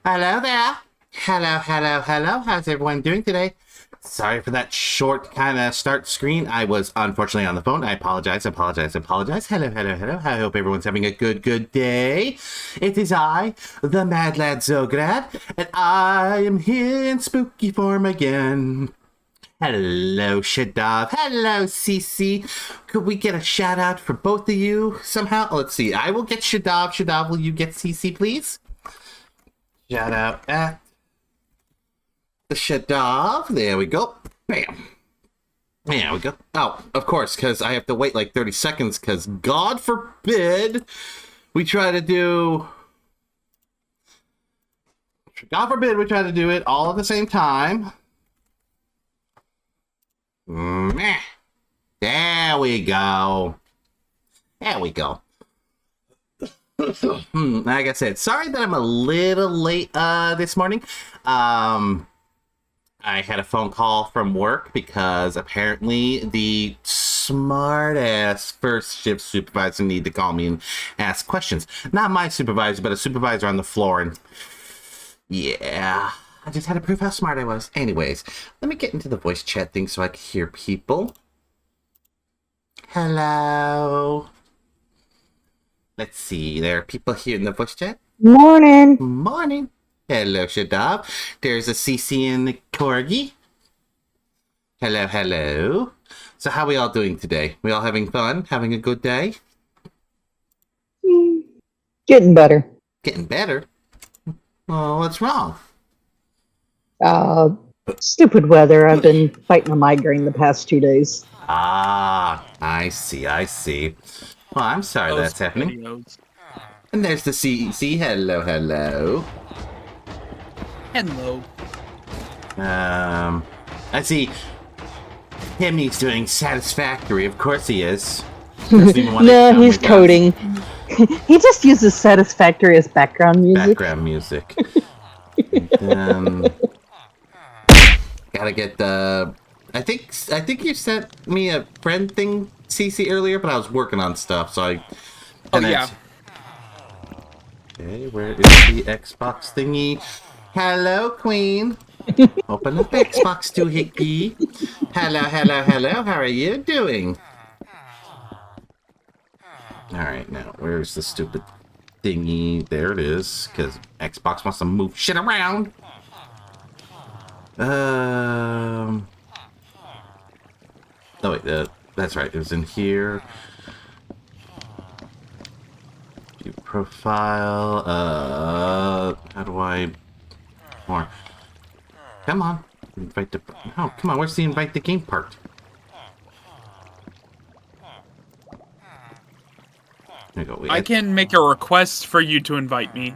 Hello there. Hello, hello, hello. How's everyone doing today? Sorry for that short kind of start screen. I was unfortunately on the phone. I apologize. Hello, hello, hello. I hope everyone's having a good day. It is I, the Mad Lad Xograd, and I am here in spooky form again. Hello, Shadav. Hello, Cece. Could we get a shout out for both of you somehow? Let's see. I will get Shadav. Shadav, will you get Cece, please? Shout out at the Shadav. There we go. Bam. There we go. Oh, of course, because I have to wait like 30 seconds because God forbid we try to do... God forbid we try to do it all at the same time. Meh. There we go. There we go. Like I said, sorry that I'm a little late this morning. I had a phone call from work because apparently the smart-ass first shift supervisor needed to call me and ask questions. Not my supervisor, but a supervisor on the floor. And yeah, I just had to prove how smart I was. Anyways, let me get into the voice chat thing so I can hear people. Hello. Let's see. There are people here in the voice chat. Morning. Morning. Hello, Shadab. There's a CC and the Corgi. Hello, hello. So how are we all doing today? We all having fun? Having a good day? Getting better. Getting better? Oh, what's wrong? Stupid weather. I've been fighting a migraine the past 2 days. Ah, I see. Well, I'm sorry that's happening. Videos. And there's the CEC. Hello, hello. Hello. I see him. He's doing satisfactory. Of course he is. No, he's coding. He just uses satisfactory as background music. Gotta get the... I think you sent me a friend thing, CC, earlier, but I was working on stuff, so I... Oh, yeah. Okay, where is the Xbox thingy? Hello, Queen. Open up Xbox doohickey. Hello, how are you doing? Alright, now, where's the stupid thingy? There it is, because Xbox wants to move shit around. Oh wait, that's right. It was in here. View profile. How do I? More. Come on. Invite the. Oh, come on. Where's the invite the game part? There you go. I can make a request for you to invite me.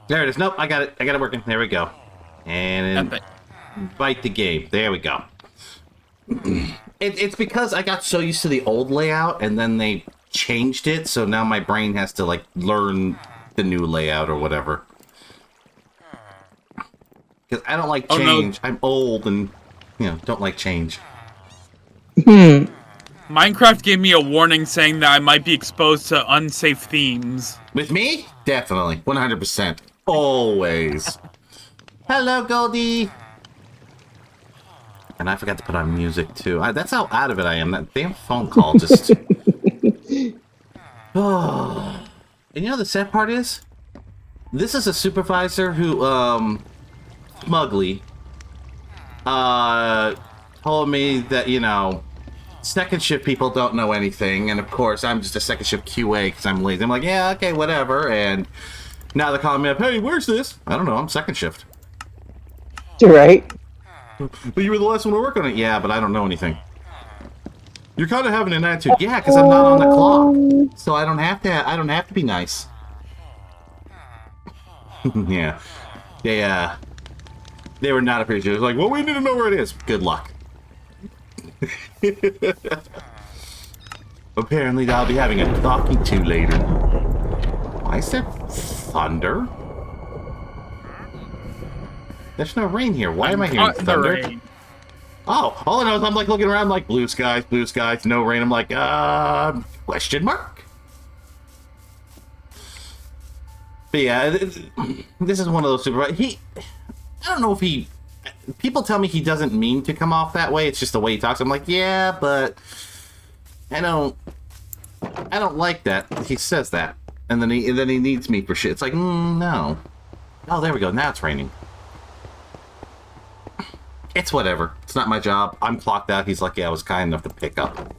There it is. Nope, I got it. I got it working. There we go. And invite the game. There we go. It's because I got so used to the old layout, and then they changed it, so now my brain has to, like, learn the new layout or whatever. Because I don't like change. Oh, no. I'm old and, don't like change. Minecraft gave me a warning saying that I might be exposed to unsafe themes. With me? Definitely. 100%. Always. Hello, Goldie. And I forgot to put on music, too. That's how out of it I am. That damn phone call just... Oh. And you know the sad part is? This is a supervisor who, smugly, told me that, second shift people don't know anything. And, of course, I'm just a second shift QA because I'm lazy. I'm like, yeah, okay, whatever. And now they're calling me up, hey, where's this? I don't know, I'm second shift. You're right. But you were the last one to work on it. Yeah, but I don't know anything. You're kind of having an attitude. Yeah, because I'm not on the clock, so I don't have to be nice. Yeah, they were not appreciative. Like, well, we need to know where it is. Good luck. Apparently, I'll be having a talking to later. Why is there thunder? There's no rain here. Why am I hearing thunder? Oh, all I know is I'm like looking around like blue skies, no rain. I'm like, question mark? But yeah, this is one of those I don't know if he... People tell me he doesn't mean to come off that way. It's just the way he talks. I'm like, yeah, but I don't like that. He says that. And then he needs me for shit. It's like, no. Oh, there we go. Now it's raining. It's whatever. It's not my job. I'm clocked out. He's lucky I was kind enough to pick up.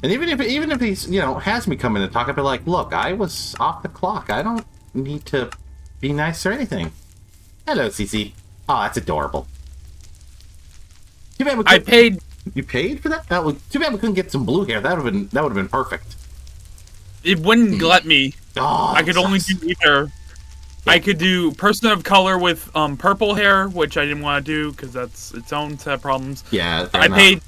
And even if he's, has me come in and talk, I'd be like, look, I was off the clock. I don't need to be nice or anything. Hello, Cece. Oh, that's adorable. Too bad I paid. You paid for that? Too bad we couldn't get some blue hair. That would have been perfect. It wouldn't let me. Oh, I could only do either. Yeah. I could do person of color with purple hair, which I didn't want to do because that's its own set of problems. Yeah, I paid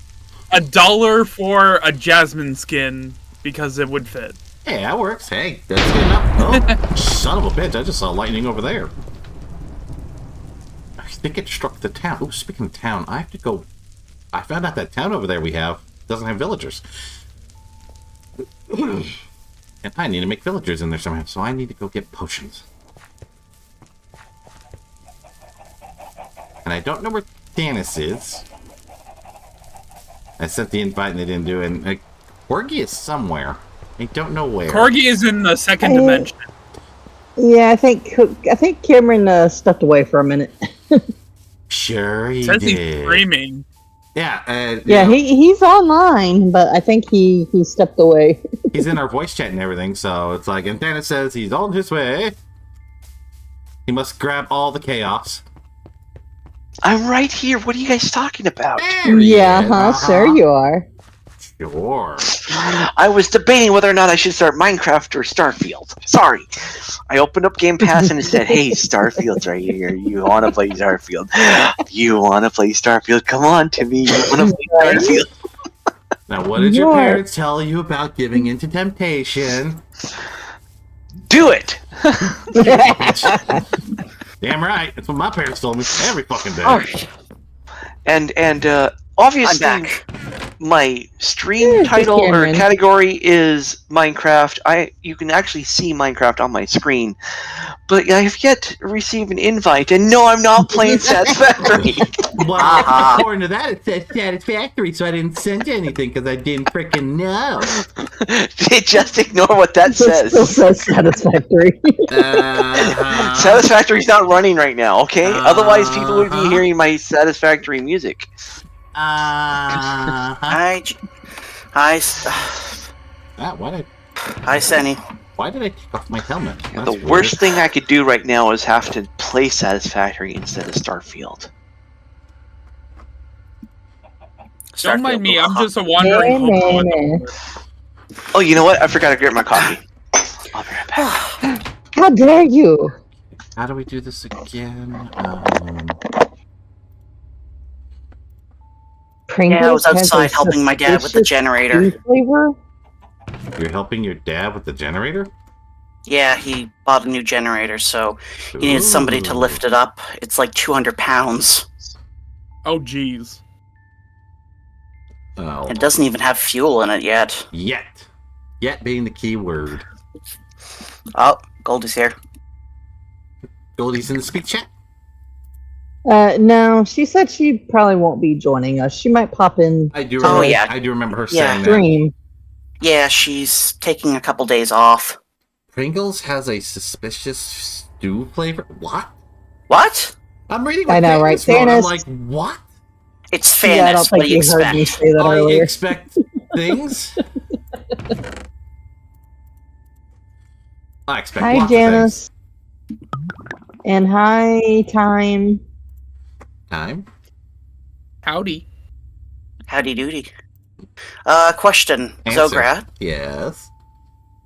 $1 for a jasmine skin because it would fit. Hey, that works. Hey, that's good enough. Oh, son of a bitch! I just saw lightning over there. I think it struck the town. Oh, speaking of town, I have to go. I found out that town over there we have doesn't have villagers. And I need to make villagers in there somehow, so I need to go get potions. And I don't know where Dennis is. I sent the invite and they didn't do it. And Corgi is somewhere. I don't know where. Corgi is in the second dimension. Yeah, I think Cameron stepped away for a minute. Sure he Says did. He's screaming. Yeah. Yeah, he's online, but I think he stepped away. He's in our voice chat and everything, so it's like, and Dennis says he's on his way. He must grab all the chaos. I'm right here. What are you guys talking about? Yeah, sure you are. Sure. I was debating whether or not I should start Minecraft or Starfield. Sorry. I opened up Game Pass and it said, hey, Starfield's right here. You want to play Starfield? You want to play Starfield? Come on, Timmy. You want to play Starfield? Now, what did your parents tell you about giving into temptation? Do it! Damn right. That's what my parents told me every fucking day. Oh. And obviously, my stream title or category is Minecraft. You can actually see Minecraft on my screen, but I have yet to receive an invite, and no, I'm not playing Satisfactory. Well, according to that, it says Satisfactory, so I didn't send you anything because I didn't freaking know. Just ignore what that says. It still says Satisfactory. Satisfactory's not running right now, okay? Otherwise, people would be hearing my Satisfactory music. Hi, Senny. Why did I take off my helmet? The worst thing I could do right now is have to play Satisfactory instead of Starfield. Don't mind me, I'm just a wandering hobo. Oh, you know what? I forgot to grab my coffee. I'll be right back. How dare you? How do we do this again? Yeah, I was outside helping my dad with the generator. Flavor? You're helping your dad with the generator? Yeah, he bought a new generator, so he needed somebody to lift it up. It's like 200 pounds. Oh, jeez. Oh. It doesn't even have fuel in it yet. Yet being the key word. Oh, Goldie's here. Goldie's in the speak chat? No, she said she probably won't be joining us. She might pop in. I do remember her saying that. Yeah, she's taking a couple days off. Pringles has a suspicious stew flavor? What? I'm reading I know, right? I'm like, what? It's fairness. What do you expect? Heard me say that earlier. I expect things. I expect hi, lots Janice. of things. And hi, Time. Howdy. Howdy doody. Question. Answer. Xograd? Yes?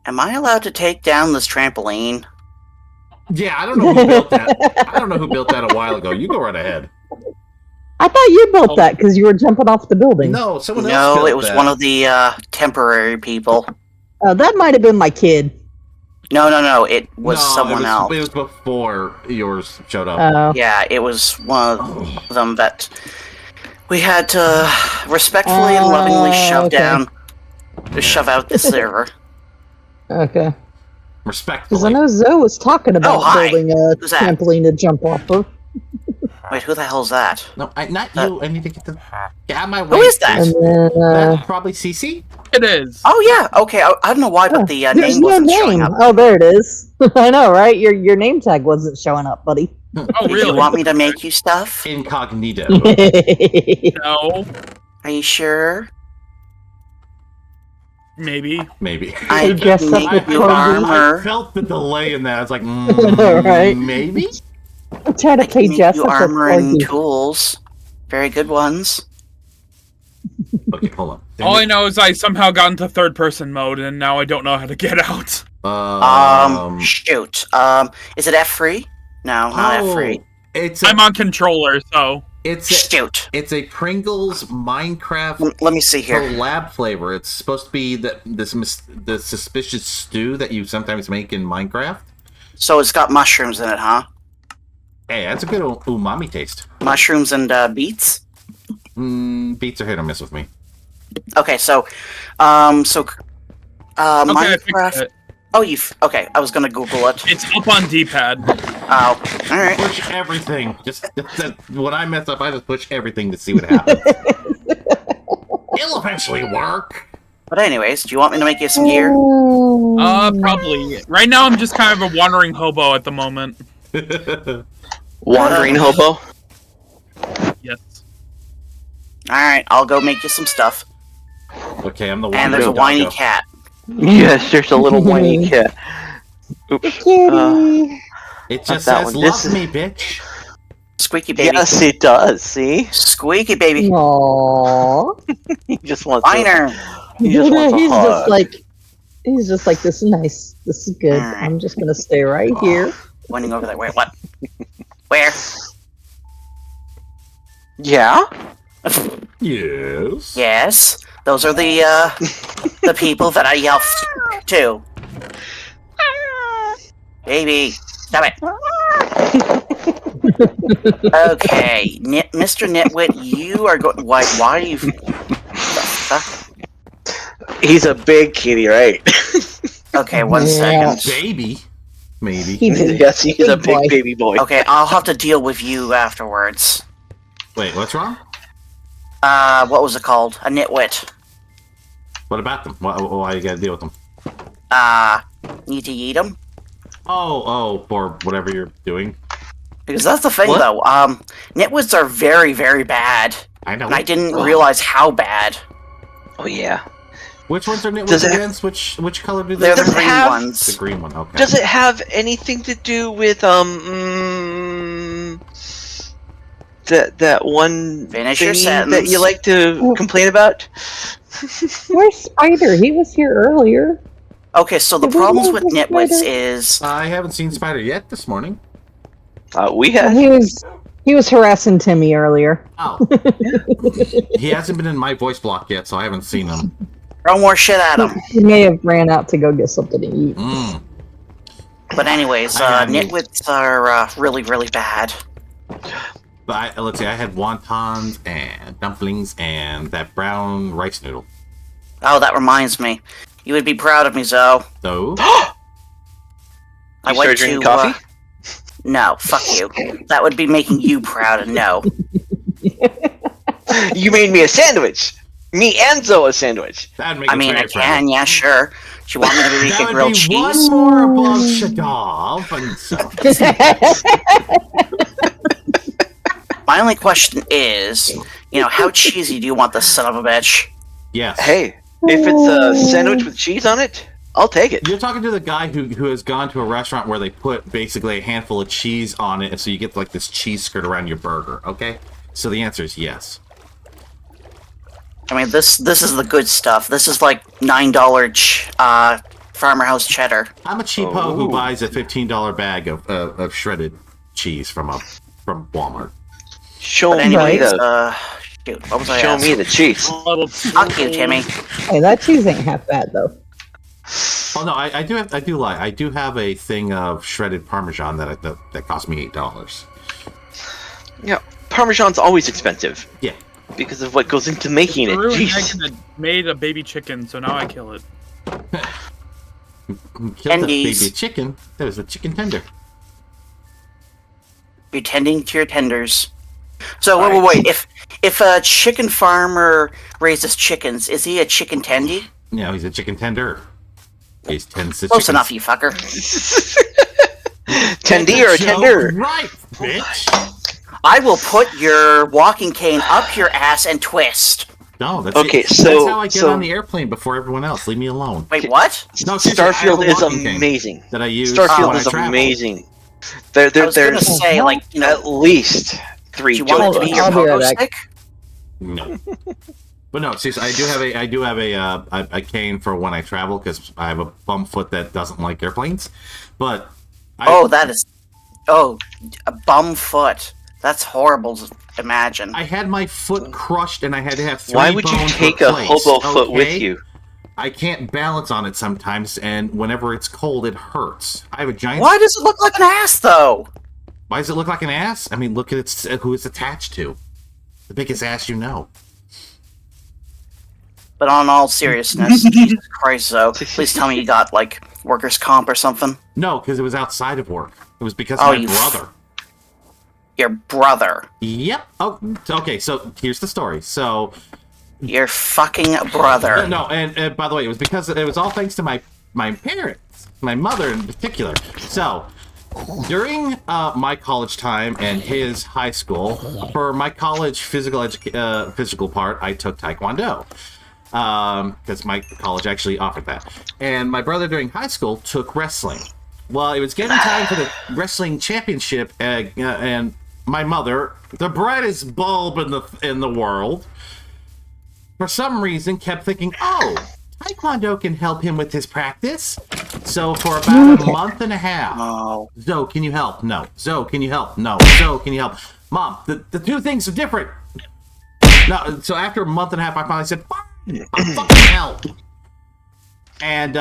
Am I allowed to take down this trampoline? Yeah, I don't know who built that. I don't know who built that a while ago. You go right ahead. I thought you built that because you were jumping off the building. No, someone else built that. No, it was one of the temporary people. That might have been my kid. No, it was someone else. It was before yours showed up. Yeah, it was one of them that we had to respectfully and lovingly shove out the server. Okay. Because I Respectfully. know Zoe was talking about hi. building a Who's that? trampoline to jump off of. Wait, who the hell's that? No, not you. I need to get out of my way. Who is that? And then, That's probably Cece. It is. Oh yeah, okay. I don't know why, but the there's name no wasn't showing name. up. Oh, there it is. I know, right? Your name tag wasn't showing up, buddy. Oh, Did really? you want me to make you stuff? Incognito. No. Are you sure? Maybe. Maybe. I dress could up make with you Kobe. I armor. felt the delay in that. I was like, Right. maybe? I'm trying I to play can make Jess you up with armor and Corgi. tools. Very good ones. Okay, hold on. Damn All it. I know is I somehow got into third-person mode, and now I don't know how to get out. Shoot. Is it F3? No, not F3. It's I'm on controller, so... Shoot. It's a Pringles Minecraft Let me see here. collab flavor. It's supposed to be the suspicious stew that you sometimes make in Minecraft. So it's got mushrooms in it, huh? Hey, that's a good umami taste. Mushrooms and beets? Beets are hit or miss with me. Okay, so Okay, I fixed Minecraft. it. Oh, okay, I was gonna Google it. It's up on D-pad. Oh, alright. Push everything. Just when I mess up, I just push everything to see what happens. It'll eventually work. But anyways, do you want me to make you some gear? Probably. Right now, I'm just kind of a wandering hobo at the moment. Wandering hobo. Yes. Alright, I'll go make you some stuff. Okay, I'm the one. And there's a whiny cat. Yes, there's a little whiny cat. Oops. Kitty. It just that says, one. "Love This is- me, bitch." Squeaky baby. Yes, it does. See, Squeaky baby. Aww. he just wants. Finer. He just wants a He's hug. just like, this is nice. This is good. Alright. I'm just gonna stay right here. Pointing over there. Wait, what? Where? Yeah. Yes. Yes. Those are the people that I yelped to. Baby, stop it. Okay, Mr. Nitwit, you are going. Why are you? He's a big kitty, right? Okay, one Yeah. second. Baby, maybe. Yes, he's a Big boy. big baby boy. Okay, I'll have to deal with you afterwards. Wait, what's wrong? What was it called? A nitwit. What about them? Why you gotta deal with them? Need to eat them? Oh, for whatever you're doing. Because that's the thing, What? though. Nitwits are very, very bad. I know. And I didn't realize how bad. Oh yeah. Which ones are Does nitwits it- against? Which color do they They're the Does it green have- ones. The green one, okay. Does it have anything to do with that one Finish your thingy sentence. that you like to complain about? Where's Spider? He was here earlier. Okay, so the Did we problems move with the nitwits spider? is... I haven't seen Spider yet this morning. We had. He was harassing Timmy earlier. Oh. He hasn't been in my voice block yet, so I haven't seen him. Throw more shit at them. He may have ran out to go get something to eat. Mm. But anyways, I mean- nitwits are really, really bad. But let's see, I had wontons and dumplings and that brown rice noodle. Oh, that reminds me. You would be proud of me, Zoe. So, I You went started drinking to, coffee? No, fuck you. That would be making you proud, and no. You made me a sandwich. Me and Zoe a sandwich. that'd make I it mean, I very friendly. can, yeah, sure. Do you want me to make That a would grilled be cheese? one more above Shadov, and so. My only question is, how cheesy do you want this son of a bitch? Yes. Hey, if it's a sandwich with cheese on it, I'll take it. You're talking to the guy who has gone to a restaurant where they put basically a handful of cheese on it, and so you get like this cheese skirt around your burger, okay? So the answer is yes. I mean, this is the good stuff. This is like $9 Farmer House cheddar. I'm a cheapo who Oh. buys a $15 bag of shredded cheese from Walmart. Show But me anyways, the shoot, what was I show asking? me the cheese. Fuck you, Timmy. Hey, that cheese ain't half bad though. Oh no, I do lie. I do have a thing of shredded Parmesan that cost me $8. Yeah, Parmesan's always expensive Yeah. because of what goes into making it. Drew and Jeez. Megan had made a baby chicken, so now I kill it. Killed that Tendies. baby chicken. That was a chicken tender. You're tending to your tenders. So wait. If a chicken farmer raises chickens, is he a chicken tendy? No, he's a chicken tender. He's tends to Close chickens. enough, you fucker. Tendy or a tender? Right, bitch. I will put your walking cane up your ass and twist. No, that's Okay, it. so- That's how I get so- on the airplane before everyone else. Leave me alone. Wait, what? No, seriously, I have Starfield a is walking cane amazing. that I use Starfield when is I travel. amazing. I was gonna There's say, like, you know, at least 3 do you want it to be your I'll be right pogo back. stick? No. But no, seriously, I do have a cane for when I travel because I have a bum foot that doesn't like airplanes. But a bum foot. That's horrible to imagine. I had my foot crushed and I had to have 3 Why would you bones take replaced, a hobo foot with okay? you? I can't balance on it sometimes, and whenever it's cold, it hurts. I have a giant. Why does it look like an ass, though? Why does it look like an ass? I mean, look at who it's attached to. The biggest ass you know. But on all seriousness, Jesus Christ, though, please tell me you got, like, workers' comp or something? No, because it was outside of work. It was because Oh, of my you brother. Your brother. Yep. Oh, okay. So here's the story. So Your fucking brother. no, and by the way, it was because it was all thanks to my parents, my mother in particular. So during my college time and his high school, for my college physical part, I took Taekwondo. Because my college actually offered that. And my brother during high school took wrestling. Well, it was getting time for the wrestling championship, and my mother, the brightest bulb in the world, for some reason kept thinking, oh, Taekwondo can help him with his practice. So for about a month and a half, Oh. Zoe, can you help? No. Zoe, can you help? No. Zoe, can you help? Mom, the two things are different. No. So after a month and a half, I finally said, fine, I'll fucking help. And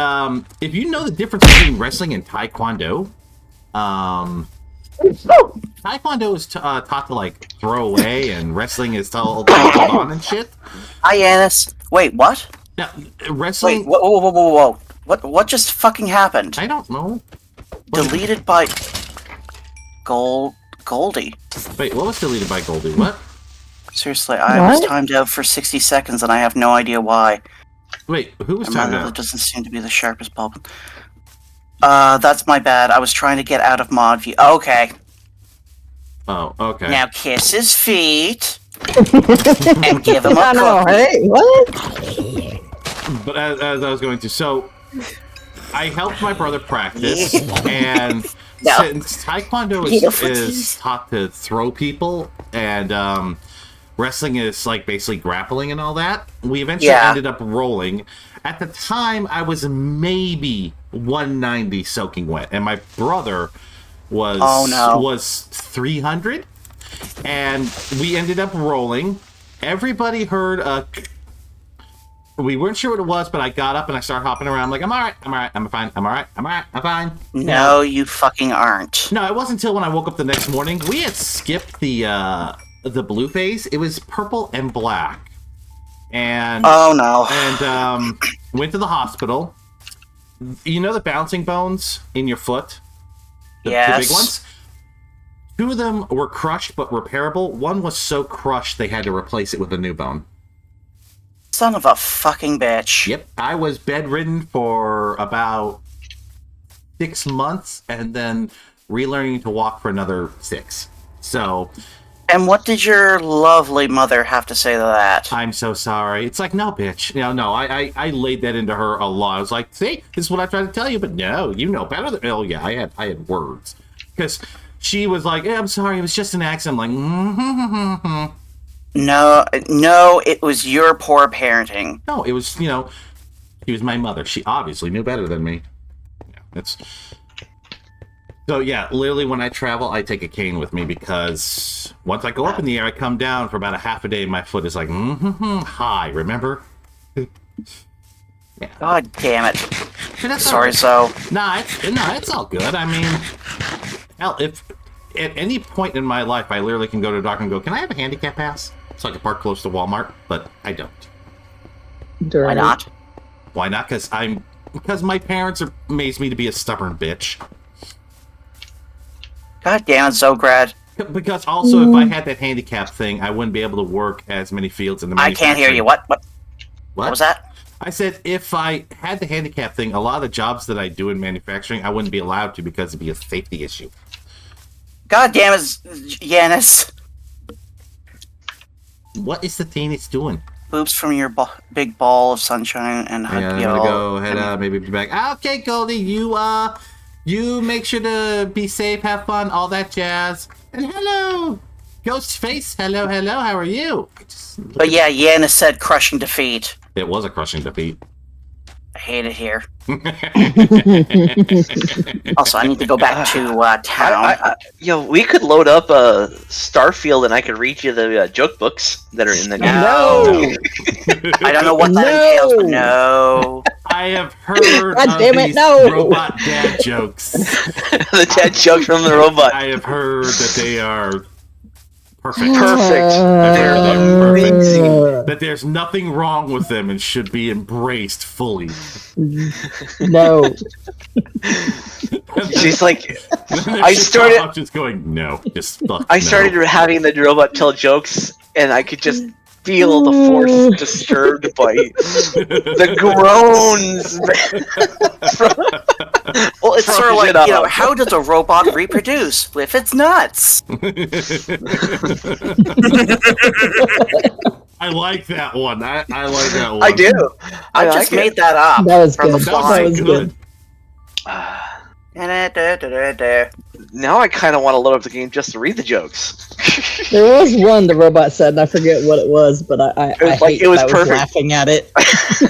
if you know the difference between wrestling and Taekwondo, Taekwondo is taught to like throw away, and wrestling is told to hold on and shit. Hi, Yanis. Wait, what? Now, wrestling. Wait, whoa. What just fucking happened? I don't know. Deleted by Goldie. Wait, what was deleted by Goldie? What? Seriously, I was What? timed out for 60 seconds and I have no idea why. Wait, who was My talking mother about? doesn't seem to be the sharpest bulb. That's my bad. I was trying to get out of mod view. Okay. Oh, okay. Now kiss his feet and give him a No, cookie. hey, what? But as I was going to, so I helped my brother practice, and No. since Taekwondo is taught to throw people, and wrestling is like basically grappling and all that, we eventually ended up rolling. At the time, I was maybe 190 soaking wet, and my brother was was 300, and we ended up rolling. Everybody heard a. We weren't sure what it was, but I got up and I started hopping around like, I'm alright, I'm fine, I'm alright, I'm fine. No, you fucking aren't. No, it wasn't until when I woke up the next morning. We had skipped the blue phase. It was purple and black. And Oh no. and went to the hospital. You know the bouncing bones in your foot? The big ones? 2 of them were crushed but repairable. One was so crushed they had to replace it with a new bone. Son of a fucking bitch. Yep, I was bedridden for about 6 months and then relearning to walk for another 6. So, And what did your lovely mother have to say to that? I'm so sorry. It's like, no, bitch. No, I laid that into her a lot. I was like, see, this is what I tried to tell you, but no, you know better than... Oh, yeah, I had words. Because she was like, I'm sorry, it was just an accident. I'm like, No, it was your poor parenting. No, it was, she was my mother. She obviously knew better than me. Yeah, it's... So, yeah, literally when I travel, I take a cane with me because once I go up in the air, I come down for about a half a day and my foot is like, high, remember? Yeah. God damn it. But that's Sorry, all right. so. It's all good. I mean, hell, if at any point in my life I literally can go to a doctor and go, can I have a handicap pass? So I can park close to Walmart, but I don't. Why not? Why not? Because I'm Because my parents raised me to be a stubborn bitch. God damn it, Xograd. Because also, if I had that handicap thing, I wouldn't be able to work as many fields in the I can't hear you. What was that? I said if I had the handicap thing, a lot of the jobs that I do in manufacturing, I wouldn't be allowed to because it'd be a safety issue. God damn it, Yanis. What is the thing it's doing? Boobs from your big ball of sunshine and hug I'm you gonna all. go head out, maybe be back. Okay, Goldie, you make sure to be safe, have fun, all that jazz. And hello, Ghostface. Hello, how are you? But yeah, Yanis said crushing defeat. It was a crushing defeat. I hate it here. Also, I need to go back to town. We could load up Starfield and I could read you the joke books that are in the game. No! I don't know what that entails, but no. I have heard God of damn it, these no! robot dad jokes. The dad jokes from the robot. I have heard that they are perfect. Perfect. That there's nothing wrong with them and should be embraced fully. No. She's like, I started just going, no, just fuck. I started having the robot tell jokes, and I could just feel the force disturbed by the groans. Well, it's sort of like, how does a robot reproduce? With its nuts. I like that one. I like that one. I do. I just made that up. That was from good. the fly. That was good. Now I kind of want to load up the game just to read the jokes. There was one the robot said, and I forget what it was, but I was perfect. laughing at it.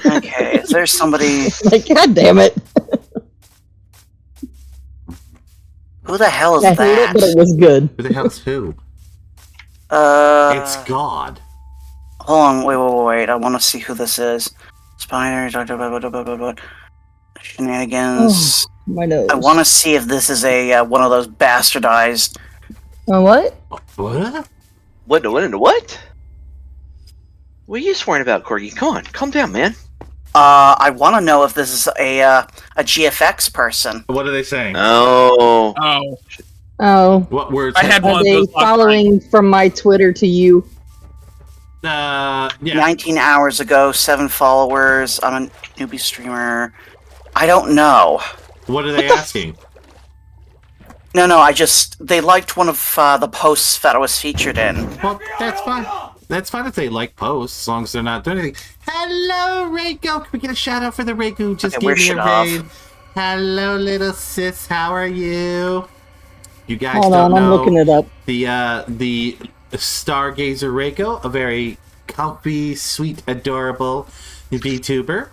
Okay, is there somebody... Like, God damn it. Who the hell is I that? hate it, but it was good. Who the hell's who? It's God. Hold on, wait. I want to see who this is. Spider, shenanigans. Oh, my nose. I want to see if this is a one of those bastardized. What? What? What? What are you swearing about, Corgi? Come on, calm down, man. I want to know if this is a GFX person. What are they saying? Oh. What words? I had one Are of they those last following from my Twitter to you? Yeah. 19 hours ago, 7 followers. I'm a newbie streamer. I don't know. What are they asking? No, they liked one of the posts that I was featured in. Well, that's fine. That's fine if they like posts, as long as they're not doing anything. Hello, Reiko. Can we get a shout out for the Reiko who just gave me a raid? Hello, little sis. How are you? You guys Hold don't on, know I'm looking it up. the Stargazer Reiko, a very comfy, sweet, adorable VTuber.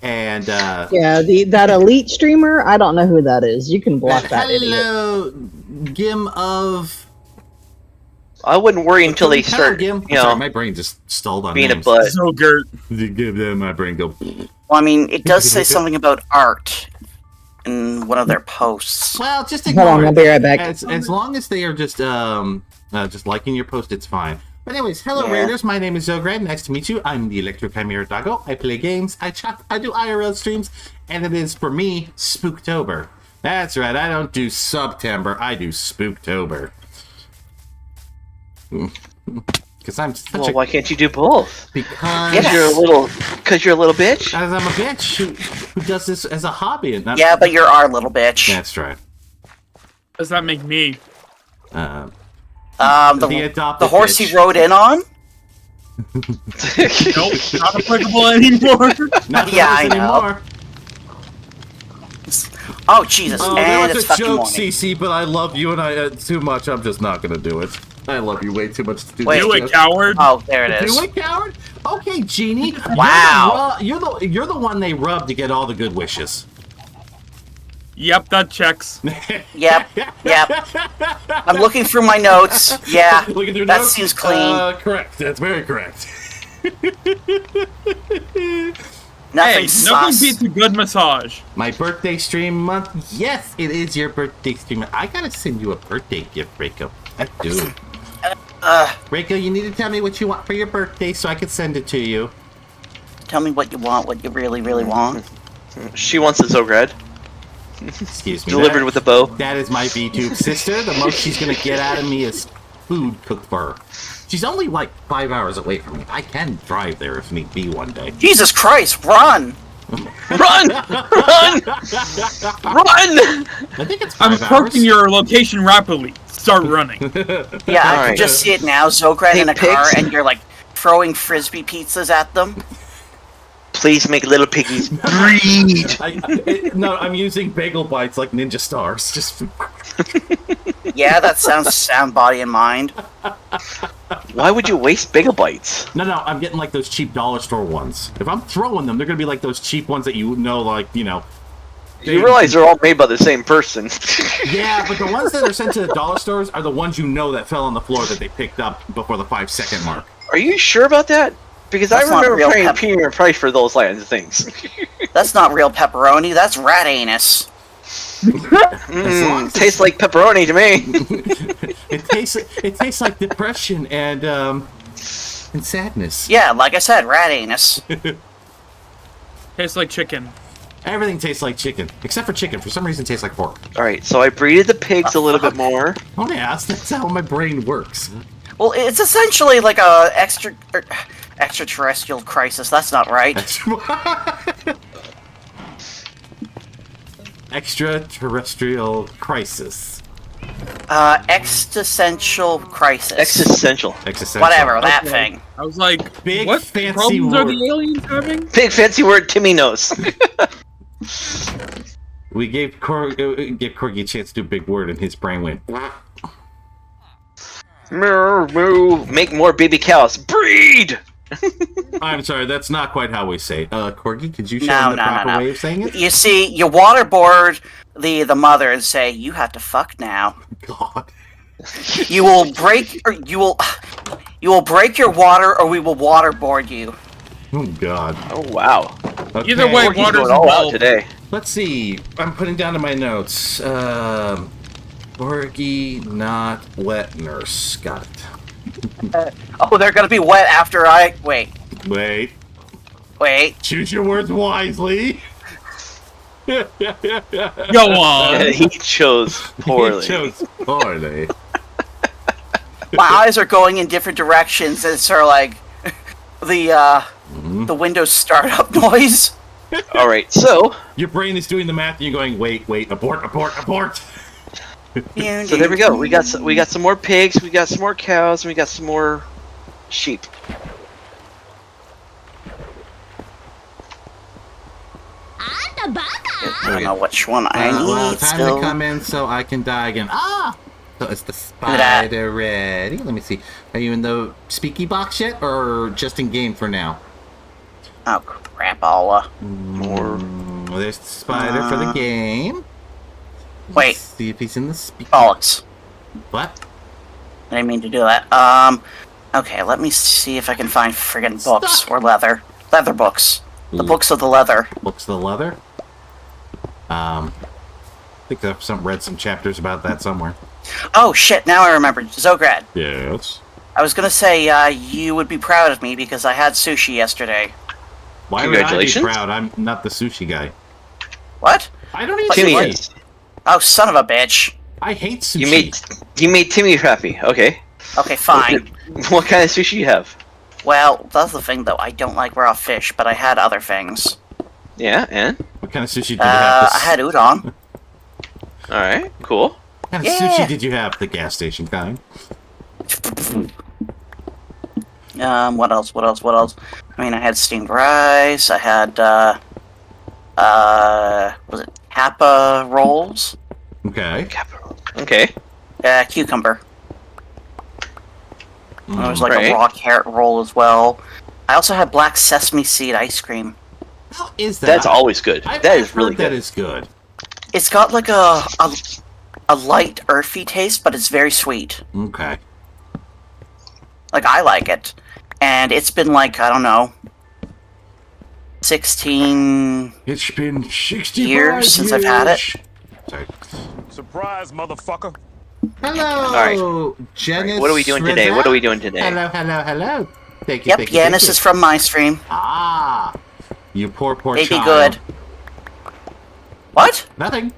And Yeah, that elite streamer, I don't know who that is. You can block that idiot. hello, Gim of... I wouldn't worry until they start, Sorry, my brain just stalled on being a names. butt. So Gert. Give them my brain go. Well, I mean, it does say something about art in one of their posts. Well, just Hold ignore on, it. I'll be right back. As long as they are just liking your post, it's fine. But anyways, hello Yeah. Raiders, my name is Xograd, nice to meet you. I'm the Electro Chimera Doggo. I play games, I chat, I do IRL streams, and it is, for me, Spooktober. That's right, I don't do September, I do Spooktober. Because I'm such Why can't you do both? Because you're a little bitch. As I'm a bitch who does this as a hobby. And not... Yeah, but you're our little bitch. That's right. Does that make me? The horse bitch. he rode in on? Nope, not applicable anymore. Not Yeah, I know. anymore. Oh, Jesus. Oh, and there it's was a fucking joke, morning. CC, but I love you and I too much. I'm just not gonna do it. I love you way too much to do Wait. this. Do it, coward. Oh, there it is. Do it, coward? Okay, Genie. Wow. You're the one they rub to get all the good wishes. Yep, that checks. Yep. I'm looking through my notes. Yeah, Looking through that notes? seems clean. Correct. That's very correct. Nothing Hey, sus. nothing beats a good massage. My birthday stream month. Yes, it is your birthday stream. I gotta send you a birthday gift, Reiko. I do. Reiko, you need to tell me what you want for your birthday so I can send it to you. Tell me what you want, what you really, really want. She wants a Xograd. Excuse me. Delivered with a bow. That is my VTube sister. The most she's gonna get out of me is food cooked for her. She's only like 5 hours away from me. I can drive there if need be one day. Jesus Christ, run! Run! Run! Run! I think it's 5 I'm hours. approaching your location rapidly. Start running. Yeah, I can Alright. just see it now. Xograd Hey, in a car, pigs. and you're like throwing frisbee pizzas at them. Please make little piggies breed. No, I'm using bagel bites like Ninja Stars. Just Yeah, that sounds sound, body, and mind. Why would you waste bagel bites? no, I'm getting like those cheap dollar store ones. If I'm throwing them, they're gonna be like those cheap ones that you know, like You realize they're all made by the same person. Yeah, but the ones that are sent to the dollar stores are the ones you know that fell on the floor that they picked up before the 5-second mark. Are you sure about that? Because That's I not remember real paying a pep- premium price for those kinds of things. That's not real pepperoni. That's rat anus. Tastes like pepperoni to me. It tastes like depression and sadness. Yeah, like I said, rat anus. Tastes like chicken. Everything tastes like chicken, except for chicken. For some reason, it tastes like pork. Alright, so I breeded the pigs a little bit more. Oh yeah, that's how my brain works. Well, it's essentially like a extraterrestrial crisis. That's not right. Extraterrestrial crisis. Existential crisis. Existential. Existential. Whatever, that Okay. thing. I was like, Big what fancy problems are word. the aliens having? Big fancy word Timmy knows. We gave Corgi a chance to do a big word, and his brain went. Moo, moo. Make more baby cows. Breed! I'm sorry, that's not quite how we say it. Corgi, could you show No, him the proper no. way of saying it? You see, you waterboard the mother and say, "You have to fuck now." God. You will break your water, or we will waterboard you. Oh God. Oh, wow. Okay. Either way, Corky's water's going all out involved. today. Let's see. I'm putting down in my notes. Corgi, not wet nurse. Got it. Oh, they're gonna be wet after I wait. Wait. Choose your words wisely. Go on. He chose poorly. He chose poorly. My eyes are going in different directions. And it's sort of like the Windows startup noise. Alright, so Your brain is doing the math, and you're going, wait, abort. so there we go. We got some more pigs, we got some more cows, and we got some more sheep. I don't know which one I need. Well, time still. to come in so I can die again. Ah! So it's the spider ready. Let me see. Are you in the speaky box yet, or just in game for now? Oh crap! All More. Well, there's the spider for the game. Wait. Let's see if he's in the speaky. bollocks. What? I didn't mean to do that. Okay, let me see if I can find friggin' books or leather books. The books of the leather. Books of the leather. I think I've read some chapters about that somewhere. Oh shit! Now I remember. Xograd. Yes. I was gonna say you would be proud of me because I had sushi yesterday. Why would I be Congratulations. proud? I'm not the sushi guy. What? I don't eat But Timmy sushi. is. Oh, son of a bitch. I hate sushi. You made Timmy happy. Okay. Okay, fine. What kind of sushi you have? Well, that's the thing though. I don't like raw fish, but I had other things. Yeah, and? What kind of sushi did you have? I had udon. Alright, cool. What kind of Yeah. sushi did you have? The gas station kind. What else? I mean, I had steamed rice. I had, was it Kappa rolls? Okay. Okay. Cucumber. There was like Right. a raw carrot roll as well. I also had black sesame seed ice cream. How is that? That's always good. I've That is heard really That good. is good. It's got like a light earthy taste, but it's very sweet. Okay. Like, I like it. And it's been like, I don't know, 16... It's been 65 Years since I've had it. Sorry. Surprise, motherfucker. Hello, Janice. What are we doing today? Rizza? What are we doing today? Hello. Thank you. Yep, thank you, Yanis thank is from my stream. you. Ah, you poor They be child. good. What? Nothing.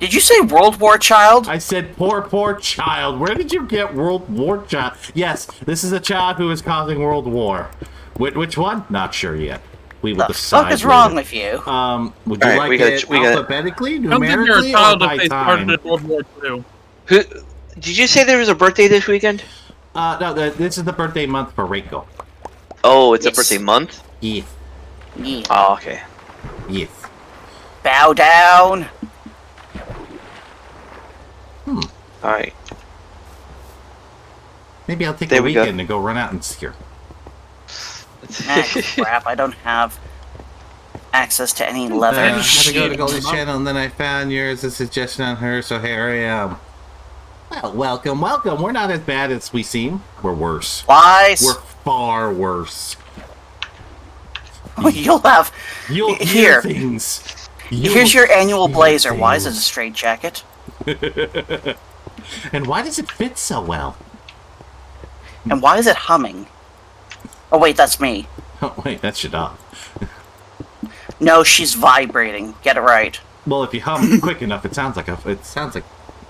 Did you say World War Child? I said poor child. Where did you get World War child? Yes, this is a child who is causing World War. Which one? Not sure yet. We will The decide. fuck is wrong with you? Would you like it alphabetically, I don't think you're a numerically, or child by if they time? started World War II. Who? Did you say there was a birthday this weekend? No, this is the birthday month for Reiko. Oh, it's Yes. a birthday month? Yes. Yeah. Oh, okay. Yes. Bow down. Alright. Maybe I'll take There the we go. weekend and go run out and ski. Ah, crap, I don't have access to any leather. I had to go to Shit. Goldie's channel, and then I found yours, a suggestion on her, so here I am. Well, welcome. We're not as bad as we seem. We're worse. Lies. We're far worse. You'll have. You'll hear Here. things. Here's your annual hear blazer. Why is it a things. straight jacket? And why does it fit so well? And why is it humming? Oh wait, that's me. Oh, wait, that's your dog. No, she's vibrating. Get it right. Well, if you hum quick enough, it sounds like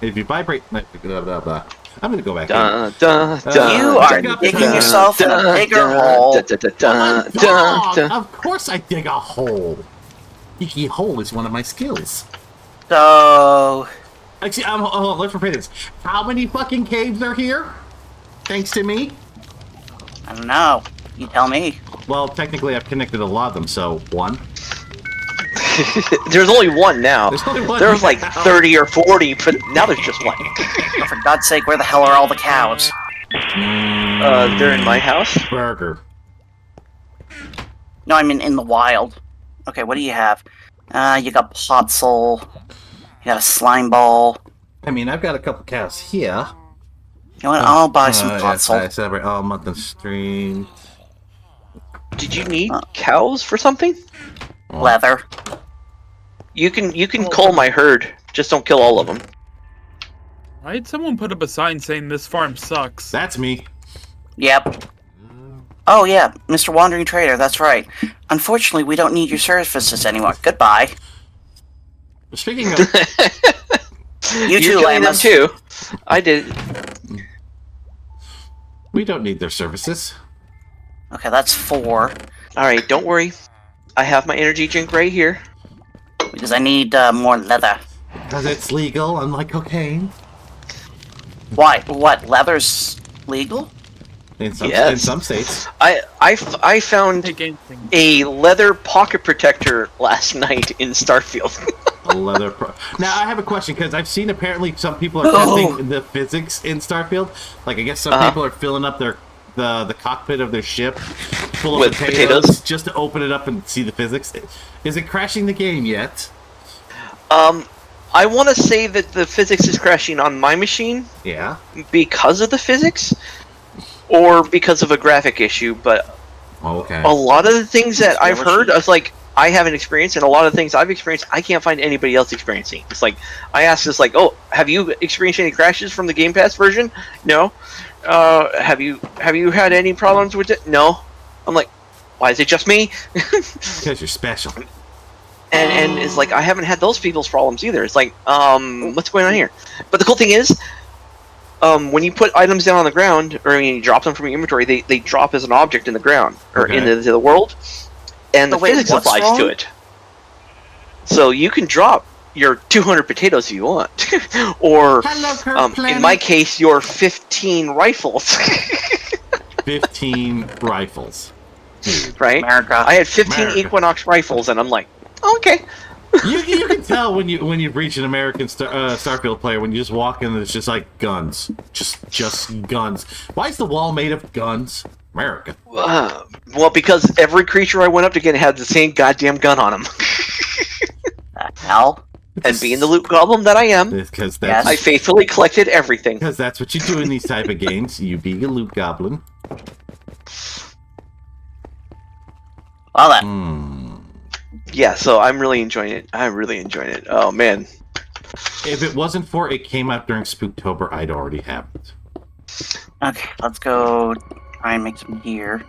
if you vibrate. Blah, blah, blah. I'm gonna go back. Dun, dun, dun, You are dun, digging dun, yourself in a dun, bigger dun, hole. dun, dun, dun, Dog! dun, dun. Of course I dig a hole. Digging a hole is one of my skills. So Actually, hold on, let's repeat this. How many fucking caves are here? Thanks to me? I don't know. You tell me. Well, technically I've connected a lot of them, so one. There's only one now. There's only one There was like now. 30 or 40, but now there's just one. Oh, for God's sake, where the hell are all the cows? They're in my house. Burger. No, I mean in the wild. Okay, what do you have? You got Potzel. You got a slime ball. I mean, I've got a couple cows here. You know what? I'll buy some Yes, Potzel. I celebrate all month of stream. Did you need cows for something? Leather. You can cull my herd. Just don't kill all of them. Why did someone put up a sign saying this farm sucks? That's me. Yep. Oh yeah, Mr. Wandering Trader, that's right. Unfortunately, we don't need your services anymore. Goodbye. Speaking of, You You're too, killing them Lamus. too. I did. we don't need their services. Okay, that's 4. Alright, don't worry. I have my energy drink right here. Because I need more leather. Because it's legal, unlike cocaine. Why? What? Leather's legal? In some, Yes. in some states. I found Take anything. a leather pocket protector last night in Starfield. A leather Now, I have a question, because I've seen apparently some people are Oh. testing the physics in Starfield. Like, I guess some people are filling up their the cockpit of their ship full of With potatoes? just to open it up and see the physics. Is it crashing the game yet? I want to say that the physics is crashing on my machine Yeah. because of the physics, or because of a graphic issue, but Oh, okay. a lot of the things that I've heard, I was like, I haven't experienced, and a lot of the things I've experienced, I can't find anybody else experiencing. It's like, I asked this, like, oh, have you experienced any crashes from the Game Pass version? No. Have you had any problems with it? No. I'm like, why is it just me? Because you're special. And it's like, I haven't had those people's problems either. It's like, what's going on here? But the cool thing is, when you put items down on the ground, or when you drop them from your inventory, they drop as an object in the ground, or Okay. into the world, and the But wait, physics what's applies wrong? to it. So you can drop your 200 potatoes if you want, or Hello, in my case, your 15 rifles. 15 rifles. Right? America. I had 15 America. Equinox rifles, and I'm like, okay. You can tell when you reach an American Starfield player when you just walk in and it's just like guns, just guns. Why is the wall made of guns? America. Well, because every creature I went up to get had the same goddamn gun on him. The hell? And being the loot goblin that I am, Because Yes. that's I faithfully collected everything. what you do in these type of games. You be a loot goblin. Well then. Yeah, so I'm really enjoying it. I'm really enjoying it. Oh man. If it wasn't for it came out during Spooktober, I'd already have it. Okay, let's go try and make some gear.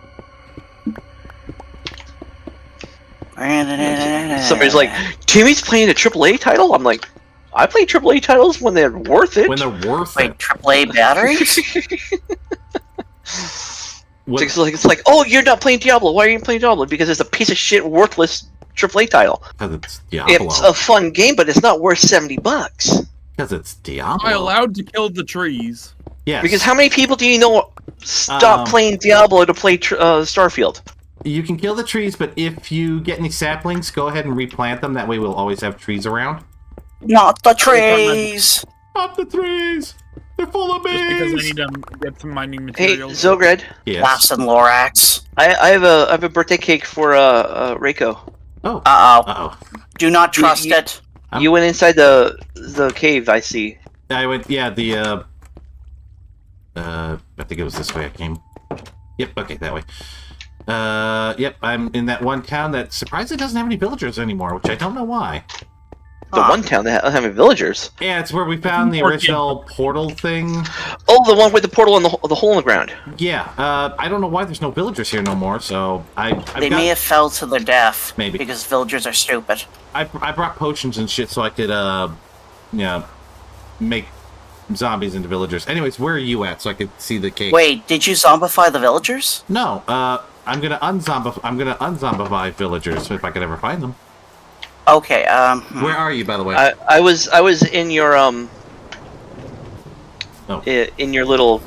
Somebody's like, Timmy's playing a AAA title? I'm like, I play AAA titles when they're worth it. When they're worth Wait, it. AAA batteries? It's like, oh, you're not playing Diablo. Why are you playing Diablo? Because it's a piece of shit, worthless AAA title. Because it's Diablo. It's a fun game, but it's not worth $70. Because it's Diablo. Am I allowed to kill the trees? Yes. Because how many people do you know stop playing Diablo to play Starfield? You can kill the trees, but if you get any saplings, go ahead and replant them. That way we'll always have trees around. Not the trees! Not the trees! They're full of bees! Just because I need to get some mining Hey, materials. Xograd, Yes. Glass and Lorax. I have a birthday cake for Reiko. Oh. Uh-oh. Uh-oh. Do not trust it. You went inside the cave, I see. I went, yeah, I think it was this way I came. Yep, okay, that way. Yep, I'm in that one town that surprisingly doesn't have any villagers anymore, which I don't know why. The one town that doesn't have any villagers. Yeah, it's where we found the original portal thing. Oh, the one with the portal and the hole in the ground. Yeah, I don't know why there's no villagers here no more, so They may have fell to their death. Maybe. Because villagers are stupid. I brought potions and shit so I could, make zombies into villagers. Anyways, where are you at so I could see the cake? Wait, did you zombify the villagers? No, I'm gonna unzombify villagers if I could ever find them. Okay, Where are you, by the way? I was in your in your little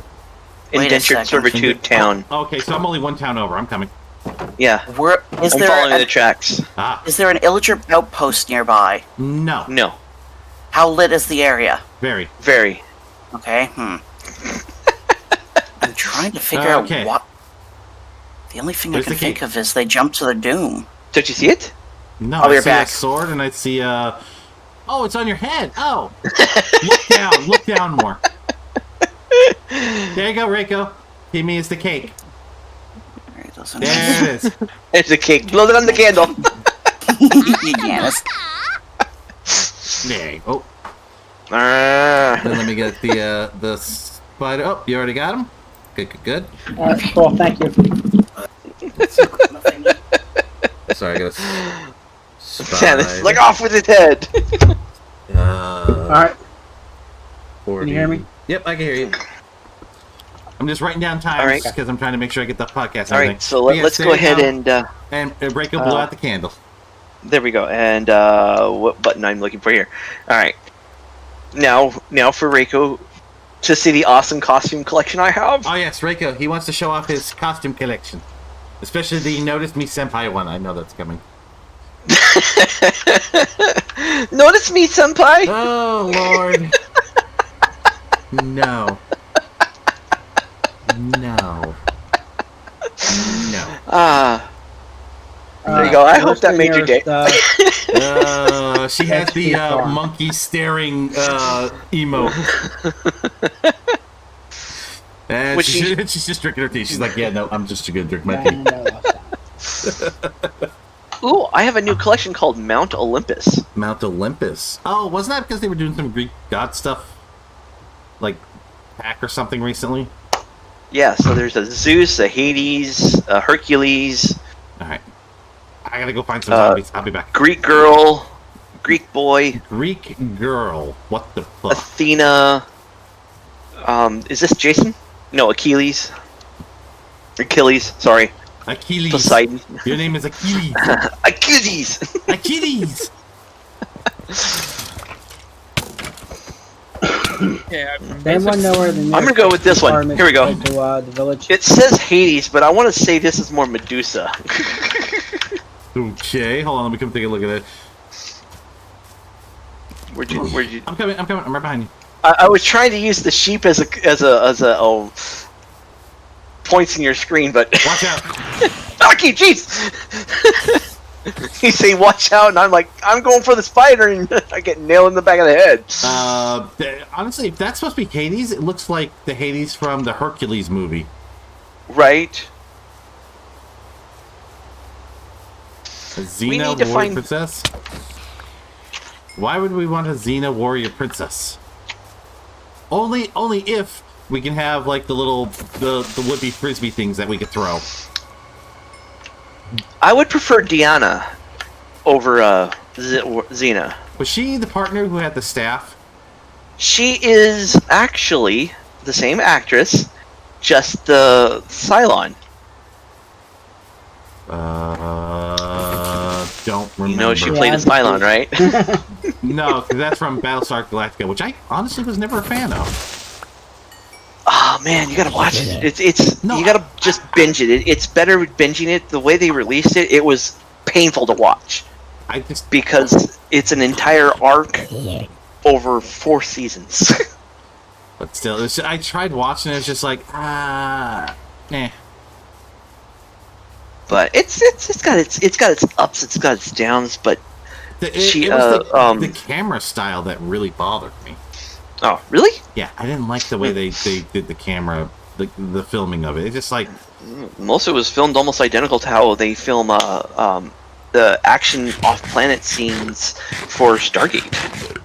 Wait a indentured second. servitude town. Oh, okay, so I'm only one town over. I'm coming. Yeah, Where is I'm there following an, the tracks. Ah, is there an illager outpost nearby? no. No, How lit is the area? Very. very. Okay, I'm trying to figure Okay. out what. The only thing Where's I can the think cake? of is they jump to their doom. Did you see it? No, I'll be I right see back. a sword and I see oh, it's on your head. Oh. Look down more. There you go, Reiko. Give me is the cake. There it is. There it is. It's a cake. Blow it on the candle. Yes. There you go. Ah. Then let me get the spider. Oh, you already got him? Good. Cool, thank you. Sorry, I gotta It's like off with his head. Alright, 40. can you hear me? Yep, I can hear you. I'm just writing down times Alright. because I'm trying to make sure I get the podcast and All everything. right, so But yes, let's there go you ahead go. and And Reiko blew out the candle. there we go. And what button I'm looking for here? All right. Now for Reiko to see the awesome costume collection I have. Oh yes, Reiko. He wants to show off his costume collection, especially the Notice Me Senpai one. I know that's coming. Notice me, senpai. Oh Lord. No. There you go. I hope that made your day. She has the monkey staring emote. And Which she's just drinking her tea. She's like, yeah, no, I'm just gonna drink my tea. Ooh, I have a new collection called Mount Olympus. Mount Olympus. Oh, wasn't that because they were doing some Greek god stuff? Like pack or something recently? Yeah, so there's a Zeus, a Hades, a Hercules, Alright. I gotta go find some zombies. I'll be back. Greek girl, Greek boy, Greek girl. What the fuck? Athena. Is this Jason? No, Achilles. Achilles, sorry. Achilles. Poseidon. Your name is Achilles. Achilles! Achilles! Yeah, Does anyone know where the I'm gonna go with this one. Here we go. To, the village. It says Hades, but I want to say this is more Medusa. Okay, hold on, let me come take a look at it. Where'd you? I'm coming, I'm right behind you. I was trying to use the sheep as a points in your screen, but Watch out! Aki, jeez! You say watch out, and I'm like, I'm going for the spider, and I get nailed in the back of the head. Honestly, if that's supposed to be Hades, it looks like the Hades from the Hercules movie. Right? A We Xena need to warrior find- princess? Why would we want a Xena warrior princess? Only if we can have like the little the would-be frisbee things that we could throw. I would prefer Diana. over Xena. Was she the partner who had the staff? She is actually the same actress, just the Cylon. Don't remember. You know she played a Cylon, right? No, because that's from Battlestar Galactica, which I honestly was never a fan of. Oh man, you gotta watch it. It's No, you gotta just binge it. It's better binging it. The way they released it, it was painful to watch because it's an entire arc over 4 seasons. But still, I tried watching it. It's just like nah. But it's got its ups, it's got its downs. But It was the camera style that really bothered me. Oh, really? Yeah, I didn't like the way they did the camera, the filming of it. It's just like most of it was filmed almost identical to how they film the action off-planet scenes for Stargate.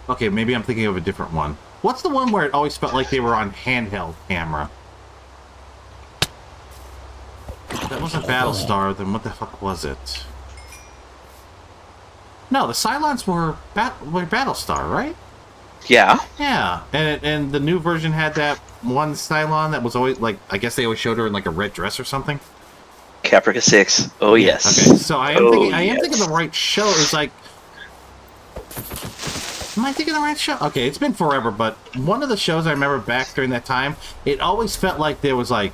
Okay, maybe I'm thinking of a different one. What's the one where it always felt like they were on handheld camera? That wasn't Battlestar, then what the fuck was it? No, the Cylons were Battlestar, right? Yeah. Yeah, and the new version had that one Cylon that was always, like, I guess they always showed her in, like, a red dress or something? Caprica 6. Oh, yes. Okay, so I am thinking the right show. It's like... Am I thinking the right show? Okay, it's been forever, but one of the shows I remember back during that time, it always felt like there was, like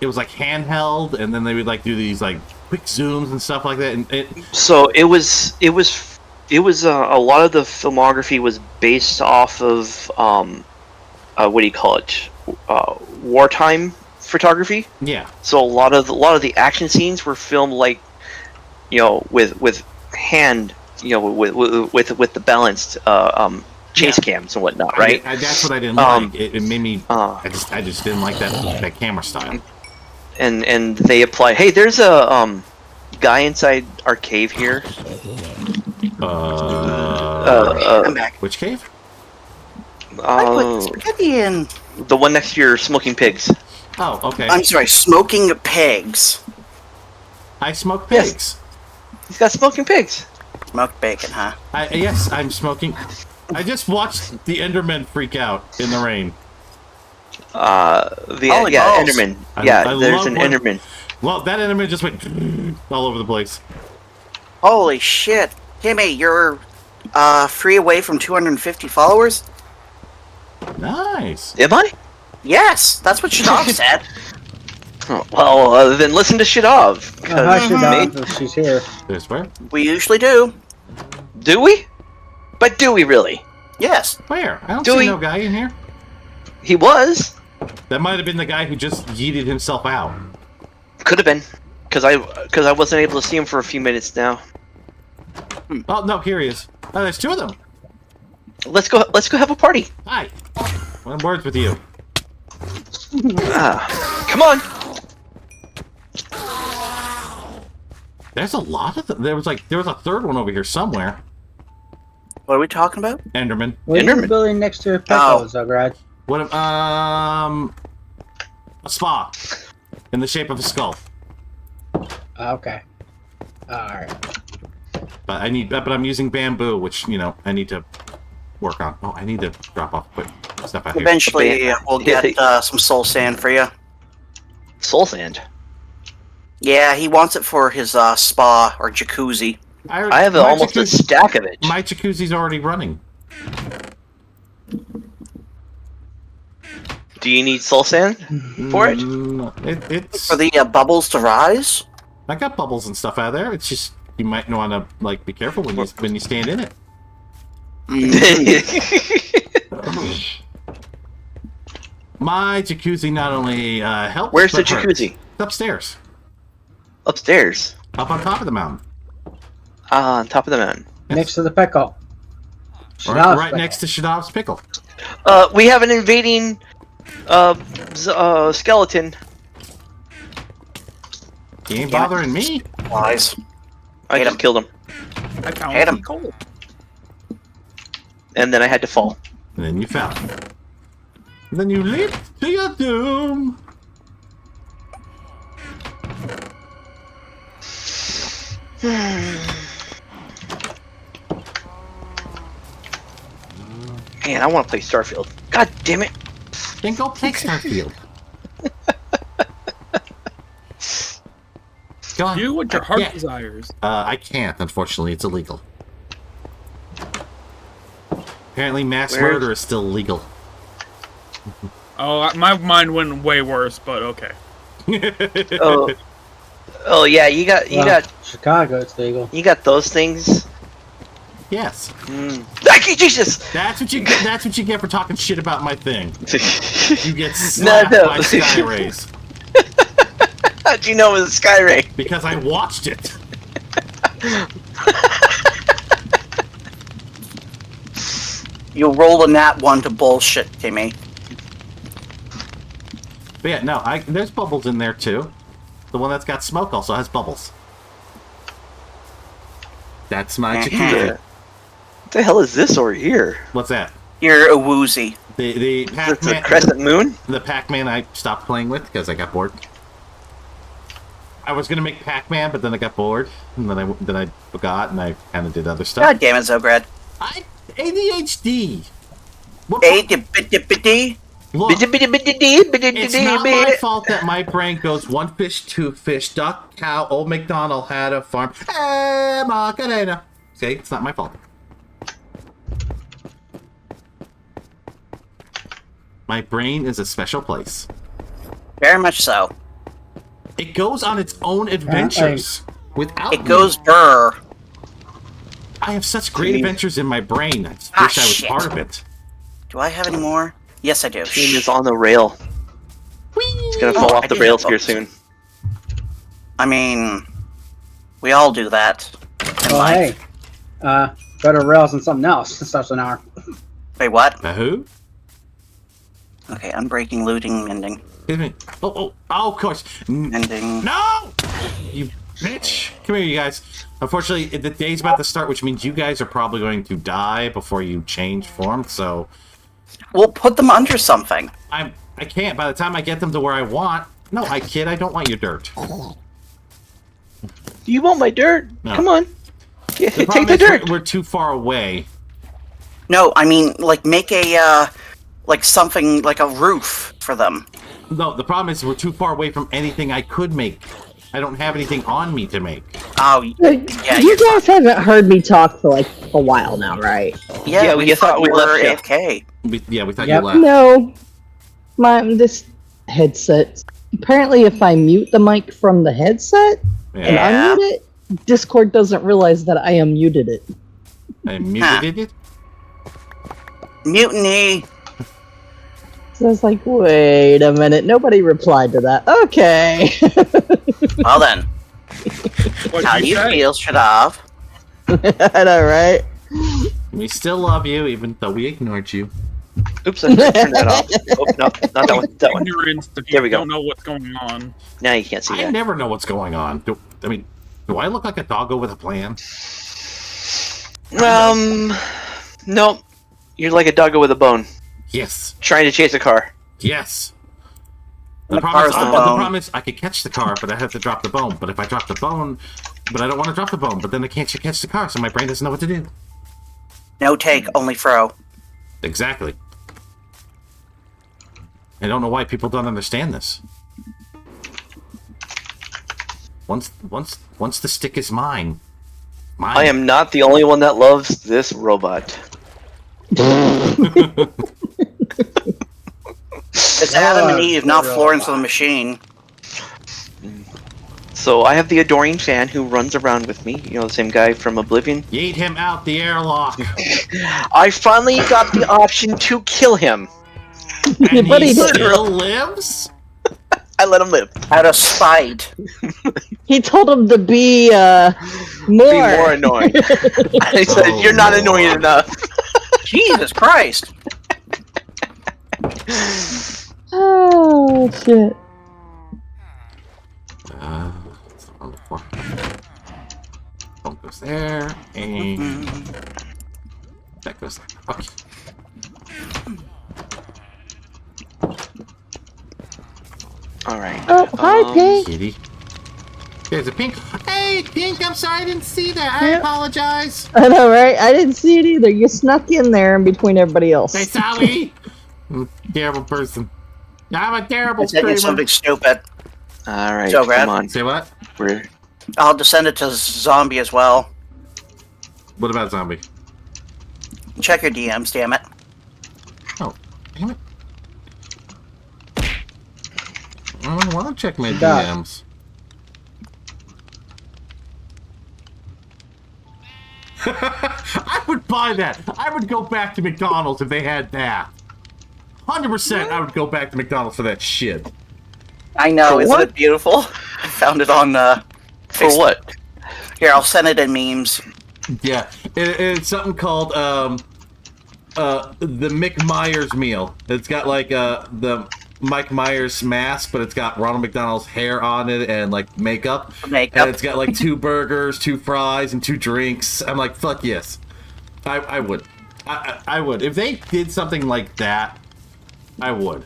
it was like handheld, and then they would like do these like quick zooms and stuff like that. And so it was a lot of the filmography was based off of what do you call it? Wartime photography. Yeah. So a lot of the action scenes were filmed like, you know, with hand, you know, with the balanced chase cams and whatnot, right? That's what I didn't like. It made me. I just didn't like that camera style. And they apply. Hey, there's a guy inside our cave here. I'm back. Which cave? I put spaghetti in. The one next to your smoking pigs. Oh, okay. I'm sorry, smoking pigs. I smoke pigs. He's got smoking pigs. Smoked bacon, huh? Yes, I'm smoking. I just watched the Endermen freak out in the rain. Enderman. There's an Enderman. Well, that Enderman just went all over the place. Holy shit. Timmy, you're free away from 250 followers? Nice. Am I? Yes, that's what Shadov said. Oh, well, then listen to Shadov. Hi, Shadov. She's here. This where? We usually do. Do we? But do we really? Yes. Where? I don't see no guy in here. He was. That might have been the guy who just yeeted himself out. Could have been, because I wasn't able to see him for a few minutes now. Oh no, here he is. Oh, there's 2 of them. Let's go have a party. Hi. One words with you. Come on. There's a lot of them. There was a 3rd one over here somewhere. What are we talking about? Enderman. What are you building next to Pecco, Xograd? What? A spa, in the shape of a skull. Okay. Alright. But I'm using bamboo, which I need to work on. Oh, I need to drop off quick stuff out here. Eventually, we'll get some soul sand for you. Soul sand. Yeah, he wants it for his spa or jacuzzi. I have almost a stack of it. My jacuzzi's already running. Do you need soul sand for it? It's for the bubbles to rise. I got bubbles and stuff out of there. It's just you might want to be careful when you stand in it. My jacuzzi not only helps. Where's the jacuzzi? It's upstairs. Upstairs. Up on top of the mountain. On top of the mountain. Yes. Next to the Pecco. Right next to Shadov's pickle. We have an invading skeleton. He ain't bothering me. Lies. I just killed him. I found Hate him. coal. And then I had to fall. And then you fell. And then you leaped to your doom. Man, I want to play Starfield. God damn it! Then go play Starfield. Go on. Do what your heart Yeah. desires. I can't, unfortunately. It's illegal. Apparently, mass Where- murder is still legal. Oh, my mind went way worse, but okay. Oh yeah, you got Chicago. It's legal. you got those things. Yes. Thank you, Jesus. That's what you get. That's what you get for talking shit about my thing. You get slapped No. by Sky Rays How'd you know it was a Skyray? because I watched it. You roll a nat 1 to bullshit, Timmy. But yeah, no, there's bubbles in there too. The one that's got smoke also has bubbles. That's my jacuzzi. What the hell is this over here? What's that? You're a woozy. The Is this the Pac-Man. crescent moon? The Pac-Man I stopped playing with because I got bored. I was gonna make Pac-Man, but then I got bored, and then I forgot, and I kind of did other stuff. God damn it, Xograd. ADHD. What, A-dip-dip-dip-dee. look, it's not my fault that my brain goes one fish, two fish, duck, cow, old MacDonald had a farm. Macarena. See, it's not my fault. My brain is a special place. Very much so. It goes on its own adventures without It me. goes burr. I have such great adventures in my brain. I just Ah, wish I was shit. part of it. Do I have any more? Yes, I do. Team is on the rail. It's gonna fall Oh, off I the did rails have here books. soon. I mean, we all do that. In Oh, life. hey. Go to rails and something else. It starts an hour. Wait, what? The who? Okay, unbreaking, looting, mending. Excuse me. Oh, of course. Mending. No! You bitch! Come here, you guys. Unfortunately, the day's about to start, which means you guys are probably going to die before you change form, so We'll put them under something. I can't. By the time I get them to where I want... No, I kid, I don't want your dirt. You want my dirt? No. Come on. Yeah, The take problem the is dirt. we're too far away. No, I mean, like, make a, like something, like a roof for them. No, the problem is we're too far away from anything I could make. I don't have anything on me to make. Oh, yeah, You guys haven't heard me talk for like a while now, right? Yeah, we thought we were left you. AFK. We thought Yep. you left. No, this headset. Apparently, if I mute the mic from the headset and Yeah. unmute it, Discord doesn't realize that I unmuted it. I muted it. Mutiny. So I was like, wait a minute, nobody replied to that. Okay. Well then, What how you you say? feel should have. I know, right? We still love you, even though we ignored you. Oops, I turned that off. Oh, no, not that one. That one. Ignorance if There you we go. don't know what's going on. Now you can't see I that. never know what's going on. Do I look like a doggo with a plan? Nope. You're like a doggo with a bone, Yes. trying to chase a car. Yes. The The problem, car's the the bone. problem is I could catch the car, but I have to drop the bone. But if I drop the bone, but I don't want to drop the bone, but then I can't catch the car, so my brain doesn't know what to do. No take, only throw. Exactly. I don't know why people don't understand this. Once the stick is mine. I am not the only one that loves this robot. It's Adam and Eve, not real Florence the Machine. So I have the adoring fan who runs around with me. You know, the same guy from Oblivion. Yeet him out the airlock. I finally got the option to kill him. And But he he did. still lives? I let him live. Out of spite. He told him to be more. Be more annoying. I said, Oh, "You're not Lord. annoying enough." Jesus Christ. Oh shit. It's on the floor. Bone goes there, and that goes there. Okay. All right. Oh, hi, Pink. Kitty. There's a pink. Hey, Hey, Pink, I'm sorry I didn't see that. I Yep. apologize. I know, right? I didn't see it either. You snuck in there in between everybody else. Hey, sorry. Terrible person. I'm a terrible I said streamer. something stupid. All right, Xograd. come on. Say what? We're I'll send it to Zombie as well. What about Zombie? Check your DMs, damn it. Oh, damn it. I don't want to check my God. DMs. I would buy that. I would go back to McDonald's if they had that. 100% I would go back to McDonald's for that shit. I know, For isn't what? it beautiful? I found it on for what? Here, I'll send it in memes. Yeah, it's something called the Mick Myers meal. It's got like the Mike Myers mask, but it's got Ronald McDonald's hair on it and like makeup. And it's got like 2 burgers, 2 fries, and 2 drinks. I'm like, fuck yes, I would. I would if they did something like that. I would.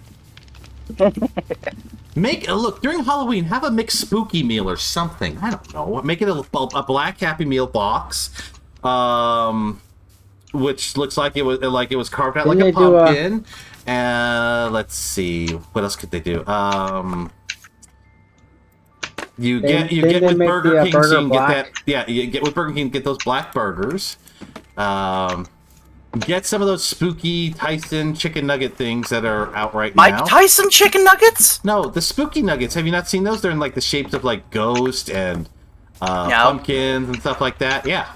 Look during Halloween. Have a McSpooky meal or something. I don't know. Make it a black Happy Meal box, which looks like it was carved out like a pumpkin. Let's see, what else could they do? You get with Burger King, so you can get that. Yeah, you get with Burger King, get those black burgers. Get some of those spooky Tyson chicken nugget things that are out right now. Mike Tyson chicken nuggets? No, the spooky nuggets. Have you not seen those? They're in like the shapes of like ghost and pumpkins and stuff like that. Yeah.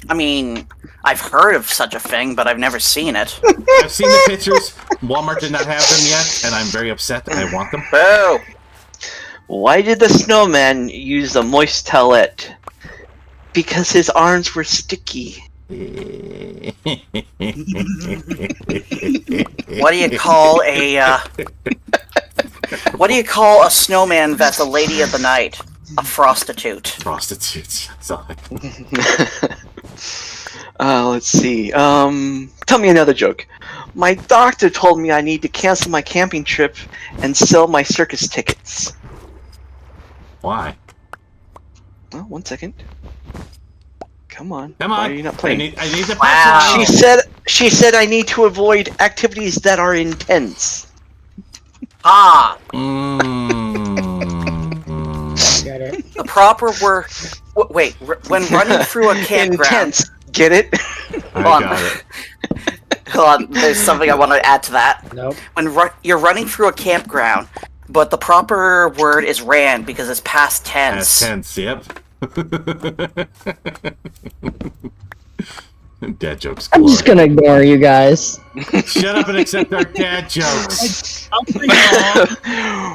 I mean, I've heard of such a thing, but I've never seen it. I've seen the pictures. Walmart did not have them yet, and I'm very upset. I want them. Boo! Why did the snowman use the moist towelette? Because his arms were sticky. What do you call a snowman that's a lady of the night? A prostitute. Prostitutes. Sorry. Let's see. Tell me another joke. My doctor told me I need to cancel my camping trip and sell my circus tickets. Why? Well, 1 second. Come on. Come on. Why are you not playing? I need the Wow. She said I need to avoid activities that are intense. Ah! Get it? The proper word... Wait, when running through a campground... Intense. Get it? I Hold on. got it. Hold on, there's something I want to add to that. Nope. When you're running through a campground, but the proper word is ran because it's past tense. Past tense, yep. Dad jokes. I'm just gonna ignore you guys. Shut up and accept our dad jokes.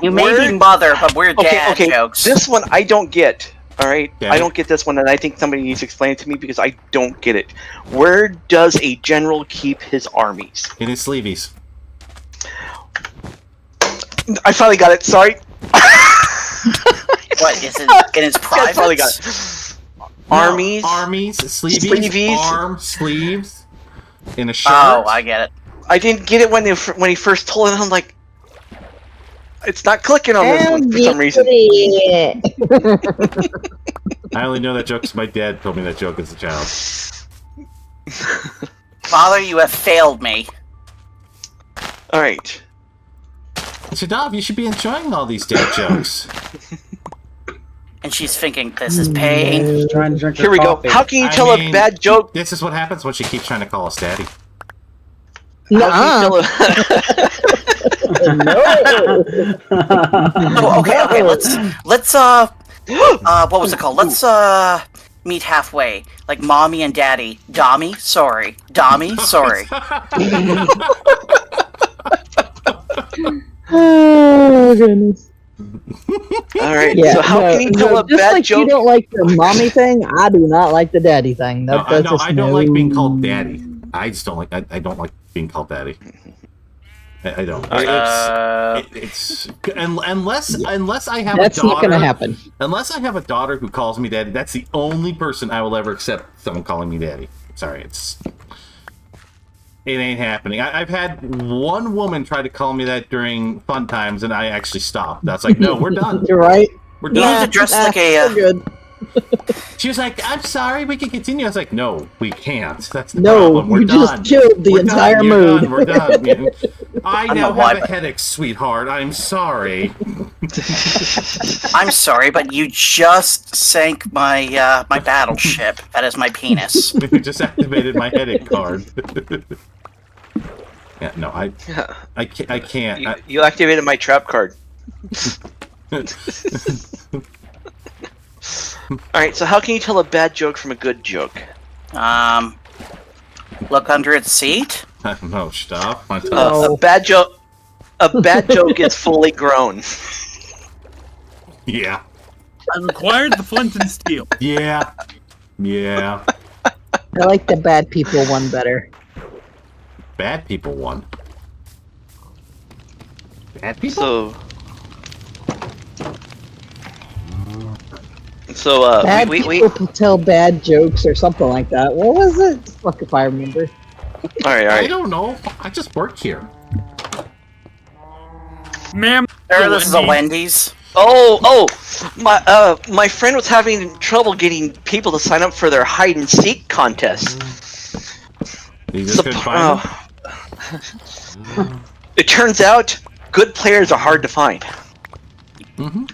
You may be mother, but we're dad jokes. This one I don't get. All right, Okay. I don't get this one, and I think somebody needs to explain it to me because I don't get it. Where does a general keep his armies? In his sleeveys. I finally got it. Sorry. What, is it in his I private? finally got it. Armies. No, armies, sleeveys, Sleeveys. arm, sleeves, in a shirt. Oh, I get it. I didn't get it when he first told it. I'm like, it's not clicking on this one for some reason. I only know that joke because my dad told me that joke as a child. Father, you have failed me. All right. Shadav, you should be enjoying all these dad jokes. And she's thinking, this is pain. Just trying to drink Here her we go. coffee. How can you I tell mean, a bad joke? This is what happens when she keeps trying to call us daddy. How can you tell No. Oh, okay, let's what was it called? Let's meet halfway. Like mommy and daddy. Dommy, sorry. Dommy, sorry. Oh goodness. All right. Yeah. So how can you tell a just bad like joke? you don't like the mommy thing, I do not like the daddy thing. No, That's just I don't like being called daddy. I just don't like. I don't like being called daddy. I don't. It's unless I have That's a daughter. not gonna happen. Unless I have a daughter who calls me daddy, that's the only person I will ever accept someone calling me daddy. Sorry, it ain't happening. I've had one woman try to call me that during fun times, and I actually stopped. That's like, no, we're done. You're right. We're You done. need to dress like we're a. good. She was like, I'm sorry, we can continue. I was like, no, we can't. That's the No, problem. We're you done. just killed the We're entire done. You're mood. done. We're done. Man. I now know why, have a but- headache, sweetheart. I'm sorry. I'm sorry, but you just sank my my battleship. That is my penis. You just activated my headache card. Yeah, no, I can't. You activated my trap card. Alright, so how can you tell a bad joke from a good joke? Look under its seat. No, stop. Oh. A bad joke is fully grown. Yeah. I required the flint and steel. Yeah. Yeah. I like the bad people one better. Bad people won. Bad people? So Bad we people can tell bad jokes or something like that. What was it? Fuck if I remember. Alright, I alright. don't know. I just work here. Ma'am, Sir, this is a Wendy's. Oh, my friend was having trouble getting people to sign up for their hide and seek contest. You just couldn't find them? It turns out good players are hard to find. Mm-hmm.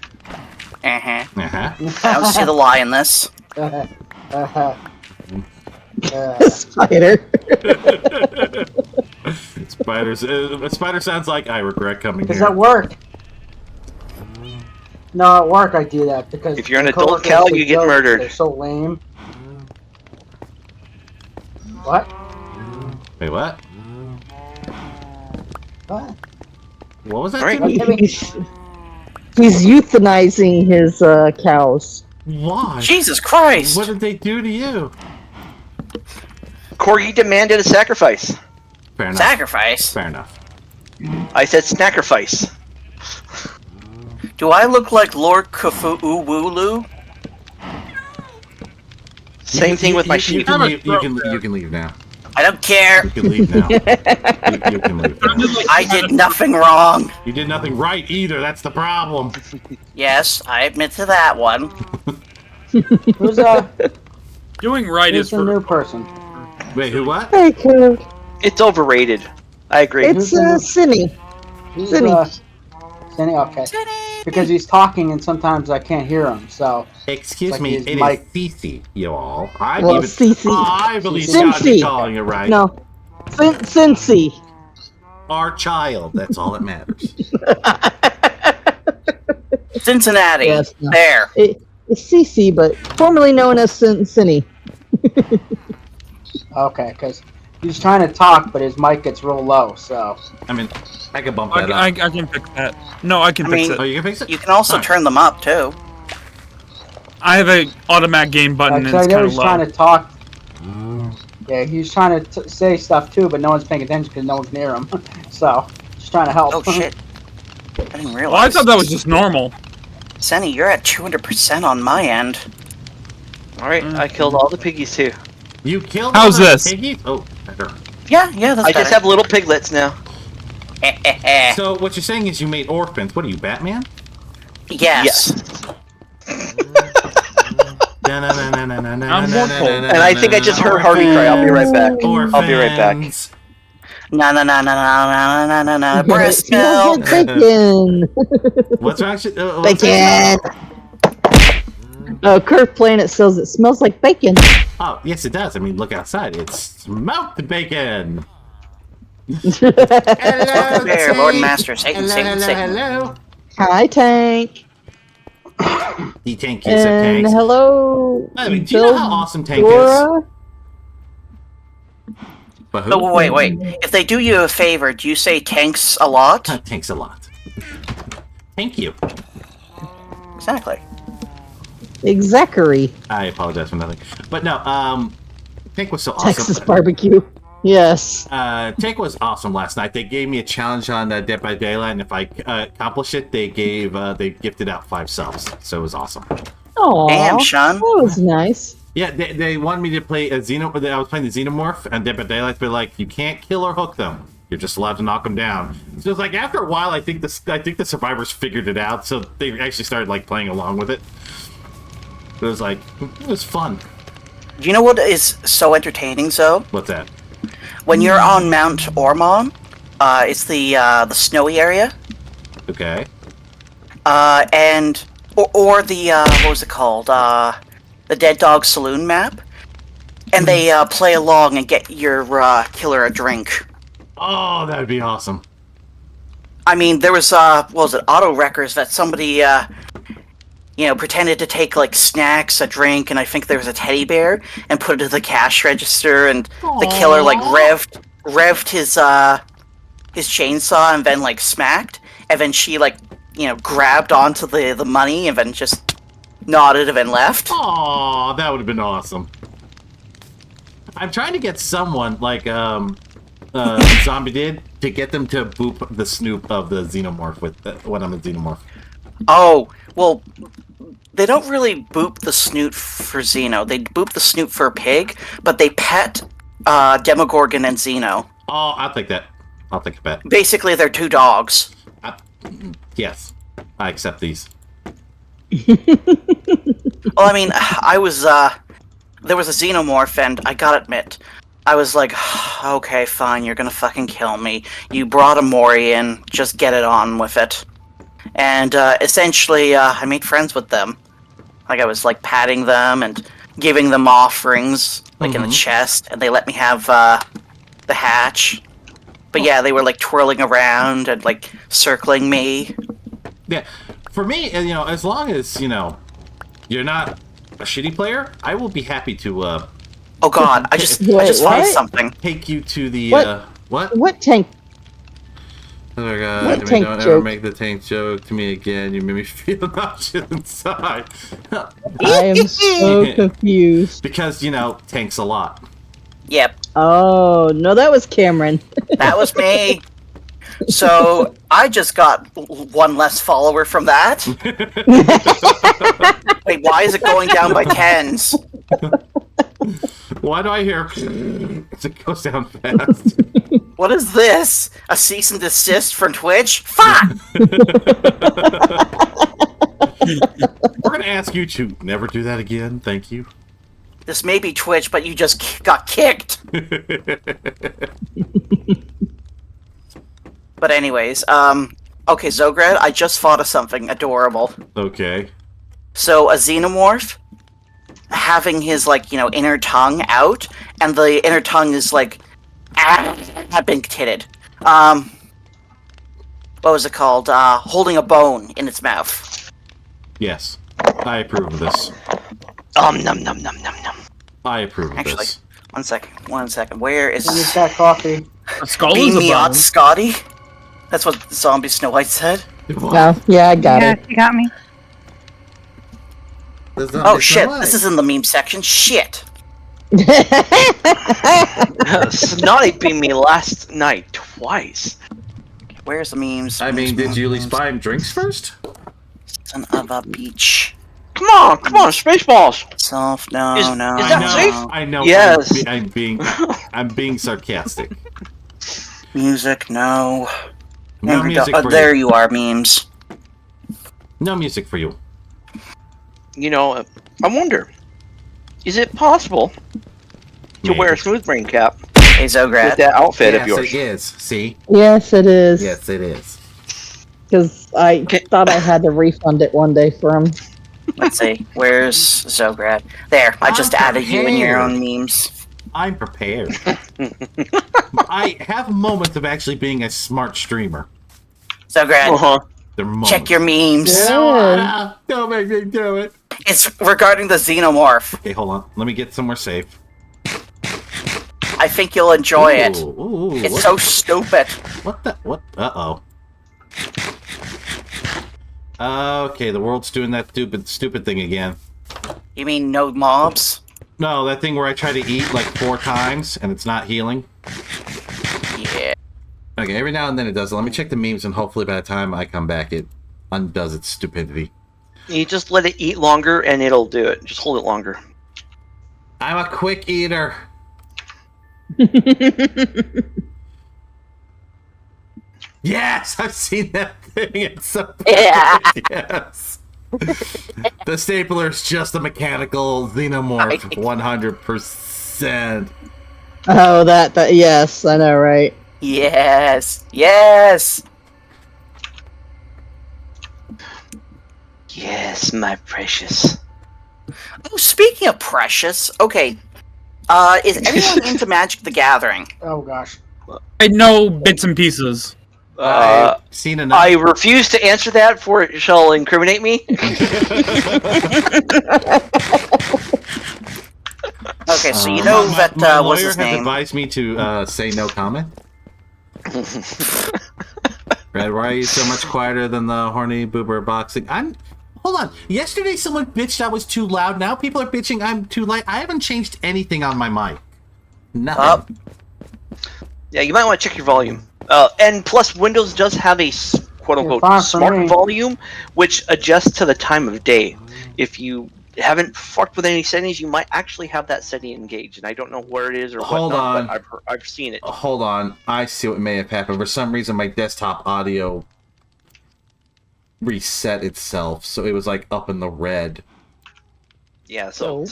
Uh-huh. Uh-huh. I don't see the lie in this. Spider. Spider sounds like I regret coming Does here. that work? No, at work I do that because If you're an my adult coworkers Cal, do you get jokes, murdered. They're so lame. What? Wait, what? What? What was that? Alright. Jimmy? He's euthanizing his cows. Why? Jesus Christ! What did they do to you? Corgi demanded a sacrifice. Fair enough. Sacrifice? Fair enough. I said sacrifice. Do I look like Lord Cthulhu? Same thing with my sheep. You can leave now. I don't care. You can leave now. you can leave now. I did nothing wrong. You did nothing right either. That's the problem. Yes, I admit to that one. Who's doing right is who's the for. new person? Wait, who? What? Hey, kid. It's overrated. I agree. It's Cinny. Who's Cinny. Cinny? Okay. Because he's talking and sometimes I can't hear him, so... Excuse Like me, his it mic. is Cece, you all. Well, I Cece. believe Cincy. God be calling it right. No. Cincy. Our child. That's all that matters. Cincinnati. Yes, no. There. It's CC, but formerly known as Cinny. Okay, because he's trying to talk, but his mic gets real low, so... I mean, I can bump I, that up. I can fix that. No, I can fix mean- it. Oh, you can fix it? You can also Alright. turn them up, too. I have a automatic game button and Actually, I it's know kind of he's low. trying to talk. Yeah, he's trying to say stuff too, but no one's paying attention because no one's near him. So, just trying to help. Oh, shit. I didn't realize. Well, I thought that was just normal. Senny, you're at 200% on my end. Alright, I killed all the piggies too. You killed How's all the this? piggies? Oh, better. Yeah, that's I just have little piglets now. have... So what you're saying is you made orphans. What are you, Batman? yes. And And I think I just heard Hardy cry. I'll be right back. I'll be right back. No. Breast Smells milk. like bacon. What's wrong? Bacon. Curve Planet says it smells like bacon. Oh, yes, it does. I mean, look outside. It's smoked bacon. Hello, There, Lord and Tank. Master, Satan, Satan, Satan. Hello. Hi, Tank. The tank is a And tank. hello. By the way, do you know how awesome Tank is? Dora. But who? Oh, wait. If they do you a favor, do you say tanks a lot? Tanks a lot. Thank you. Exactly. Zachary. I apologize for nothing. But no, Tank was so awesome. Texas barbecue. Yes. Tank was awesome last night. They gave me a challenge on Dead by Daylight, and if I accomplish it, they gifted out 5 subs. So it was awesome. Oh. Damn, Sean. That was nice. Yeah, they wanted me to play a I was playing the Xenomorph and Dead by Daylight. They're like, you can't kill or hook them. You're just allowed to knock them down. So it's like after a while, I think the survivors figured it out, so they actually started like playing along with it. It was like it was fun. Do you know what is so entertaining, Zoe? What's that? When you're on Mount Ormond, it's the snowy area. Okay. And or the what was it called? The Dead Dog Saloon map, and they play along and get your killer a drink. Oh, that would be awesome. I mean, there was what was it? Auto wreckers that somebody pretended to take like snacks, a drink, and I think there was a teddy bear, and put it to the cash register, and the killer like revved his chainsaw and then like smacked, and then she like grabbed onto the money and then just nodded and then left. Oh, that would have been awesome. I'm trying to get someone like Zombie did to get them to boop the snoop of the xenomorph with when I'm a xenomorph. Oh, well, they don't really boop the snoot for Xeno. They boop the snoot for a pig, but they pet Demogorgon and Xeno. Oh, I'll take that. I'll take a bet. Basically, they're two dogs. Yes, I accept these. Well, I mean, I was, there was a xenomorph, and I gotta admit, I was like, okay, fine, you're gonna fucking kill me. You brought a Mori in, just get it on with it. And, essentially, I made friends with them. Like, I was, like, patting them and giving them offerings, like, in the chest, and they let me have, the hatch. But yeah, they were, like, twirling around and, like, circling me. Yeah, for me, as long as, you're not a shitty player, I will be happy to, Oh god, I just found something. Take you to the, What? What tank? Oh my god, What tank don't ever joke? make the tank joke to me again. You made me feel nauseous inside. I am so confused. Because, tanks a lot. Yep, Oh, no, that was Cameron. that was me. So, I just got one less follower from that. Wait, why is it going down by tens? Why do I hear it goes down fast? What is this? A cease and desist from Twitch? Fuck! We're gonna ask you to never do that again. Thank you. This may be Twitch, but you just got kicked. But anyways, okay, Xograd, I just thought of something adorable. Okay. So, a xenomorph having his, like, inner tongue out, and the inner tongue is, like, have been titted. What was it called? Holding a bone in its mouth. Yes. I approve of this. Num num num num num. I approve of this. One second. Where is Use that coffee. A skull Beam is a me out, bone. Scotty? That's what ZombieSnowWhite said. No, yeah, I got Yeah, it. you got me. Oh shit, this is in the meme section. Shit! Snotty beat me last night twice. Where's the memes? I mean, did you at least buy him drinks first? Son of a beach. Come on, Spaceballs. Self, no, Is no. that safe? I know. Yes. I'm being sarcastic. Music, no. No music for There you. you are, memes. No music for you. I wonder, is it possible to wear a smooth brain cap Hey, with Xograd. that outfit of Yes, yours? it is. See? Yes, it is. Yes, it is. Because I thought I had to refund it one day for him. Let's see. Where's Xograd? There, I just I'm added you in your prepared. own memes. I'm prepared. I have moments of actually being a smart streamer. Xograd, Uh-huh. They're moments. check your memes. Yeah. Don't make me do it. It's regarding the xenomorph. Okay, hold on. Let me get somewhere safe. I think you'll enjoy it. Ooh, It's what, so stupid. What the? What? Uh-oh. Okay, the world's doing that stupid thing again. You mean no mobs? No, that thing where I try to eat like 4 times and it's not healing. Yeah. Okay, every now and then it does. Let me check the memes and hopefully by the time I come back it undoes its stupidity. You just let it eat longer and it'll do it. Just hold it longer. I'm a quick eater. Yes, I've seen that thing. It's so Yeah. yes. The stapler's just a mechanical xenomorph, 100%. Oh, that yes, I know, right? Yes. Yes. Yes, my precious. Oh, speaking of precious, okay. Is anyone into Magic the Gathering? Oh gosh. I know bits and pieces. I've seen enough. I refuse to answer that, for it shall incriminate me. Okay, so you know that my what's lawyer his has name? advised me to say no comment. Red, why are you so much quieter than the horny boober boxing? Hold on. Yesterday someone bitched I was too loud. Now people are bitching I'm too light. I haven't changed anything on my mic. Nothing. Yeah, you might want to check your volume. And plus, Windows does have a quote-unquote fine for smart me. volume, which adjusts to the time of day. If you haven't fucked with any settings, you might actually have that setting engaged, and I don't know where it is or Hold whatnot, on. but I've seen it. Hold on. I see what may have happened. For some reason, my desktop audio reset itself, so it was like up in the red. Yeah, so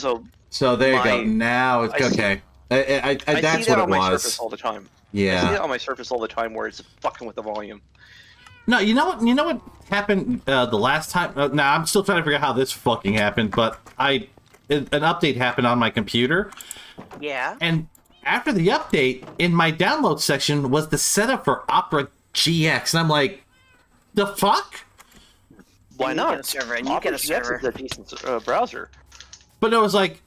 So there you go. My- Now it's I see- okay. I That's see that what on it my was. Surface all the time. I see Yeah. that on my Surface all the time, where it's fucking with the volume. No, you know what? You know what happened the last time? Now I'm still trying to figure out how this fucking happened, but an update happened on my computer, Yeah. and after the update, in my download section was the setup for Opera GX, and I'm like, the fuck? Why You not? get a server, and you get a OperaGX server. Oh, is a decent browser. But it was like,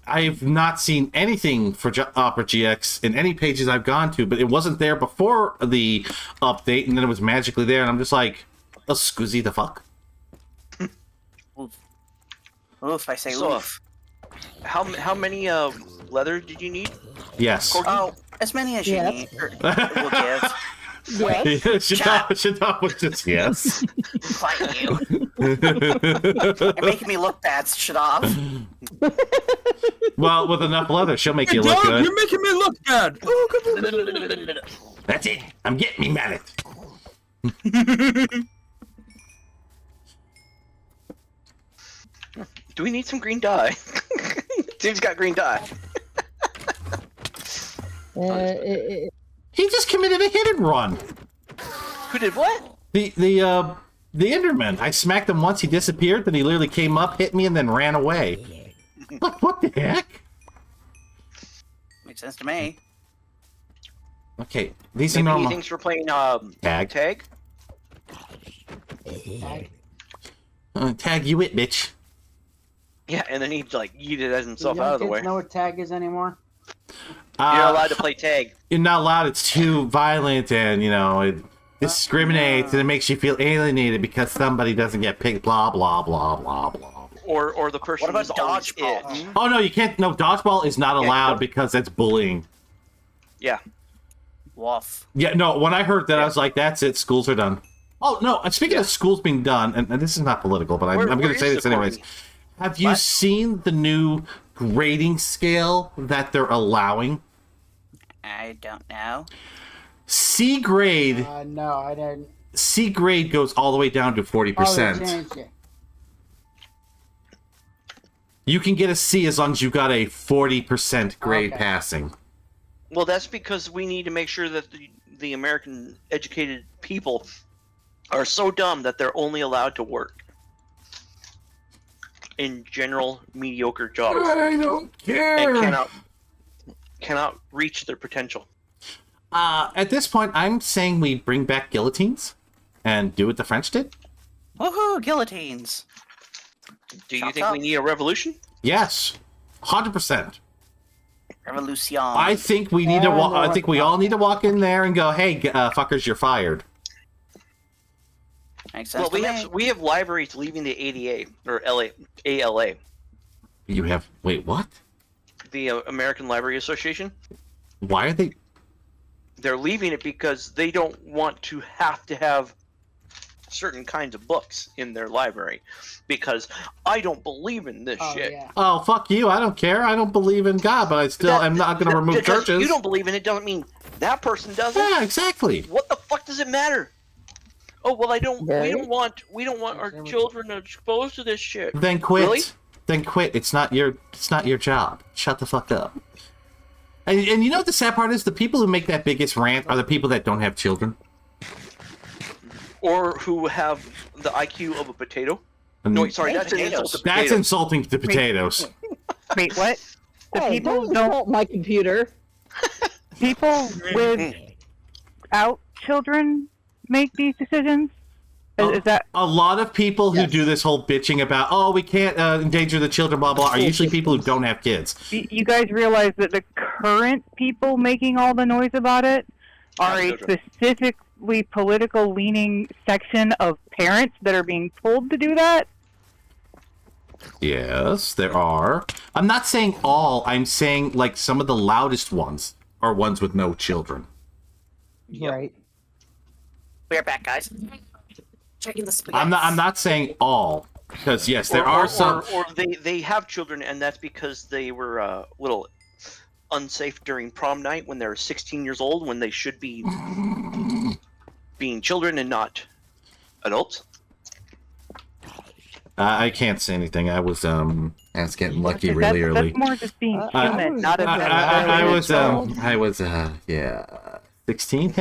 I've not seen anything for Opera GX in any pages I've gone to, but it wasn't there before the update, and then it was magically there, and I'm just like, a scuzzy the fuck? Oof, I say So, oof. How many leather did you need? Yes. Oh, as many as you Yes. need. Will give. Shadab was just yes. Fight you. You're making me look bad, Shadab. Well, with enough leather, she'll make you look Dog, good. you're making me look bad. That's it. I'm getting me mallet. Do we need some green dye? Dude's got green dye. He just committed a hit and run. Who did what? The Enderman. I smacked him once, he disappeared, then he literally came up, hit me, and then ran away. What the heck? Makes sense to me. Okay, these are Maybe he normal. thinks we're playing Tag. Tag. Tag you it, bitch. Yeah, and then he like yeeted himself You out of the kids way. know what tag is anymore? You're not allowed to play tag. You're not allowed. It's too violent, and it discriminates, and it makes you feel alienated because somebody doesn't get picked. Blah blah blah blah blah. Or the person What about who's always dodgeball? it. Oh no, you can't. No, dodgeball is not allowed because that's bullying. Yeah. Woof. Yeah, no. When I heard that, I was like, "That's it. Schools are done." Oh no! Speaking of schools being done, and this is not political, but I'm going to say this anyways. Have you seen the new grading scale that they're allowing? I don't know. C grade. No, I didn't. C grade goes all the way down to 40%. Oh, they changed it. You can get a C as long as you got a 40% grade Okay. passing. Well, that's because we need to make sure that the American educated people are so dumb that they're only allowed to work in general mediocre jobs I don't care. and cannot reach their potential. At this point, I'm saying we bring back guillotines and do what the French did. Woohoo, guillotines. Do you Chop, think chop. we need a revolution? Yes, 100%. Revolution. I think we need to. no, I think we all need to walk in there and go, "Hey, fuckers, you're fired." Makes sense Well, to me. we have libraries leaving the ADA or ALA, You have. Wait, what? the American Library Association. Why are they? They're leaving it because they don't want to have certain kinds of books in their library because I don't believe in this shit. Yeah. Oh, fuck you. I don't care. I don't believe in God, but I still am not going to remove Because churches. you don't believe in it doesn't mean that person doesn't. Yeah, exactly. What the fuck does it matter? Oh well, I don't. Right. We don't want our children exposed to this shit. Then quit. Really? Then quit. It's not your job. Shut the fuck up. And you know what the sad part is? The people who make that biggest rant are the people that don't have children. Or who have the IQ of a potato. No, wait, sorry, that's an insult to That's potatoes. insulting to potatoes. Wait, what? The Hey, people don't don't. insult my computer. People without children make these decisions. Is that A lot of people who do this whole bitching about, oh, we can't endanger the children, blah, blah, are usually people who don't have kids. you guys realize that the current people making all the noise about it are a specifically political leaning section of parents that are being told to do that? Yes, there are. I'm not saying all. I'm saying, like, some of the loudest ones are ones with no children. Yep. Right. We're back, guys. Checking the spaghetti. I'm not saying all. Because, yes, there are some... Or they have children, and that's because they were a little unsafe during prom night when they're 16 years old, when they should be being children and not adults. I can't say anything. I was getting lucky really early. That's more just being human, not I was 16.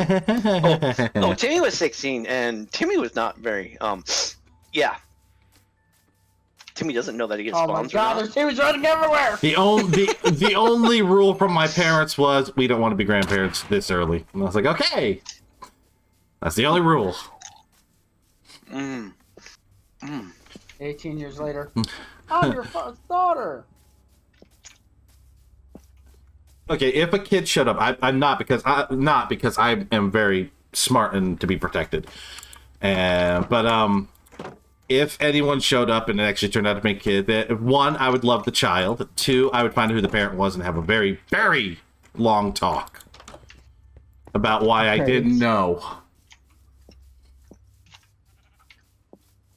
No, Timmy was 16, and Timmy was not very yeah. Timmy doesn't know that he gets Oh my spawns or god, not. there's Timmy's running everywhere! The only rule from my parents was we don't want to be grandparents this early. And I was like, okay. That's the only rule. 18 years later. I'm your daughter! Okay, if a kid showed up, I'm not because I am very smart and to be protected. But if anyone showed up and it actually turned out to be a kid, one, I would love the child. Two, I would find out who the parent was and have a very, very long talk about why I didn't know.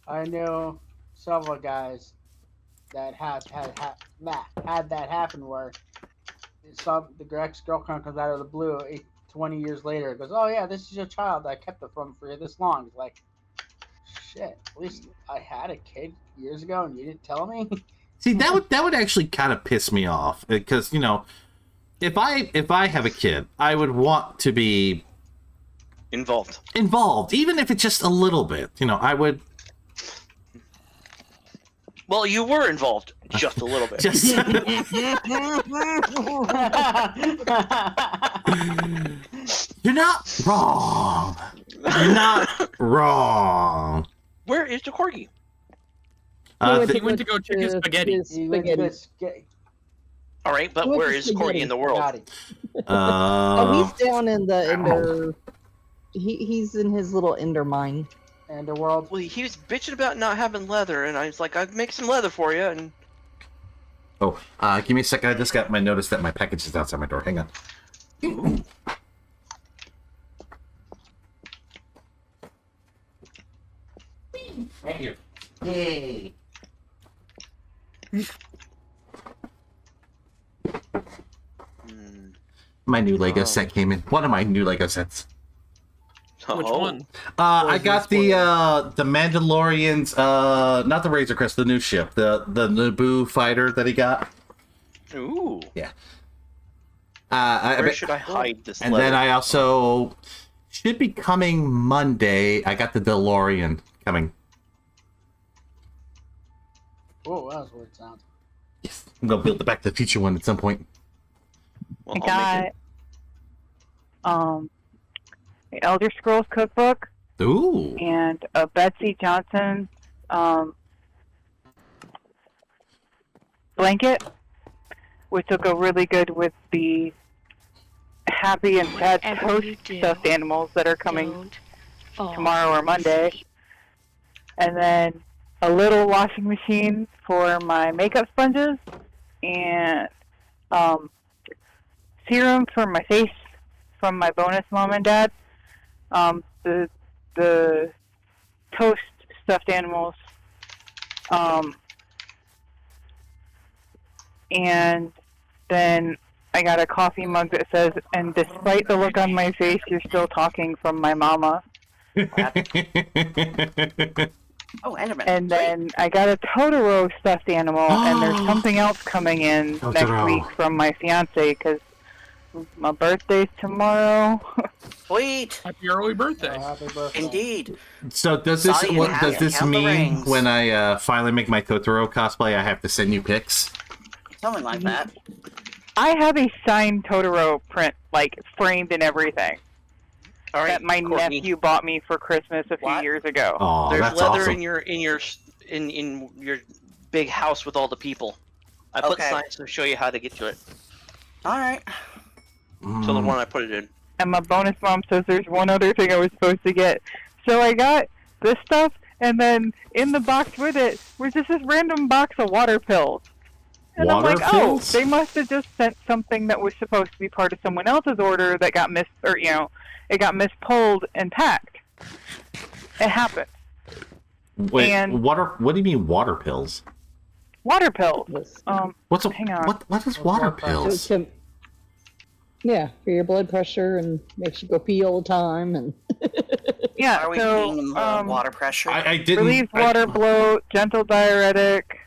I knew several guys that had that happen where the ex-girlfriend comes out of the blue 20 years later and goes, oh yeah, this is your child. I kept it from for you this long. It's like, shit, at least I had a kid years ago and you didn't tell me. See, that would actually kind of piss me off because, you know, if I have a kid, I would want to be Involved, even if it's just a little bit. You know, I would. Well, you were involved just a little bit. Just You're not wrong. You're not wrong. Where is the corgi? He went to go check his spaghetti. All right, but where is corgi in the world? He's down in the he's in his little ender mine. And the world. Well, he was bitching about not having leather, and I was like, I'd make some leather for you. And give me a second. I just got my notice that my package is outside my door. Hang on. Right here. Yay. My new Lego set came in. One of my new Lego sets. Which one? I got the Mandalorian's not the Razor Crest, the new ship, the Naboo fighter that he got. Ooh. Yeah. Where should I hide this? And leather? then I also should be coming Monday. I got the DeLorean coming. Oh, that was a weird sound. Yes, I'm gonna build the Back to the Future one at some point. Well, I got the Elder Scrolls cookbook Ooh. and a Betsy Johnson blanket, which will go really good with the happy and sad toast stuffed animals that are coming tomorrow or Monday. And then a little washing machine for my makeup sponges and serum for my face from my bonus mom and dad. The toast stuffed animals. And then I got a coffee mug that says, "And despite the look on my face, you're still talking," from my mama. Oh, Enderman. And then I got a Totoro stuffed animal, and there's something else coming in next week from my fiance, because my birthday's tomorrow. Sweet. Happy early birthday. Happy birthday. Indeed. So does this Saw you does this count the mean rings. when I finally make my Totoro cosplay, I have to send you pics? Something like that. I have a signed Totoro print, like, framed and everything, All right, that my Courtney. nephew bought me for Christmas a few What? years ago. Oh, There's that's leather awesome. in your big house with all the people. I put Okay. signs to show you how to get to it. Alright. So the one I put it in. And my bonus mom says there's one other thing I was supposed to get. So I got this stuff, and then in the box with it was just this random box of water pills. And Water I'm like, pills? oh, they must have just sent something that was supposed to be part of someone else's order that got it got mispulled and packed. It happened. Wait, and- water? What do you mean water pills? Water pills. What's a, hang on. What is water pills? Yeah, for your blood pressure and makes you go pee all the time and Yeah, Are we so being water pressure? I didn't. relieves water bloat, gentle diuretic.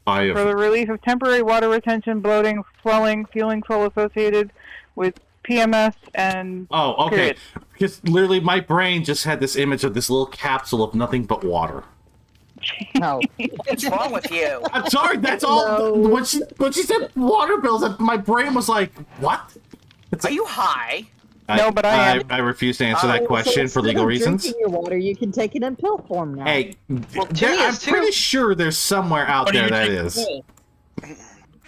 For the relief of temporary water retention, bloating, swelling, feeling full associated with PMS and Oh, okay. period. Because literally, my brain just had this image of this little capsule of nothing but water. no. What's wrong with you? I'm sorry. That's all. No. When she said water pills, my brain was like, "What?" Are you high? No, but I am. I refuse to answer that question for legal reasons. Drinking your water, you can take it in pill form now. Hey, Timmy I'm is too. pretty sure there's somewhere out What do there you that take is. full?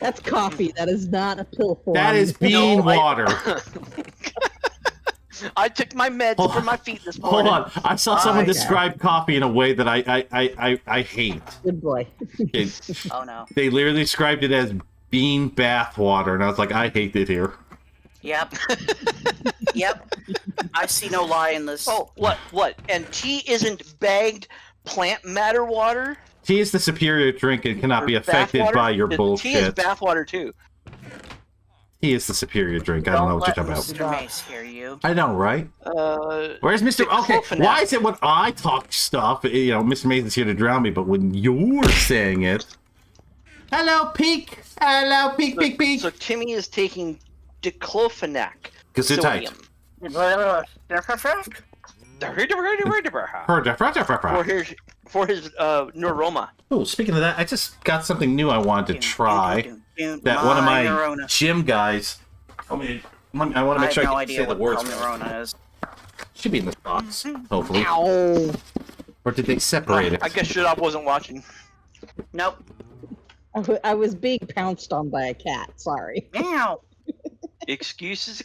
That's coffee. That is not a pill form. That is bean No, I- water. I took my meds Hold for on. my feet this Hold morning. on. I saw someone Okay. describe coffee in a way that I hate. Good boy. Oh no. They literally described it as bean bath water, and I was like, I hate it here. Yep. Yep. I see no lie in this. Oh, what? And tea isn't bagged plant matter water? Tea is the superior drink and cannot be Or affected bath by water? your Tea is bullshit. bath water too. Tea is the superior drink. I don't know what you're let talking about. Mr. Mace hear you. I know, right? Where's Mr. Okay, Diclofenac. why is it when I talk stuff, Mr. Mason's here to drown me, but when you're saying it... Hello, Peek! Hello, Peek, Peek, Peek! So Timmy is taking diclofenac. Gesundheit. sodium. For his neuroma. Oh, speaking of that, I just got something new I wanted to try. That one of my Neurona. gym guys told me. I want to I make have sure no I can idea say the what words. the hell Neurona is. Should be in this box, hopefully. Ow. Or did they separate it? I guess Shudop wasn't watching. Nope. I was being pounced on by a cat. Sorry. Meow. Excuses.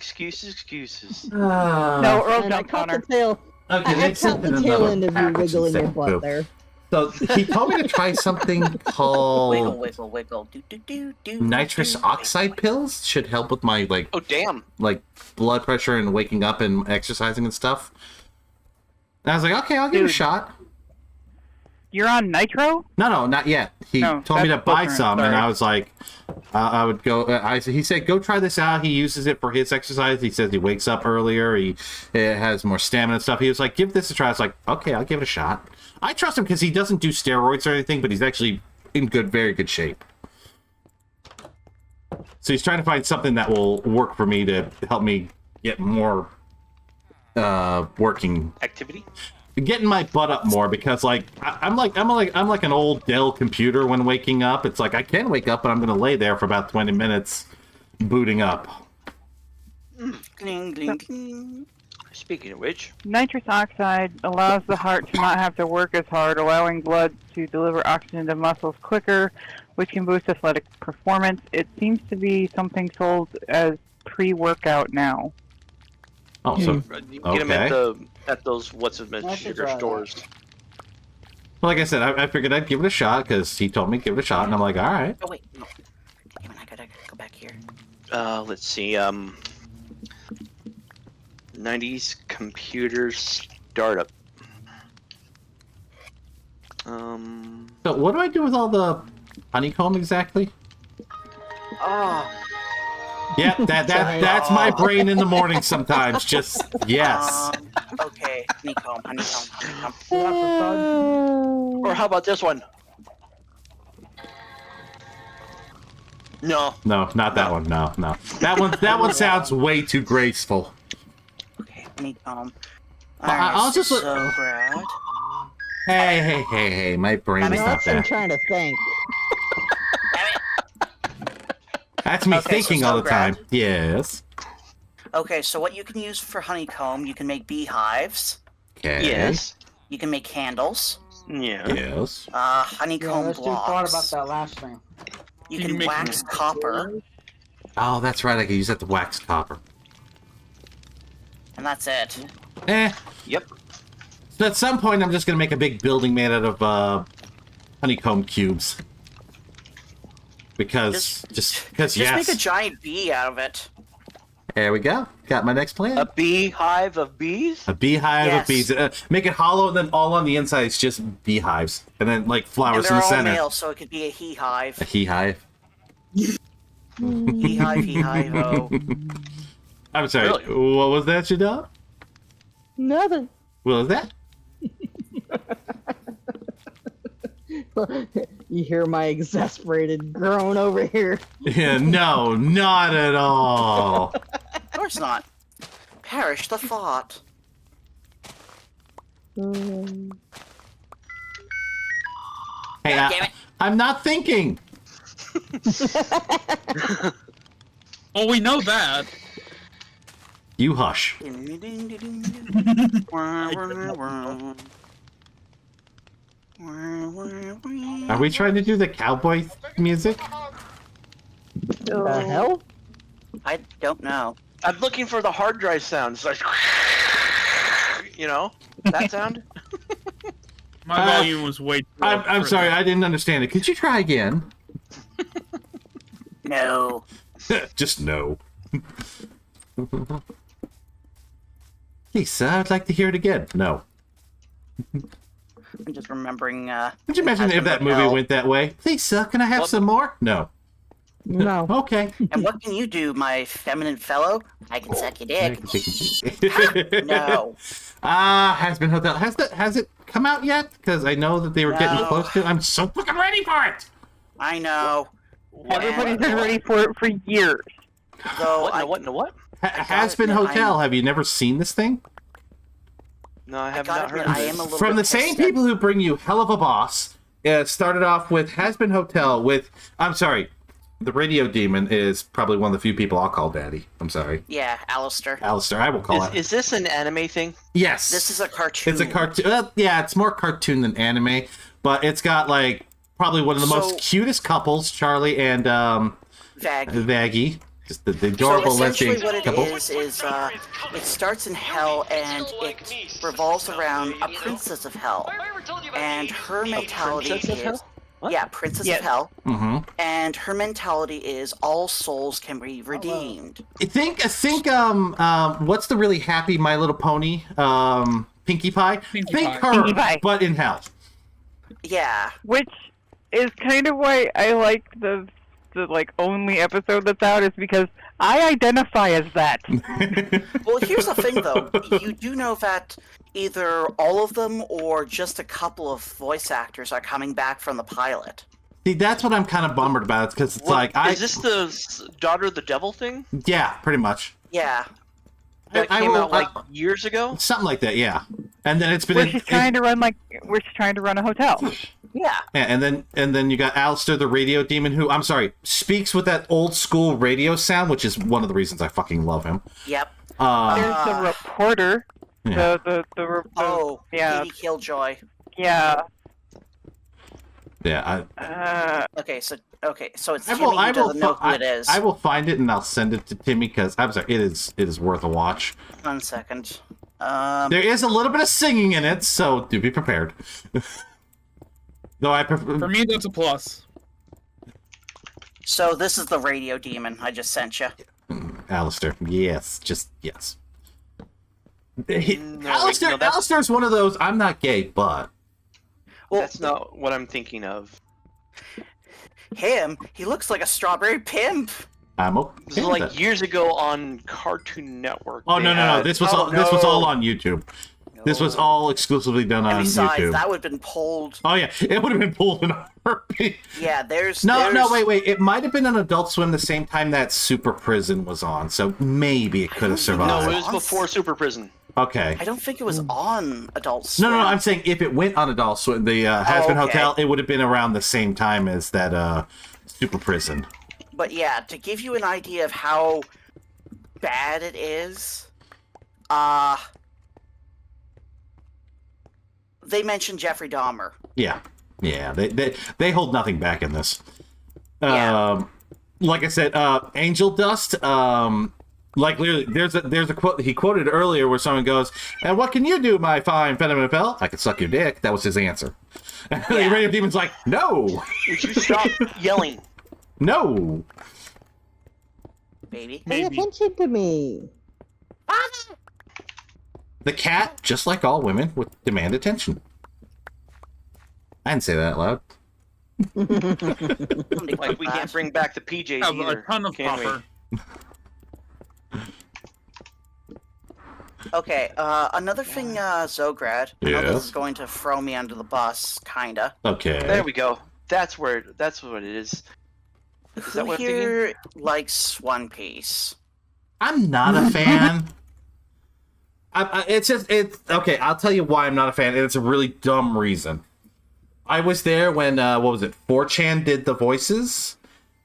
No, Earl And I jumped on caught the her. tail. Okay, I that's caught something the tail another end of you package wiggling your instead. butt Boom. there. So he told me to try something Wiggle, called wiggle, wiggle. Do, do, do, do, nitrous do. oxide pills. Should help with my Oh damn. blood pressure and waking up and exercising and stuff. And I was like, okay, I'll give it a Dude. shot. You're on nitro? No, not yet. He No, told me to that's buy different, some, and sorry. I was like, I would go. He said, go try this out. He uses it for his exercise. He says he wakes up earlier. He has more stamina and stuff. He was like, give this a try. I was like, okay, I'll give it a shot. I trust him because he doesn't do steroids or anything, but he's actually in very good shape. So he's trying to find something that will work for me to help me get more working. Activity. Getting my butt up more because I'm like an old Dell computer when waking up. It's like I can wake up, but I'm gonna lay there for about 20 minutes booting up. Gling, gling, gling. Speaking of which, Nitrous oxide allows the heart to not have to work as hard, allowing blood to deliver oxygen to muscles quicker, which can boost athletic performance. It seems to be something sold as pre-workout now. Oh, so you can get them Okay. at those sugar stores. well, like I said, I figured I'd give it a shot because he told me to give it a shot, and I'm like, all right. Oh wait, no. Damn it, I gotta go back here. Let's see. 90s computer startup. So what do I do with all the honeycomb exactly? Oh. Yep, that's my brain in the morning sometimes. Just yes. Okay, honeycomb. Or how about this one? No. No, not that one. No. That one sounds way too graceful. Okay, honeycomb. I'll just look. Xograd. Hey, my brain is not I'm there. trying to think. That's me Okay, thinking so all the Xograd. time. Yes. Okay, so what you can use for honeycomb, you can make beehives. Okay. Yes. You can make candles. Yeah. Yes. Yeah, Honeycomb let's do thought blocks. about that last thing. You You can can make- wax copper, Oh, that's right. I can use that to wax copper. and that's it. Yep. So at some point, I'm just gonna make a big building made out of honeycomb cubes. Because Just yes. make a giant bee out of it. There we go. Got my next plan. A beehive of bees? A beehive Yes. of bees. Make it hollow, and then all on the inside is just beehives, and then like And flowers they're in the all center. male, so it could be a he hive. A he-hive. He hive, oh. I'm sorry. Really? What was that, you dog? Nothing. What was that? You hear my exasperated groan over here. Yeah, no, not at all. Of course not. Perish the thought. Hey, God damn it. I'm not thinking. Oh, we know that. You hush. Are we trying to do the cowboy music? The hell? I don't know. I'm looking for the hard drive sound. It's like, you know, that sound. My volume was way too low I'm for sorry, that. I didn't understand it. Could you try again? No. Just no. Lisa, I'd like to hear it again. No. I'm just remembering. Could you imagine if that movie went that way? Lisa, can I have some more? No. No. Okay. And what can you do, my feminine fellow? I can suck your dick. No. Has-Been Hotel. Has it come out yet? Because I know that they were getting No. close to it. I'm so fucking ready for it! I know. Everybody's been ready for it for years. Though What? I, No, what? No, what? Has-Been admit, Hotel. Have you never seen this thing? No, I have gotta not heard admit, of I it. am a little From bit the same pissed at- people who bring you Hell of a Boss. It started off with Has-Been Hotel with... I'm sorry. The Radio Demon is probably one of the few people I'll call daddy. I'm sorry. Yeah, Alistair. Alistair, I will call it. Is this an anime thing? Yes. This is a cartoon. It's a cartoon. Yeah, it's more cartoon than anime, but it's got like probably one of the most cutest couples, Charlie and Vaggie. Just the adorable So essentially lesbian what it couple. is it starts in hell and it revolves around a princess of hell. And her mentality princess of is... hell? What? Yeah, princess Yes. of hell. Mm-hmm. And her mentality is all souls can be redeemed. I think what's the really happy My Little Pony? Pinkie Pie. Pinkie Think Pie. her, Pinkie Pie. but in hell. Yeah. Which is kind of why I like the like only episode that's out, is because I identify as that. Well, here's the thing, though. You do know that either all of them or just a couple of voice actors are coming back from the pilot. See, that's what I'm kind of bummed about. Because it's like Is this the Daughter of the Devil thing? Yeah, pretty much. Yeah. That I came will- out like years ago? Something like that. Yeah. And then it's been Where she's trying to run a hotel. Yeah. Yeah, and then you got Alistair, the radio demon, who, I'm sorry, speaks with that old school radio sound, which is one of the reasons I fucking love him. Yep. There's the reporter. Yeah. Oh, yeah, Petey Killjoy. yeah. Yeah, Okay, so it's I Timmy will. who doesn't know who it is. I will find it and I'll send it to Timmy because I'm sorry, it is worth a watch. 1 second. There is a little bit of singing in it, so do be prepared. Though I prefer. For me, that's a plus. So this is the radio demon I just sent you. Alistair, yes, just yes. No, Alistair, no, that's- Alistair's one of those. I'm not gay, but Well, That's not what I'm thinking of. him. He looks like a strawberry pimp. I'm okay. This is with like that. years ago on Cartoon Network. Oh They no. had- This was Oh, all. This was all no. on YouTube. This was all exclusively done And on besides, YouTube. that would have been pulled. Oh yeah, it would have been pulled in a heartbeat. Yeah, there's No, there's, wait. It might have been on Adult Swim the same time that Super Prison was on, so maybe it could have No, survived. it was before Super Prison. Okay. I don't think it was on Adult Swim. No. I'm saying if it went on Adult Swim, the Has-Been okay. Hotel, it would have been around the same time as that Super Prison. But yeah, to give you an idea of how bad it is, they mentioned Jeffrey Dahmer. Yeah. They hold nothing back in this. Yeah. Like I said, Angel Dust. Like literally, there's a quote he quoted earlier where someone goes, "And what can you do, my fine feminine fell? I can suck your dick." That was his answer. And the Yeah. Radiant Demon's like, "No, Would you stop yelling? no." Baby. Pay Maybe. attention to me. The cat, just like all women, would demand attention. I didn't say that out loud. Like we can't bring back the PJs Have either. a ton of can we? popper. Okay, another thing, Xograd. I know Yes? this is going to throw me under the bus, kinda. Okay. There we go. That's what it is. Is Who that what I'm here likes One Piece? I'm not a fan. It's okay. I'll tell you why I'm not a fan. And it's a really dumb reason. I was there when what was it? 4chan did the voices,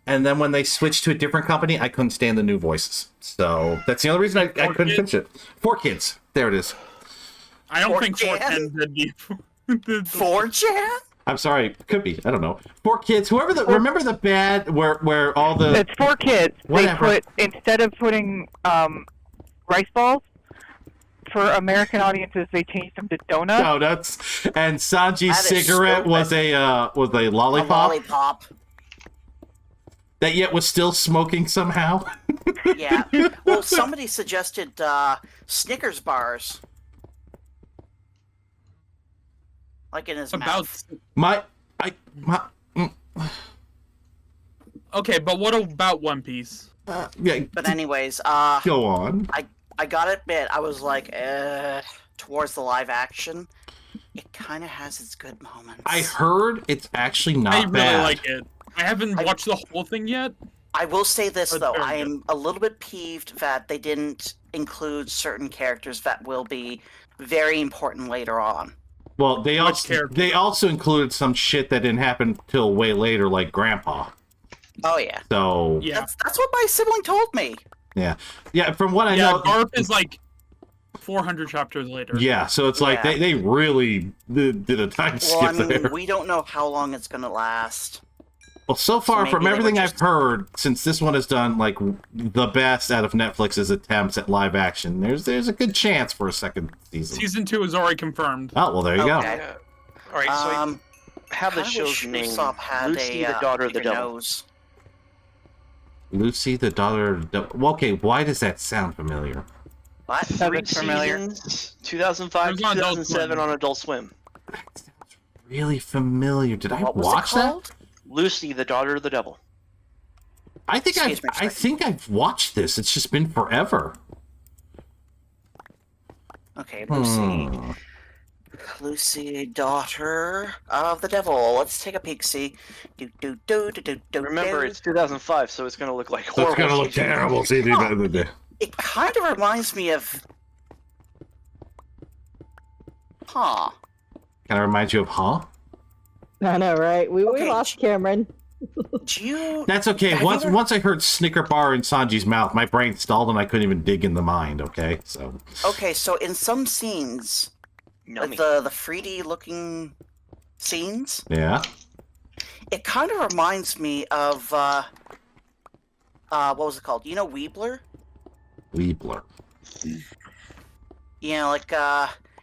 and then when they switched to a different company, I couldn't stand the new voices. So that's the only reason I couldn't finish it. 4Kids. There it is. I don't think 4chan? 410 did be. 4chan? I'm sorry. Could be. I don't know. 4Kids. Whoever the remember the bad where all the It's 4Kids. Whatever. They put, instead of putting rice balls, for American audiences, they changed them to donuts. donuts and Sanji's That is cigarette stupid. was a A lollipop lollipop. that yet was still smoking somehow. Yeah. Well, somebody suggested Snickers bars. Like in his About mouth. okay, but what about One Piece? Yeah. But anyways, Go on. I gotta admit, I was like, towards the live action. It kind of has its good moments. I heard it's actually not I really bad. like it. I haven't watched the whole thing yet. I will say this, But though. very I good. am a little bit peeved that they didn't include certain characters that will be very important later on. Well, they character? also included some shit that didn't happen till way later, like Grandpa. Oh, yeah. So Yeah. That's what my sibling told me. yeah. From what I Yeah, know, Garp is like 400 chapters later. yeah. So it's like Yeah. they really did a time Well, I skip mean, there. we don't know how long it's going to last. Well, so far maybe from they were everything just- I've heard, since this one has done like the best out of Netflix's attempts at live action, there's a good chance for a second season. Season 2 is already confirmed. Oh well, there you go. Okay. All right, so I have the kinda show's wish name. Usopp had Lucy, a, the daughter of the bigger devil. nose. Lucy, the daughter of the... Well, okay, why does that sound familiar? What? That 3 is familiar. seasons, 2005, It was on Adult 2007 Swim. on Adult Swim. Really familiar. Did I What was watch it that? called? Lucy, the daughter of the devil. I think Excuse me, I think I've watched this. It's just been forever. Okay, Lucy. Hmm. Lucy, daughter of the devil. Let's take a peek. See. Remember, it's 2005, so it's gonna look like So horrible. it's gonna look terrible. See, It kind of reminds me of. Huh. kind of reminds you of Huh? I know, right? We Okay. lost Cameron. Do you. That's okay. Have Once you ever- once I heard Snicker bar in Sanji's mouth, my brain stalled and I couldn't even dig in the mind. Okay, so Okay, so in some scenes, Yummy. like the 3D looking scenes, yeah. it kind of reminds me of. What was it called? You know, Weebler? Weebler. You know, like,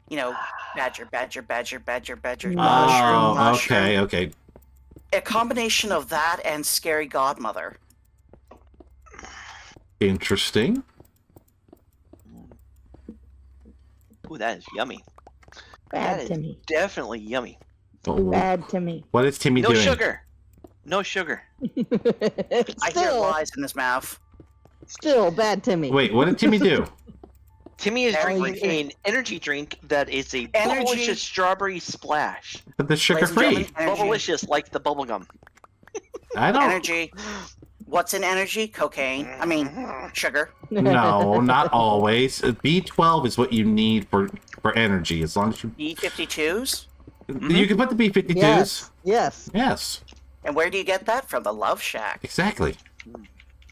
you know, badger, badger, badger, badger, badger, Oh, mushroom, mushroom. okay. A combination of that and Scary Godmother. Interesting. Ooh, that is yummy. Bad That is Timmy. definitely yummy. Bad Timmy. What is Timmy No doing? sugar. No sugar. I hear lies in his mouth. Still bad Timmy. Wait, what did Timmy do? Timmy is Energy drinking drink. an energy drink that is a Energy. Bubblicious strawberry splash. But the sugar Ladies and free. gentlemen, energy. Bubblicious like the bubblegum. I don't. Energy. What's in energy? Cocaine. I mean, sugar. No, not always. B12 is what you need for energy. As long as you B-52s? you can put the B52s. Yes. Yes. Yes, And where do you get that from? The Love Shack. exactly.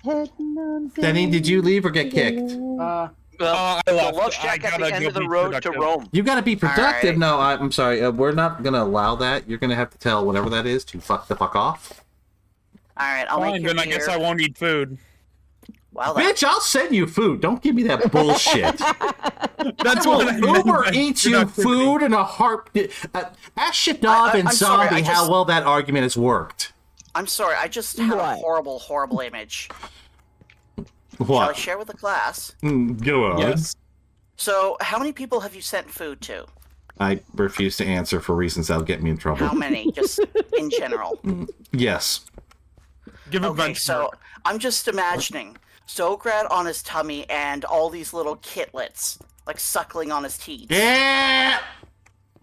Heading on Denny, did you leave or get kicked? Uh, Well, I the left. Love Shack I at the gotta end go of the be road productive. to Rome. You got to be productive. Alright. No, I'm sorry. We're not gonna allow that. You're gonna have to tell whatever that is to fuck the fuck off. Alright, I'll Fine, make your then I guess beer. I won't eat food. Well, then. Bitch, I'll send you food. Don't give me that bullshit. That's I will what I meant Uber by eats you productivity. food in a heartbeat. Ask Shadov and I'm sorry, Zombie I how just- well that argument has worked. I'm sorry, I just had a What? horrible, horrible image. Shall I What? share with the class? Go on. Yes. So, how many people have you sent food to? I refuse to answer for reasons that'll get me in trouble. How many? Just in general. Yes. Give a Okay, benchmark. so I'm just imagining Xograd on his tummy and all these little kitlets, like suckling on his teeth. Yeah.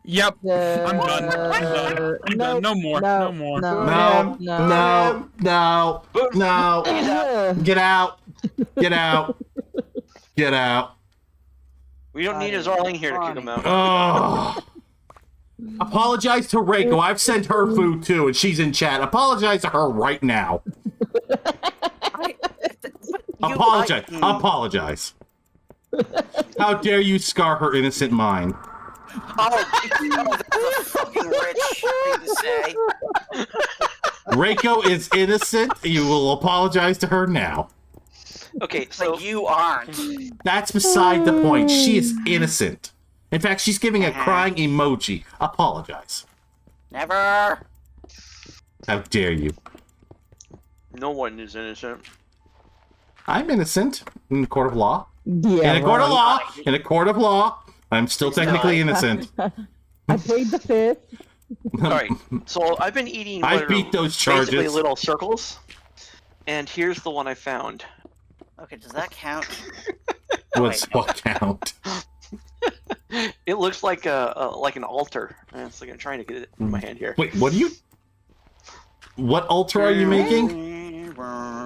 Yep. I'm done. I'm done. I'm done. No more. No more. No. No. No. No. Get out. Get out. Get out. We don't need a Zarling here to kick him out. Oh. Apologize to Reiko. I've sent her food too, and she's in chat. Apologize to her right now. Apologize. Apologize. How dare you scar her innocent mind? Oh, that's a fucking rich thing to say. Reiko is innocent. You will apologize to her now. Okay, so But you aren't. That's beside the point. She is innocent. In fact, she's giving a crying emoji. Apologize. Never. How dare you? no one is innocent. I'm innocent in the court of law. Yeah. In a court of right. law. In a court of law. I'm still technically innocent. I played the fifth. Alright, so I've been eating I what are beat those basically charges. little circles, and here's the one I found. Okay, does that count? What's what count? It looks like like an altar. It's like I'm trying to get it in my hand here. Wait, what are you? What altar are you making?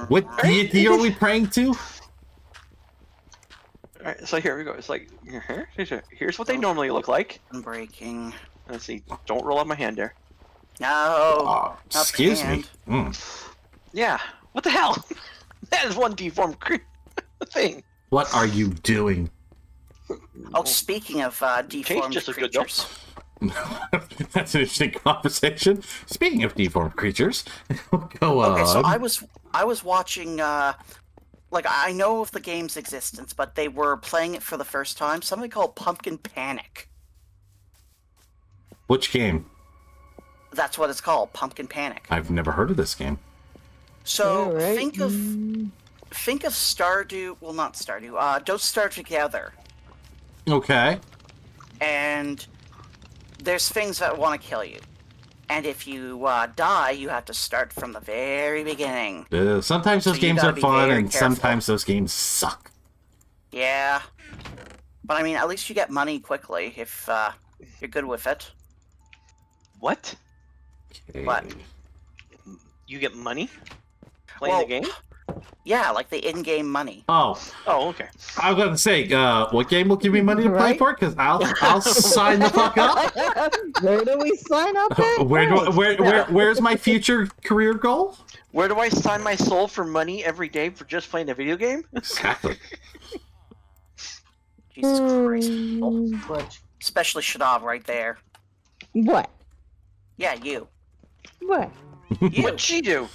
What deity are we praying to? Alright, so here we go. It's like here's what they normally look like. Breaking. Let's see. Don't roll out my hand there. No. Oh, not the excuse me. hand. Yeah. What the hell? That is one deformed thing. What are you doing? Oh, speaking of deformed just a good job. creatures. That's an interesting conversation. Speaking of deformed creatures, go on. Okay, so I was watching. Like I know of the game's existence, but they were playing it for the first time. Something called Pumpkin Panic. Which game? That's what it's called, Pumpkin Panic. I've never heard of this game. So Alright. think of Stardew. Well, not Stardew. Don't Starve Together. Okay. And there's things that want to kill you. And if you die, you have to start from the very beginning. Sometimes those So you games gotta are be fun, very and careful. sometimes those games suck. Yeah. But I mean, at least you get money quickly if you're good with it. What? Okay. What? You get money playing the game? Yeah, like the in-game money. Oh, Oh, okay. I was going to say, what game will give me money to play Right? for? Because I'll sign the fuck up. Where do we sign up at? Where's my future career goal? Where do I sign my soul for money every day for just playing a video game? Exactly. Jesus Christ, people. Twitch. Especially Shadov right there. What? Yeah, you. What? You. What'd she do?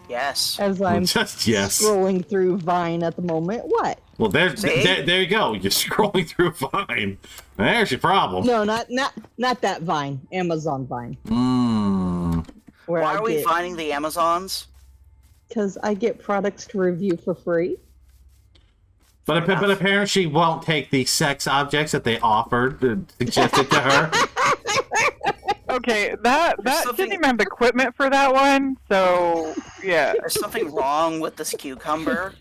Yes. As I'm Just yes. scrolling through Vine at the moment. What? Well, there See? you go. You're scrolling through Vine. There's your problem. No, not that Vine. Amazon Vine. Where Why I are we get, finding the Amazons? Because I get products to review for free. But apparently she won't take the sex objects that they offered suggested to her. Okay, that something- didn't even have the equipment for that one, so yeah. There's something wrong with this cucumber.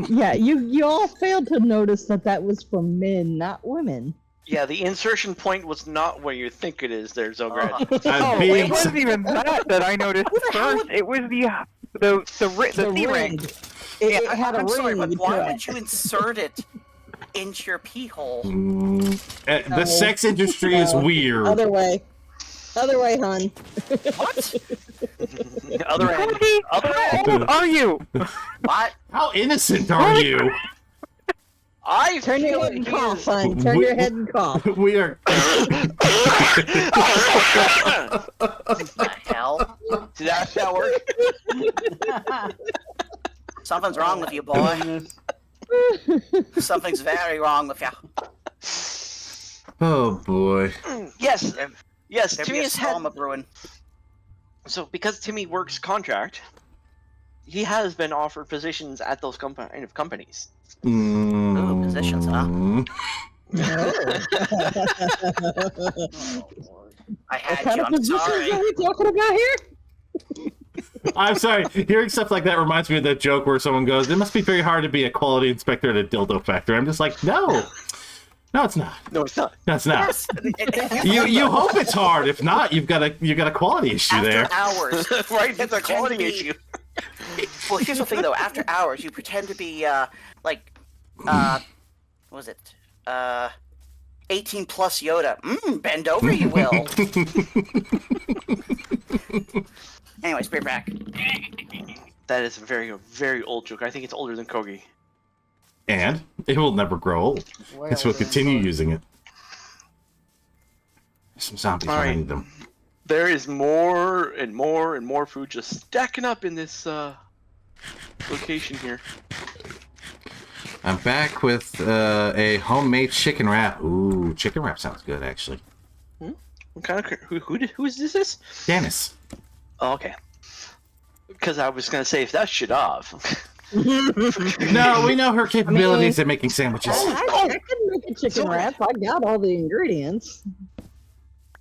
Yeah, you all failed to notice that was for men, not women. Yeah, the insertion point was not where you think it is there, Xograd. Oh, being it wasn't even that I noticed first. It was the C-ring. It had a I'm ring. sorry, but to why it. would you insert it into your pee hole? The sex industry is weird. Other way, hon. What? Other end. Other end. How old are you? What? How innocent are you? I Turn your feel head and like he cough, is- hon. Turn your head and cough. We are. The hell? Did that work? Something's wrong with you, boy. Something's very wrong with you. Oh boy. Yes. Yes, There'd Timmy be a has had... storm of ruin. So, because Timmy works contract, he has been offered positions at those kind of companies. Ooh, positions, huh? I had you. I'm sorry. Are we talking about here? I'm sorry. Hearing stuff like that reminds me of that joke where someone goes, "It must be very hard to be a quality inspector at a dildo factory." I'm just like, no, it's not. No, it's not. No, it's not. Yes. You hope it's hard. If not, you've got a quality issue After there. hours, Right, it's a quality be- issue. Well, here's the thing, though. After hours, you pretend to be what was it? 18 plus Yoda. Bend over, you will. Anyways, be back. That is a very, very old joke. I think it's older than Kogi. And it will never grow old. Because we'll continue using it. There's some zombies All right. behind them. There is more and more and more food just stacking up in this location here. I'm back with a homemade chicken wrap. Ooh, chicken wrap sounds good, actually. What kind of who is this? Janice. Oh, okay. Because I was gonna say if that's shit off. No, we know her capabilities at making sandwiches. I can make a chicken wrap. I got all the ingredients.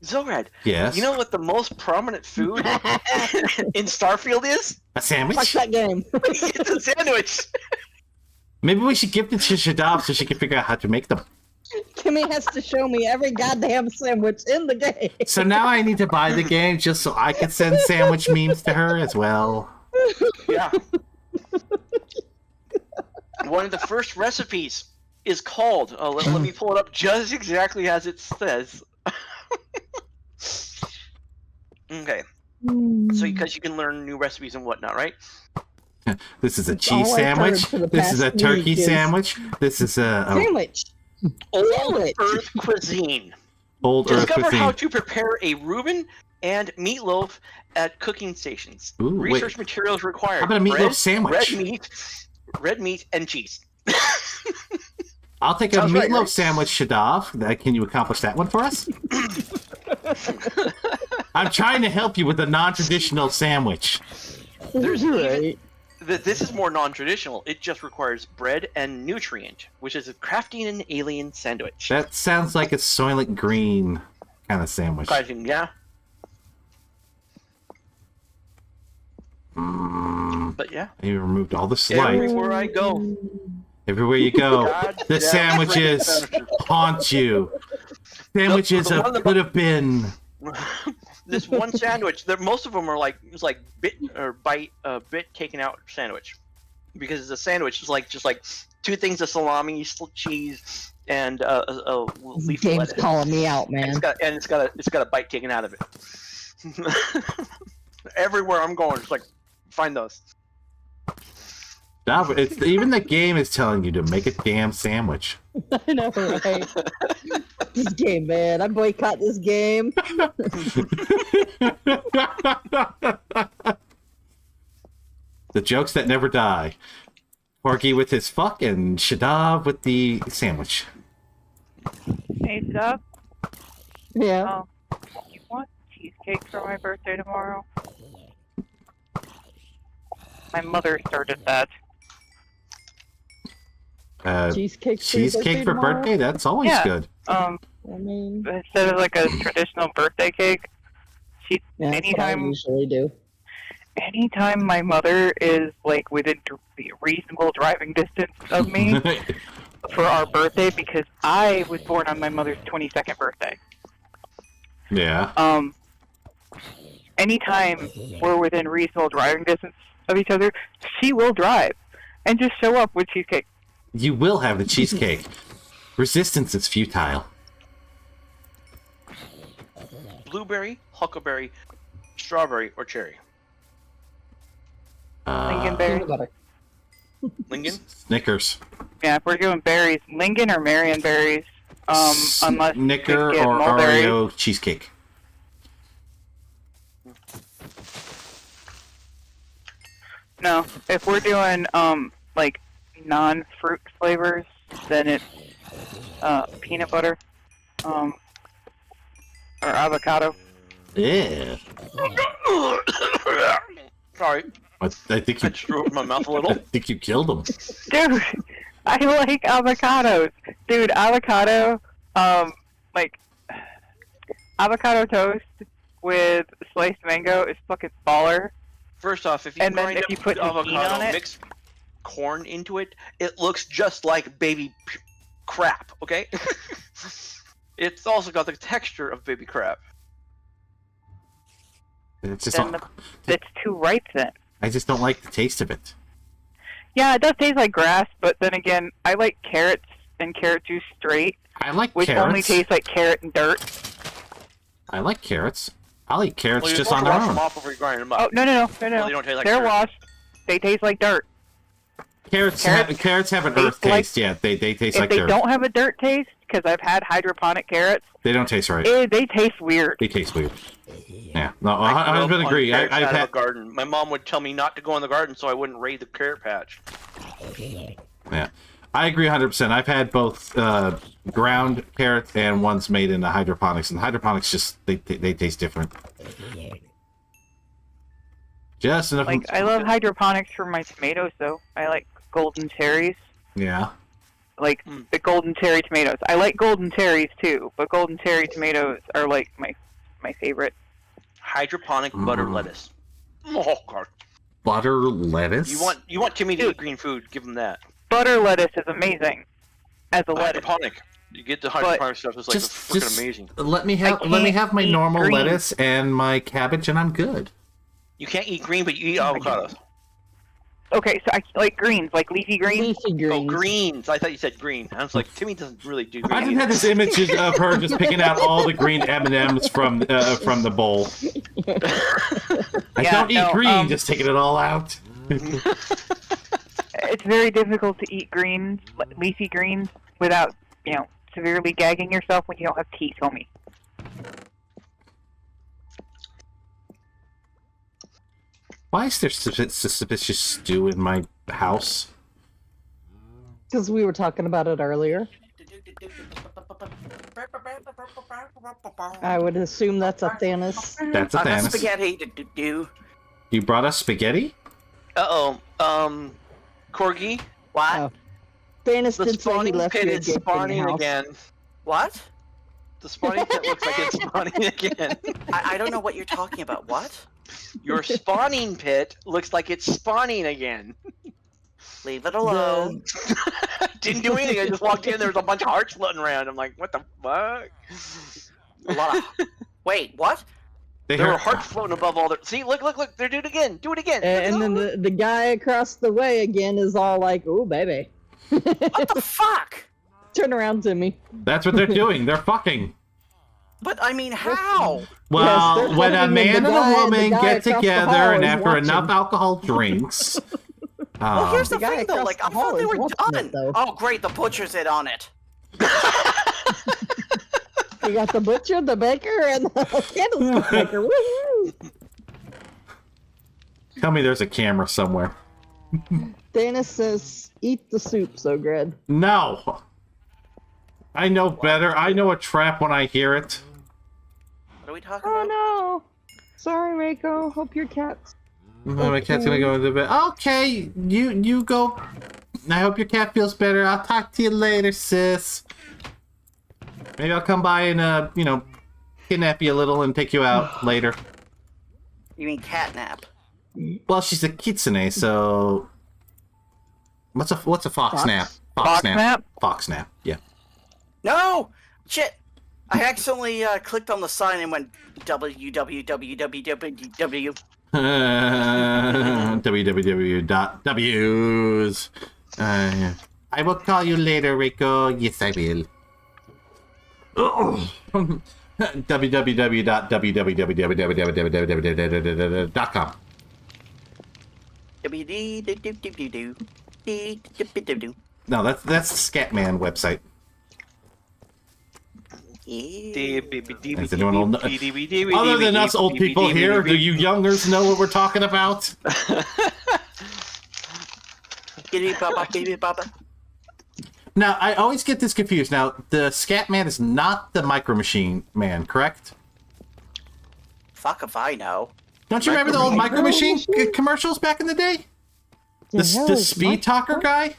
Xograd, Yes. you know what the most prominent food in Starfield is? A sandwich? Fuck that game. It's a sandwich. Maybe we should give it to Shadab so she can figure out how to make them. Kimmy has to show me every goddamn sandwich in the game. So now I need to buy the game just so I can send sandwich memes to her as well. Yeah. One of the first recipes is called. Let me pull it up just exactly as it says. Okay. So because you can learn new recipes and whatnot, right? This is a all cheese I've sandwich. heard for the This is a past turkey week is- sandwich. This is a Sandwich. Old Sandwich. Earth cuisine. old Earth Discover cuisine. how to prepare a Reuben and meatloaf at cooking stations. Ooh, wait. Research materials required. How about a meatloaf Bread, sandwich? red meat, and cheese. I'll take a Sounds right, meatloaf right? sandwich, Shadab. Can you accomplish that one for us? I'm trying to help you with a non-traditional sandwich. There's right. This is more non-traditional. It just requires bread and nutrient, which is crafting an alien sandwich. That sounds like a Soylent Green kind of sandwich. Yeah. But yeah, You removed all the slight. everywhere I go, Everywhere you go, God the damn sandwiches sandwiches. haunt you. Sandwiches The one that- could have been. this one sandwich, most of them are like bit or bite, bit taken out sandwich, because it's a sandwich. It's like just like two things of salami, cheese, and a leaf of Game's lettuce. calling me out, And man. it's got a bite taken out of it. Everywhere I'm going, it's like find those. Stop, even the game is telling you to make a damn sandwich. I know, right? This game, man. I boycott this game. The jokes that never die. Porky with his fuck and Shadab with the sandwich. Hey, Doug. Yeah. You want cheesecake for my birthday tomorrow? My mother started that. Cheesecake. Cheesecake for tomorrow? birthday? That's always Yeah. good. I mean, Instead of like a traditional birthday cake, Yeah, that's what I usually do. Anytime my mother is like within the reasonable driving distance of me for our birthday, because I was born on my mother's 22nd birthday. Yeah. Anytime we're within reasonable driving distance of each other, she will drive and just show up with cheesecake. You will have the cheesecake. Resistance is futile. Blueberry, huckleberry, strawberry, or cherry? Lingonberry. Lincoln? Snickers. Yeah, if we're doing berries, Lincoln or Marion berries. Unless Snicker you or mulberry. Oreo cheesecake. No, if we're doing like non-fruit flavors, then it's peanut butter, or avocado. Yeah. Sorry. I think you I just threw up in my mouth a little. I think you killed him. Dude, I like avocados. Dude, avocado, like avocado toast with sliced mango is fucking baller. First off, if you And then grind if up you put avocado, zucchini on it- mix corn into it, it looks just like baby crap, okay? It's also got the texture of baby crap. It's just Then it's too ripe then. I just don't like the taste of it. Yeah, it does taste like grass, but then again, I like carrots and carrot juice straight, I like which carrots. only tastes like carrot and dirt. I like carrots. I'll eat carrots Well, just you're on supposed their to wash own. them off before you grind them up. Oh, no. Well, they don't taste like They're dirt. washed. They taste like dirt. Carrots have an taste earth like- taste. Yeah, they taste If like they dirt. don't have a dirt taste, because I've had hydroponic carrots, They don't taste right. they taste weird. They taste weird. Yeah, no, I I grew up would on agree. carrots I've out of had a garden. My mom would tell me not to go in the garden so I wouldn't raid the carrot patch. Yeah, I agree 100%. I've had both ground carrots and ones made in the hydroponics, and hydroponics just they taste different. Just enough. Like, I love hydroponics for my tomatoes, though. I like golden cherries. Yeah. Like, the golden cherry tomatoes. I like golden cherries, too, but golden cherry tomatoes are, like, my favorite. Hydroponic butter lettuce. Oh god. Butter lettuce. You want Timmy to eat green food? Give him that. Butter lettuce is amazing as a lettuce. Hydroponic. You get the hydroponic stuff. It's like freaking amazing. Let me have my eat normal green. lettuce and my cabbage, and I'm good. You can't eat green, but you eat avocados. Okay, so I like greens, like leafy greens. Leafy greens. Oh, greens. I thought you said green. I was like, Timmy doesn't really do green. I just either. had this image of her just picking out all the green M&Ms from the bowl. I Yeah, don't eat no, green, just taking it all out. It's very difficult to eat greens, leafy greens, without, severely gagging yourself when you don't have teeth, homie. Why is there suspicious stew in my house? Because we were talking about it earlier. I would assume that's a Thanos. That's a Thanos. Spaghetti. Do. You brought us spaghetti? Corgi. What? Oh. Thanos The did say he spawning left pit you a is gift in spawning your house. again. What? The spawning pit looks like it's spawning again. I don't know what you're talking about. What? Your spawning pit looks like it's spawning again. Leave it alone. Didn't do anything. I just walked in. There was a bunch of hearts floating around. I'm like, what the fuck? A lot of... Wait, what? There were hearts floating above all the. See, look! They're doing it again. Do it again. And then the guy across the way again is all like, "Ooh, baby." What the fuck? Turn around to me. That's what they're doing. They're fucking. But I mean, how? Well, they're when a fucking, man and the a guy woman get across the together hall and is after watching. enough alcohol drinks. Well, here's the The guy thing, though. across Like, the I hall thought they is were watching done. it, though. Oh, great. The butcher's in on it. We got the butcher, the baker, and the candlestick maker. Woohoo! Tell me there's a camera somewhere. Thanos says, "Eat the soup, Xograd." No. I know better. I know a trap when I hear it. What are we talking Oh about? no! Sorry, Reiko. Hope your cat's. My cat's gonna go into bed. Okay, you go. I hope your cat feels better. I'll talk to you later, sis. Maybe I'll come by and kidnap you a little and take you out later. You mean catnap? Well, she's a kitsune, so what's a fox snap? Fox snap? Fox snap. Yeah. No! Shit! I accidentally clicked on the sign and went www. www.w's. I will call you later, Rico. Yes, I will. www.www.com. No, that's the Scatman website. Is anyone old? Other than us old people here, do you youngers know what we're talking about? Now, I always get this confused. Now, the Scatman is not the Micro Machine Man, correct? Fuck if I know. Don't you remember the old Micro Machine commercials back in the day? The speed talker guy?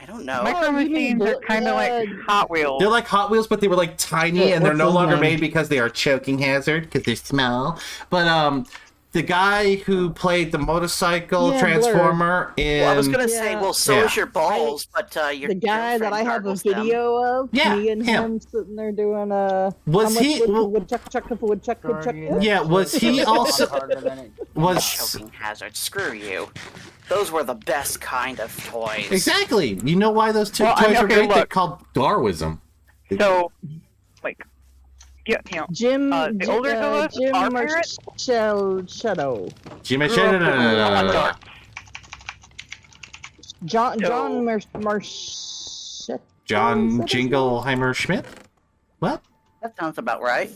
I don't know. Micro Machines are kind of like Hot Wheels. They're like Hot Wheels, but they were like tiny, and they're no longer made because they are a choking hazard because they're small. But the guy who played the motorcycle transformer in... Well, I was gonna say, well, so is your balls, but your the guy that I have a video of, me and him sitting there doing was he? Woodchuck. Yeah, was he also? Was choking hazard? Screw you. Those were the best kind of toys. Exactly. You know why those toys were great? They're called Darwism. So, like, yeah, you know, Jim, the older of us, Jim our parents, Shadow. Jim John John Jingleheimer Schmidt? What? That sounds about right.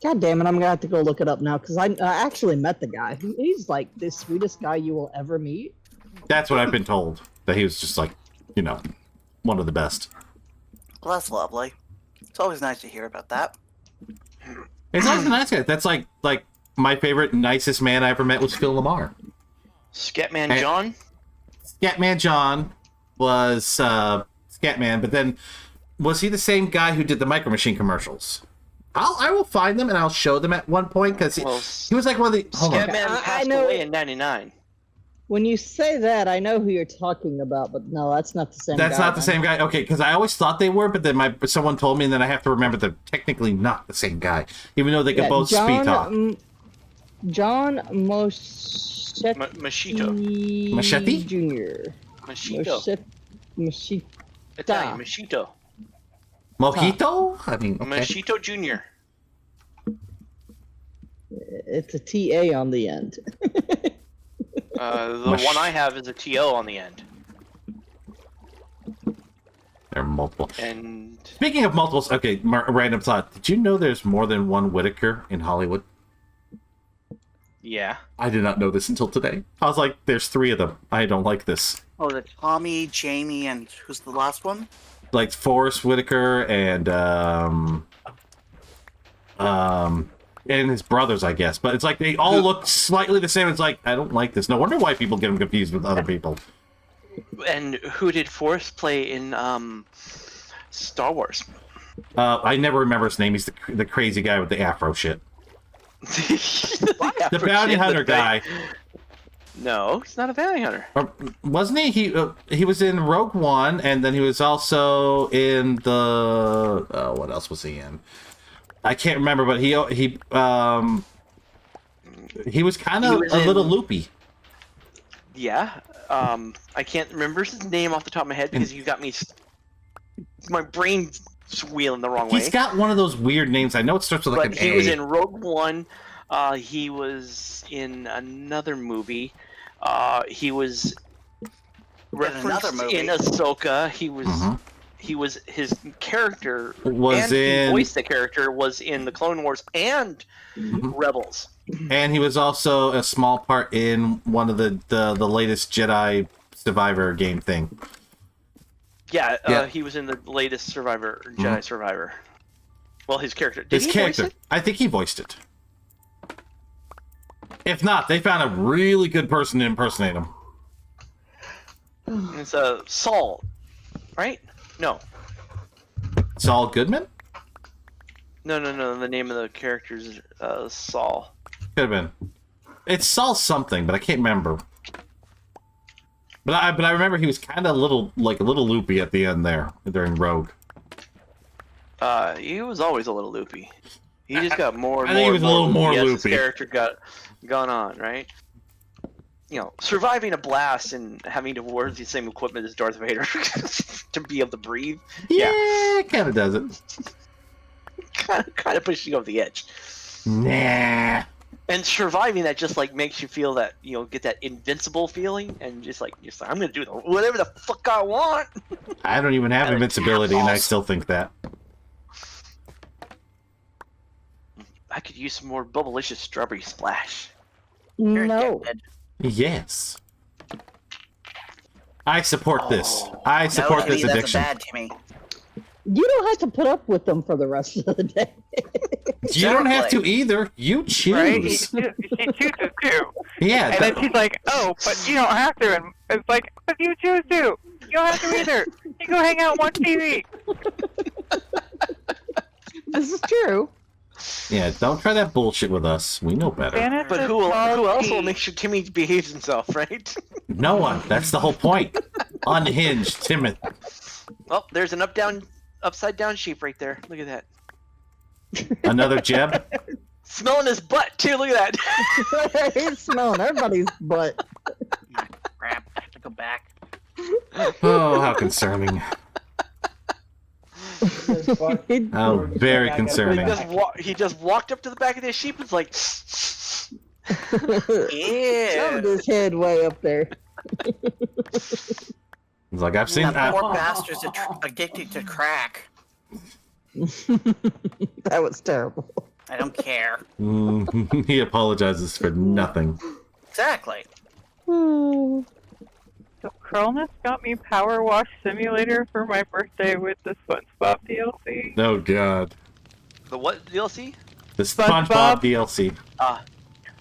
God damn it, I'm gonna have to go look it up now, because I actually met the guy. He's like the sweetest guy you will ever meet. That's what I've been told. That he was just like, you know, one of the best. Well, that's lovely. It's always nice to hear about that. It's always a nice guy. That's like my favorite, nicest man I ever met was Phil Lamar. Scatman John? Scatman John was Scatman, but then was he the same guy who did the Micro Machine commercials? I will find them and I'll show them at one point because he was like one of the. Scatman passed away in '99. When you say that, I know who you're talking about, but no, that's not the same guy. That's not the same guy? Okay, because I always thought they were, but then someone told me, and then I have to remember they're technically not the same guy, even though they could both speed talk. John Machete Machete? Jr. Machito. Italian, Machito. Mojito? I mean, okay. Machito Jr. It's a TA on the end. The one I have is a TO on the end. There are multiple. And speaking of multiples, okay, random thought. Did you know there's more than one Whitaker in Hollywood? Yeah. I did not know this until today. I was like, there's 3 of them. I don't like this. Oh, the Tommy, Jamie, and who's the last one? Like Forrest Whitaker and his brothers, I guess. But it's like they all look slightly the same. It's like, I don't like this. No wonder why people get them confused with other people. And who did Forrest play in Star Wars? I never remember his name. He's the crazy guy with the afro shit. The bounty hunter guy. No, he's not a bounty hunter. Wasn't he? He was in Rogue One, and then he was also in the. What else was he in? I can't remember, but he was kind of a little loopy. Yeah, I can't remember his name off the top of my head because you got me. My brain's wheeling the wrong way. He's got one of those weird names. I know it starts with like an A. He was in Rogue One. He was in another movie. He was referenced in Ahsoka. He was. He was his character was he voiced the character was in the Clone Wars and Rebels. And he was also a small part in one of the latest Jedi Survivor game thing. Yeah, he was in the latest Jedi Survivor. Well, his character. Did he voice it? I think he voiced it. If not, they found a really good person to impersonate him. It's Saul, right? No. Saul Goodman? No. The name of the character is Saul. Could have been. It's Saul something, but I can't remember. But I remember he was kind of a little loopy at the end there during Rogue. He was always a little loopy. He just got more and I think he was a little more as his loopy. character got gone on, right? You know, surviving a blast and having to wear the same equipment as Darth Vader to be able to breathe. Yeah, it kind of does it. Kind of pushes you over the edge. Nah. And surviving that just like makes you feel that, you know, get that invincible feeling, and just like I'm gonna do whatever the fuck I want. I don't even have invincibility, and I still think that. I could use some more Bubblicious Strawberry Splash. You're No. addicted. Yes. I support this. I support No, this Timmy, addiction. That's bad, Timmy. You don't have to put up with them for the rest of the day. You don't have to Exactly. either. You choose. Right? She chooses to. Yeah. And then she's like, oh, but you don't have to. And it's like, but you choose to. You don't have to either. You go hang out and watch TV. This is true. Yeah, don't try that bullshit with us. We know better. Janice But is who else will salty. make sure Timmy behaves himself, right? No one. That's the whole point. Unhinged, Timothy. Oh, there's an upside down sheep right there. Look at that. Another Jeb. Smelling his butt too. Look at that. He's smelling everybody's butt. Crap, I have to go back. Oh, how concerning. How very concerning. He just walked up to the back of the sheep and was like, Ew. Shoved his head way up there. It's like I've seen That poor bastard's addicted to crack. That was terrible. I don't care. He apologizes for nothing. Exactly. Hmm. So Krillness got me Power Wash Simulator for my birthday with the SpongeBob DLC. Oh god. the what DLC? The SpongeBob SpongeBob. DLC.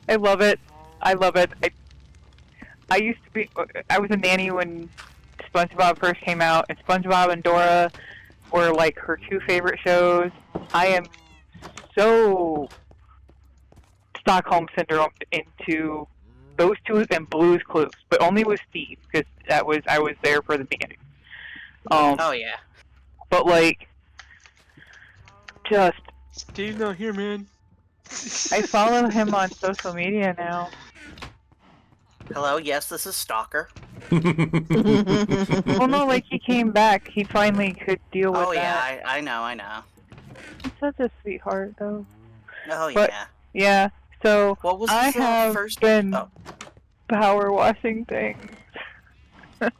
I love it. I love it. I used to be. I was a nanny when SpongeBob first came out, and SpongeBob and Dora were like her two favorite shows. I am so Stockholm Syndrome into those two and Blue's Clues, but only with Steve because I was there for the beginning. Oh yeah. But like, just Steve's not here, man. I follow him on social media now. Hello. Yes, this is Stalker. Well, no, like he came back. He finally could deal with Oh that. yeah, I know. He's such a sweetheart, though. Oh But- yeah. Yeah. So What was I the have first? been Oh, power washing things. well,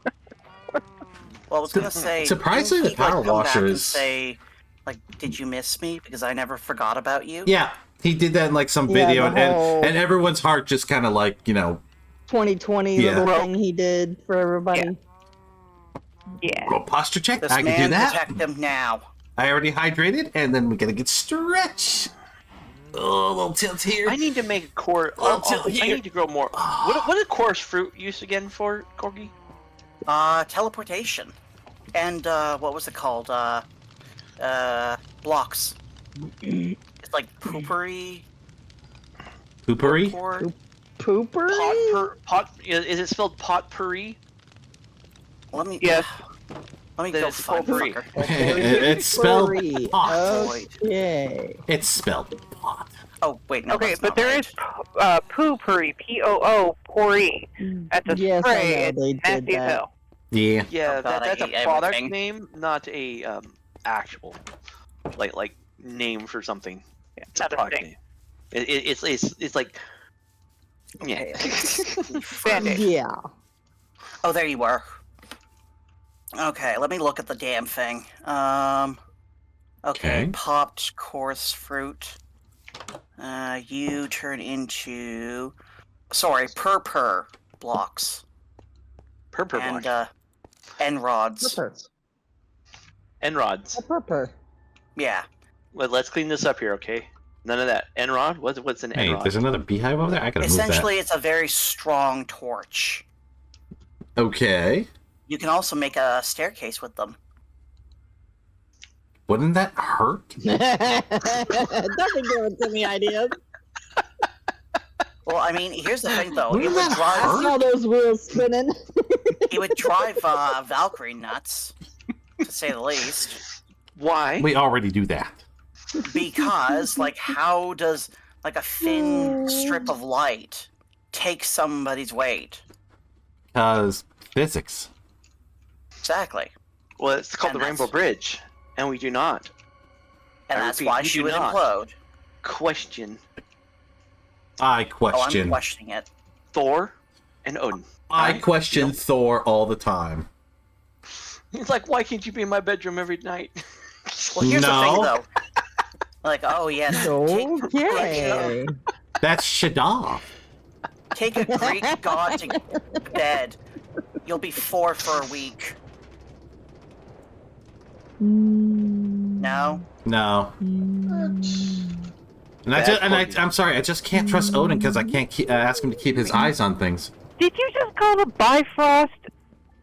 I was gonna say. Surprisingly, didn't the he, power come back washer and is- say, like, did you miss me because I never forgot about you? Yeah, he did that in like some Yeah, video, the whole- and everyone's heart just kind of like, 2020 Yeah. little thing he did for everybody. Yeah. go posture check. This I can man do that. protect them now. I already hydrated, and then we gotta get stretch. Oh, a little tilt here. I need to make a core. I need to grow more. What did coarse fruit use again for, Corgi? Teleportation. And, what was it called? Blocks. It's like poopery. Poopery? Or... Pooper? Is it spelled potpourri? Let me... Yes. Let me Then go it's find potpourri. fucker. It's spelled Potpourri. pot. Okay. It's spelled pot. Oh, wait, no, Okay, that's but not there right. is poopery, P-O-O, That's a Yes, I spray. know It's they did nasty as that. hell. Yeah. Yeah, Oh, God, I that's a hate product everything. name, not a actual like name for something. Yeah, It's a not a product thing. name. It's like yeah. Band-Aid. Yeah. Oh, there you were. Okay, let me look at the damn thing. Okay, Okay. popped coarse fruit. You turn into... Sorry, purpur blocks. Purpur And, block. N-rods. Purper. N-rods. Purper. Yeah. Let's clean this up here, okay? None of that. N-rod? What's an Hey, N-rod? there's another beehive over there. I gotta move that. Essentially, it's a very strong torch. Okay. You can also make a staircase with them. Wouldn't that hurt? Don't be giving Timmy ideas. Well, I mean, here's the thing, though. Wouldn't It would that drive. hurt? All those wheels spinning. It would drive Valkyrie nuts, to say the least. Why? We already do that. Because, like, how does like a thin strip of light take somebody's weight? Because physics. Exactly. Well, it's called And the Rainbow Bridge, and we do not. And I that's repeat, why we she do would not. implode. Question I Oh, question. I'm questioning it. Thor and Odin. I Right? question Thor all the time. He's like, why can't you be in my bedroom every night? Well, here's the thing, No. though. Like, oh yes, Okay. That's Shadov. take a Greek god to bed. You'll be 4 for a week. No? No. And Bad I'm sorry, I just can't trust Odin because I can't ask him to keep his eyes on things. Did you just call the Bifrost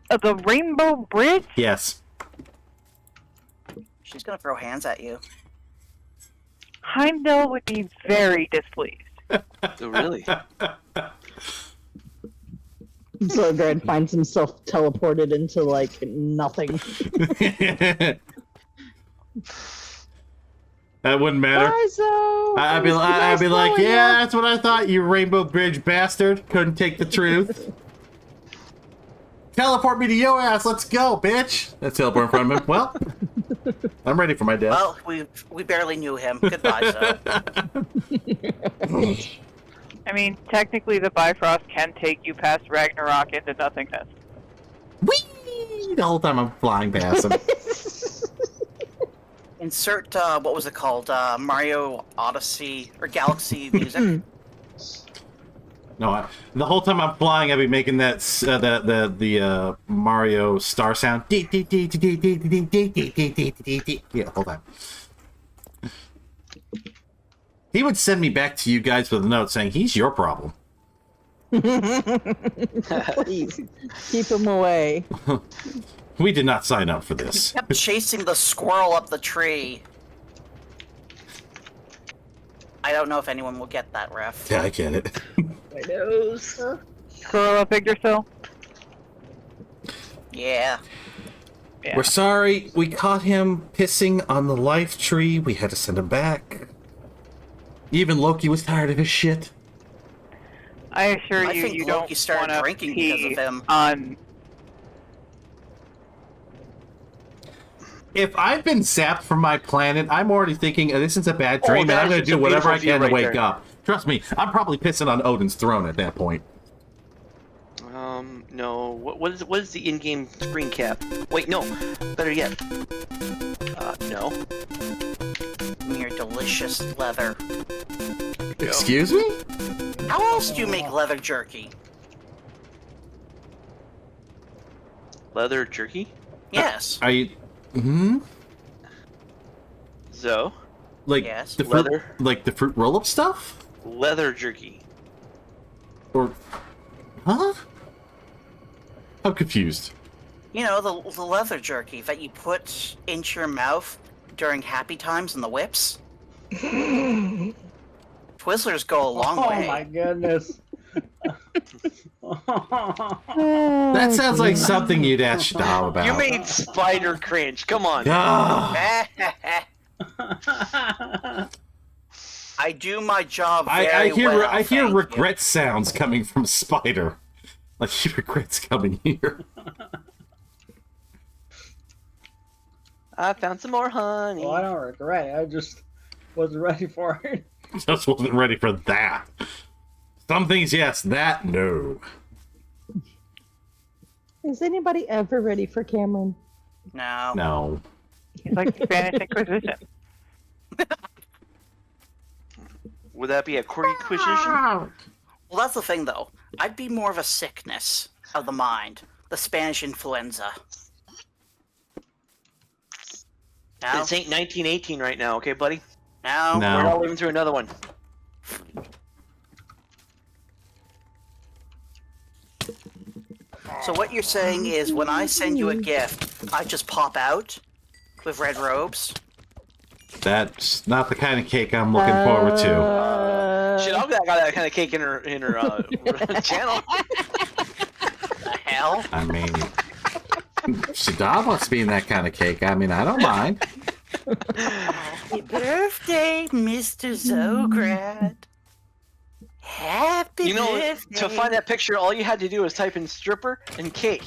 the Rainbow Bridge? Yes. She's gonna throw hands at you. Heimdall would be very displeased. Oh, really? Xograd finds himself teleported into, like, nothing. That wouldn't matter. I'd be like, yeah, that's what I thought, you Rainbow Bridge bastard. Couldn't take the truth. Teleport me to your ass, let's go, bitch. That's teleport in front of him. Well, I'm ready for my death. Well, we barely knew him. Goodbye, so. I mean, technically the Bifrost can take you past Ragnarok into nothingness. Whee! The whole time I'm flying past him. Insert, what was it called? Mario Odyssey, or Galaxy music. No, the whole time I'm flying, I'll be making that the Mario star sound. Yeah, hold on. He would send me back to you guys with a note saying he's your problem. Please, keep him away. We did not sign up for this. Kept chasing the squirrel up the tree. I don't know if anyone will get that ref. Yeah, I get it. My nose. Squirrel up Yggdrasil? Yeah. Yeah. We're sorry. We caught him pissing on the life tree. We had to send him back. Even Loki was tired of his shit. I assure I you, think you Loki don't started wanna drinking pee because of him. on. If I've been zapped from my planet, I'm already thinking this is a bad dream, and that I'm is going to just do a whatever I beautiful can to view right wake there. up. Trust me, I'm probably pissing on Odin's throne at that point. No. What is the in-game screen cap? Wait, no. Better yet. No. Mere delicious leather. Excuse me? How else do you make leather jerky? Leather jerky? Yes. Are you? Hmm. So, Like Yes. the fruit, Leather. like the fruit roll-up stuff, leather jerky. or? Huh? I'm confused. You know, the leather jerky that you put into your mouth during happy times in the whips? Twizzlers go a long way. Oh my goodness. That sounds like something you'd ask Shadal about. You made Spider cringe. Come on. Ah, I do my job very I hear well. I hear thank regret sounds coming from Spider. Like he regrets coming here. I found some more honey. Well, I don't regret it. I just wasn't ready for it. Just wasn't ready for that. Some things, yes. That, no. Is anybody ever ready for Cameron? you. No. No. He's like the Spanish Inquisition. Would that be a Quirky-quisition? Well, that's the thing, though. I'd be more of a sickness of the mind. The Spanish influenza. No? This ain't 1918 right now, okay, buddy? No? No. We're not living through another one. So what you're saying is when I send you a gift, I just pop out with red robes? That's not the kind of cake I'm looking forward to. Shit, I've got that kind of cake in her channel. The hell? I mean, Shadab wants to be in that kind of cake. I mean, I don't mind. Happy birthday, Mr. Xograd. Happy You know, birthday. to find that picture, all you had to do was type in stripper and cake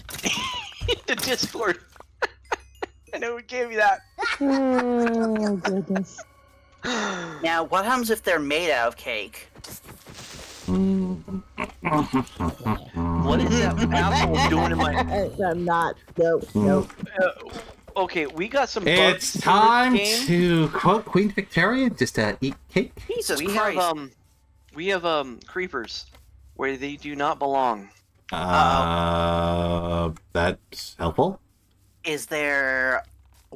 into Discord. And it would give you that. Oh, goodness. Now, what happens if they're made out of cake? What is that apple doing in my... I'm not. Nope. Okay, we got some bugs It's in this time game. to quote Queen Victoria, just eat cake. Jesus We Christ. have creepers where they do not belong. That's helpful. Is there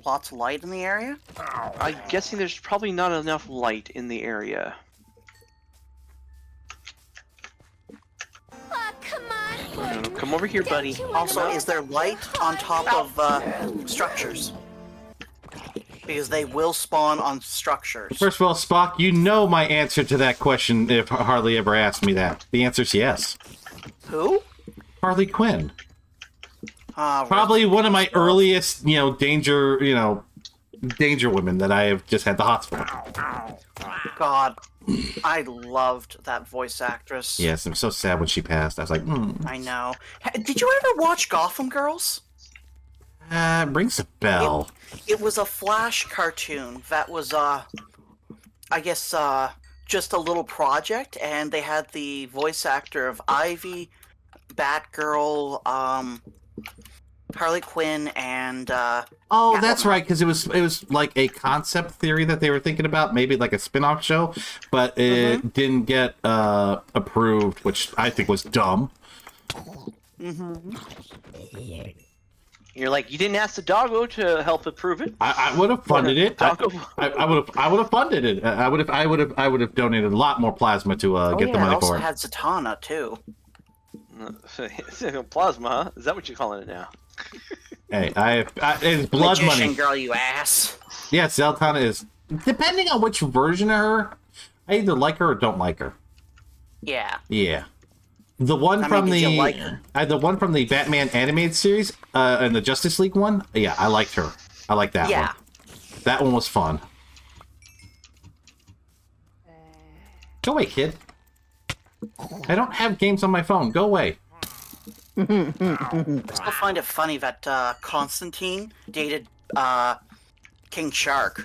lots of light in the area? I'm guessing there's probably not enough light in the area. Come over here, buddy. Also, is there light on top of structures? Because they will spawn on structures. First of all, Spock, you know my answer to that question if Harley ever asked me that. The answer's yes. Who? Harley Quinn. Really? Probably one of my earliest, danger women that I have just had the hots for. God, I loved that voice actress. Yes, I'm so sad when she passed. I was like, I know. Did you ever watch Gotham Girls? Rings a bell. It was a Flash cartoon that was, I guess, just a little project, and they had the voice actor of Ivy, Batgirl, Harley Quinn, and That's right, because it was like a concept theory that they were thinking about, maybe like a spin-off show, but it didn't get approved, which I think was dumb. You're like, you didn't ask the doggo to help approve it. I would have funded it. Doggo. I would have funded it. I would have donated a lot more plasma to get the money also for it. had Zatanna too. Plasma, huh? Is that what you're calling it now? Hey, it's blood Magician money. girl, you ass. Yeah, Zatanna is. Depending on which version of her, I either like her or don't like her. Yeah. Yeah. The one from did you the like her? the one from the Batman animated series and the Justice League one. Yeah, I liked her. I like that one. That one was fun. Go away, kid. I don't have games on my phone. Go away. I still find it funny that Constantine dated King Shark.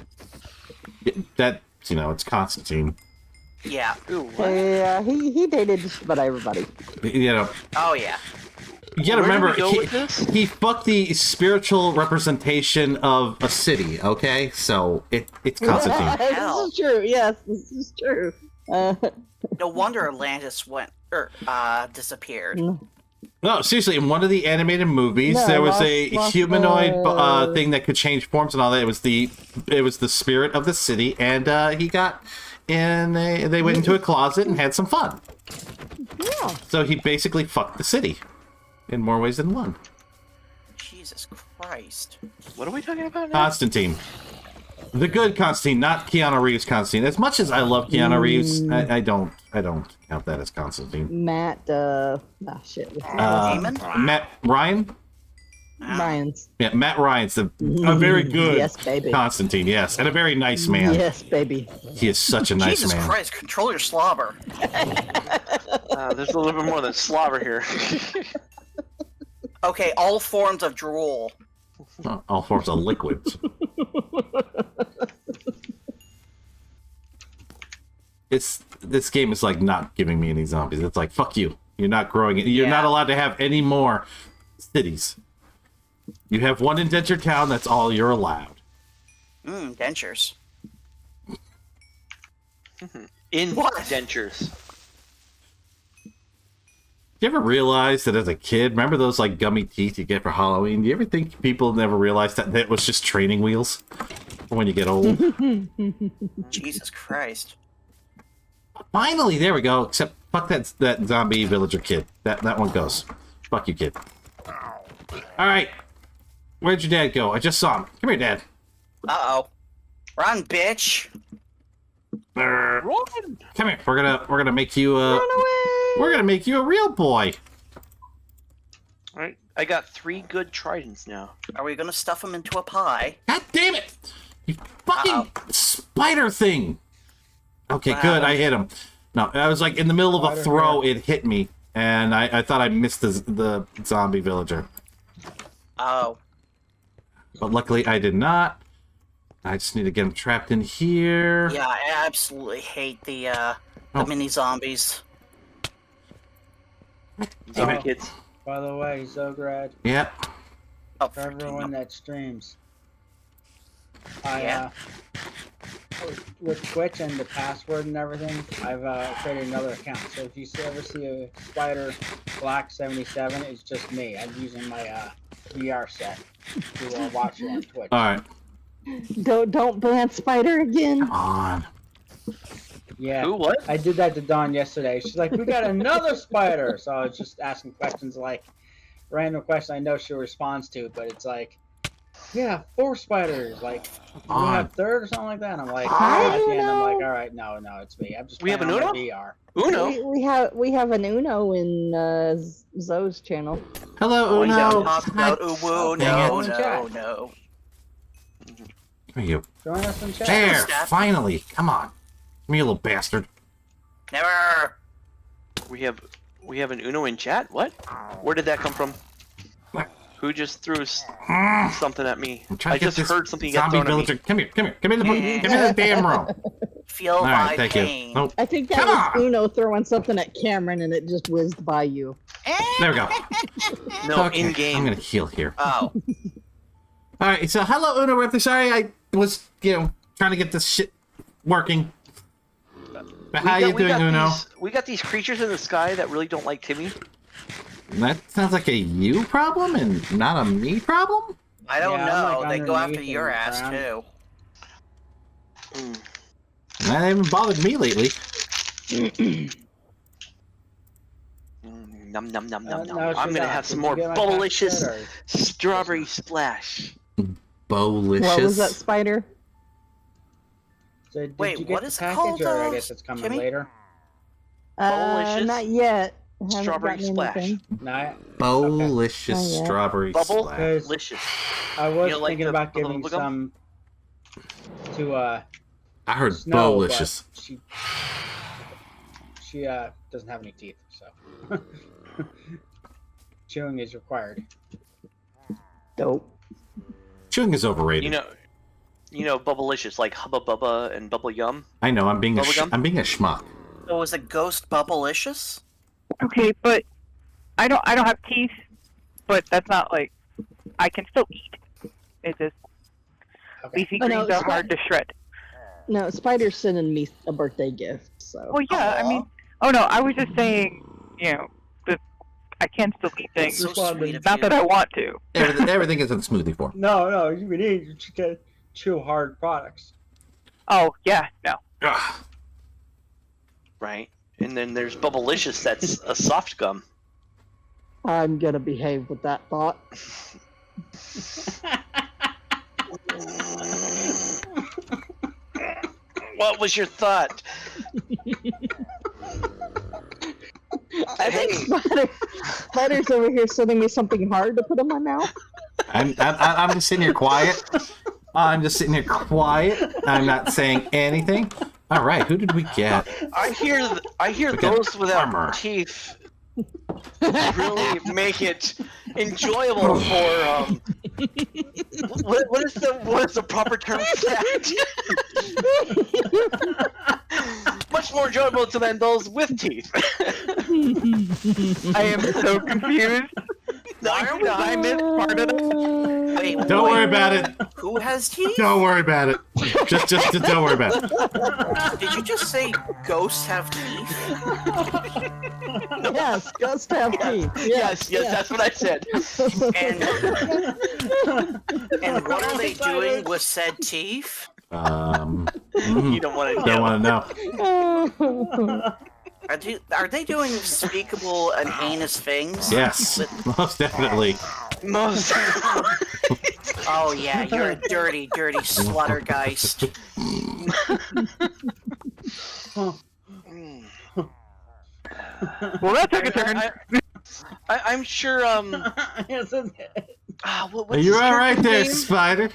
That it's Constantine. Yeah. Ooh, what? Yeah, he dated just about everybody. Oh yeah. You gotta Where do remember, we go with this? he fucked the spiritual representation of a city, okay? So, it's Constantine. This is true, yes, this is true. No wonder Atlantis disappeared. No, seriously, in one of the animated movies, No, there was lost- a lost, humanoid thing that could change forms and all that. It was the spirit of the city, and he got... And they went into a closet and had some fun. Yeah. So he basically fucked the city. In more ways than one. Jesus Christ. What are we talking about now? Constantine. The good Constantine, not Keanu Reeves Constantine. As much as I love Keanu Reeves, I don't count that as Constantine. Matt, shit. Damon? Matt Ryan? Ryan's. Yeah, Matt Ryan's a very good Yes, baby. Constantine, yes. And a very nice man. Yes, baby. He is such a nice Jesus man. Christ, control your slobber. There's a little bit more than slobber here. Okay, all forms of drool. All forms of liquids. This game is like not giving me any zombies. It's like, fuck you. You're not growing it. You're not allowed to have any more cities. You have one indentured town, that's all you're allowed. Dentures. Indentures. You ever realize that as a kid, remember those like gummy teeth you get for Halloween? Do you ever think people never realized that it was just training wheels for when you get old? Jesus Christ. Finally, there we go. Except fuck that zombie villager kid. That one goes. Fuck you, kid. All right. Where'd your dad go? I just saw him. Come here, Dad. Uh-oh. Run, bitch! Run! Come here. We're gonna make you Run away! we're gonna make you a real boy. All right, I got 3 good tridents now. Are we gonna stuff him into a pie? God damn it! You fucking spider thing. Okay, What good. happened? I hit him. No, I was like in the middle of a Spider throw. It hit me, and I thought I missed the zombie villager, Oh. but luckily I did not. I just need to get him trapped in here. Yeah, I absolutely hate the Oh. mini zombies. Zombie kids. By the way, Xograd, Yep. Oh, for everyone that streams, I Yeah. With Twitch and the password and everything, I've created another account. So if you ever see a Spider Black 77, it's just me. I'm using my VR set to watch it on Twitch. All right. Don't ban Spider again. Come on. Yeah. Who? What? I did that to Dawn yesterday. She's like, "We got another spider." So I was just asking questions like random questions I know she responds to, but it's like, "Yeah, 4 spiders." Like, do we have third or something like that? And I'm like, Hi, at the end, I'm Uno. like, "All right, no, it's me. I'm just We have playing an on my Uno? VR." Uno. We have an Uno in Zoe's channel. Hello, We Uno. don't talk about Hi. Uwu, Dang no, it. no, no. Come here, you. Join us in chat. There. Steph. Finally. Come on. Come here, you little bastard. Never! We have an Uno in chat. What? Where did that come from? What? Who just threw Ah, something at me? I'm trying I to get just this heard something get zombie thrown at me. villager. Come here. Come here. Come in the damn room. Feel All right. my Thank pain. you. Nope. I think that Come was on. Uno throwing something at Cameron and it just whizzed by you. There we go. No, Okay, in game. I'm gonna heal here. Oh. All right, so hello, Uno Ripper. Sorry, I was, trying to get this shit working. But how you doing, Uno? We got these creatures in the sky that really don't like Timmy. That sounds like a you problem and not a me problem? I don't Yeah, I'm, know. like, They go after underneath your and ass, around. too. Mm. That haven't bothered me lately. Num num num num num. now I'm gonna Shazam, have some did more you get my bubblicious packet strawberry splash. Bowlicious. What was that, Spider? So did Wait, you get what the is it package, called, or I guess it's coming Timmy? later? Bubblicious? Not yet. Haven't Strawberry gotten splash. anything. No, Bowlicious Oh, yeah. strawberry Bubble? splash. Delicious. I was You like thinking the about bubble giving gum? some to I heard Snow, bowlicious. but she doesn't have any teeth, so chewing is required. Dope. Chewing is overrated. You know, bubblicious like Hubba Bubba and Bubble Yum. I know. I'm being Bubblegum? I'm being a schmuck. So is it Ghost Bubblicious? Okay, but I don't have teeth, but that's not like I can still eat. It's just Okay. leafy Oh, no, greens are it's hard to shred. No, Spider's sending me a birthday gift, so. Well, yeah, I mean, oh no, I was just saying, that I can still eat things. So sweet of Not you. that I want to. Everything is in smoothie form. No, you can eat. You just gotta chew hard products. Oh yeah, no. Ugh. Right. And then there's Bubblicious that's a soft gum. I'm gonna behave with that thought. What was your thought? I think Spider's over here sending me something hard to put in my mouth. I'm just sitting here quiet. I'm just sitting here quiet. I'm not saying anything. All right, who did we get? I hear We got those without armor. teeth really make it enjoyable for what is the proper term for that? Much more enjoyable than those with teeth. I am so confused. Why Did I miss part of it? Wait, Don't wait, worry about it. Who has teeth? Don't worry about it. Just don't worry about it. Did you just say ghosts have teeth? Yes, ghosts have teeth. Yes, that's what I said. And what are they doing with said teeth? You don't want to Don't want to know. Are they doing unspeakable and heinous things? Yes, most definitely. Most. Oh yeah, you're a dirty, dirty sluttergeist. Well, that took a turn. I'm sure. Are you all right there, Spider?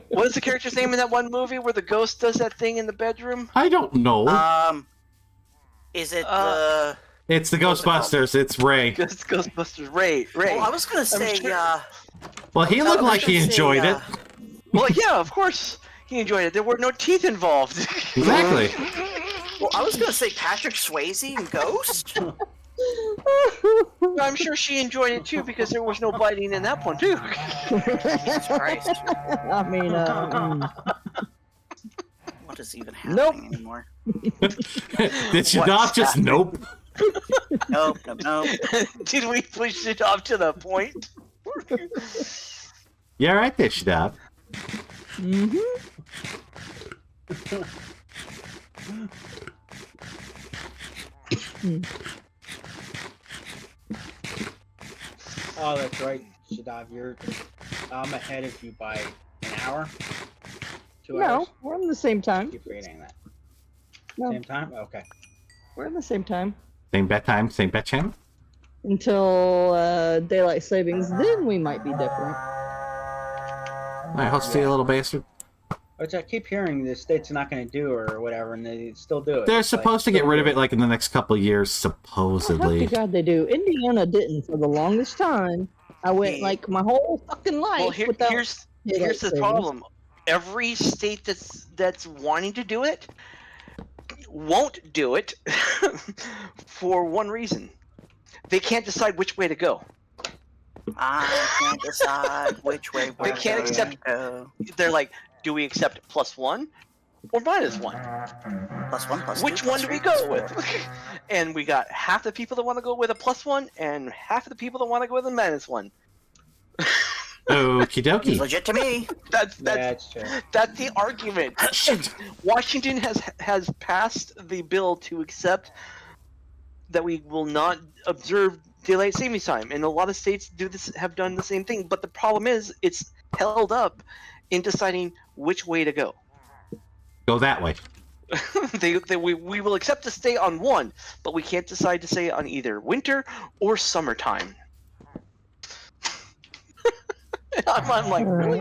What is the character's name in that one movie where the ghost does that thing in the bedroom? I don't know. Is it the? It's the Ghostbusters. It's Ray. Ghostbusters. Ray. Well, I was gonna say. Well, he looked like he enjoyed it. Well, yeah, of course he enjoyed it. There were no teeth involved. Exactly. Well, I was gonna say Patrick Swayze and Ghost. I'm sure she enjoyed it too because there was no biting in that one too. Jesus Christ. I mean, What is even happening anymore? Did she not just nope? Nope. Did we push it off to the point? You all right there, Shadab? Oh, that's right, Shadav. I'm ahead of you by an hour. 2 hours. no, we're on the same time. Keep reading that. No, Same time. Okay. we're on the same time Same bedtime, same bed channel? until daylight savings. Then we might be different. All right, I'll see you, little bastard. Which I keep hearing the state's not going to do or whatever, and they still do it. They're It's supposed to like, get rid of it like in the next couple of years, I hope supposedly. to God they do. Indiana didn't for the longest time. I went like my whole fucking life Well, without. here's daylight the savings. problem. Every state that's wanting to do it won't do it for one reason. They can't decide which way to go. I can't decide which way we're They can't going accept. to go. They're like, do we accept +1 or -1? +1, +2. Which one do we go with? And we got half the people that want to go with a +1 and half of the people that want to go with a -1. Okie It's dokie. legit to me. That's true. that's the argument. Washington has passed the bill to accept that we will not observe daylight savings time, and a lot of states have done the same thing. But the problem is, it's held up in deciding which way to go. Go that way. we will accept to stay on one, but we can't decide to stay on either winter or summertime. I'm like, really?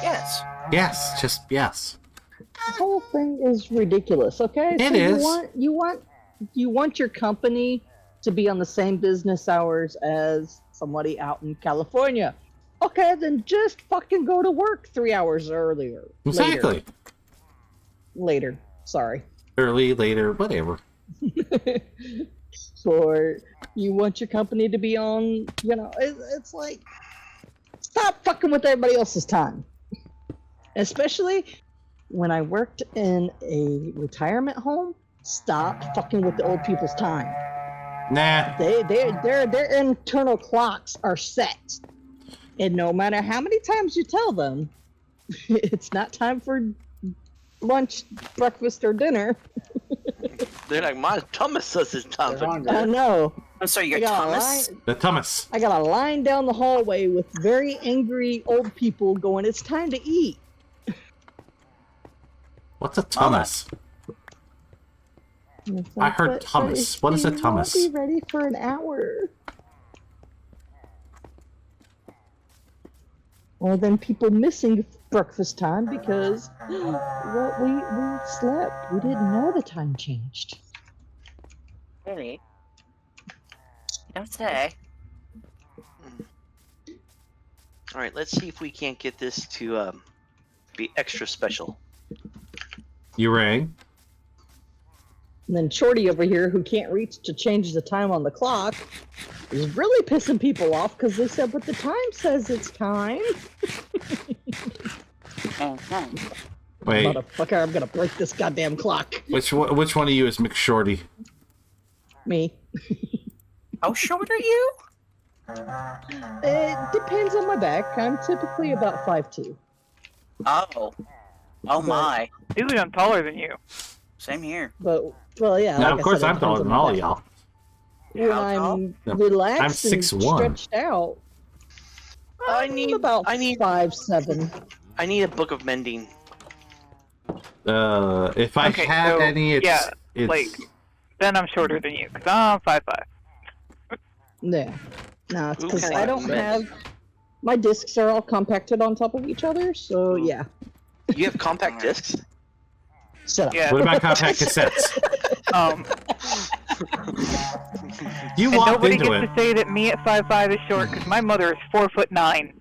Yes. Yes, just yes. The whole thing is ridiculous. Okay, It so is. You want your company to be on the same business hours as somebody out in California. Okay, then just fucking go to work 3 hours earlier. Exactly. Later. Sorry. Early, later, whatever. Or you want your company to be on, it's like, stop fucking with everybody else's time. Especially when I worked in a retirement home, stop fucking with the old people's time. Nah. Their internal clocks are set. And no matter how many times you tell them, it's not time for lunch, breakfast, or dinner. They're like, my tummy says it's time. I know. I'm sorry, I your got, Thomas? The Thomas. I got a line down the hallway with very angry old people going, it's time to eat. What's a Thomas? I heard Thomas. What is a Thomas? I'll be ready for an hour. Or then people missing breakfast time because we slept. We didn't know the time changed. Really? You don't say. All right, let's see if we can't get this to be extra special. You rang? And then Shorty over here, who can't reach to change the time on the clock, is really pissing people off because they said, but the time says it's time. Wait. Motherfucker, I'm gonna break this goddamn clock. Which one of you is McShorty? Me. How short are you? It depends on my back. I'm typically about 5'2". Oh. Oh my. Usually I'm taller than you. Same here. But, well, yeah. Now, like of course, I said, it I'm taller depends than on all my of back. y'all. when I'm relaxed I'm and 6'1". stretched out, I need 5'7". I need a book of mending. If I Okay, have so, any, it's then I'm shorter than you, because I'm 5'5". Yeah. No, it's Ooh, because kinda I don't like have... My discs are all compacted on top of each other, so yeah. You have compact discs? Shut up. Yeah. What about compact cassettes? You And walked nobody into gets it. to say that me at 5'5" is short, because my mother is 4'9".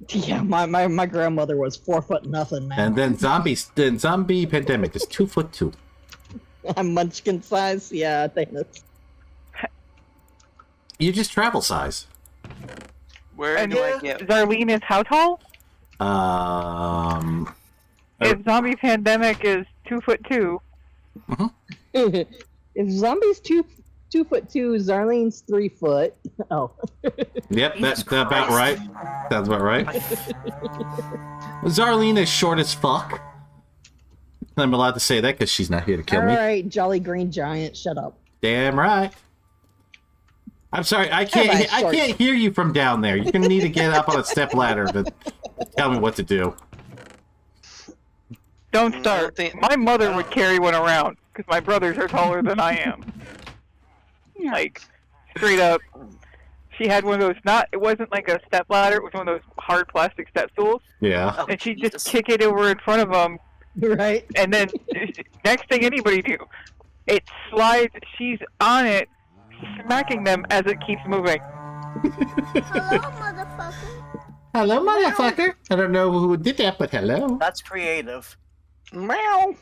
Yeah, my grandmother was 4 foot nothing, man. And then zombie pandemic is 2'2". I'm munchkin size. Yeah, I think that's... You just travel size. Where And do I get? Zarlene is how tall? If zombie pandemic is 2'2". If zombie's 2'2", Zarlene's 3 foot. Oh. Yep, that's about right. That's about right. Zarlene is short as fuck. I'm allowed to say that because she's not here to kill me. Alright, Jolly Green Giant, shut up. Damn right. I'm sorry, I can't hear you from down there. You're gonna need to get up on a step ladder to tell me what to do. Don't start. My mother would carry one around, because my brothers are taller than I am. Like, straight up. She had one of those, it wasn't like a step ladder, it was one of those hard plastic step stools. Yeah. And she'd just kick it over in front of them. Right. And then, next thing anybody knew, it slides, she's on it, smacking them as it keeps moving. Hello, motherfucker. I don't know who did that, but hello. That's creative. Meow.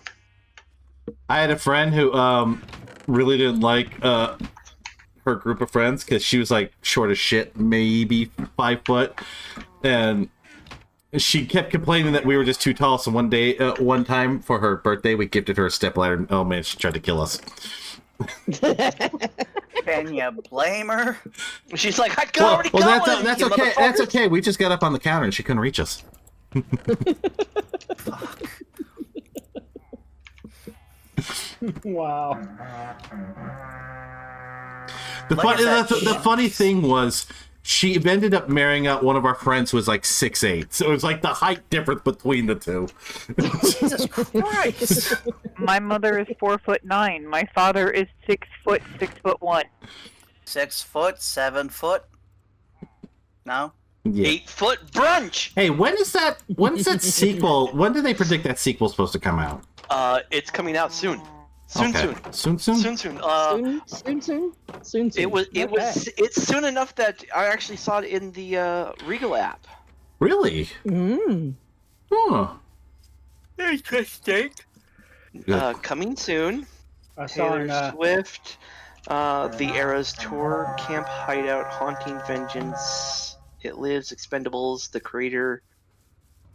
I had a friend who really didn't like her group of friends because she was like short as shit, maybe 5 foot, and she kept complaining that we were just too tall. So one time for her birthday, we gifted her a stepladder. And, oh man, she tried to kill us. Can you blame her? She's like, I can already go. That's okay. That's okay. We just got up on the counter and she couldn't reach us. Wow. The funny thing was, she ended up marrying out one of our friends who was like 6'8", so it was like the height difference between the two. Jesus Christ! My mother is 4'9". My father is 6 foot, 6'1". 6 foot, 7 foot. No. Yeah. 8 foot brunch. Hey, when's that sequel? When do they predict that sequel's supposed to come out? It's coming out soon. Soon. Soon. It's soon enough that I actually saw it in the Regal app. Really? Huh. Interesting. Coming soon. I saw Taylor Swift, The Eras Tour, Camp Hideout, Haunting Vengeance, It Lives, Expendables, The Creator,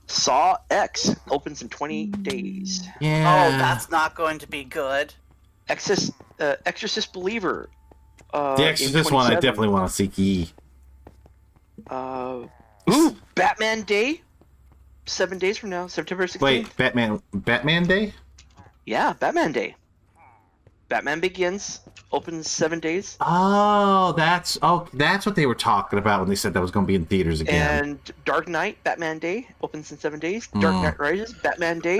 Saw X opens in 20 days. Yeah. Oh, that's not going to be good. Exorcist Believer. The Exorcist one, I definitely want to see. Batman Day. 7 days from now, September 16th. Wait, Batman Day? Yeah, Batman Day. Batman Begins opens 7 days. Oh, that's what they were talking about when they said that was going to be in theaters again. And Dark Knight, Batman Day opens in 7 days. Dark Knight Rises, Batman Day.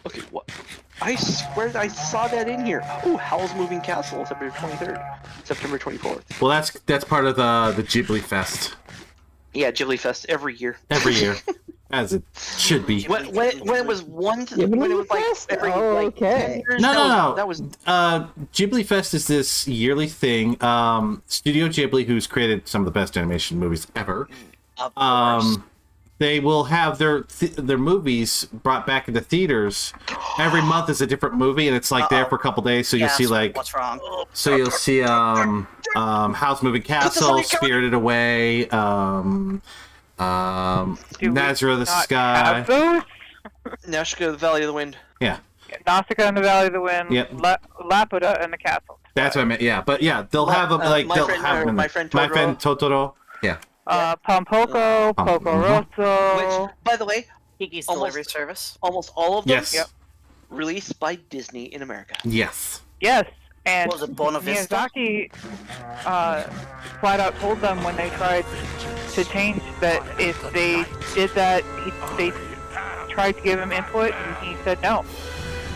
Okay, what? I swear I saw that in here. Oh, Howl's Moving Castle, September 23rd, September 24th. Well, that's part of the Ghibli Fest. Yeah, Ghibli Fest every year. Every year, as it should be. When it was when it was like every like 10 years. No. That was Ghibli Fest is this yearly thing. Studio Ghibli, who's created some of the best animation movies ever. Of course. They will have their movies brought back into theaters. Every month is a different movie, and it's like there for a couple days. So you'll see like what's wrong? So you'll see Howl's Moving Castle, Spirited Away, Nazareth of the Sky. Nausicaa, the Valley of the Wind. Yeah. Nausicaa and the Valley of the Wind. Yep. Laputa and the Castle. That's what I meant. Yeah, but yeah, they'll have them like My Friend Totoro. Yeah. Pompoko, Poco Rosso. Which, by the way, Kiki's Delivery Service. Almost all of them. Yes. Yep. released by Disney in America. Yes. Yes, and Was it Buena Vista? Miyazaki flat out told them when they tried to change that if they did that, they tried to give him input, and he said no.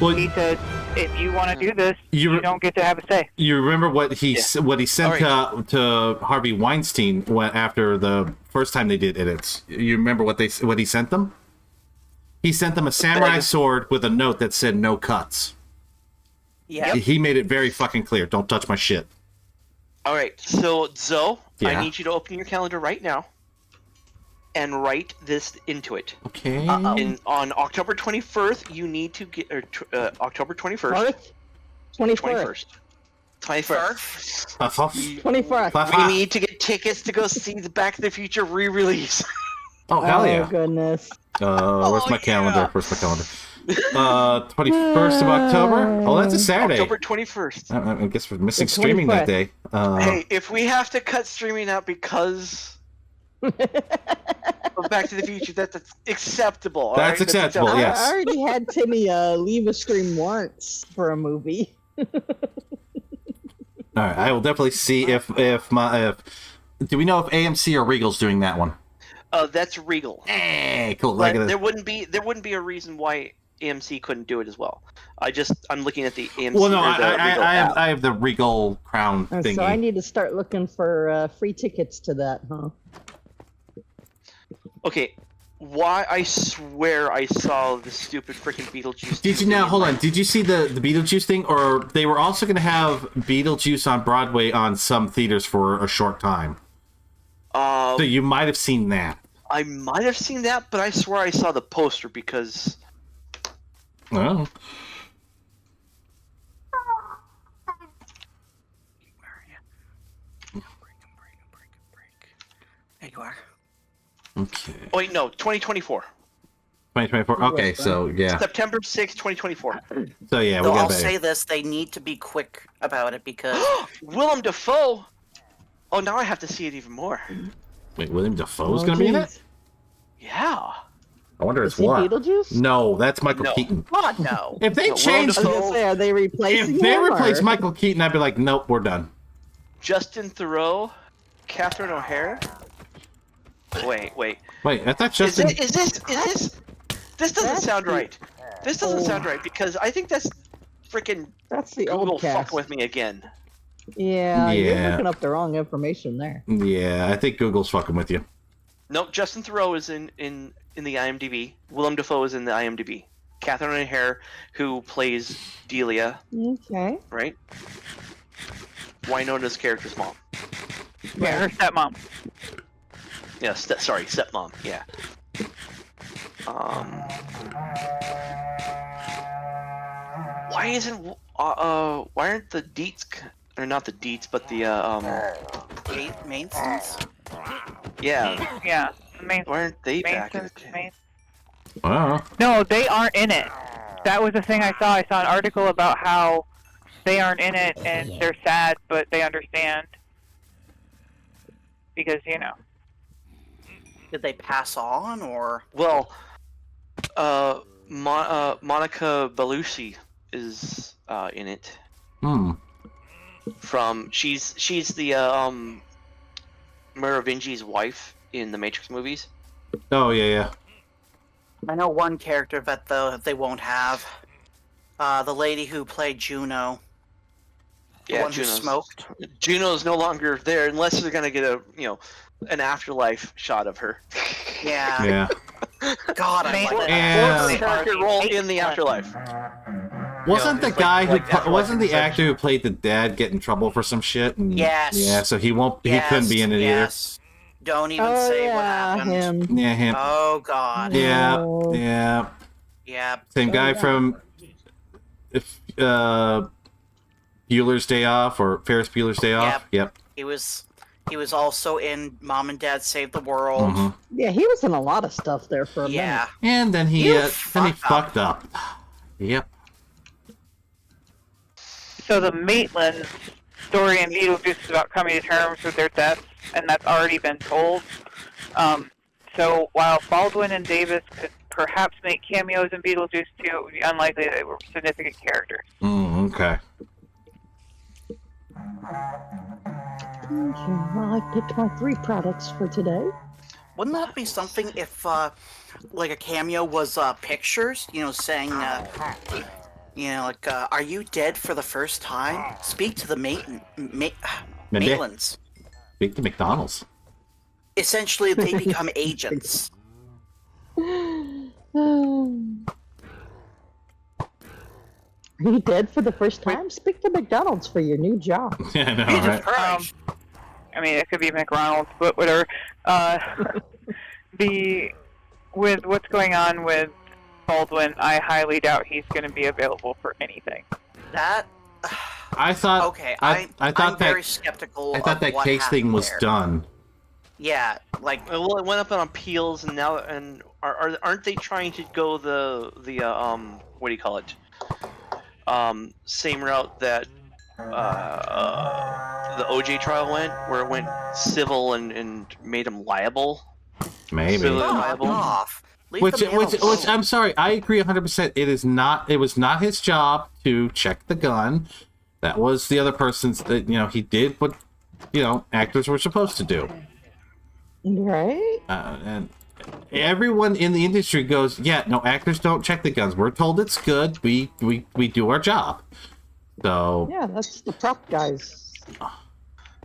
Well, He said, if you want to do this, You- you don't get to have a say. you remember what he sent All to Harvey Weinstein after the first time they did edits? You remember what he sent them? He sent them a samurai sword with a note that said no cuts. Yeah. He made it very fucking clear. Don't touch my shit. All right, so Zoe, Yeah. I need you to open your calendar right now and write this into it. Okay. On October 21st, you need to get October 21st. 21st. 21st. 21st. We need to get tickets to go see the Back to the Future re-release. Oh, hell yeah. Oh, goodness. Where's my calendar? Where's my calendar? 21st of October? Oh, that's a Saturday. October 21st. I guess we're missing The streaming that 21st. day. Hey, if we have to cut streaming out because of Back to the Future, that's acceptable. all That's right? acceptable, I yes. already had Timmy leave a stream once for a movie. All right, I will definitely see if do we know if AMC or Regal's doing that one? That's Regal. Hey, cool. But there wouldn't be a reason why AMC couldn't do it as well. I'm looking at the AMC. Well, no, or the Regal app. I have the Regal Crown thingy. So I need to start looking for free tickets to that, huh? Okay, why I swear I saw the stupid freaking Beetlejuice. Did you now hold on? Did you see the Beetlejuice thing, or they were also going to have Beetlejuice on Broadway on some theaters for a short time? So you might have seen that. I might have seen that, but I swear I saw the poster because. Oh. There you are. Okay. Oh wait, no, 2024. 2024. Okay, so yeah. September 6th, 2024. So yeah, we Though got I'll that. say this, they need to be quick about it because Willem Dafoe. Oh, now I have to see it even more. Wait, William Dafoe's going to be in it? Yeah. I wonder Is it's he what. Beetlejuice? No, that's Michael No. Keaton. God no. If they No, change, I was gonna say, are they replacing if they him, replace or- Michael Keaton, I'd be like, nope, we're done. Justin Theroux, Catherine O'Hara. Wait. Wait, I thought Is Justin. this? This doesn't sound right. This doesn't sound right because I think that's freaking That's the Google old cast. fucked with me again. Yeah, you're Yeah. looking up the wrong information there. Yeah, I think Google's fucking with you. Nope, Justin Theroux is in the IMDb. Willem Dafoe is in the IMDb. Catherine O'Hara, who plays Delia, Okay. right? Winona's character's mom. Yeah, her stepmom. Yeah, stepmom. Yeah. Why aren't the deets or not the deets, but the Maintenance? yeah, Yeah, the main. why aren't they back in the main- Wow. No, they aren't in it. That was the thing I saw. I saw an article about how they aren't in it and they're sad, but they understand because Did they pass on or? Well, Monica Bellucci is in it. She's the Merovingian's wife in the Matrix movies. Oh yeah. I know one character that they won't have. The lady who played Juno. The Yeah, one who smoked. Juno's no longer there unless they're gonna get an afterlife shot of her. Yeah. Yeah. God, I like that. Yeah. Or character role in the afterlife. Wasn't the it's guy like who Afterlife wasn't the Inception. actor who played the dad get in trouble for some shit? And, Yes. Yeah, so he won't. He couldn't be in it yes. Don't even Oh say what yeah, happened. him. either. Yeah, him. Oh God. Yeah, No. yeah. Yeah. Same guy yeah. from Bueller's Day Off or Ferris Bueller's Day Off. Yep. He was also in Mom and Dad Save the World. Mhm. Yeah, he was in a lot of stuff there for a Yeah. And then he You fucked up. Yep. So the Maitland story in Beetlejuice is about coming to terms with their deaths, and that's already been told. So So while Baldwin and Davis could perhaps make cameos in Beetlejuice 2, it would be unlikely they were significant characters. Okay. Okay, well, I picked my 3 products for today. Wouldn't that be something if, like a cameo was pictures? You know, saying, like, "Are you dead for the first time? Speak to the Maitlands." Speak to McDonald's. Essentially, they become agents. Are you dead for the first time? Speak to McDonald's for your new job. Yeah, I know, Jesus right? Christ. I mean, it could be McDonald's, but whatever. With what's going on with Baldwin, I highly doubt he's going to be available for anything. That. I thought. Okay, I thought I'm that. very skeptical. I thought of that what case thing happened was there. done. Yeah, like Well, it went up on appeals, and now aren't they trying to go the what do you call it? Same route that the OJ trial went, where it went civil and made him liable. Maybe. Civilly fuck liable. off. Leave Which, the man which, alone. which, I'm sorry, I agree 100%. It was not his job to check the gun. That was the other person's. He did what, actors were supposed to do. Right? And everyone in the industry goes, yeah, no, actors don't check the guns. We're told it's good. We do our job. So Yeah, that's the prop guys.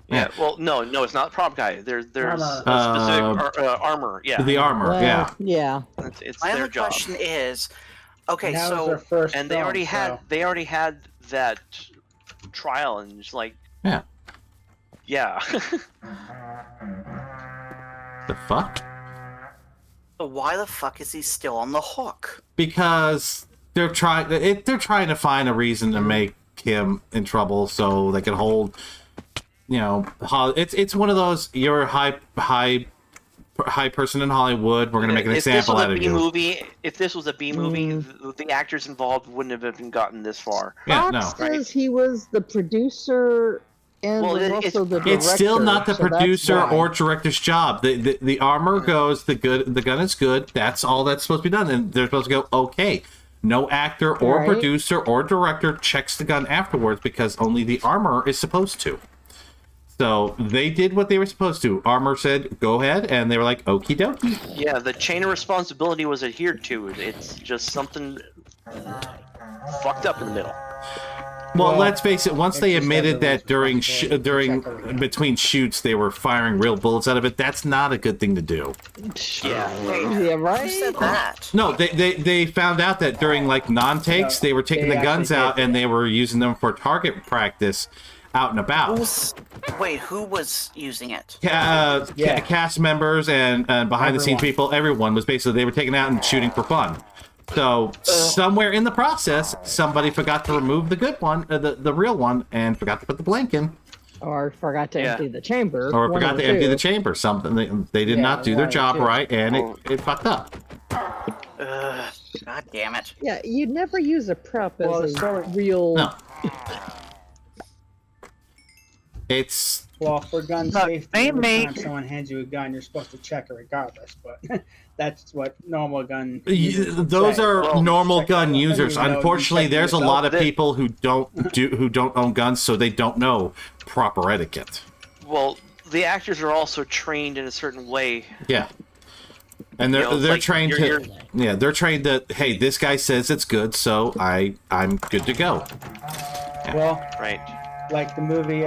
Yeah. Well, no, it's not prop guy. There's Armor. a specific armor. Yeah. the armor, Well, yeah. Yeah. It's My their other job. question is, okay, And that was their so first And they film, already so- had that trial, and it's like, Yeah. yeah. The fuck? why the fuck is he still on the hook? Because they're trying to find a reason to make him in trouble so they can hold. It's one of those, you're a high person in Hollywood. We're gonna make an example out of you. If this was a B movie, the actors involved wouldn't have even gotten this far. Yeah, Fox no. says he was the producer and Well, was it's- also the director. It's still not the so that's producer why. or director's job. The armor goes, the gun is good. That's all that's supposed to be done, and they're supposed to go, okay. No actor or Right. producer or director checks the gun afterwards because only the armor is supposed to. So they did what they were supposed to. Armor said, go ahead, and they were like, okie dokie. Yeah, the chain of responsibility was adhered to. It's just something fucked up in the middle. Well, let's face it. Once they it's just admitted that that during check between shoots they were firing real bullets out of it, that's not a good thing to do. Yeah, Who right? said that? No, they found out that during like non-takes they were taking they the guns actually out did. and they were using them for target practice out and about. Wait, who was using it? Yeah. Cast members and behind the scenes Everyone. people, everyone was basically, they were taking it out and shooting for fun. So somewhere in the process, somebody forgot to remove the good one, the real one, and forgot to put the blank in, Or forgot to Yeah. empty the chamber. or one forgot of to the empty two. the chamber. Something they did Yeah, not do their one or job two. right, and it fucked up. God damn it. Yeah, you'd never use a prop as Well, a so- real. No. It's Well, for gun Look, safety, they every make- time someone hands you a gun, you're supposed to check it regardless. But that's what normal gun. those users would say. are Well, normal check gun it. users. You know, you Unfortunately, check it there's a yourself. lot of people who don't own guns, so they don't know proper etiquette. Well, the actors are also trained in a certain way. Yeah. And they're You know, it's they're like trained you're- to they're trained that, hey, this guy says it's good, so I'm good to go. Well, Right. like the movie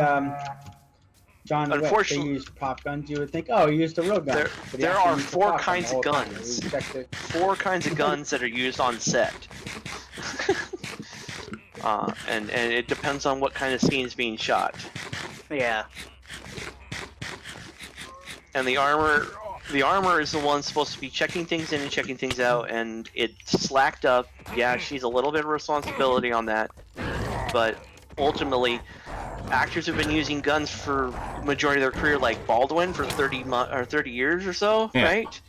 John Wick, they Unfortunately- used pop guns. You would think, oh, he used a real gun. There- But he there actually are used a 4 pop gun kinds the whole of time. guns. He checked it. 4 kinds of guns that are used on set. And it depends on what kind of scene is being shot. Yeah. And the armor is the one supposed to be checking things in and checking things out, and it slacked up. Yeah, she's a little bit of responsibility on that, but ultimately, actors have been using guns for majority of their career, like Baldwin for 30 years or so, Yeah. right?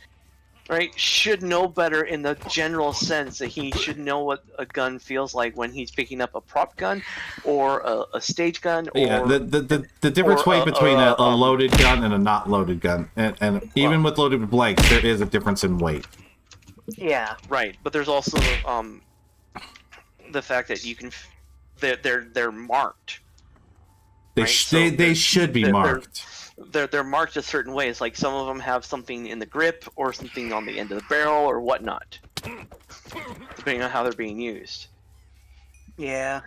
right, should know better in the general sense that he should know what a gun feels like when he's picking up a prop gun or a stage gun. Or, Yeah, the difference weight between a loaded gun and a not loaded gun, and even with loaded blanks, there is a difference in weight. Yeah. Right, but there's also the fact that you can, they're marked. They Right? they should be marked. They're marked a certain ways. Like some of them have something in the grip or something on the end of the barrel or whatnot, depending on how they're being used. Yeah.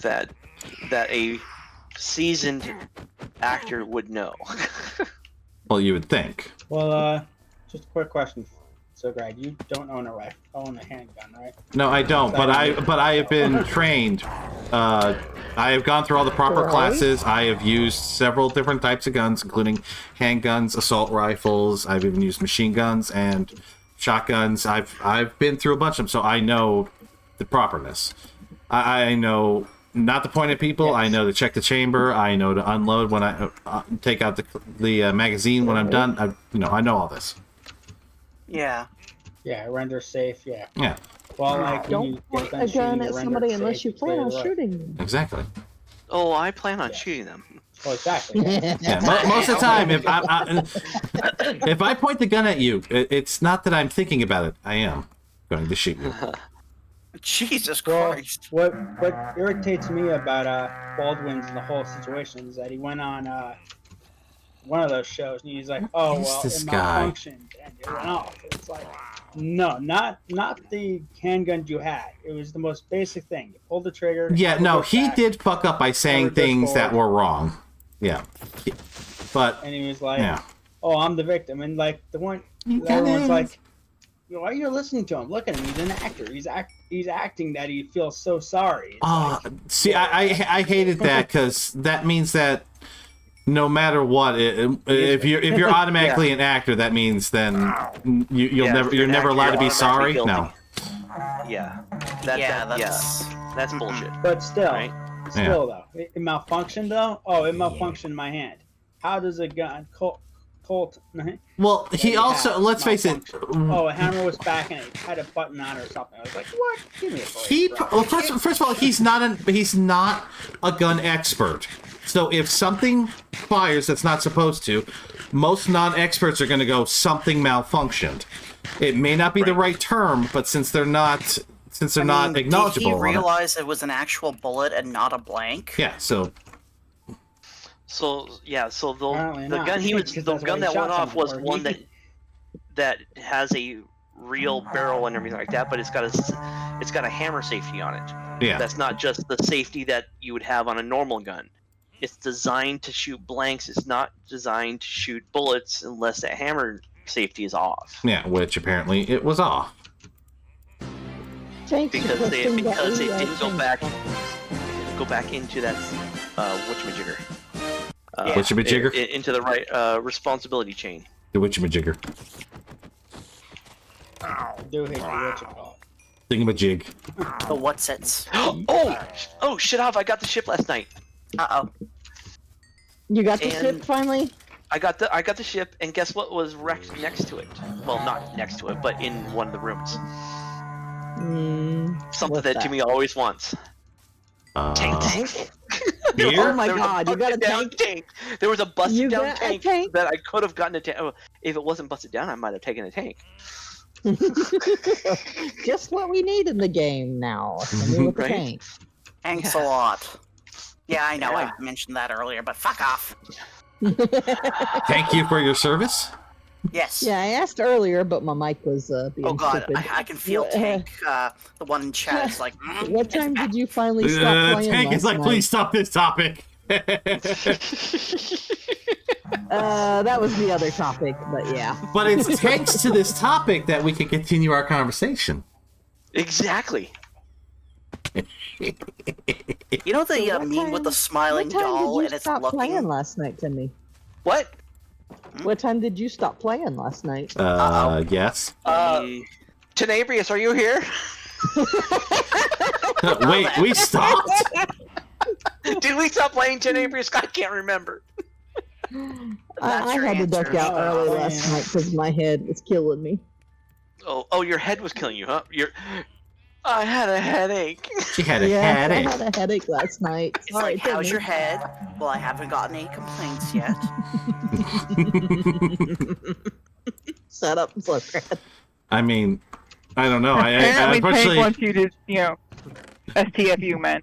That a seasoned actor would know. Well, you would think. Well, just a quick question. So, Greg, you don't own a handgun, right? No, I don't. But I have been trained. I have gone through all the proper classes. I have used several different types of guns, including handguns, assault rifles. I've even used machine guns and shotguns. I've been through a bunch of them, so I know the properness. I know not to point at people. Yes. I know to check the chamber. I know to unload when I take out the magazine when I'm done. I know all this. Yeah. Yeah, render safe. Yeah. Yeah. Well, like don't point a gun at somebody unless you plan on shooting them. Exactly. Oh, I plan on shooting them. Well, exactly. Yeah, most of the time, if I point the gun at you, it's not that I'm thinking about it. I am going to shoot you. Jesus Christ. What irritates me about Baldwin's and the whole situation is that he went on one of those shows and he's like, "Oh well, it malfunctioned and it went off." It's like, no, not the handgun you had. It was the most basic thing. You pulled the trigger. Yeah, no, he did fuck up by saying things that were wrong. Yeah, but and he was like, yeah. "Oh, I'm the victim," and like everyone's like, "Why are you listening to him? Look at him. He's an actor. He's acting that he feels so sorry." See, I hated that because that means that no matter what, if you're automatically an actor, that means then you're never allowed to be sorry. No. Yeah. That's bullshit. But still, right? Though, it malfunctioned though. Oh, it malfunctioned in my hand. How does a gun Colt? Well, he also, let's face it. Oh, a hammer was back and it had a button on it or something. I was like, what? Give me a break. Well, first of all, he's not a gun expert. So if something fires that's not supposed to, most non-experts are going to go, something malfunctioned. It may not be the right term, but since they're not acknowledgeable. Did he realize it was an actual bullet and not a blank? Yeah. So the gun that went off was one that has a real barrel and everything like that, but it's got a hammer safety on it. Yeah. That's not just the safety that you would have on a normal gun. It's designed to shoot blanks. It's not designed to shoot bullets unless that hammer safety is off. Yeah, which apparently it was off. Because they didn't go back into that whatchamajigger. Whatchamajigger? Into the right responsibility chain. The whatchamajigger. Do hate what you call it. Thingamajig. The whatsits. Oh, shit off! I got the ship last night. Uh-oh. You got the ship finally? I got the ship, and guess what was wrecked next to it? Well, not next to it, but in one of the rooms. Something that Jimmy always wants. Tank. Here? Oh my god, you got a tank? There was a busted down tank that I could have gotten a tank. Oh, if it wasn't busted down, I might have taken a tank. Just what we need in the game now. With the tank. Thanks a lot. Yeah, I know. I mentioned that earlier, but fuck off. Thank you for your service. Yes. Yeah, I asked earlier, but my mic was being Oh god, stupid. I can feel Tank. The one in chat is like. What time did you finally stop playing? Tank is like, please stop this topic. That was the other topic, but yeah. But it's thanks to this topic that we can continue our conversation. Exactly. You know the meme with the smiling doll and it's looking? What time did you stop playing looking? last night, Timmy? What? What time did you stop playing last night? Yes. Tenebrius, are you here? Wait, we stopped? Did we stop playing Tenebrius? I can't remember. That's I your had to duck answer. out early last night because my head was killing me. Oh, your head was killing you, huh? I had a headache. She had a Yes, headache. I had a headache last night. It's Sorry, like, how's Timmy. your head? Well, I haven't gotten any complaints yet. Shut up, Xograd. I mean, I don't know. I Apparently, Tank unfortunately, wants you to, STFU, man.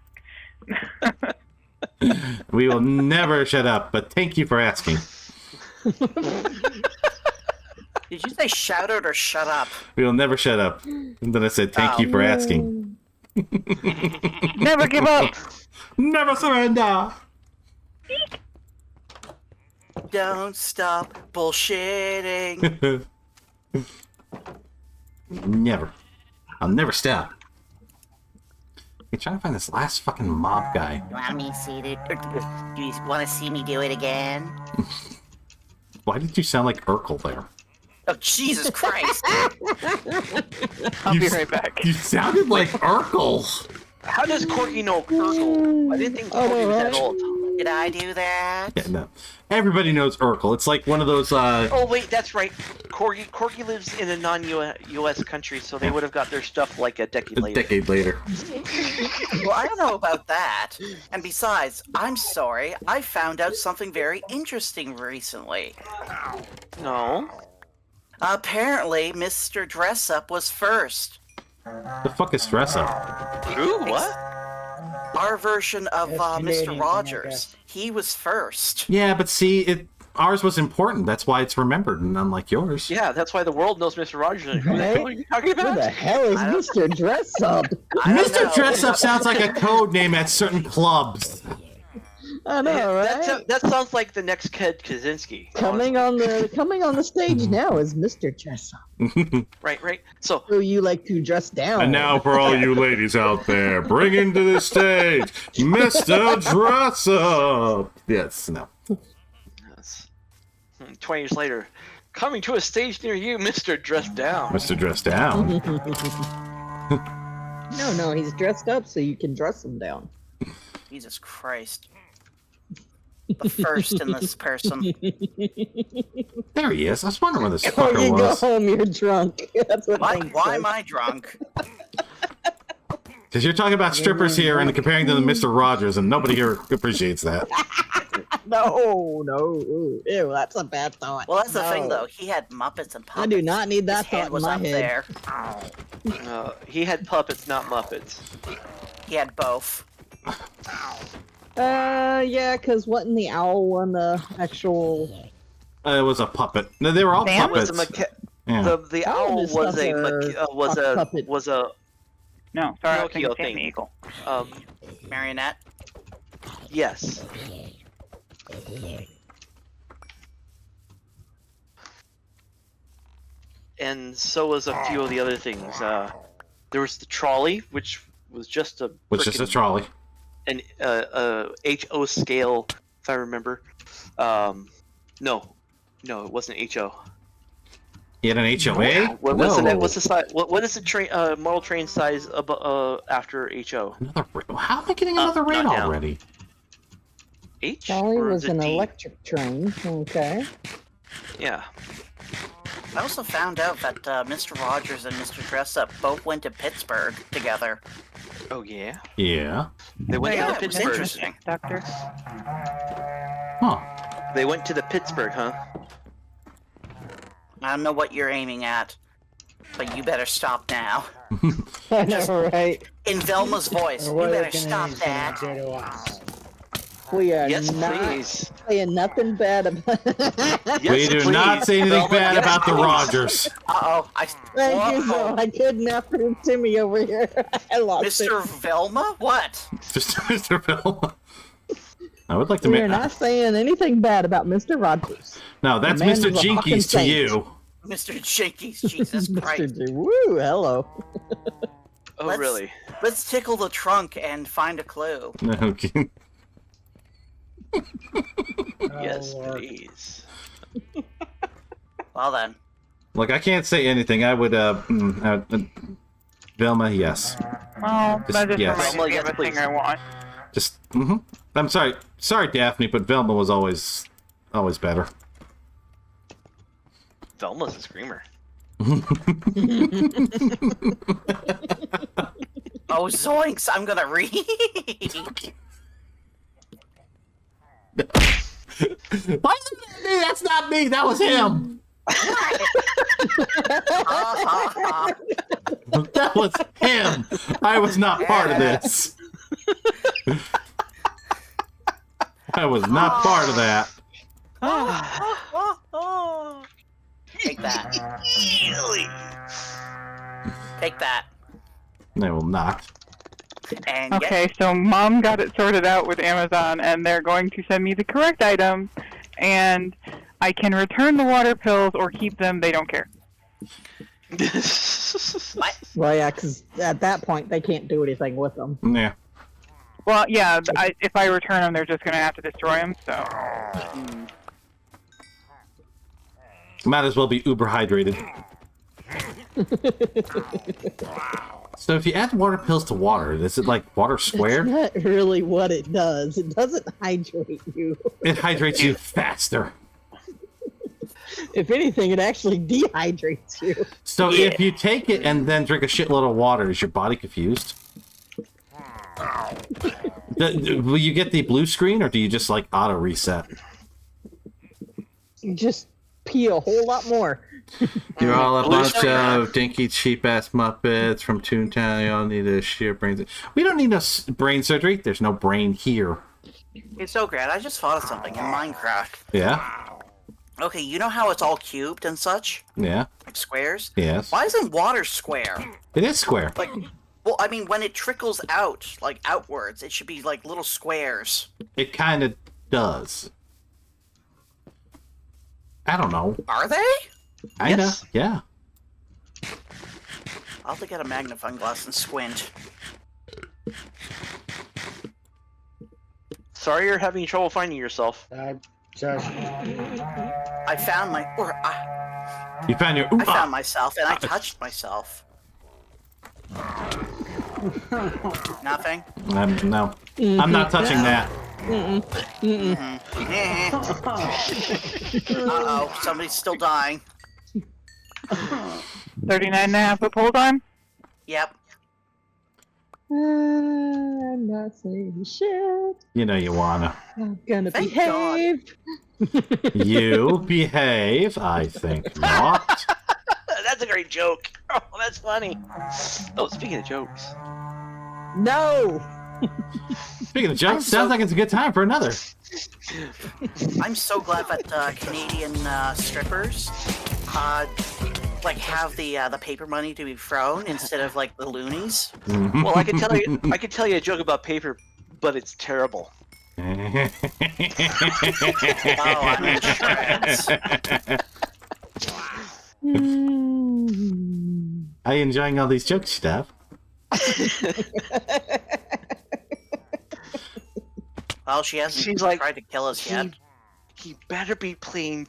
we will never shut up. But thank you for asking. Did you say shout out or shut up? We will never shut up. And then I said thank you for asking. Never give up. Never surrender. Don't stop bullshitting. Never. I'll never stop. Hey, trying to find this last fucking mob guy. You want me to see it? Do you want to see me do it again? Why did you sound like Urkel there? Oh, Jesus Christ! I'll be right back. You sounded like Urkel. How does Corky know Urkel? I didn't think Corky was that old. Did I do that? Yeah, no. Everybody knows Urkel. It's like one of those, Oh, wait, that's right. Corky lives in a non-US country, so they would have got their stuff like a decade later. Well, I don't know about that. And besides, I'm sorry, I found out something very interesting recently. No. Apparently, Mr. Dress Up was first. The fuck is Dress Up? Ooh, what? Our version of That's Canadian Mr. thing, I Rogers. guess. He was first. Yeah, but see, ours was important. That's why it's remembered, and unlike yours. Yeah, that's why the world knows Mr. Rogers. Who the hell are you talking Who about? the hell is Mr. Dress Up? I don't know. Mr. Dress Up sounds like a code name at certain clubs. I know, right? That sounds like the next Ted Kaczynski. Coming on the stage now is Mr. Dress Up. Right. So, Who you like to dress down? And now for all you ladies out there, bring into the stage Mr. Dress Up. Yes, no. 20 years later, coming to a stage near you, Mr. Dress Down. Mr. Dress Down. No, he's dressed up so you can dress him down. Jesus Christ. The first in this person. There he is. I was wondering where this Before fucker you go was. home, you're drunk. That's what Why Hank am says. I drunk? Because you're talking about strippers here and comparing them to Mr. Rogers, and nobody here appreciates that. No. Ew, that's a bad thought. Well, that's the thing, No. though. He had Muppets and puppets. I do not need that His head thought in was my up head. there. He had puppets, not Muppets. He had both. Yeah, because wasn't the owl one the actual... It was a puppet. No, they were all Sam? puppets. Yeah. The All owl of his stuff are puppet. was a No, sorry, I was Pinocchio thinking thing. Eagle. Marionette. Yes. And so was a few of the other things. There was the trolley, which was just a Which is a frickin- trolley. an HO scale, if I remember. No, it wasn't HO. He had an HOA? What's the size? What is the train? Model train size after HO? Another how am I getting another rate not now. already? H? Charlie or was is it an D? electric train. Okay. Yeah. I also found out that Mr. Rogers and Mr. Dress Up both went to Pittsburgh together. Oh yeah. Yeah. They went Yeah, to it the was Pittsburgh. interesting. Doctor. Huh. They went to the Pittsburgh, huh? I don't know what you're aiming at, but you better stop now. I know, right? In Velma's voice, you What are better the stop Canadians that. gonna do to us? We are Yes, not please. saying nothing bad about Yes, We do not please. say anything Velma, bad yes, about the please. Rogers. Uh-oh. Thank you, Whoa. though. I kidnapped Timmy over here. I lost it. Mr. Velma? What? Just Mr. Bill. I would like to We make. are not saying anything bad about Mr. Rogers. No, that's The man Mr. was a fucking Jinkies to saint. you. Mr. Jinkies, Jesus Christ. Mr. Woo, hello. Oh Let's- really? Let's tickle the trunk and find a clue. Okay. Yes, Lord. please. Well then. Look, I can't say anything. I would, Velma, yes. Well, that just yes. reminds me of a thing I want. Just, I'm sorry, Daphne, but Velma was always better. Velma's a screamer. Oh, zoinks! I'm gonna read. Why is that me? That's not me. That was him. That was him. I was not part of this. I was not part of that. Take that. Take that. I will not. And Okay, so Mom got it sorted out with Amazon, and they're going to send me the correct item, and I can return the water pills or keep them. They don't care. Well, yeah, because at that point they can't do anything with them. Yeah. Well, yeah, if I return them, they're just going to have to destroy them, so... Might as well be uber hydrated. So if you add water pills to water, is it like water squared? That's not really what it does. It doesn't hydrate you. It hydrates you faster. If anything, it actually dehydrates you. So if you take it and then drink a shitload of water, is your body confused? Will you get the blue screen, or do you just like auto reset? You just pee a whole lot more. You're all a bunch of dinky, cheap-ass Muppets from Toontown. You all need a sheer brain. We don't need no brain surgery. There's no brain here. It's Xograd. I just thought of something in Minecraft. Yeah? Okay, you know how it's all cubed and such? Yeah? Like squares? Yes. Why isn't water square? It is square. Like, well, I mean, when it trickles out, like outwards, it should be like little squares. It kind of does. I don't know. Are they? Kinda, Yes. yeah. I'll have to get a magnifying glass and squint. Sorry you're having trouble finding yourself. I found my... You found your... I found myself, and I touched myself. Nothing? No. I'm not touching that. Uh-oh, somebody's still dying. 39.5 foot pole time? Yep. I'm not saying shit. You know you wanna. I'm gonna Thank behave. You behave. I think not. That's a great joke. Oh, that's funny. Oh, speaking of jokes. No. Speaking of jokes, sounds like it's a good time for another. I'm so glad that Canadian strippers like have the paper money to be thrown instead of like the loonies. Well, I can tell you a joke about paper, but it's terrible. Oh, I'm in shreds. Are you enjoying all these jokes, Steph? Well, she hasn't She's like, tried to kill us yet. He better be playing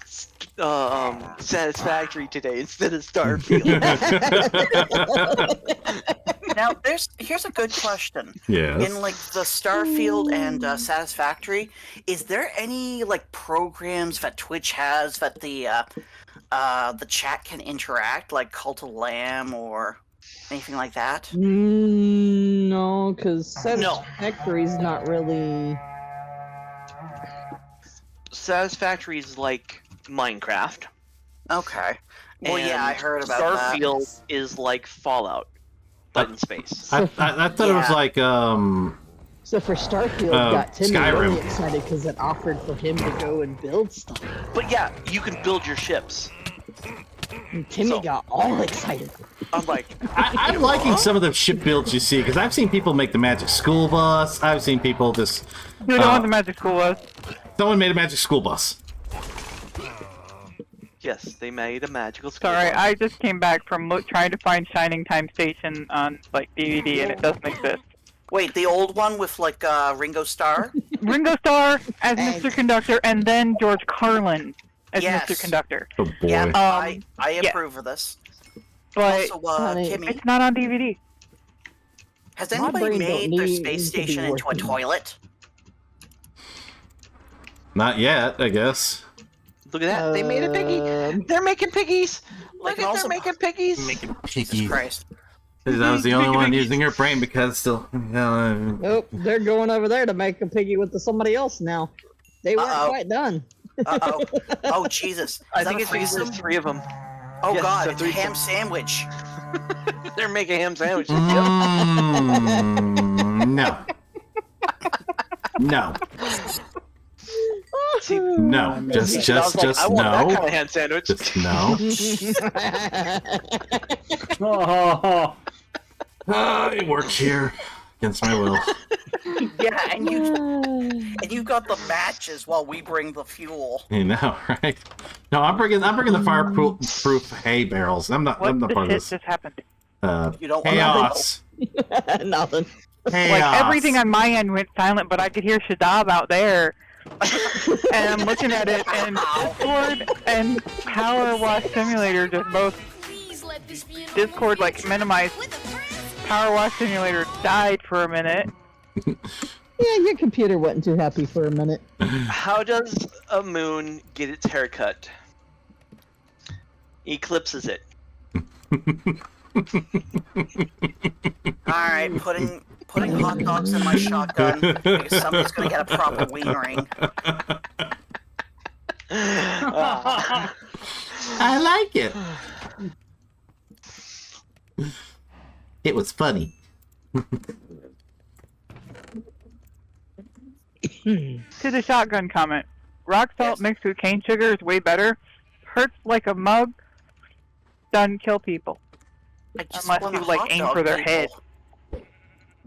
Satisfactory today instead of Starfield. Now, here's a good question. Yes. In like the Starfield and Satisfactory, is there any like programs that Twitch has that the chat can interact, like Cult of Lamb or anything like that? No, because Satisfactory's not really. Satisfactory is like Minecraft. Okay. Well, yeah, I heard about Starfield that. is like Fallout, but in space. I thought it was like So for Starfield, got Timmy Skyrim. really excited because it offered for him to go and build stuff. But yeah, you can build your ships. And Timmy got all excited. I'm like, I'm liking some of the ship builds you see, because I've seen people make the Magic School Bus. I've seen people just... Who don't want the magic school was? Someone made a Magic School Bus. yes, they made a magical school Sorry, bus. I just came back from trying to find Shining Time Station on like DVD, and it doesn't exist. Wait, the old one with like Ringo Starr? Ringo Starr as Mr. Conductor, and then George Carlin as Yes. Mr. Conductor. Oh boy. Yeah, I yeah. approve of this. But Also, honey, Kimmy, it's not on DVD. has My anybody brain made don't their need space to be station into a working. toilet? Not yet, I guess. Look at that. They made a piggy. They're making piggies. Look at they're making piggies. Making Jesus piggies. Christ. Because I was the only one using her brain because still. Nope, they're going over there to make a piggy with somebody else now. They weren't quite done. Uh-oh. Oh, Jesus. I think it's because there's 3 of them. Oh, Yes, God. so It's a 3 ham sandwich. They're making ham sandwiches. No. No. See, No. Just I want that no. kind of ham sandwich. Just no. I work here against my will. Yeah, and you got the matches while we bring the fuel. You know, right? No, I'm bringing the fireproof hay barrels. I'm not part of this. just happened? You don't want Chaos. Nothing. Chaos. Like everything on my end went silent, but I could hear Shadab out there. And I'm looking at it, and Discord and Power Wash Simulator just both Discord like minimized. Power Wash Simulator died for a minute. Yeah, your computer wasn't too happy for a minute. How does a moon get its hair cut? Eclipses it. Alright, putting hot dogs in my shotgun because somebody's gonna get a proper wienering. I like it. It was funny. To the shotgun comment, rock salt mixed with cane sugar is way better. Hurts like a mug. Doesn't kill people. Unless want you a like hot aim dog, for their people. head.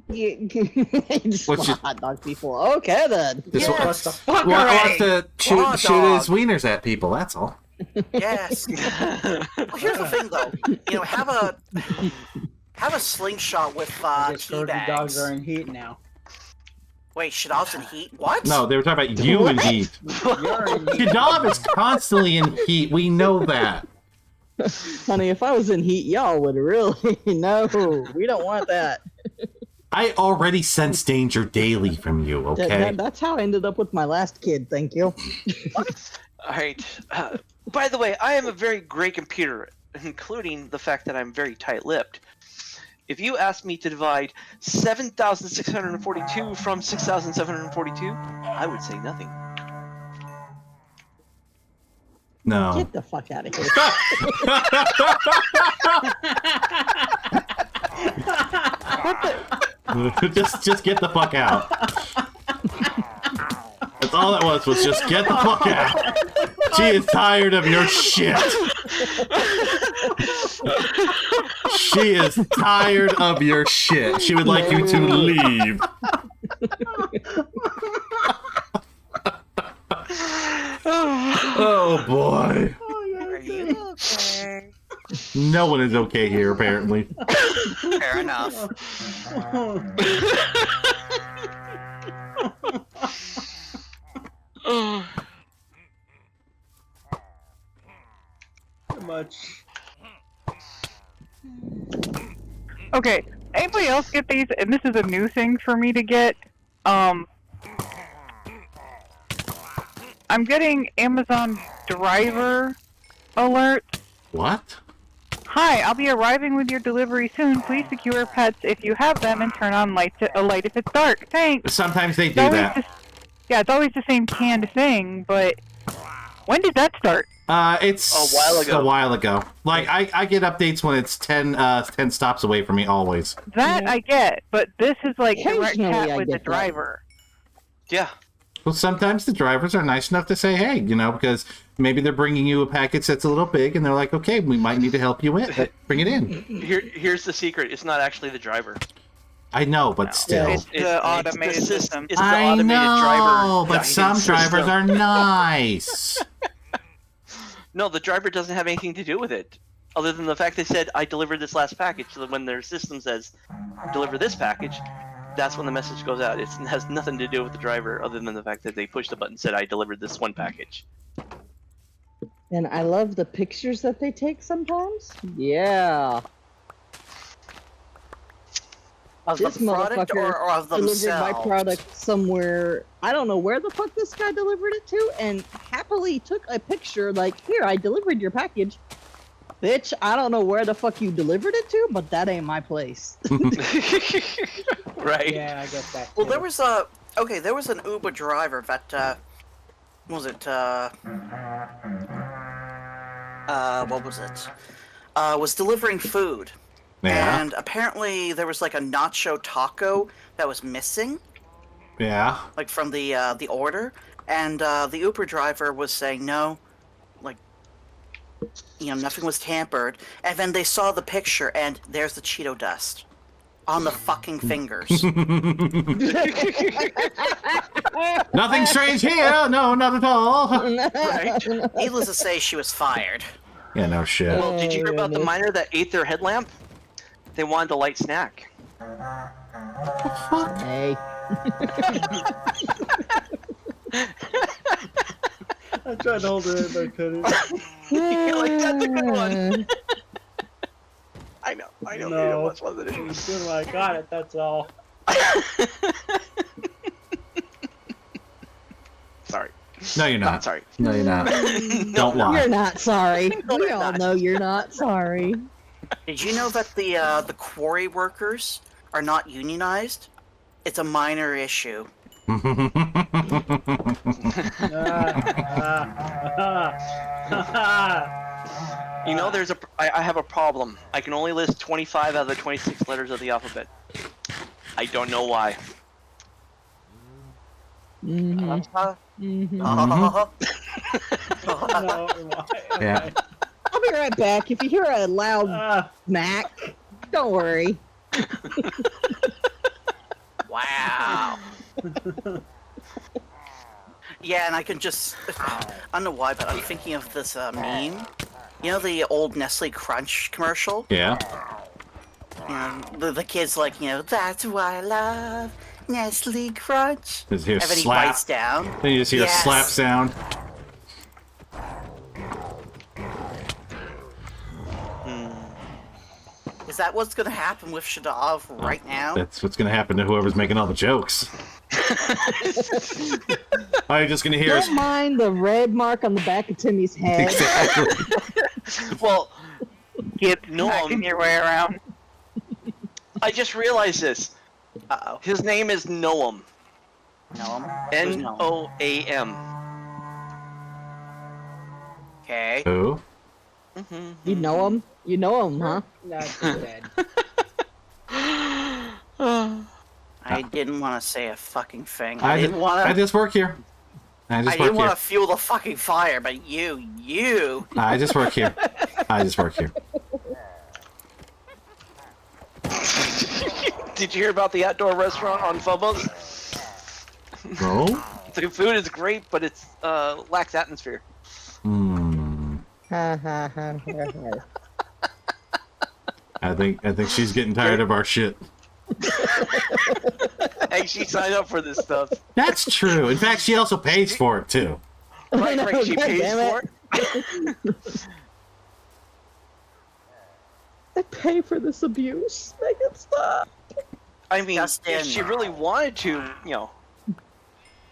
You just What's want your- hot dog people. Okay then. Just Yes. wants to Raw shoot dog. his wieners at people. That's all. Yes. Well, here's the thing, though. You know, have a slingshot with tea Dirty dogs bags. are in heat now. Wait, Shadab's in heat? What? No, they were talking about you in heat. You're in heat. Shadab is constantly in heat. We know that. Honey, if I was in heat, y'all would really no. We don't want that. I already sense danger daily from you. Okay. That's how I ended up with my last kid. Thank you. Alright. By the way, I am a very great computer, including the fact that I'm very tight-lipped. If you asked me to divide 7,642 from 6,742, I would say nothing. No. Get the fuck out of here. just get the fuck out. That's all it was just get the fuck out. She is tired of your shit. She is tired of your shit. She would like you to leave. Oh boy. Are you okay? No one is okay here, apparently. Fair enough. Too much. Okay, anybody else get these? And this is a new thing for me to get. I'm getting Amazon driver alert. What? Hi, I'll be arriving with your delivery soon. Please secure pets if you have them and turn on a light if it's dark. Thanks. Sometimes they It's do always that. yeah, it's always the same canned thing, but when did that start? It's a while ago. Like, I get updates when it's 10 stops away from me, always. That Yeah. I get, but this is like direct Occasionally chat I with the get that. driver. Yeah. Well, sometimes the drivers are nice enough to say, hey, because maybe they're bringing you a package that's a little big, and they're like, okay, we might need to help you in. Bring it in. Here's the secret. It's not actually the driver. I know, but still. It's the automated the system. It's the I automated driver. know, but guidance some drivers system. are nice. No, the driver doesn't have anything to do with it. Other than the fact they said, I delivered this last package. So that when their system says, deliver this package, that's when the message goes out. It has nothing to do with the driver, other than the fact that they pushed the button and said, I delivered this one package. And I love the pictures that they take sometimes. Yeah. Of This the product motherfucker or of themselves? delivered my product somewhere. I don't know where the fuck this guy delivered it to, and happily took a picture like, here, I delivered your package. Bitch, I don't know where the fuck you delivered it to, but that ain't my place. Right. Yeah, I get that. Well, too. there was there was an Uber driver that what was it what was it? Was delivering food. Yeah. And apparently there was like a nacho taco that was missing, Yeah. like from the order, and the Uber driver was saying no, like, you know, nothing was tampered. And then they saw the picture, and there's the Cheeto dust on the fucking fingers. Nothing strange here. No, not at all. Right? Needless to say, she was fired. Yeah, no shit. Well, did you hear about the goodness. miner that ate their headlamp? They wanted a light snack. Hey. I tried to hold it in, but I couldn't. Like, that's a good one. I know. No. What's one of it? As soon as I got it, that's all. Sorry. No, you're Not not. sorry. No, you're not. Don't lie. You're not sorry. No, We you're all not. know you're not sorry. Did you know that the quarry workers are not unionized? It's a minor issue. You know, I have a problem. I can only list 25 out of the 26 letters of the alphabet. I don't know why. Mm-hmm. Mm-hmm. No, Yeah. I'll be right back. If you hear a loud smack, don't worry. Wow. Yeah, and I can just... I don't know why, but I'm thinking of this meme. You know the old Nestle Crunch commercial? Yeah. You know, the kid's like, you know, that's why I love Nestle Crunch. Just hear And then he slap. bites down. Then you just hear Yes. a slap sound. Is that what's gonna happen with Shadov right now? That's what's gonna happen to whoever's making all the jokes. Are you just gonna hear us? Don't mind the red mark on the back of Timmy's head. Exactly. Well, Get No, smacking your way around. I just realized this. Uh-oh. His name is Noam. Noam? N-O-A-M. Okay. Who? You know him? You know him, huh? Not dead. I didn't want to say a fucking thing. I I didn't want I to. just work here. I I just didn't work want here. to fuel the fucking fire, but you. I just work here. I just work here. Did you hear about the outdoor restaurant on Phobos? Oh? The food is great, but it's lacks atmosphere. Hmm. I think she's getting tired of our shit. Hey, she signed up for this stuff. That's true. In fact, she also pays for it too. Right, she God pays damn for it. I pay for this abuse. Make it stop. I mean, Justin. if she really wanted to, you know,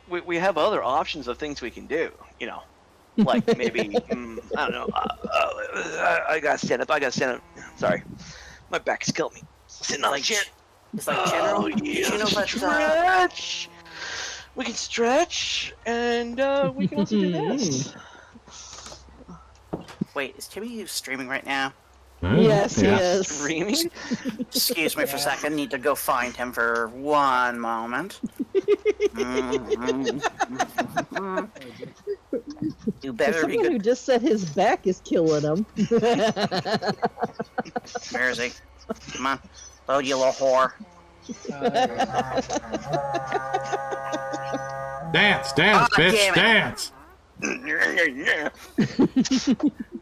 we have other options of things we can do, you know. Like maybe, I don't know, I gotta stand up. Sorry. My back is killing me. Sitting on the chair. It's like general. Oh, Did you know that? stretch! We can stretch, and we can also do this. Wait, is Timmy streaming right now? Yes, Yeah. yes. Streaming? Excuse me for a second. Need to go find him for one moment. You better be Someone who good. just said his back is killing him. Where is he? Come on, load, you little whore. Dance, Ah, bitch, damn it. dance.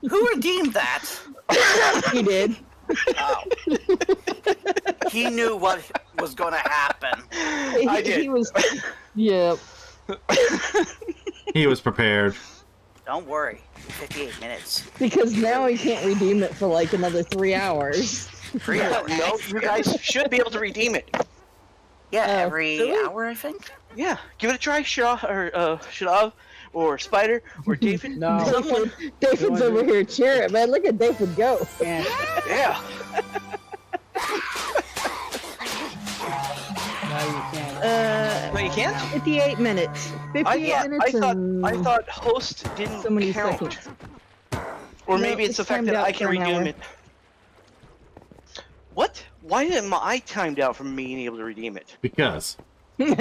Who redeemed that? He did. Oh. He knew what was going to happen. I did. He was. Yeah. He was prepared. Don't worry. 58 minutes. Because now he can't redeem it for like another 3 hours. 3 hours. No, you guys should be able to redeem it. Yeah, every really? hour, I think. Yeah, give it a try, Shadav, or Spider, or David. No. Someone. David's No, over here cheering, man. Look at David go. Can't. Yeah. No, you can't. No, you can't. 58 minutes. 58 minutes and I thought host didn't so many count. seconds. Or No, maybe it's the fact timed that out I can for an redeem hour. it. What? Why am I timed out from being able to redeem it? Because. Ray,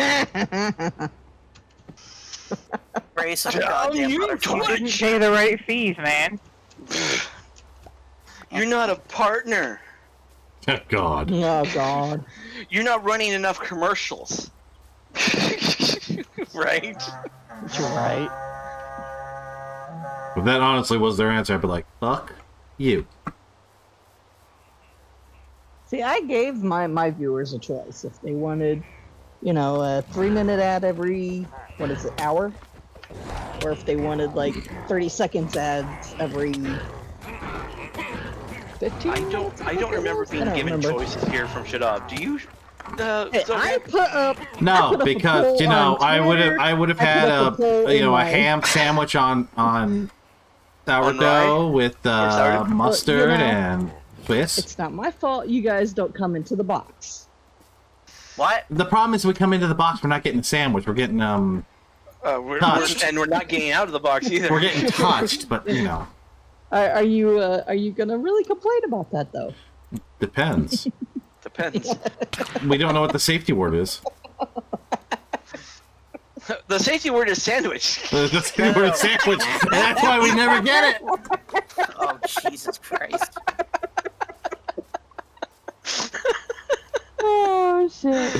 such a goddamn You butterfly. didn't pay the right fees, man. You're not a partner. Oh, God. Oh, God. You're not running enough commercials. Right? You're right. If that honestly was their answer, I'd be like, fuck you. See, I gave my viewers a choice. If they wanted, you know, a 3-minute ad every, hour? Or if they wanted, like, 30 seconds ads every 15 I minutes? don't remember being given choices here from Shadab. Do you? Hey, I Zograd? put up. No, put up a because poll you know on Twitter. I would have I put had up a poll in a my- ham sandwich on sourdough rye? with sourdough? mustard Well, you know, and Swiss. It's not my fault you guys don't come into the box. What? The problem is we come into the box, we're not getting a sandwich. We're getting We're touched. not getting out of the box either. we're getting touched, but you know, Are you gonna really complain about that though? depends. Depends. We don't know what the safety word is. The safety word is sandwich. The safety word is sandwich, and that's why we never get it. Oh, Jesus Christ. Oh shit!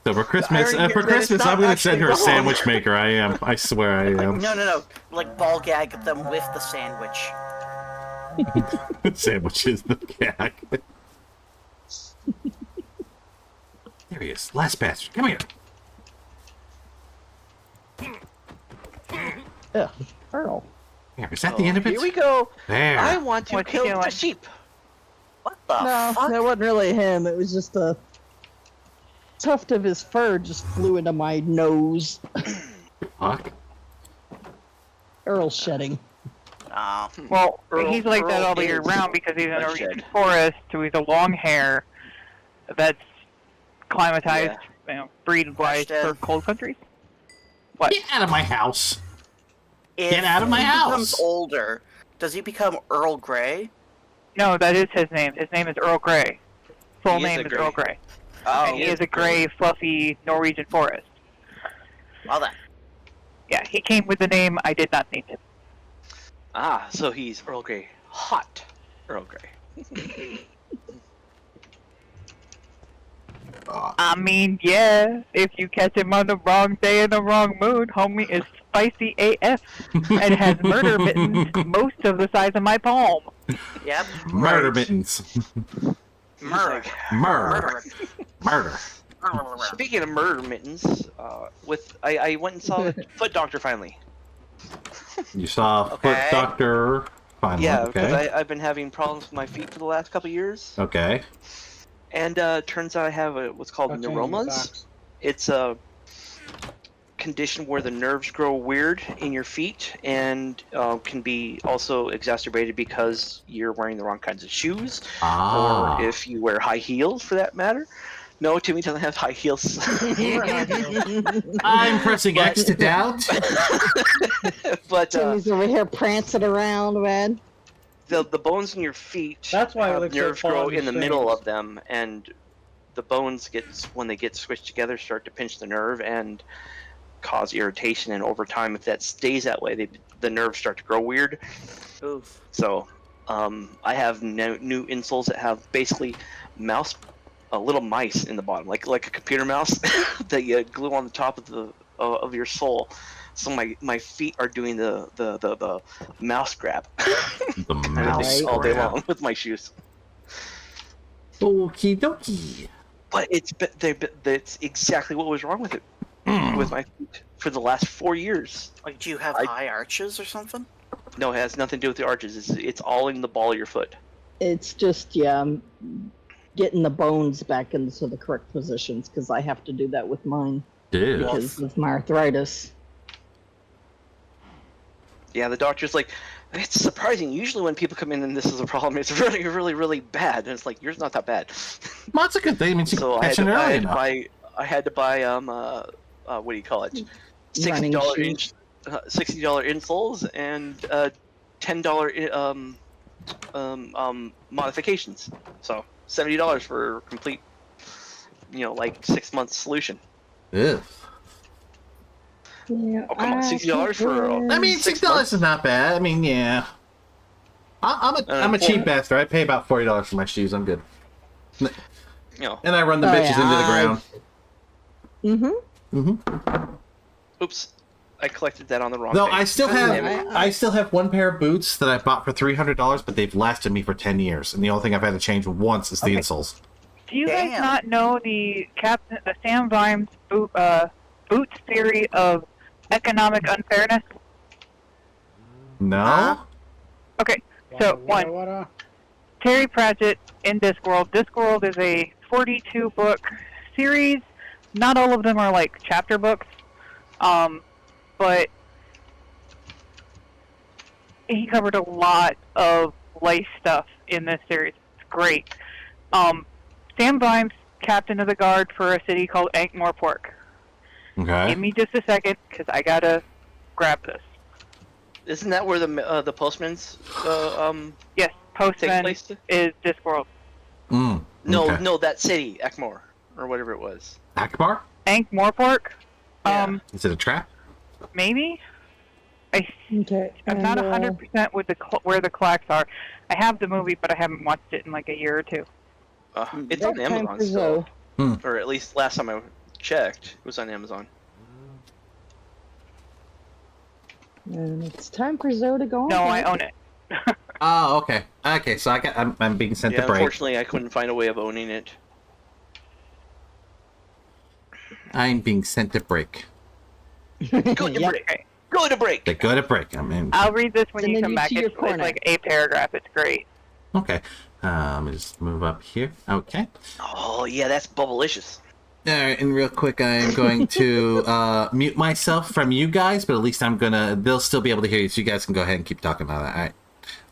So for Christmas, irony for is that it's Christmas, not I'm gonna send her a actually wrong. sandwich maker. I am. I swear I am. No. Like, ball gag them with the sandwich. Sandwich is the gag. There he is. Last bastard. Come here. Ugh, Earl. Here, is that the end of it? Here we go. There. I want to What you kill the doing? sheep. What the No, fuck? that wasn't really him. It was just a tuft of his fur just flew into my nose. Fuck. Earl shedding. Oh. Well, Earl- he's like that Earl all the year is round because he's in a bloodshed. Norwegian forest, so he's a long hair that's climatized, breed-wise Bloodshed. for cold countries. What? Get out of my house. If Get out of my he house. becomes older, does he become Earl Grey? No, that is his name. His name is Earl Grey. Full He is name a is Grey. Earl Grey. Oh, And he is a gray, fluffy Norwegian forest. Well then. Yeah, he came with the name. I did not name him. Ah, so he's Earl Grey. Hot Earl Grey. I mean, yeah, if you catch him on the wrong day in the wrong mood, homie is spicy AF and has murder mittens most of the size of my palm. Yep. Murder mittens. Murder. Murder. Murder. Speaking of murder mittens, I went and saw the foot doctor finally. You saw Okay. foot doctor. Finally. Yeah, because Okay. I've been having problems with my feet for the last couple of years, Okay. and turns out I have what's called Stop changing the neuromas. socks. It's a condition where the nerves grow weird in your feet and can be also exacerbated because you're wearing the wrong kinds of shoes, Ah. or if you wear high heels for that matter. No, Timmy doesn't have high heels. I'm pressing X to doubt. But Timmy's over here prancing around, man. the bones in your feet That's why it have looks so nerves fun grow and in the middle strange. of them, and the bones when they get squished together start to pinch the nerve and cause irritation, and over time if that stays that way the nerves start to grow weird. Oof. So I have new insoles that have basically little mice in the bottom, like a computer mouse that you glue on the top of your sole. So my feet are doing the mouse grab The mouse all day grab. long with my shoes. Okie dokie. But it's exactly what was wrong with it with my feet for the last 4 years. Like, do you have I- high arches or something? No, it has nothing to do with the arches. It's all in the ball of your foot. It's just getting the bones back into the correct positions because I have to do that with mine Dude. because of my arthritis. Yeah, the doctor's like, it's surprising. Usually when people come in and this is a problem, it's really, really, really bad. And it's like, yours not that bad. Well, that's a good thing. It means you So catch it early enough. I had to buy what do you call it? $60 insoles and $10 modifications. So $70 for complete, like 6 months solution. Ew. Yeah, Oh come on, $60 for. I mean, $6 is not bad. I mean, yeah. I'm a cheap bastard. I pay about $40 for my shoes. I'm good. And I run the bitches into the ground. Oops, I collected that on the wrong. No, page. I still have one pair of boots that I bought for $300, but they've lasted me for 10 years, and the only thing I've had to change once is the insoles. Do you guys not know the Sam Vimes Boots theory of economic unfairness? No. Okay, so one. Terry Pratchett in Discworld. Discworld is a 42-book series. Not all of them are like chapter books, but he covered a lot of life stuff in this series. It's great. Sam Vimes, captain of the guard for a city called Ankh-Morpork. Okay. Give me just a second, because I gotta grab this. Isn't that where the postman's Yes, Postman place? is Discworld. Okay. No, that city, Ekmor, or whatever it was. Akbar? Ankh-Morpork? Yeah. Is it a trap? Maybe? Okay. I'm not 100% with where the clacks are. I have the movie, but I haven't watched it in like a year or two. It's on Amazon still. Or at least last time I checked, it was on Amazon. And it's time for Zoe to go on. No, I own it. Oh, okay. Okay, so I'm being sent to break. Unfortunately, I couldn't find a way of owning it. I'm being sent to break. Go to break. Go to break. They go to break. I mean. I'll read this when And you then come back. to your It's corner. like a paragraph. It's great. Okay. Let me just move up here. Okay. Oh yeah, that's bubblicious. All right, and real quick, I am going to mute myself from you guys, but at least they'll still be able to hear you, so you guys can go ahead and keep talking about that. All right.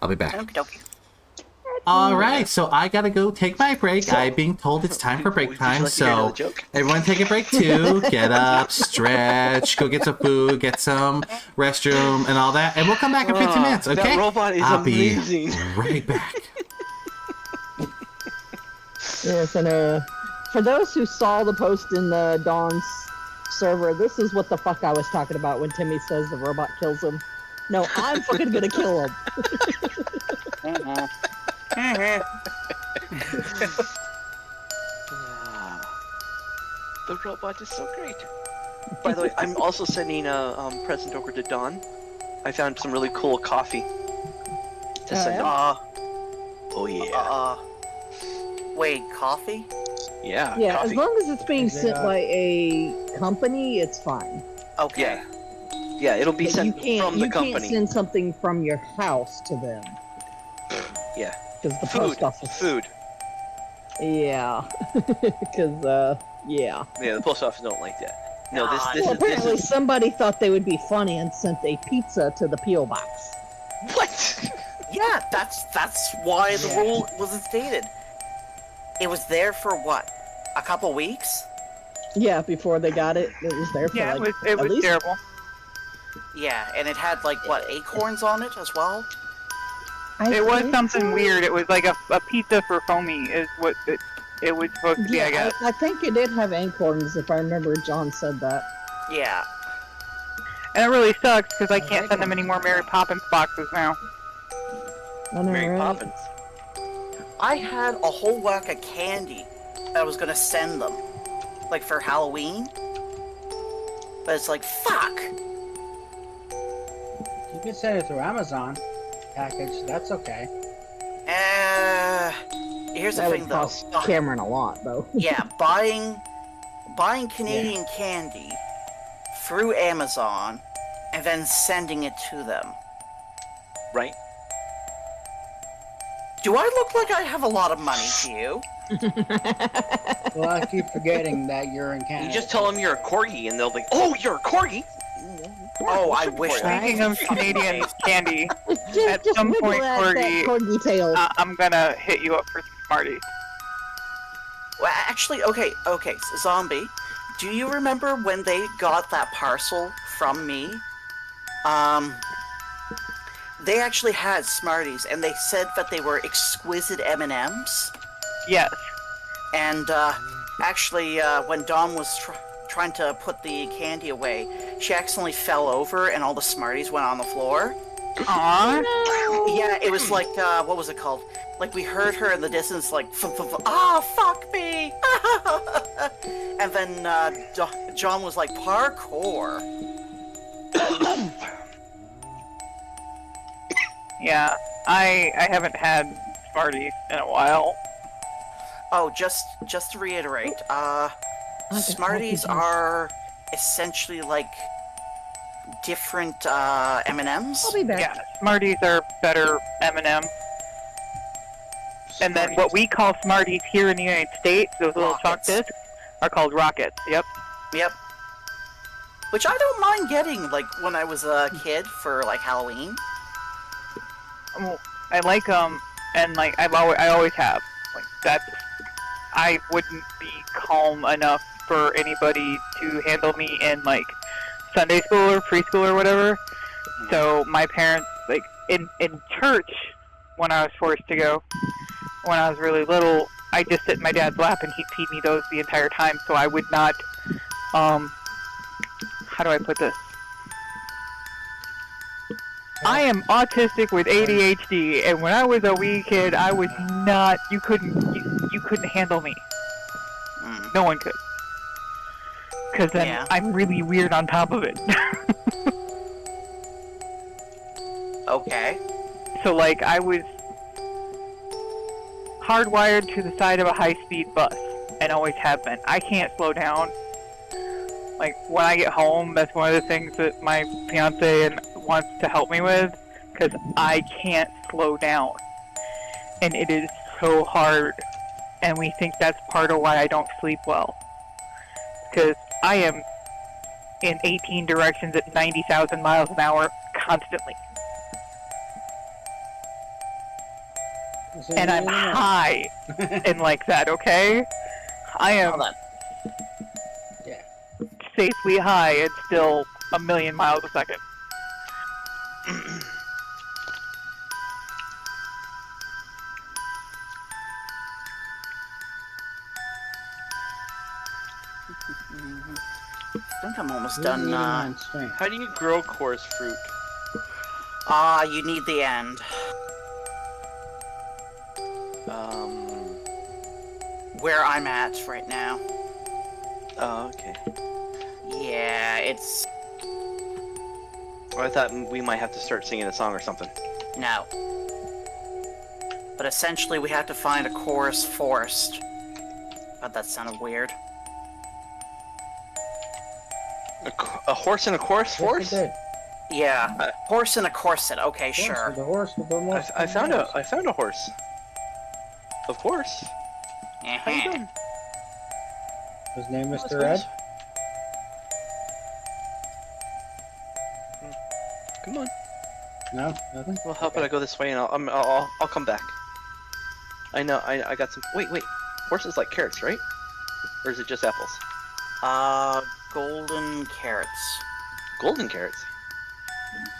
I'll be back. Okey-dokey. All right, so I gotta go take my break. I'm being told it's time for break time, so everyone take a break too. Get up, stretch, go get some food, get some restroom, and all that, and we'll come back in 15 minutes. Okay? That robot is amazing. Be right back. Yes, and for those who saw the post in the Dawn's server, this is what the fuck I was talking about when Timmy says the robot kills him. No, I'm fucking gonna kill him. The robot is so great. By the way, I'm also sending a present over to Dawn. I found some really cool coffee to send. Oh yeah. Wait, coffee? Yeah. Yeah, coffee. as long as it's being sent by a company, it's fine. Okay. Yeah, it'll be But sent from the you company. can't send something from your house to them. Yeah. Because the post office. Food. Yeah. Because, yeah. Yeah, the post office don't like that. No, this Well, apparently is somebody thought they would be funny and sent a pizza to the P.O. box. what? Yeah, that's why the rule was instated. It was there for what? A couple weeks? Yeah, before they got it, it was there for Yeah, like, it was at least terrible. Yeah, and it had like what, acorns on it as well? It was something weird. It was like a pizza for foamy is what it was supposed to be, I guess. I think it did have acorns, if I remember John said that. Yeah. And it really sucks because I can't send them any more Mary Poppins boxes now. I know, Mary right? Poppins. I had a whole whack of candy that I was gonna send them, like for Halloween. But it's like, fuck! You can send it through Amazon package. That's okay. Here's the That thing would though. cost Cameron a lot, though. Yeah, buying Canadian candy through Amazon and then sending it to them. Right. Do I look like I have a lot of money to you? Well, I keep forgetting that you're in Canada. You just tell them you're a corgi, and they'll be, "Oh, you're a corgi." Oh, I wish that. Speaking of Canadian candy, at Just some wiggle point, that corgi tail. I'm gonna hit you up for some Smarties. Well, actually, okay, Zombie, do you remember when they got that parcel from me? They actually had Smarties, and they said that they were exquisite M&Ms. Yes. And, actually, when Dawn was trying to put the candy away, she accidentally fell over, and all the Smarties went on the floor. Aww. Yeah, it was like, what was it called? Like, we heard her in the distance, like, ah, fuck me! And then, John was like, parkour. Yeah, I haven't had Smarties in a while. Oh, just to reiterate, Smarties are essentially like different M&Ms. I'll be back. Yeah, Smarties are better M&M. And then what we call Smarties here in the United States, those little chalk Rockets. discs, are called Rockets. Yep. Yep. Which I don't mind getting, like, when I was a kid for, like, Halloween. I like them, and like I always have. Like that's, I wouldn't be calm enough for anybody to handle me in like Sunday school or preschool or whatever. So my parents, like in church, when I was forced to go, when I was really little, I just sit in my dad's lap and he'd feed me those the entire time. So I would not, how do I put this? I am autistic with ADHD, and when I was a wee kid, I was not. You couldn't handle me. No one could. Because then I'm really weird on top of it. Okay. So like I was hardwired to the side of a high-speed bus, and always have been. I can't slow down. Like when I get home, that's one of the things that my fiance wants to help me with, because I can't slow down, and it is so hard. And we think that's part of why I don't sleep well, because I am in 18 directions at 90,000 miles an hour constantly, and I'm high and like that. Okay, I am safely high and still a million miles a second. I think I'm almost done. How do you grow coarse fruit? You need the end. Where I'm at right now. Oh, okay. Yeah, it's... Well, I thought we might have to start singing a song or something. No. But essentially we have to find a chorus forest. God, that sounded weird. A horse in a chorus forest? Yeah, horse in a corset. Okay, sure. The horse with the most. I found a horse. Of course. How you doing? His name Mr. Ed. Come on. No, nothing. Well, how about I go this way and I'll come back. I know. I got some. Wait. Horses like carrots, right? Or is it just apples? Golden carrots. Golden carrots.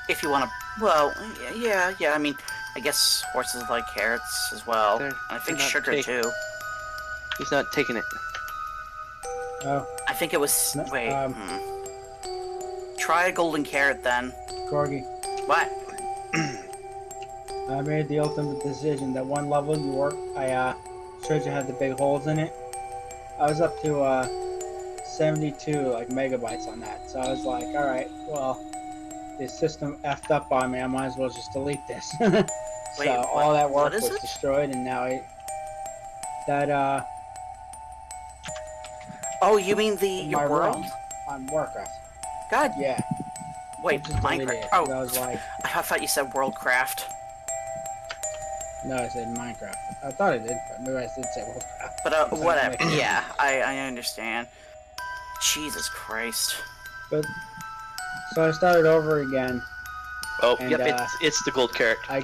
If you want to, well, yeah. I mean, I guess horses like carrots as well. I think sugar too. He's not taking it. Oh. I think it was. No, Wait. Try a golden carrot then. Corgi. What? I made the ultimate decision. That one level you work, I showed you had the big holes in it. I was up to 72 like megabytes on that, so I was like, all right, well, the system effed up on me. I might as well just delete this. Wait, all that work what is was it? destroyed, and now Oh, you mean your my world? realm on Warcraft. God. Yeah. Wait, I just deleted Minecraft. it, Oh, 'cause I was like, I thought you said Worldcraft. No, I said Minecraft. I thought I did, but maybe I did say Wolfcraft. But So whatever. anyway. Yeah, I understand. Jesus Christ. But so I started over again. Oh, And, yep, it's the gold carrot. I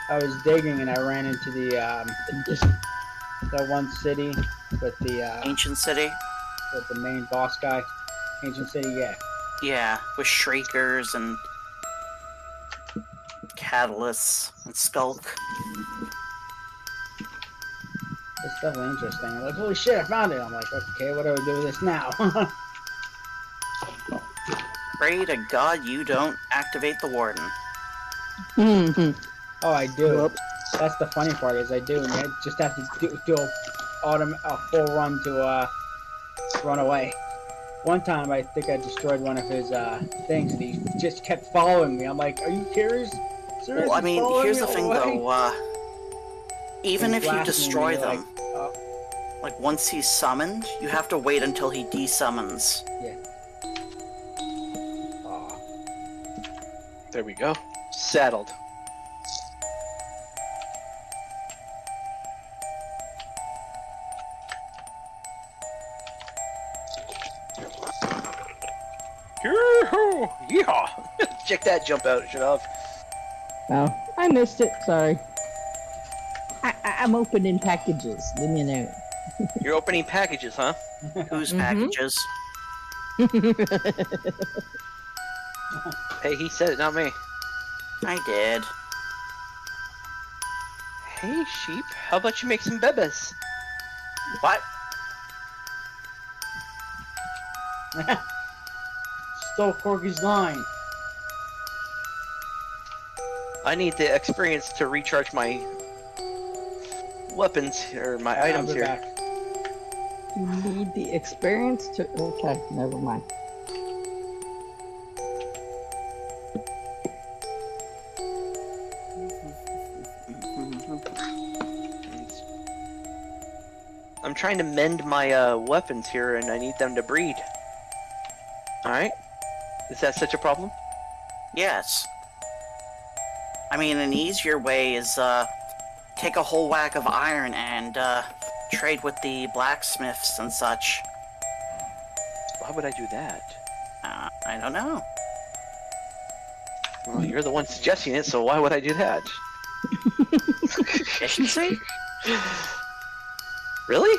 was digging and I ran into that one city with the Ancient City? with the main boss guy. Ancient City, yeah. Yeah, with Shriekers and Catalysts and Skulk. It's definitely interesting. I'm like, holy shit, I found it. I'm like, okay, what do I do with this now? Pray to God you don't activate the Warden. Mhm. Oh, I do. Whoops. That's the funny part is I do, and I just have to do a full run to run away. One time I think I destroyed one of his things, and he just kept following me. I'm like, are you serious? Well, I mean, here's the thing though, even if you blasting destroy me, them, like once he's summoned, you have to wait until he desummons. Yeah. Aw. There we go. Saddled. Yoo-hoo! Yeehaw! Check that jump out, Shadov. Oh, I missed it. Sorry. I'm opening packages. Leave me alone. You're opening packages, huh? Whose packages? Hey, he said it, not me. I did. Hey, sheep, how about you make some bebes? What? Stole Corky's line. I need the experience to recharge my weapons or my I'll items be here. back. You need the experience to. Okay, never mind. I'm trying to mend my weapons here, and I need them to breed. Alright? Is that such a problem? Yes. I mean, an easier way is, take a whole whack of iron and, trade with the blacksmiths and such. Why would I do that? I don't know. Well, you're the one suggesting it, so why would I do that? Efficiency? Really?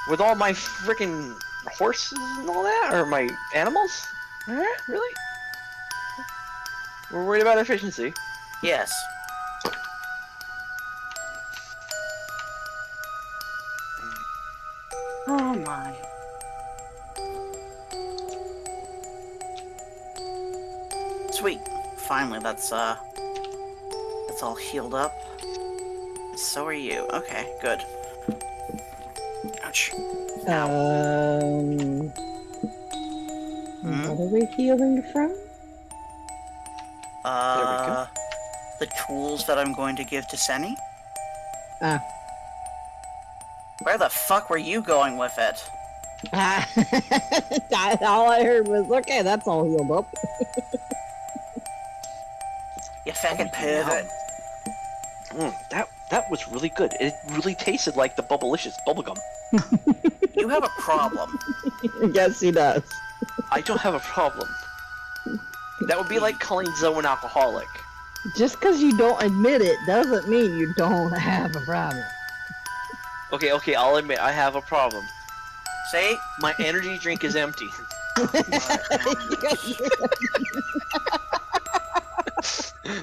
With all my freaking horses and all that? Or my animals? Really? We're worried about efficiency. Yes. Oh my. Sweet. Finally, that's all healed up. So are you. Okay, good. Ouch. What are we healing from? The tools that I'm going to give to Senny? Ah. Where the fuck were you going with it? All I heard was, okay, that's all healed up. You fucking pervert. That was really good. It really tasted like the Bubblicious bubblegum. You have a problem. Yes, he does. I don't have a problem. That would be like calling Zoe an alcoholic. Just because you don't admit it doesn't mean you don't have a problem. Okay, I'll admit I have a problem. See? My energy drink is empty.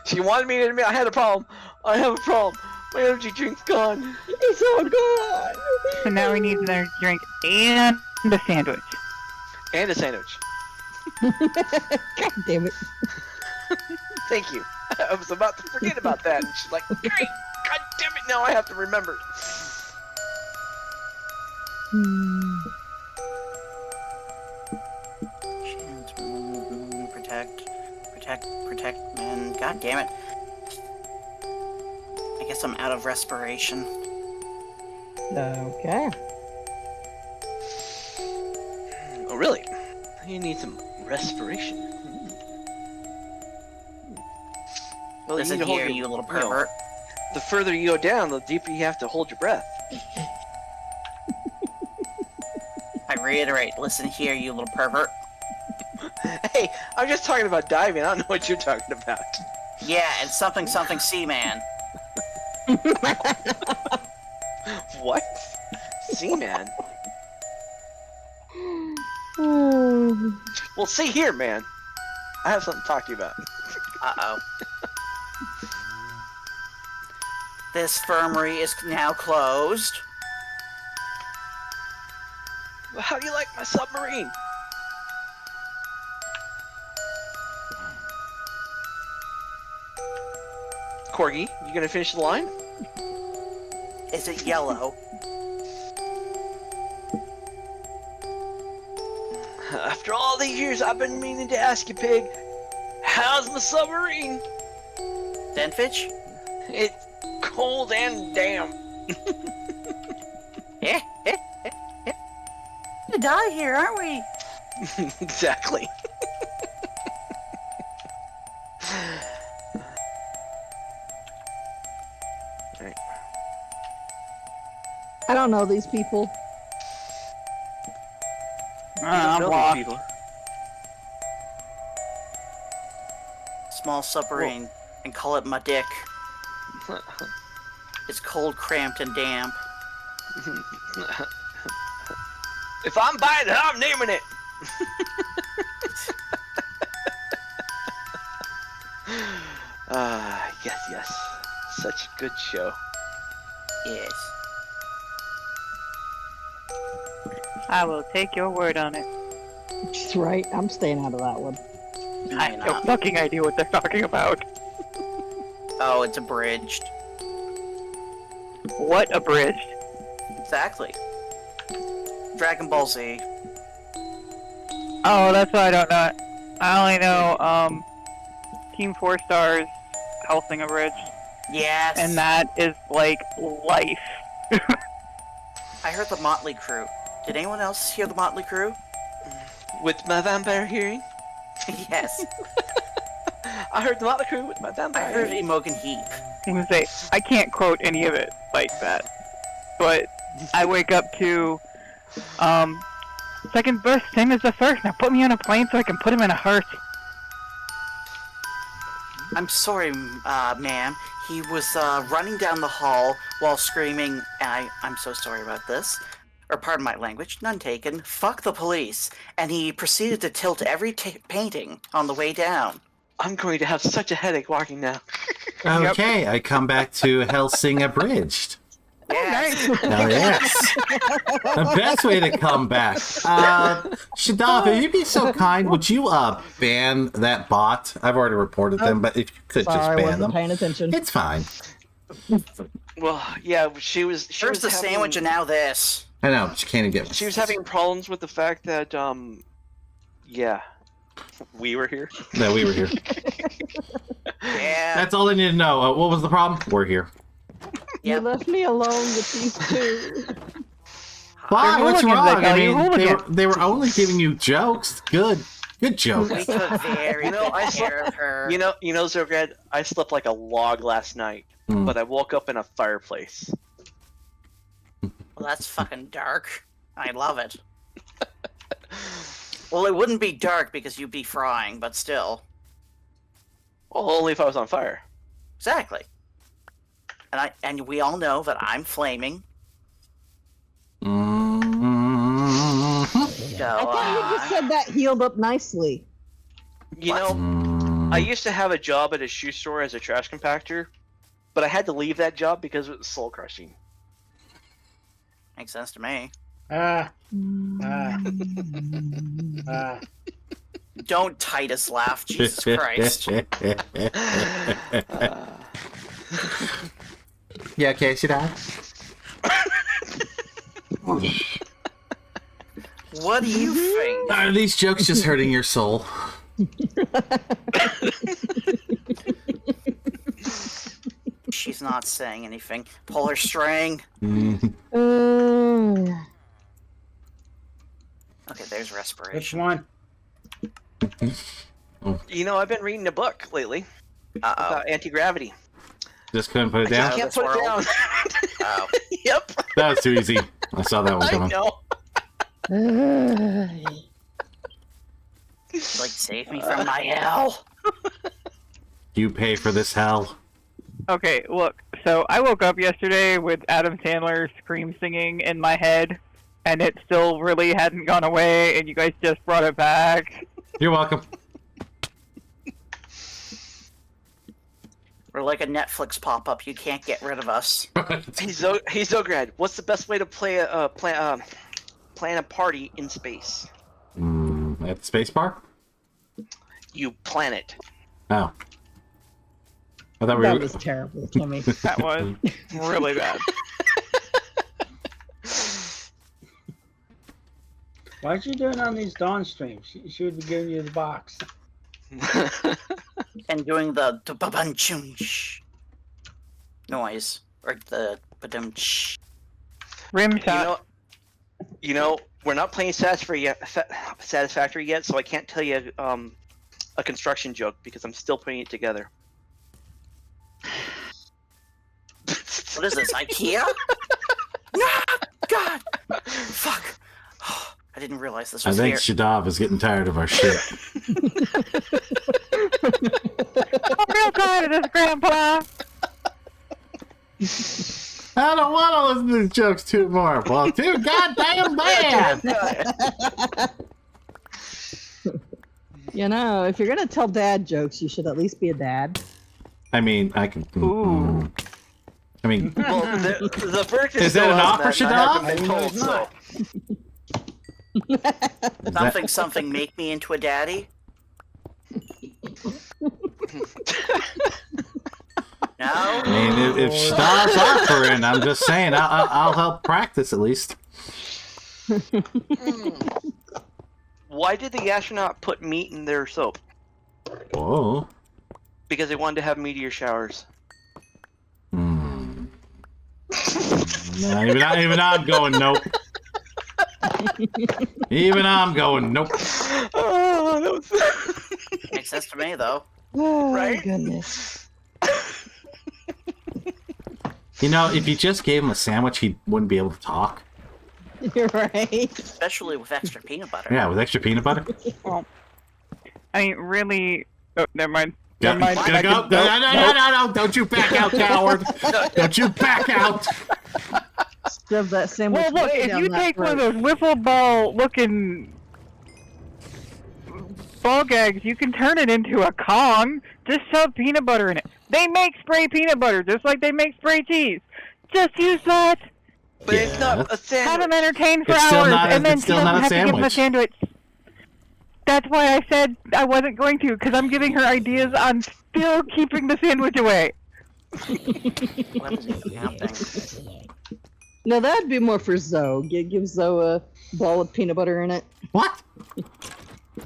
She wanted me to admit I had a problem. I have a problem. My energy drink's gone. It's all gone. So now we need another drink and a sandwich. And a sandwich. God damn it. Thank you. I was about to forget about that. And she's like, great. God damn it. Now I have to remember. Protect, man. God damn it. I guess I'm out of respiration. Okay. Oh, really? You need some respiration. Well, Listen need to hold here, your- you little you know, pervert. the further you go down, the deeper you have to hold your breath. I reiterate, listen here, you little pervert. Hey, I'm just talking about diving. I don't know what you're talking about. Yeah, and something Seaman. What? Seaman? Well, see here, man. I have something to talk to you about. Uh-oh. This infirmary is now closed. Well, how do you like my submarine? Corgi, you gonna finish the line? Is it yellow? After all the years I've been meaning to ask you, Pig, how's my submarine? Denfitch? It's cold and damp. We die here, aren't we? Exactly. I don't know these people. I'm Know these lost. people. Small submarine, and call it my dick. It's cold, cramped, and damp. If I'm buying it, I'm naming it. Yes. Such a good show. Yes. I will take your word on it. She's right. I'm staying out of that one. I have no fucking idea what they're talking about. Oh, it's abridged. What abridged? Exactly. Dragon Ball Z. Oh, that's why I don't know. I only know Team 4 Stars Helsing abridged, Yes. and that is like life. I heard the Motley Crew. Did anyone else hear the Motley Crew? With my vampire hearing, Yes. I heard the Motley Crew with my vampire I heard hearing. Imogen Heap. I'm gonna say I can't quote any of it like that, but I wake up to second verse, same as the first. Now put me on a plane so I can put him in a hearse. I'm sorry, ma'am. He was running down the hall while screaming, and I'm so sorry about this. Or pardon my language, none taken. Fuck the police. And he proceeded to tilt every painting on the way down. I'm going to have such a headache walking now. Okay, I come back to Helsing Abridged. Yes. Oh, yes. The best way to come back. Shadaf, if you'd be so kind, would you ban that bot? I've already reported them, but if you could Sorry, just I ban wasn't them. paying attention. It's fine. Well, yeah, she was First the having, sandwich and now this. I know, she can't even get She was having problems with the fact that, yeah, we were here. No, we were here. Yeah. That's all I need to know. What was the problem? We're here. You Yep. left me alone with these two. Why? They're What's hooligans, wrong? they I call you mean, hooligans. they were only giving you jokes. Good jokes. We took very You know, I good care of her. You know, Xograd, I slept like a log last night, Hmm. but I woke up in a fireplace. Well, that's fucking dark. I love it. Well, it wouldn't be dark because you'd be frying, but still. Well, only if I was on fire. Exactly. And we all know that I'm flaming. Mhm. So, I thought you just said that healed up nicely. You What? know, I used to have a job at a shoe store as a trash compactor, but I had to leave that job because it was soul crushing. makes sense to me. Don't Titus laugh, Jesus Christ. Yeah, okay, Shadaf. What do you think? Are these jokes just hurting your soul? She's not saying anything. Pull her string. Mhm. Okay, there's Which respiration. one? You know, I've been reading a book lately. About anti-gravity. Just couldn't put it I down? just can't put it down. Oh. Yep. That was too easy. I saw that one I coming. know. Like, save me from my hell. You pay for this hell. Okay, look. So I woke up yesterday with Adam Sandler scream singing in my head, and it still really hadn't gone away, and you guys just brought it back. You're welcome. We're like a Netflix pop-up. You can't get rid of us. Hey, Xograd, what's the best way to plan a party in space? At the space bar? You plan it. Oh. I thought we That were... was terrible, Timmy. That was really bad. Why'd you do it on these Dawn streams? She would be giving you the box. And doing the ba-bun-chunch noise. Or the ba-dum-ch. Rim shot. You know, we're not playing Satisfactory yet, so I can't tell you a construction joke because I'm still putting it together. What is this, IKEA? No! God! Fuck! I didn't realize this I was think here. Shadab is getting tired of our shit. I'm real tired of this, Grandpa. I don't want to listen to these jokes too more. Well, too goddamn bad. You know, if you're gonna tell dad jokes, you should at least be a dad. I mean, I can... Ooh. I mean... Well, the verdict Is that still an on offer, that, and I haven't been Shadab? told, so. Something, something, make me into a daddy? No? I mean, if Shadab's offering, I'm just saying, I'll help practice at least. Why did the astronaut put meat in their soap? Whoa. Because they wanted to have meteor showers. No, even I'm going nope. Even I'm going nope. Oh, that was... Makes sense to me, though. Oh, Right? goodness. You know, if you just gave him a sandwich, he wouldn't be able to talk. You're right. Especially with extra peanut butter. Yeah, with extra peanut butter. Well, I mean, really... Oh, never mind. Yeah, Never mind. gonna go. No, don't you back out, coward. Don't you back out. Shove that sandwich Well, look, way if down you that take one throat. of those wiffle ball looking ball gags, you can turn it into a Kong. Just shove peanut butter in it. They make spray peanut butter just like they make spray cheese. Just use that. But it's not a sandwich. Have them entertained for It's still hours, not a- and then it's she still doesn't not a have to give them a sandwich. sandwich. That's why I said I wasn't going to, because I'm giving her ideas on still keeping the sandwich away. What is even happening? No, that'd be more for Zoe. Give Zoe a ball with peanut butter in it. What?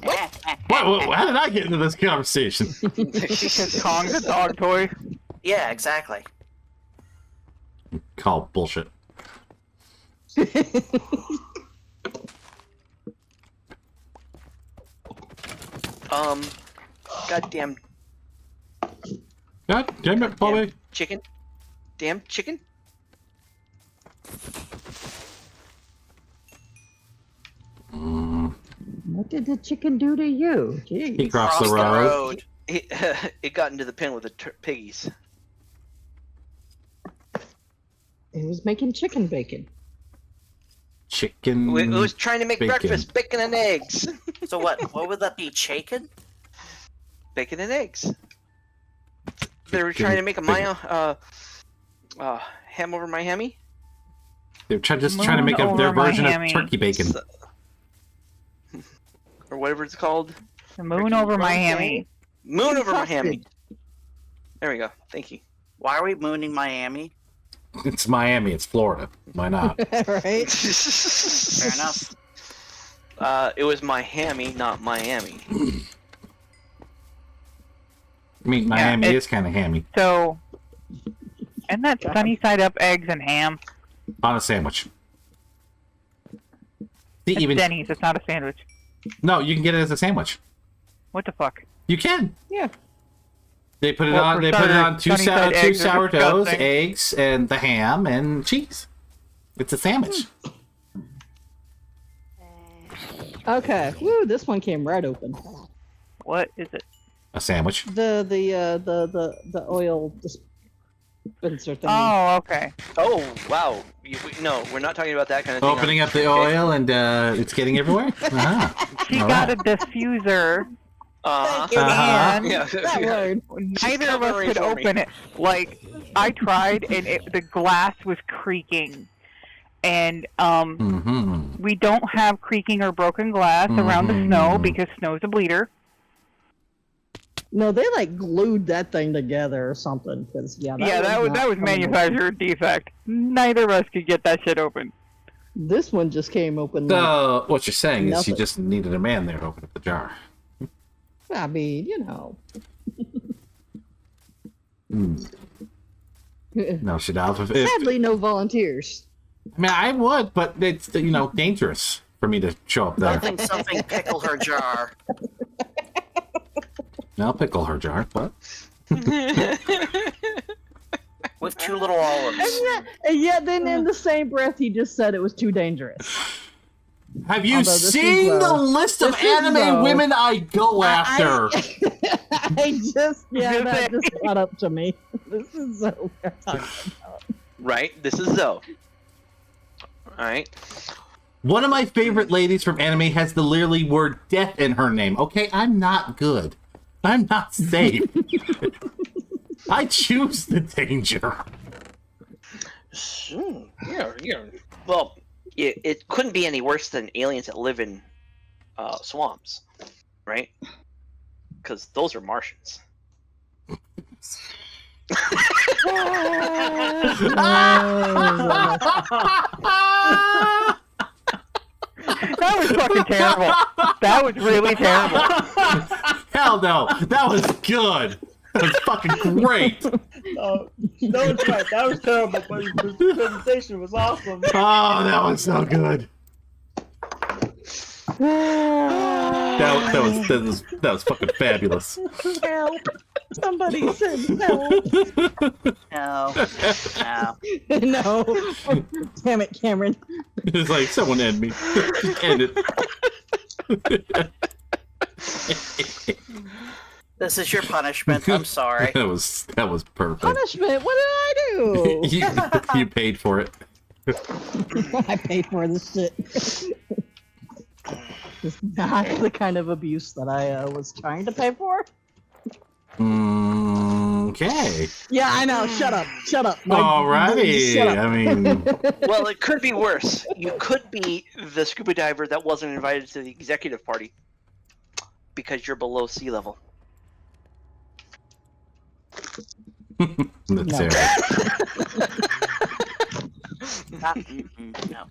How did I get into this conversation? Because Kong's a dog toy. Yeah, exactly. Call bullshit. Goddamn God damn it, Bobby. chicken. Damn chicken. What did the chicken do to you? He Jeez. crossed the road. It got into the pen with the piggies. He was making chicken bacon. Chicken. It was trying to make bacon. breakfast, bacon and eggs. So what would that be, chicken? Bacon and eggs. They were Chicken trying to make a bacon. ham over Miami. They're trying to make Moon their over version Miami. of turkey bacon. Or whatever it's called. The moon over Miami. Moon over Sausage. Miami. There we go. Thank you. Why are we mooning Miami? It's Miami. It's Florida. Why not? Right? Fair enough. It was Miami, not Miami. I mean, Miami it- is kind of hammy. So, and that sunny side up eggs and ham. On a sandwich. It's Even Denny's. It's not a sandwich. no, you can get it as a sandwich. What the fuck? You can. Yeah. They put it Well, on. for They put it starters, on two sunny-side eggs are sourdoughs, disgusting. eggs, and the ham and cheese. It's a sandwich. Okay. Woo, this one came right open. What is it? A sandwich. The oil dispenser thing. Oh, okay. Oh, wow. No, we're not talking about that kind of thing. Opening up the oil and it's getting everywhere. She All got right. a diffuser, Thank you. and Yeah. That word. neither of us covering could for me. open it. Like, I tried, and the glass was creaking. And Mm-hmm. we don't have creaking or broken glass around the snow because snow's a bleeder. No, they like glued that thing together or something. Cause That was not coming manufacturer defect. Neither of us could get that shit open. open. This one just came open. So what you're saying is you Nothing. just needed a man there to open up the jar. I mean, you know. No, Shadal. If, Sadly, no volunteers. I mean, I would, but it's dangerous for me to show up there. Something pickle her jar. I'll pickle her jar, but With 2 little olives. And yet, then in the same breath, he just said it was too dangerous. have you Although this seen is, the list of this is, anime women I go after? I just, that just caught up to me. This is so weird. Right? This is Zoe. Alright. One of my favorite ladies from anime has the literally word death in her name. Okay, I'm not good. I'm not safe. I choose the danger. Well, it couldn't be any worse than aliens that live in swamps, right? Because those are Martians. That was fucking terrible. That was really terrible. Hell no, that was good. That was fucking great. No, it's right. That was terrible, but the presentation was awesome. Oh, that was so good. That was fucking fabulous. Help! Somebody said help! No. No. No. Damn it, Cameron. It's like someone end me. Just end it. This is your punishment. I'm sorry. That was perfect. Punishment? What did I do? You paid for it. I paid for this shit. It's not the kind of abuse that I was trying to pay for. Okay. Yeah, I know. Shut up. Shut up. Alrighty. Shut up. I mean, Well, it could be worse. You could be the scuba diver that wasn't invited to the executive party because you're below sea level. that's No. No.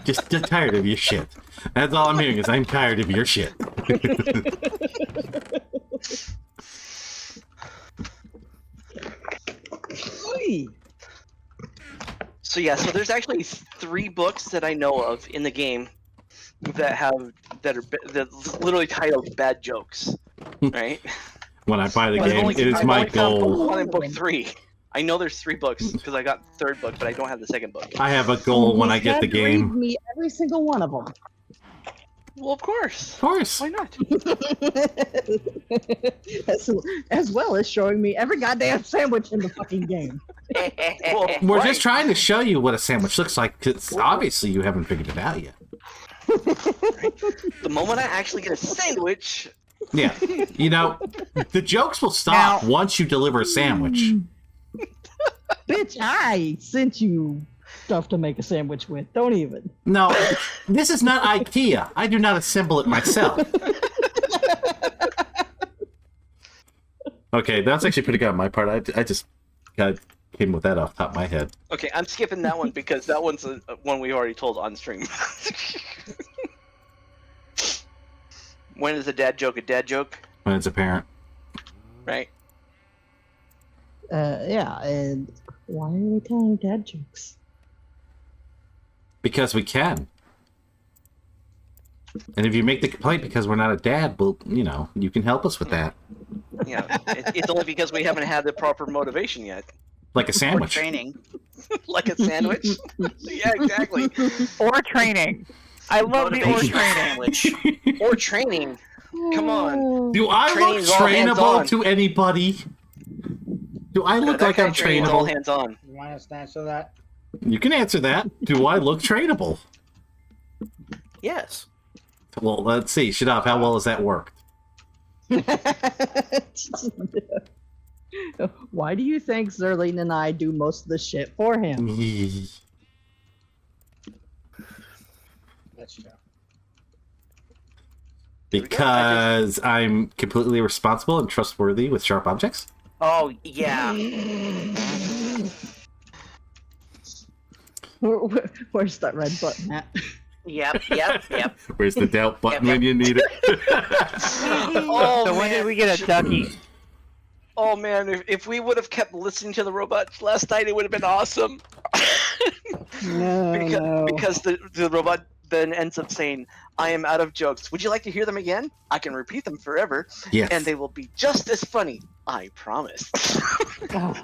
just tired of your shit. That's all I'm hearing is I'm tired of your shit. So yeah, so there's actually 3 books that I know of in the game that are literally titled "Bad Jokes," right? When I buy the But I've game, only- it is I've my only found book goal. 1 and book 3. I know there's 3 books because I got the 3rd book, but I don't have the 2nd book. I have a goal when I get the He's had to read game. me every single one of them. Well, of course. Of course. Why not? as well as showing me every goddamn sandwich in the fucking game. Well, We're right. just trying to show you what a sandwich looks like, because obviously you haven't figured it out yet. The moment I actually get a sandwich, Yeah. You know, the jokes will stop once you deliver a sandwich. Bitch, I sent you stuff to make a sandwich with. Don't even. No, this is not IKEA. I do not assemble it myself. Okay, that's actually pretty good on my part. I just came with that off the top of my head. okay, I'm skipping that one because that one's one we already told on stream. When is a dad joke a dad joke? When it's apparent. Right? Yeah, and why are we telling dad jokes? Because we can. And if you make the complaint because we're not a dad, well, you know, you can help us with that. it's only because we haven't had the proper motivation yet. Like a Or sandwich. training. Like a sandwich. Yeah, exactly. Or training. I love the or Motivation training. sandwich. Or training. Come on. Do I look Training's all hands trainable on. to anybody? Do I look That like kind I'm of training's all trainable? hands on. You want us to answer that? You can answer that. Do I look trainable? Yes. Well, let's see. Shadov, how well has that worked? Why do you think Zerlene and I do most of the shit for him? That's true. Because I'm completely responsible and trustworthy with sharp objects? Oh, yeah. Where's that red button at? Yep. Where's the doubt button when you need it? Oh, So when did we get a ducky? Oh man, if we would have kept listening to the robots last night, it would have been awesome. No. Because the robot then ends up saying, "I am out of jokes. Would you like to hear them again? I can repeat them forever, Yes. and they will be just as funny. I promise." Oh, God.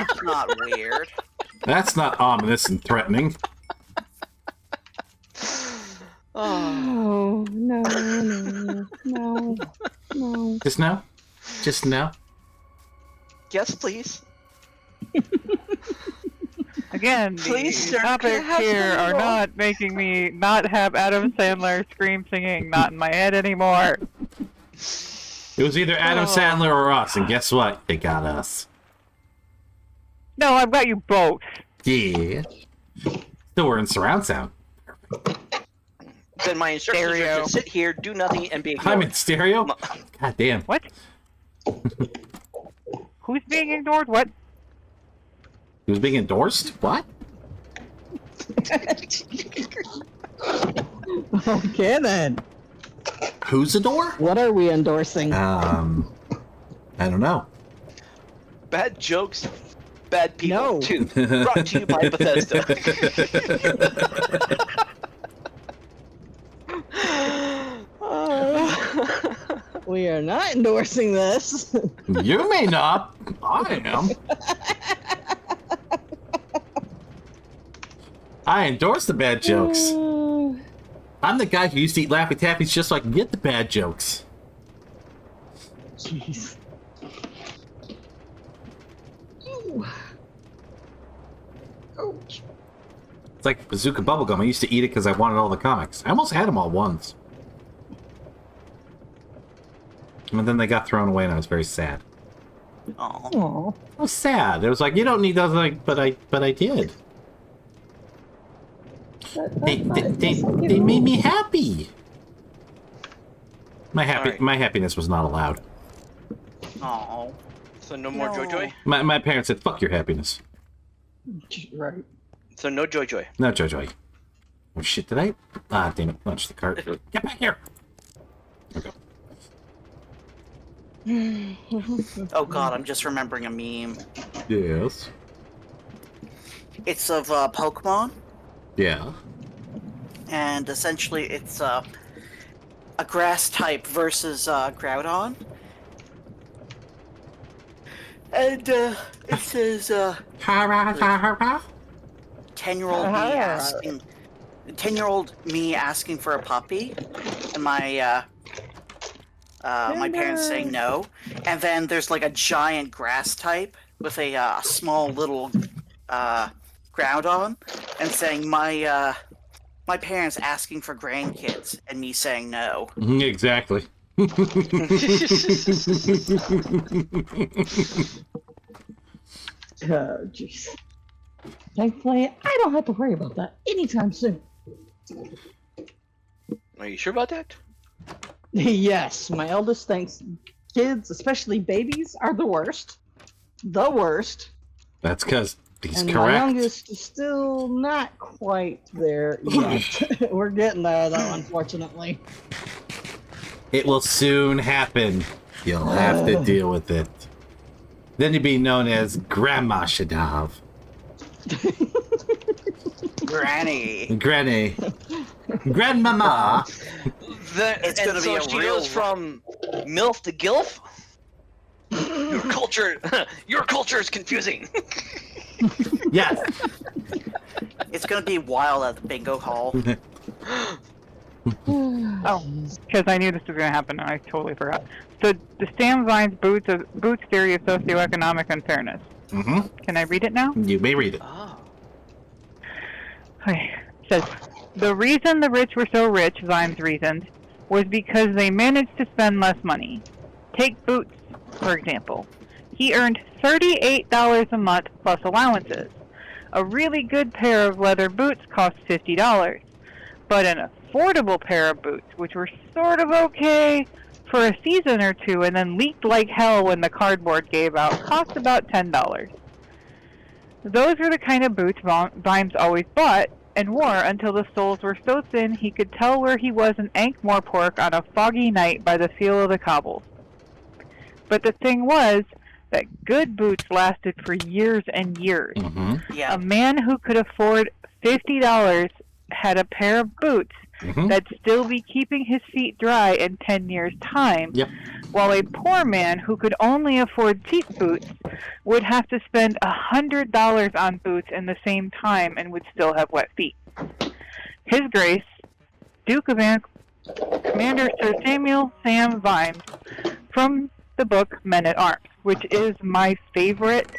That's not weird. That's not ominous and threatening. Oh. Oh, no. Just now? Just now? Yes, please. Again, Please, the sir, can I topics have here some are more? not making me not have Adam Sandler scream singing not in my head anymore. It was either Adam Sandler or us, and guess what? They got us. No, I've got you both. Yeah. Still, we're in surround sound. Then my instructions are Stereo. to sit here, do nothing, and be ignored. I'm in stereo? God damn. What? Who's being ignored? What? He was being endorsed? What? Okay, then. Who's the door? What are we endorsing? I don't know. Bad jokes, bad people, No. too. Brought to you by Bethesda. We are not endorsing this. You may not. I am. I endorse the bad jokes. I'm the guy who used to eat Laffy Taffies just so I can get the bad jokes. Jeez. Ouch. It's like Bazooka Bubblegum. I used to eat it because I wanted all the comics. I almost had them all once. And then they got thrown away and I was very sad. Oh. Aw. I was sad. It was like, you don't need those, like, but I did. They made me happy. Alright. My happiness was not allowed. Oh. So no more Joy Joy? My parents said, fuck your happiness. Right. So no Joy Joy. No, Joy. Oh shit, did I? Ah, damn it. Launch the cart. Get back here. Okay. Oh god, I'm just remembering a meme. Yes. It's of Pokemon, Yeah. and essentially it's a grass type versus Groudon. And it says 10-year-old me asking for a puppy, and my parents saying no. And then there's like a giant grass type with a small little Groudon, and saying my parents asking for grandkids, and me saying no. Exactly. Oh, jeez. Thankfully, I don't have to worry about that anytime soon. Are you sure about that? Yes, my eldest thinks kids, especially babies, are the worst. The worst. That's because he's And my correct. youngest is still not quite there yet. We're getting there, though, unfortunately. It will soon happen. You'll have to deal with it. Then you'll be known as Grandma Shadov. Granny. Granny. Grandmama. It's gonna be a she real goes from MILF to GILF? Your culture is confusing. Yes. It's gonna be wild at the bingo hall. Oh, because I knew this was going to happen and I totally forgot. So, the Stan Vine's Boots theory of socioeconomic unfairness. Mm-hmm. Can I read it now? You may read it. Oh. Okay. It says, the reason the rich were so rich, Vimes reasoned, was because they managed to spend less money. Take Boots, for example. He earned $38 a month plus allowances. A really good pair of leather boots cost $50, but an affordable pair of boots, which were sort of okay for a season or two and then leaked like hell when the cardboard gave out, cost about $10. Those were the kind of boots Vimes always bought and wore until the soles were so thin he could tell where he was in Ankh-Morpork on a foggy night by the feel of the cobbles. But the thing was that good boots lasted for years and years. Mm-hmm. Yeah. A man who could afford $50 had a pair of boots Mm-hmm. that'd still be keeping his feet dry in 10 years' time, Yep. while a poor man who could only afford cheap boots would have to spend $100 on boots in the same time and would still have wet feet. His Grace, Duke of Commander Sir Samuel Sam Vimes, from the book Men at Arms, which is my favorite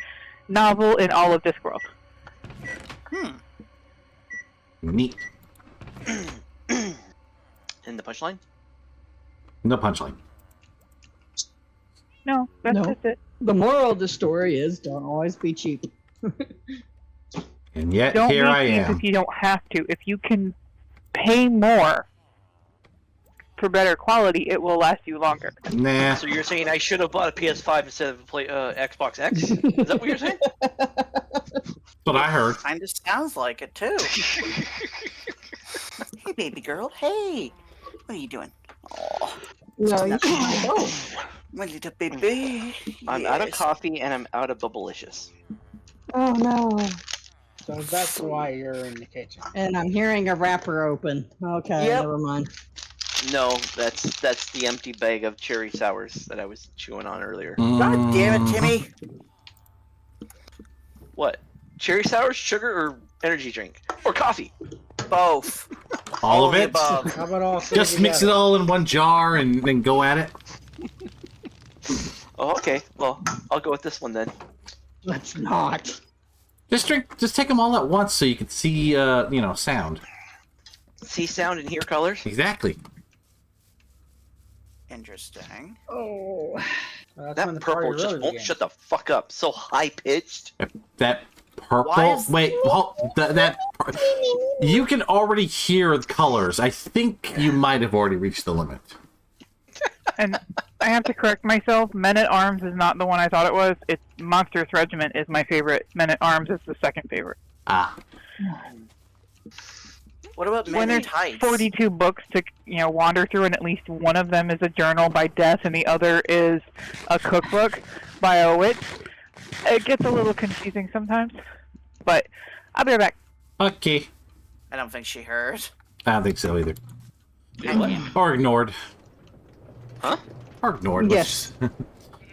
novel in all of Discworld. Neat. In the punchline? No punchline. No, that's No. just it. The moral of the story is don't always be cheap. And yet Don't here make I things am. if you don't have to. If you can pay more for better quality, it will last you longer. Nah. So you're saying I should have bought a PS5 instead of a Xbox X? Is that what you're saying? That's what I heard. Kinda sounds like it too. Hey, baby girl. Hey. What are you doing? Oh, No, you can't go. my little baby. I'm out of Yes. coffee and I'm out of Bubblicious. Oh no. So that's why you're in the kitchen. And I'm hearing a wrapper open. Okay, Yep. never mind. No, that's the empty bag of cherry sours that I was chewing on earlier. God damn it, Timmy. What? Cherry sours, sugar, or energy drink? Or coffee? Both. All of the it? above. How about all three Just mix it together? all in one jar and then go at it. Oh, okay. Well, I'll go with this one then. Let's not. Just take them all at once so you can see, sound. See sound and hear colors? Exactly. Interesting. Oh. That's That when the party purple just really won't begins. shut the fuck up. So high pitched. That purple. Why is- Wait, you can already hear the colors. I think you might have already reached the limit. And I have to correct myself. Men at Arms is not the one I thought it was. It's Monstrous Regiment is my favorite. Men at Arms is the second favorite. Ah. What about When Men in there's Tights? 42 books to wander through, and at least one of them is a journal by Death, and the other is a cookbook by a witch, it gets a little confusing sometimes. But I'll be right back. Okay. I don't think she heard. I don't think so either. Wait, what? Or ignored. Huh? Or ignored. Yes.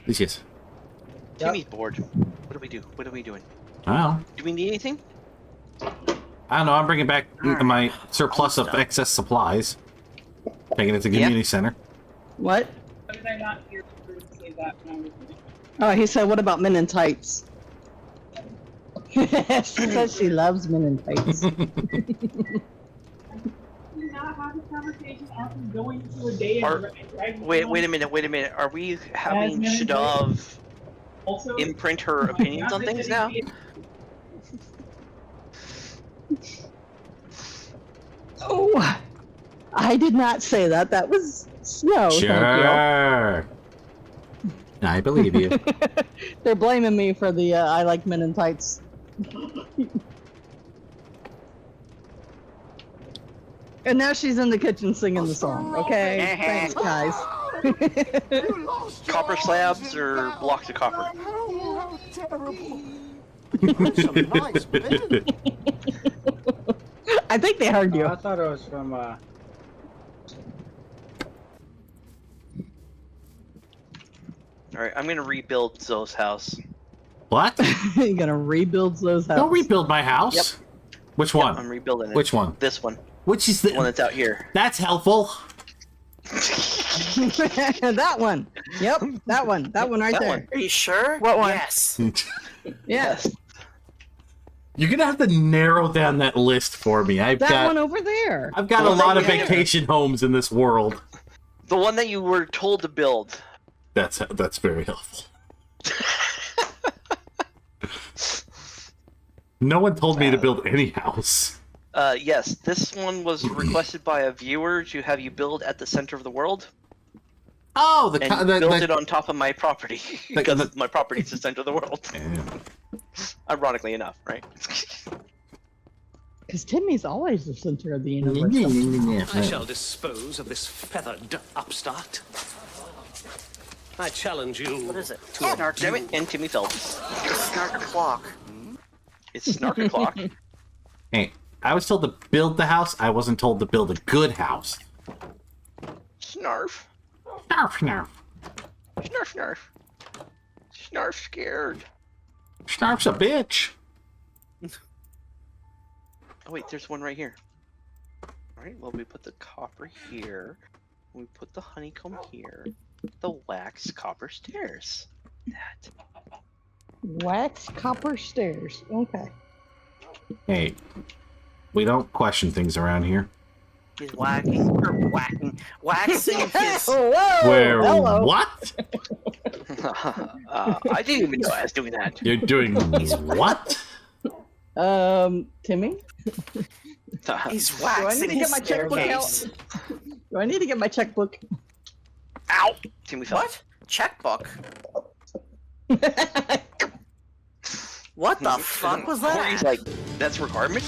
Yes. Timmy's bored. What do we do? What are we doing? I don't know. Do we need anything? I don't know. I'm bringing back my surplus of Almost done. excess supplies. Taking it to the community center. What? Why did I not hear her say that when I was Oh, he said, what about men in tights? She says she loves men in tights. not have a conversation after going to a day Wait a minute. Are we having Shadov imprint her opinions on things now? Oh, I did not say that. That was Snow. Sure. I believe you. Thank you. They're blaming me for the I like men in tights. And now she's in the kitchen singing the song. Okay, thanks, guys. Copper slabs or blocks of copper? I think they heard you. I thought it was from Alright, I'm gonna rebuild Zoe's house. What? You're gonna rebuild those houses. Don't rebuild my house. Yep. Which Yep, one? I'm rebuilding it. Which one? This one. Which is The one that's out here. That's helpful. That one. Yep, that one. That one right That there. one. Are you sure? What one? Yes. Yes. You're gonna have to narrow down that list for me. I've That got one over there. I've got The a one lot of right there. vacation homes in this world. The one that you were told to build. That's very helpful. No one told me to build any house. Yes, this one was requested by a viewer to have you build at the center of the world. Oh, And build it on top of my property. Because my property is the center of the world. Ironically enough, right? Because Timmy's always the center of the universe. I shall dispose of this feathered upstart. I challenge you. What is it? To a Snark. Damn it, and Timmy Phelps. Snark clock. It's Snark o'clock. Hey, I was told to build the house. I wasn't told to build a good house. Snarf. Snarf, snarf. Snarf, snarf. Snarf scared. Snarf's a bitch. Oh wait, there's one right here. Alright, well we put the copper here. We put the honeycomb here. The wax copper stairs. That. Wax copper stairs. Okay. Hey, we don't question things around here. He's waxing his. Whoa! Where Hello. what? I didn't even know I was doing that. You're doing what? Timmy? He's Do I waxing need to get his my checkbook out? staircase. Do I need to get my checkbook? Ow! Timmy Phelps. What? Checkbook? What the fuck was Corey's that? like, that's requirement?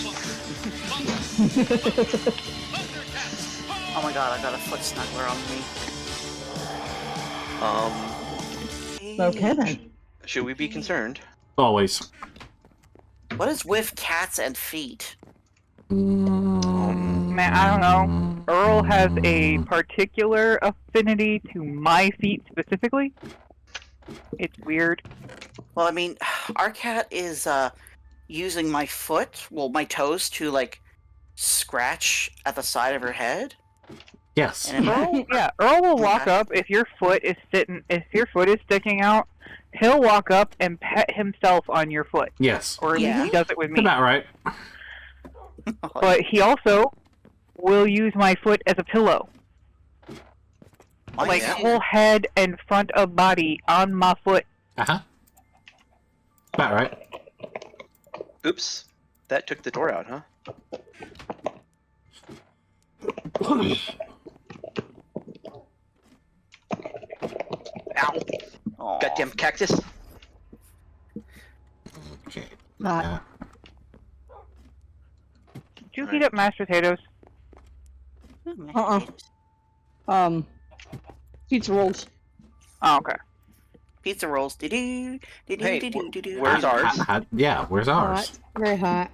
Oh my god, I got a foot snuggler on me. Okay then. Should we be concerned? Always. What is with cats and feet? Man, I don't know. Earl has a particular affinity to my feet specifically. It's weird. Well, I mean, our cat is using my foot, well, my toes, to like scratch at the side of her head. Yes. And Earl will walk up if your foot is sticking out. He'll walk up and pet himself on your foot, Yes. or Yeah. he does it with me. About right. But he also will use my foot as a pillow, like whole head and front of body on my foot. Uh-huh. About right. Oops. That took the door out, huh? Ow! Aw. Goddamn cactus! Okay. Not. Did you heat up mashed potatoes? Pizza rolls. Oh, okay. Pizza rolls. Doo-doo, doo-doo, Hey, doo-doo, doo-doo. where's ours? Yeah, where's ours? Hot. Very hot.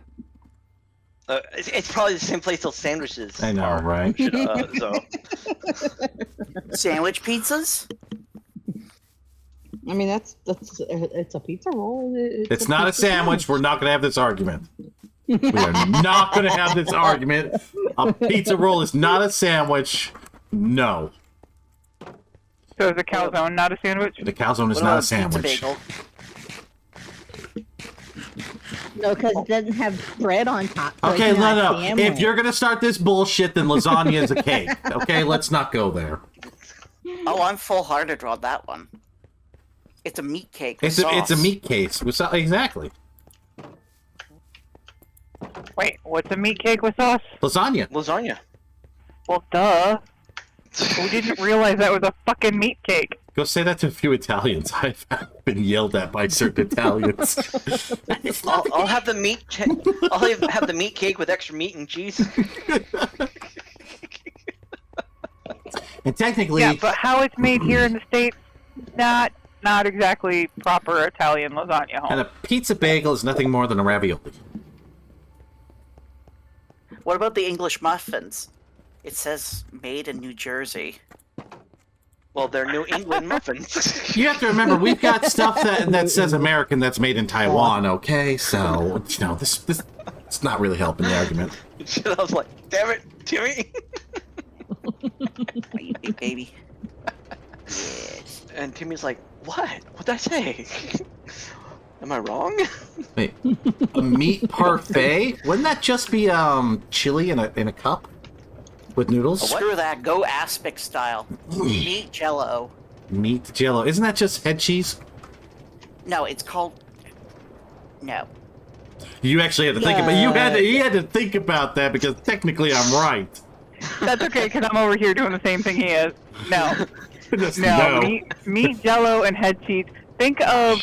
It's probably the same place those sandwiches I know, are. right? So. Sandwich pizzas? I mean, it's a pizza roll. It's not a sandwich. We're not going to have this argument. We are not going to have this argument. A pizza roll is not a sandwich. No. So is a calzone not a sandwich? The calzone is What not a about sandwich. Pizza bagel? No, because it doesn't have bread on top. So Okay, it's not no. a sandwich. If you're going to start this bullshit, then lasagna is a cake. Okay, let's not go there. Oh, I'm full-hearted on that one. It's a meat cake. With It's a sauce. meat case. Exactly. Wait, what's a meat cake with sauce? Lasagna. Lasagna. Well, duh. We didn't realize that was a fucking meat cake. Go say that to a few Italians. I've been yelled at by certain Italians. I'll have the meat. I'll have the meat cake with extra meat and cheese. And technically, Yeah, but how it's made here in the States, not exactly proper Italian lasagna home. and a pizza bagel is nothing more than a ravioli. What about the English muffins? It says made in New Jersey. Well, they're New England muffins. You have to remember, we've got stuff that says American that's made in Taiwan, okay? So, you know, this it's not really helping the argument. I was like, damn it, Timmy. You big baby. Yes. And Timmy's like, what? What'd I say? Am I wrong? Wait, a meat parfait? Wouldn't that just be chili in a cup with noodles? Screw that. Go aspic style. Meat Jello. Meat Jello. Isn't that just head cheese? No, it's called. No. You actually had to think about. You had to think about that because technically I'm right. That's okay, because I'm over here doing the same thing he is. No. Just No, no. meat Jello and head cheese. Think of,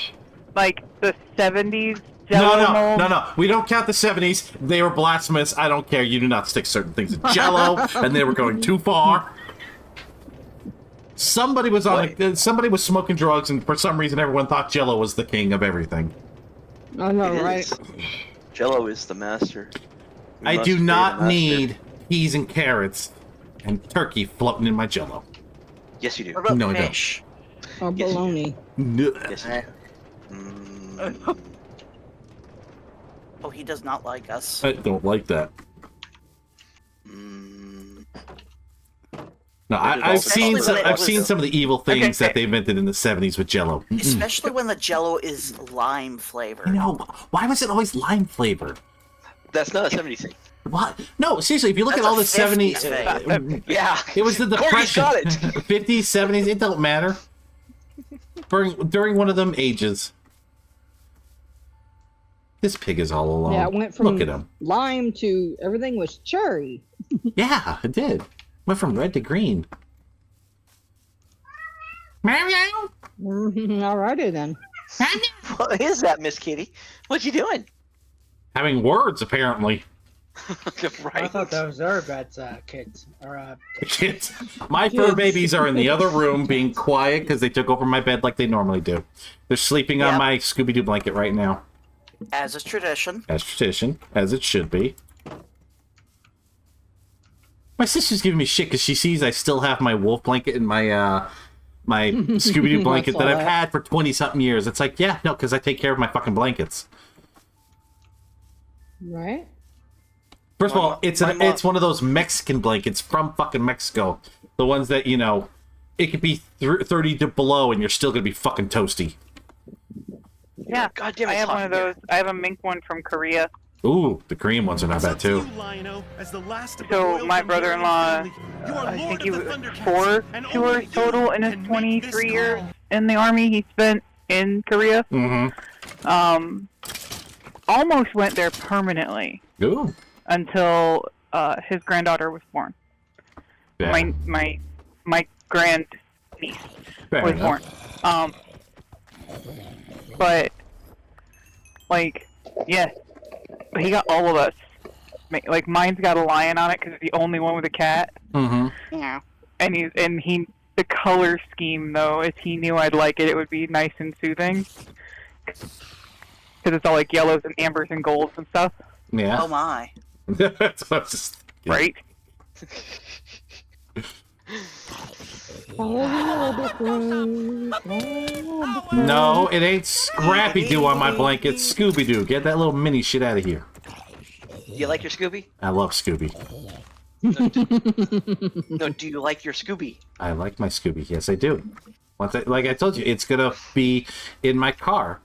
like, the 70s Jello mold. No. We don't count the 70s. They were blasphemous. I don't care. You do not stick certain things in Jello, and they were going too far. Somebody was somebody was smoking drugs, and for some reason, everyone thought Jello was the king of everything. I know, It right? is. Jello is the master. We I must do create a not master. need peas and carrots and turkey floating in my Jello. Yes, you do. What about No, I don't. fish? Or Yes, you bologna. Yes, you do. Oh, he does not like us. I don't like that. Mm, No, I've seen Especially when it seen was- some of the evil things that they invented in the 70s with Jello. Especially when the Jello is lime flavored. No, why was it always lime flavored? that's not a 70s thing. What? No, seriously, if you look That's at all a the 70s, 50s thing. Yeah. it was the Corey's Depression. got it. 50s, 70s, it don't matter. During one of them ages. This pig is all alone. Yeah, it went from Look at him. lime to everything was cherry. Yeah, it did. Went from red to green. Meow. Alrighty then. What is that, Miss Kitty? What you doing? Having words, apparently. I Right. thought that was Xograd kids. Or, Kids. My fur babies are in the other room being quiet because they took over my bed like they normally do. They're sleeping on Yep. my Scooby-Doo blanket right now. As is tradition. As tradition, as it should be. My sister's giving me shit because she sees I still have my wolf blanket and my my Scooby-Doo blanket saw that I've that. had for 20-something years. It's like, yeah, no, because I take care of my fucking blankets. Right? First of all, it's my mom- it's one of those Mexican blankets from fucking Mexico. The ones that, you know, it could be 30 to below and you're still going to be fucking toasty. Yeah, God damn it, I have it's one hot of in here. those. I have a mink one from Korea. Ooh, the Korean ones are not bad too. So my brother-in-law, I think he was 4 tours total in his 23 years in the army he spent in Korea. Mm-hmm. Almost went there permanently Ooh. until his granddaughter was born. Yeah. My grand niece Fair was enough. born. But like, yeah, but he got all of us. Like mine's got a lion on it because it's the only one with a cat. Mm-hmm. Yeah. And the color scheme though, if he knew I'd like it, it would be nice and soothing. Because it's all like yellows and ambers and golds and stuff, Yeah. Oh my. That's what I was just thinking. right? No, it ain't Scrappy-Doo on my blanket. Scooby-Doo. Get that little mini shit out of here. You like your Scooby? I love Scooby. No, do you like your Scooby? I like my Scooby. Yes, I do. Like I told you, it's gonna be in my car.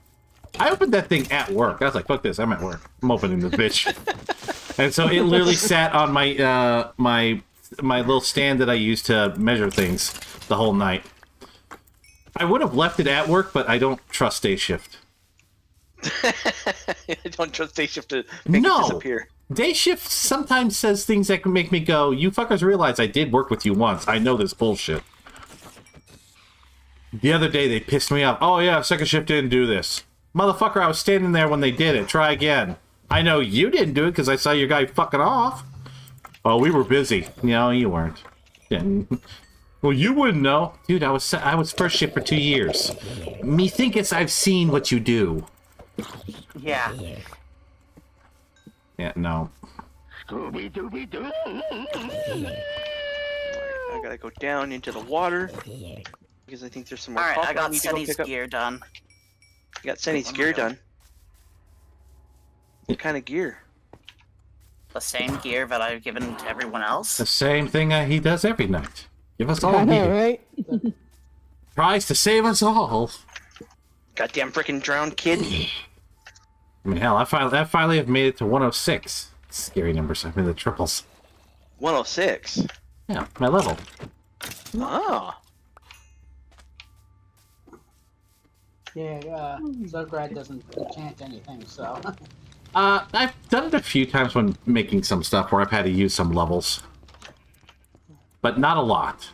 I opened that thing at work. I was like, fuck this, I'm at work. I'm opening this bitch. And so it literally sat on my my little stand that I use to measure things the whole night. I would have left it at work, but I don't trust day shift. I don't trust day shift to make No. it disappear. Day shift sometimes says things that can make me go, you fuckers realize I did work with you once. I know this bullshit. The other day they pissed me off. Oh yeah, second shift didn't do this. Motherfucker, I was standing there when they did it. Try again. I know you didn't do it because I saw your guy fucking off. Oh, we were busy. No, you weren't. Yeah. Well, you wouldn't know. Dude, I was first shift for 2 years. Me thinketh I've seen what you do. Yeah. Yeah, no. I gotta go down into the water because I think there's some more. Alright, I copper got need to go Sunny's pick up. gear done. You got Sunny's gear done. What kind of gear? The same gear that I've given to everyone else. The same thing he does every night. Give us all I know, gear. right? Tries to save us all. Goddamn freaking drowned kid. I mean, hell, I finally have made it to 106. Scary numbers. I'm in the triples. 106. Yeah, my level. Oh. Yeah, Xograd doesn't enchant anything, so. I've done it a few times when making some stuff where I've had to use some levels. But not a lot.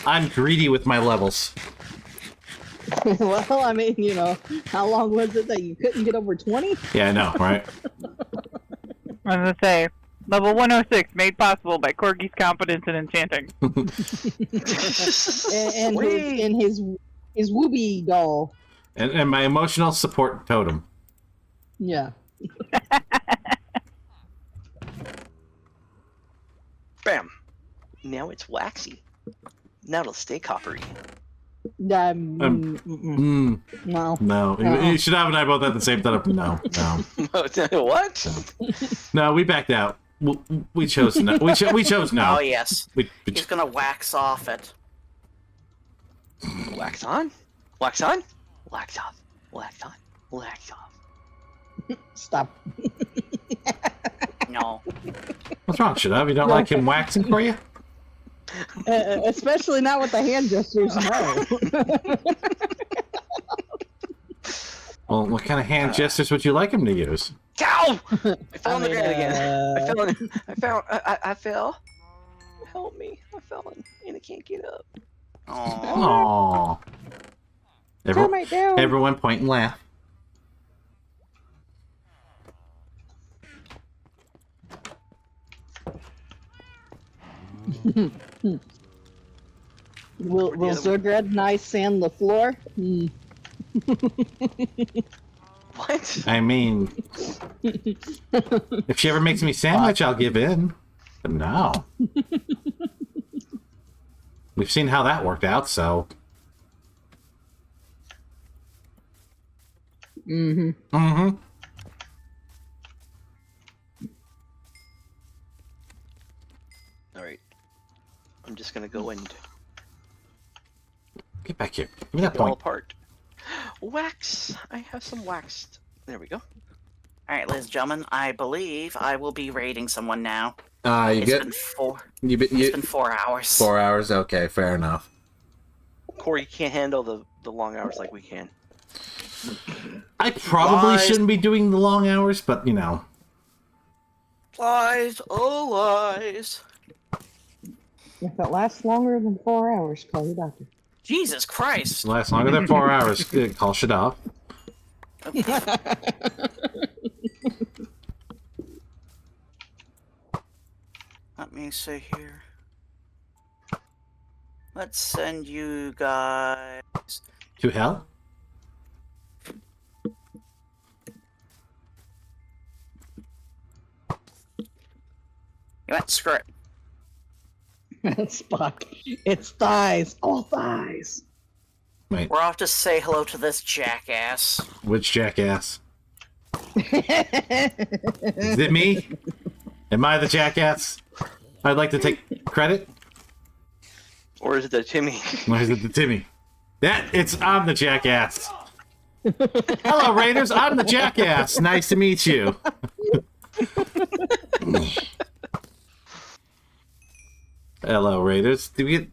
I'm greedy with my levels. Well, I mean, you know, how long was it that you couldn't get over 20? Yeah, I know, right? I was gonna say, level 106 made possible by Corgi's competence in enchanting. and his Wooby doll. And my emotional support totem. Yeah. Bam. Now it's waxy. Now it'll stay coppery. No. No, you should have and I both at the same time. No. What? No, we backed out. We chose no. We chose no. Oh yes. He's gonna wax off it. Wax on? Wax on? Wax off. Wax on. Wax off. Stop. No. What's wrong, Shadab? You don't like him waxing for you? Especially not with the hand gestures, no. Well, what kind of hand gestures would you like him to use? Ow! I fell on the ground again. I fell. Help me. I fell and I can't get up. Aww. Everyone point and laugh. Will Xograd and I sand the floor? What? I mean, if she ever makes me a sandwich, I'll give in. But no. We've seen how that worked out, so. Mm-hmm. Mm-hmm. Alright. I'm just gonna go and Get back here. Give me that take it all point. apart. Wax! I have some waxed. There we go. Alright, ladies and gentlemen, I believe I will be raiding someone now. You It's get been 4 hours. 4 hours? Okay, fair enough. Corey can't handle the long hours like we can. I probably Lies. shouldn't be doing the long hours, but you know. Lies, oh lies. If it lasts longer than 4 hours, call your doctor. Jesus Christ. Lasts longer than 4 hours. Call Shadab. Let me see here. Let's send you guys. To hell? You went screw it. Spock. It's thighs. All thighs. Wait, We're off to say hello to this jackass. which jackass? Is it me? Am I the jackass? I'd like to take credit. Or is it the Timmy? Or is it the Timmy? I'm the jackass. Hello, Raiders. I'm the jackass. Nice to meet you. Hello, Raiders. Do we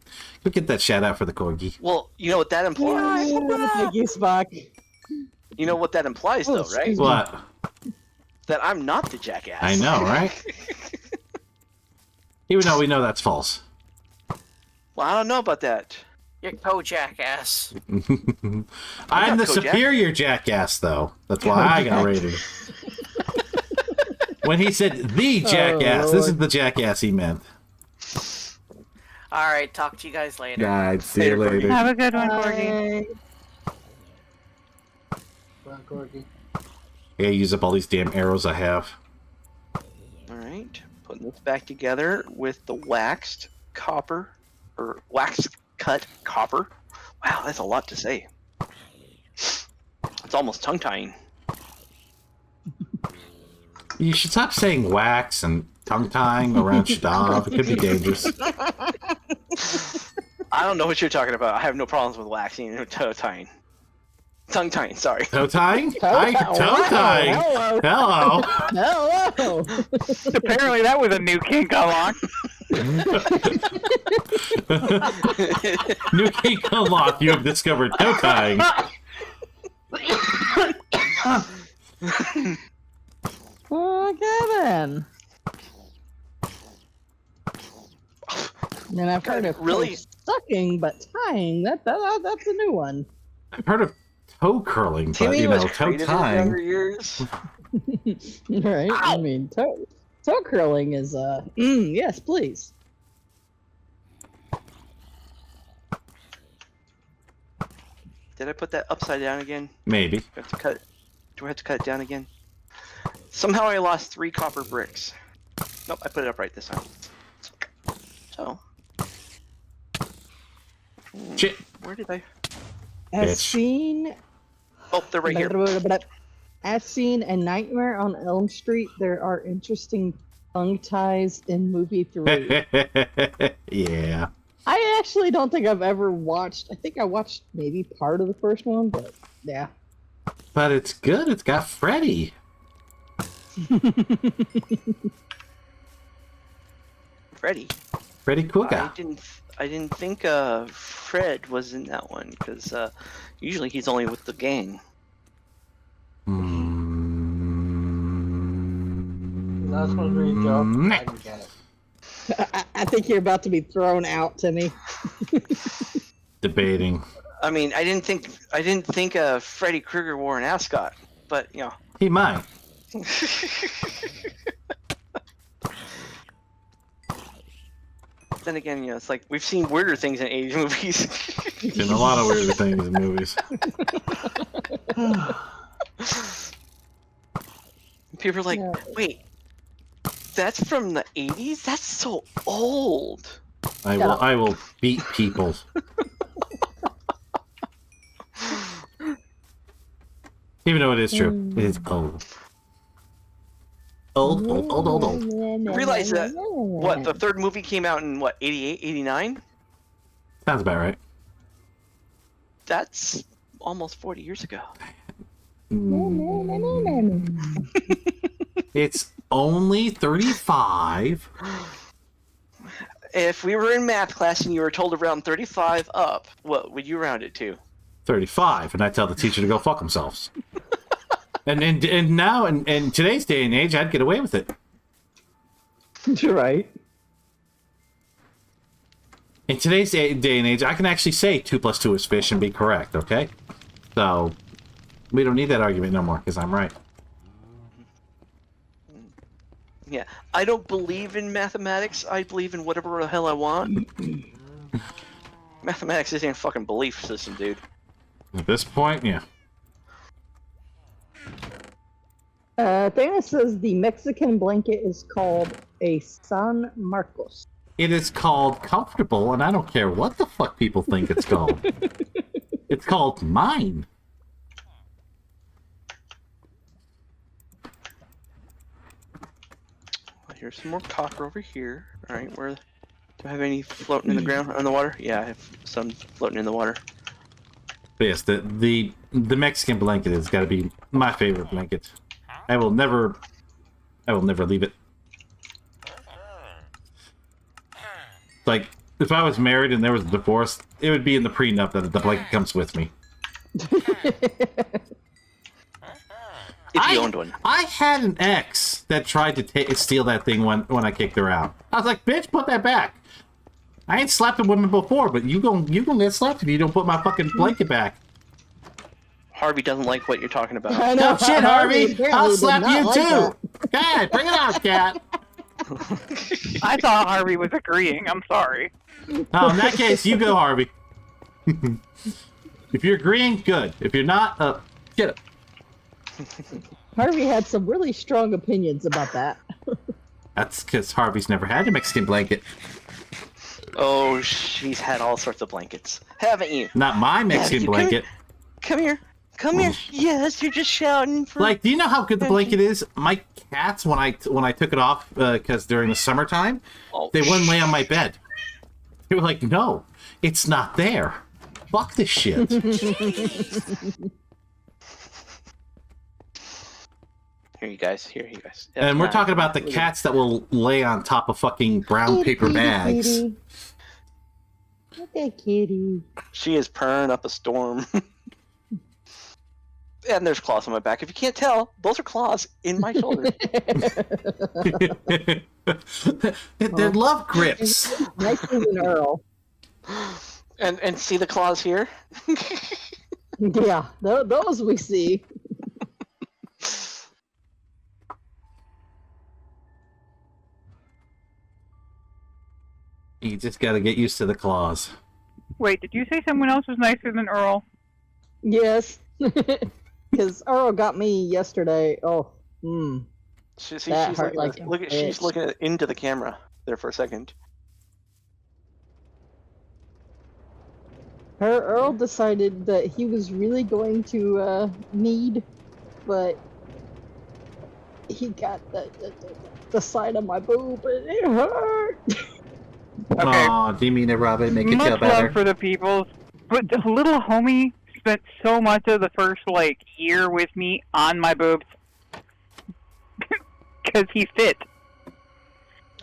get that shout out for the corgi? Well, you know what that implies? Thank you, Spock. You know what that implies, though, right? What? That I'm not the jackass. I know, right? Even though we know that's false. Well, I don't know about that. You're co-jackass. I'm the not Kojak. superior jackass, though. That's why I got rated. When he said the jackass, this is the jackass he meant. Alright, talk to you guys later. Guys, see you Later, later. Have a good one, Corgi. Corgi. I gotta use up all these damn arrows I have. Alright. Putting this back together with the waxed copper, or wax cut copper. Wow, that's a lot to say. It's almost tongue-tying. You should stop saying wax and tongue-tying around stuff. It could be dangerous. I don't know what you're talking about. I have no problems with waxing and toe-tying. Tongue-tying, sorry. Toe-tying? Toe-tying! Hello. Hello! Hello. Apparently that was a new kink unlocked. New kink unlocked. You have discovered toe-tying. Okay then. And I've heard of really sucking, but tying, that's a new one. I've heard of toe curling, but Timmy you was know, toe creative in his tying. younger years. Right? Ow. I mean, toe curling is yes, please. Did I put that upside down again? Maybe. Do I have to cut it down again? Somehow I lost 3 copper bricks. Nope, I put it up right this time. So. Shit. Where did I? As Bitch. seen, Oh, they're right here. as seen in Nightmare on Elm Street, there are interesting tongue ties in movie 3. Yeah. I actually don't think I've ever watched. I think I watched maybe part of the first one, but yeah. But it's good. It's got Freddy. Freddy. Freddy Krueger. I didn't think Fred was in that one because usually he's only with the gang. That's supposed to be a joke. I didn't get it. I think you're about to be thrown out, Timmy. Debating. I mean, I didn't think Freddy Krueger wore an ascot, but you know. He might. Then again, you know, it's like we've seen weirder things in 80s movies. Been a lot of weird things in movies. People are like, Yeah. wait, that's from the 80s? That's so old. I will beat people. Even though it is true. It is old. Old. You realize that, what, the third movie came out in, what, 88, 89? Sounds about right. That's almost 40 years ago. It's only 35. If we were in math class and you were told to round 35 up, what would you round it to? 35, and I tell the teacher to go fuck themselves. and now in today's day and age, I'd get away with it. You're right. In today's day and age, I can actually say 2 + 2 is fish and be correct. Okay, so we don't need that argument no more because I'm right. Yeah, I don't believe in mathematics. I believe in whatever the hell I want. Mathematics isn't a fucking belief system, dude. At this point, yeah. Thanos says the Mexican blanket is called a San Marcos. It is called comfortable, and I don't care what the fuck people think it's called. It's called mine. Here's some more copper over here. All right, where do I have any floating in the ground on the water? Yeah, I have some floating in the water. But yes, the Mexican blanket has got to be my favorite blanket. I will never leave it. Like, if I was married and there was a divorce, it would be in the prenup that the blanket comes with me. If you owned one. I had an ex that tried to steal that thing when I kicked her out. I was like, bitch, put that back. I ain't slapped a woman before, but you gonna get slapped if you don't put my fucking blanket back. Harvey doesn't like what you're talking about. I know, No shit, Harvey. apparently I'll did slap not you like too. that. God, bring it out, cat. I thought Harvey was agreeing. I'm sorry. Oh, in that case, you go, Harvey. If you're agreeing, good. If you're not, get it. Harvey had some really strong opinions about that. That's because Harvey's never had a Mexican blanket. Oh, she's had all sorts of blankets, haven't you? Not my Mexican blanket. Come here. Come here. Yes, you're just shouting for. Like, do you know how good the blanket is? My cats, when I took it off, because during the summertime, they wouldn't lay on my bed. They were like, "No, it's not there. Fuck this shit." Here, you guys. Here, you guys. And we're talking about the cats that will lay on top of fucking brown paper bags. Look at kitty. She is purring up a storm. And there's claws on my back. If you can't tell, those are claws in my shoulder. They're love grips. Nice and Earl. And see the claws here? Yeah, those we see. You just gotta get used to the claws. Wait, did you say someone else was nicer than Earl? Yes. Because Earl got me yesterday. Oh, She's hurt she's looking into the camera there for a second. Earl decided that he was really going to need, but he got the side of my boob and it hurt. Okay. Aw, do you mean to rub it, make it feel Much better? love for the people, but the little homie spent so much of the first year with me on my boobs because he fit.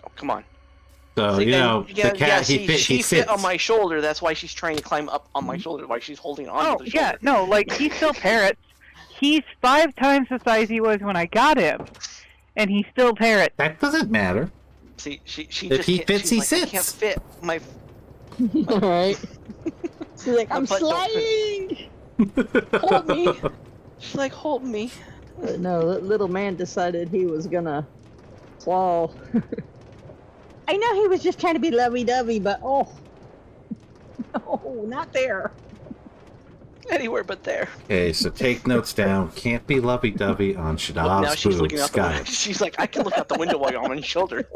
Oh, come on. So, See, the cat, she he fit fits. on my shoulder. That's why she's trying to climb up on my shoulder. Why she's holding on Oh to the shoulder. yeah, no, he still parrots. He's 5 times the size he was when I got him, and he still parrots. That doesn't matter. See, she If just he can't, fits, she's he like, I sits. can't fit my. Alright. She's like, I'm butt don't sliding! Hold me. She's like, hold me. But no, that little man decided he was gonna claw. I know he was just trying to be lovey-dovey, but no, not there. Anywhere but there. Okay, so take notes down. Can't be lovey-dovey on Look, now Shadav's she's looking out boobs. the Got window. it. She's like, I can look out the window while you're on my shoulder.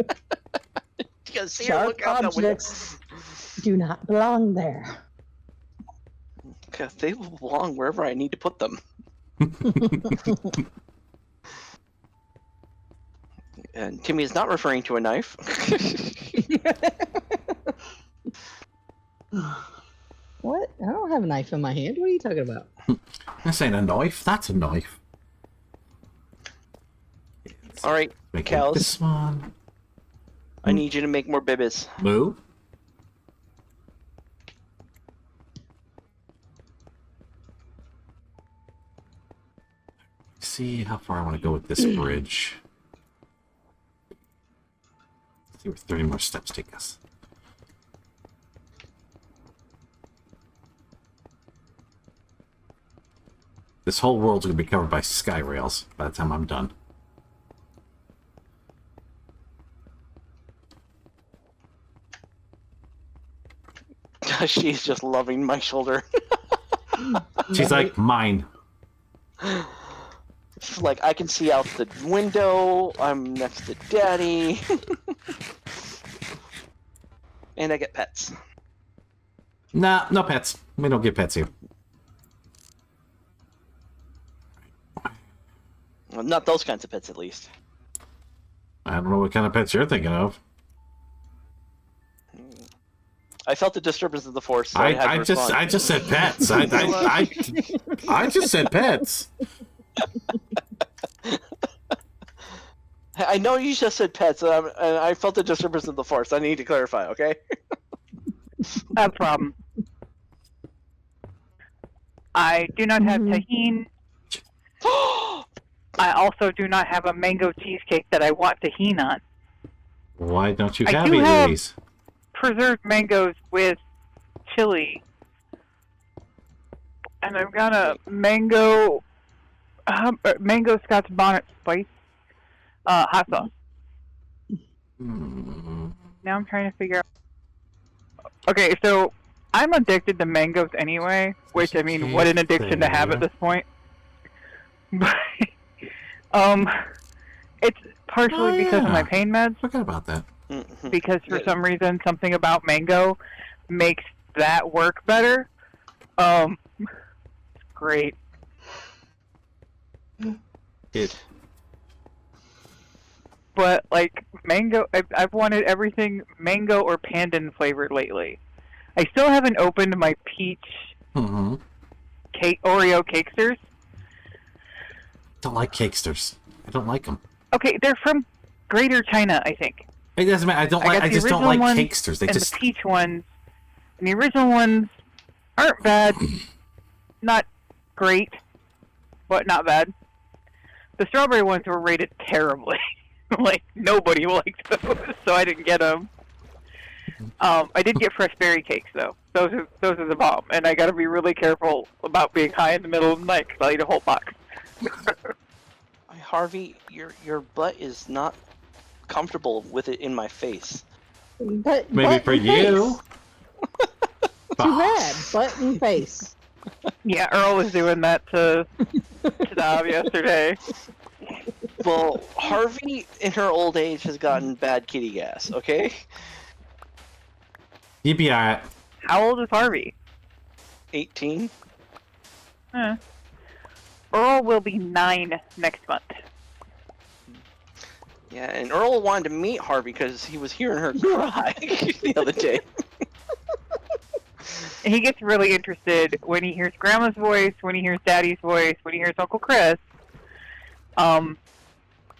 You can see her Sharp look out the window. objects do not belong there. Because they belong wherever I need to put them. And Timmy is not referring to a knife. What? I don't have a knife in my hand. What are you talking about? This ain't a knife. That's a knife. All right, Make cows. this one. I need you to make more bibbies. Move. See how far I want to go with this bridge. See where 30 more steps take us. This whole world's going to be covered by sky rails by the time I'm done. She's just loving my shoulder. She's like, mine. She's like, I can see out the window. I'm next to Daddy. And I get pets. Nah, no pets. We don't get pets here. Well, not those kinds of pets, at least. I don't know what kind of pets you're thinking of. I felt the disturbance of the force. So I just said pets. I just said pets. I know you just said pets, and I felt the disturbance of the force. I need to clarify, okay? No problem. I do not have tahine. I also do not have a mango cheesecake that I want tahine on. Why don't you I have do either have- of these? Preserved mangoes with chili. And I've got a mango Scotch bonnet spice hot sauce. Now I'm trying to figure out. Okay, so I'm addicted to mangoes anyway, which I mean, what an addiction to have at this point. But it's partially because of my pain meds. Forgot about that. Because for some reason, something about mango makes that work better. Great. But like mango, I've wanted everything mango or pandan flavored lately. I still haven't opened my peach cake Oreo cakesters. Don't like cakesters. I don't like them. Okay, they're from Greater China, I think. It doesn't matter. I just don't like cakesters. They just the peach ones. And the original ones aren't bad. Not great, but not bad. The strawberry ones were rated terribly. Like, nobody liked those, so I didn't get them. I did get fresh berry cakes, though. Those are the bomb, and I gotta be really careful about being high in the middle of the night, because I'll eat a whole box. Harvey, your butt is not comfortable with it in my face. But maybe for you. Too bad. Butt and face. Yeah, Earl was doing that to Dom yesterday. Well, Harvey, in her old age, has gotten bad kitty gas, okay? You'd be alright. How old is Harvey? 18. Earl will be 9 next month. Yeah, and Earl wanted to meet Harvey because he was hearing her cry the other day. He gets really interested when he hears Grandma's voice, when he hears Daddy's voice, when he hears Uncle Chris.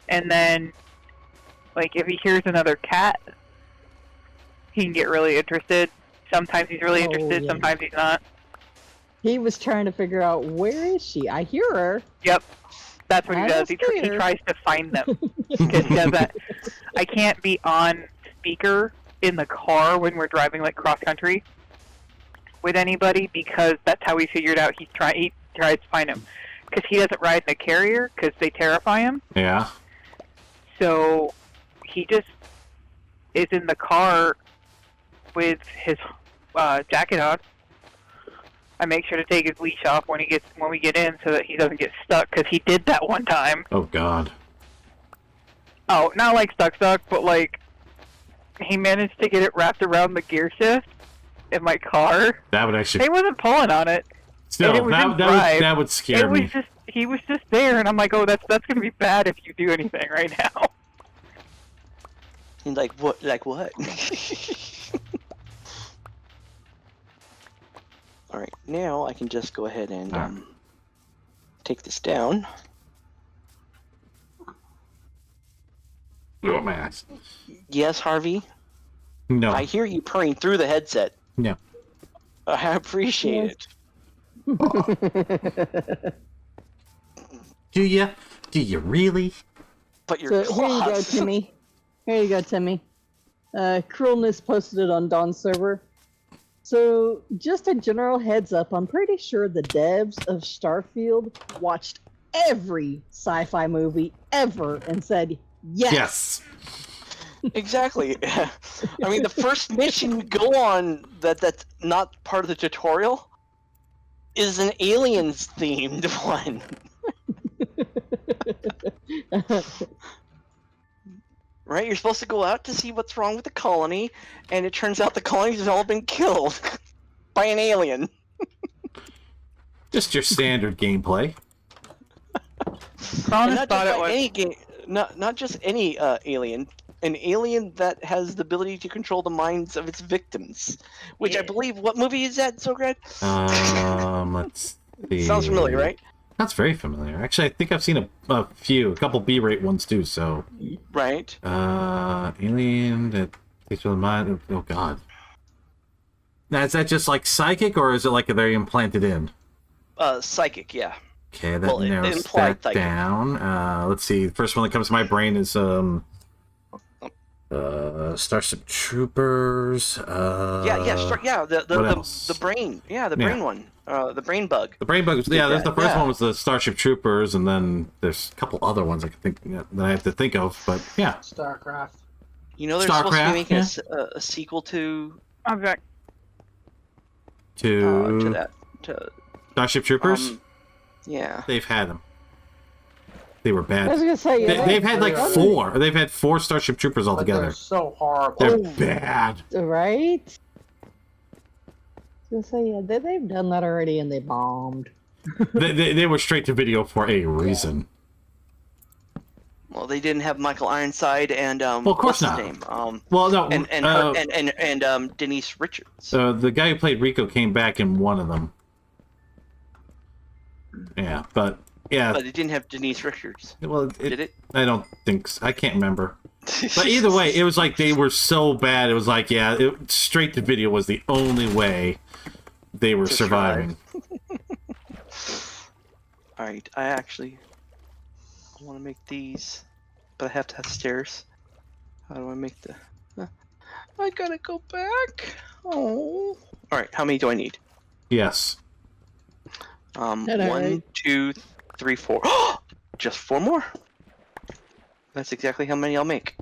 And then, like, if he hears another cat, he can get really interested. Sometimes he's really interested, sometimes he's not. He was trying to figure out, where is she? I hear her. Yep. That's what he does. He tries to find them. Because he does that. I can't be on speaker in the car when we're driving, like, cross-country with anybody, because that's how he figured out he tries to find him. Because he doesn't ride in a carrier, because they terrify him. Yeah. So he just is in the car with his jacket on. I make sure to take his leash off when we get in, so that he doesn't get stuck, because he did that one time. Oh God. Oh, not like stuck, but like he managed to get it wrapped around the gear shift in my car. That would actually. He wasn't pulling on it. Still, that would scare me. He was just there, and I'm like, oh, that's gonna be bad if you do anything right now. And like what? Like what? All right, now I can just go ahead and take this down. Oh my eyes. Yes, Harvey. No. I hear you purring through the headset. No. I appreciate it. Do you? Do you really? But your So here you go, Timmy. Here you go, Timmy. Cruelness posted it on Dawn's server. So, just a general heads up, I'm pretty sure the devs of Starfield watched every sci-fi movie ever and said, yes! Exactly. I mean, the first mission you go on that's not part of the tutorial is an aliens themed one. Right? You're supposed to go out to see what's wrong with the colony, and it turns out the colony's all been killed by an alien. Just your standard gameplay. Not just any alien. An alien that has the ability to control the minds of its victims. Which I believe, what movie is that, Xograd? Let's see. Sounds familiar, right? That's very familiar. Actually, I think I've seen a couple B-rate ones too, so... Right. Alien that takes with the mind... Oh, God. Now, is that just, like, psychic, or is it, like, they're implanted in? Psychic, yeah. Okay, that narrows that down. Let's see. The first one that comes to my brain is, Starship Troopers. The brain. Yeah, the brain one. The brain bug. The brain bug. Yeah, the first one was the Starship Troopers, and then there's a couple other ones I can think that I have to think of. But yeah, StarCraft. You know, they're supposed to be making a sequel to. Okay. To Starship Troopers. Yeah. They've had them. They were I was bad. gonna say, yeah, They've had like They're 4. They've had 4 Starship Troopers But altogether. they're so horrible. They're bad. right? I was gonna say, yeah, they've done that already and they bombed. They were straight to video for a reason. Well, they didn't have Michael Ironside and Well, of course what's not. his name? Well, no. and Denise Richards. The guy who played Rico came back in one of them. Yeah, but yeah. But it didn't have Denise Richards. Well, Did it? I don't think so. I can't remember. But either way, it was like they were so bad. It was like, yeah, straight to video was the only way they were surviving. All right, I want to make these, but I have to have stairs. How do I make the? I gotta go back. Oh. All right, how many do I need? Yes. 1, 2, 3, 4. Just 4 more. That's exactly how many I'll make.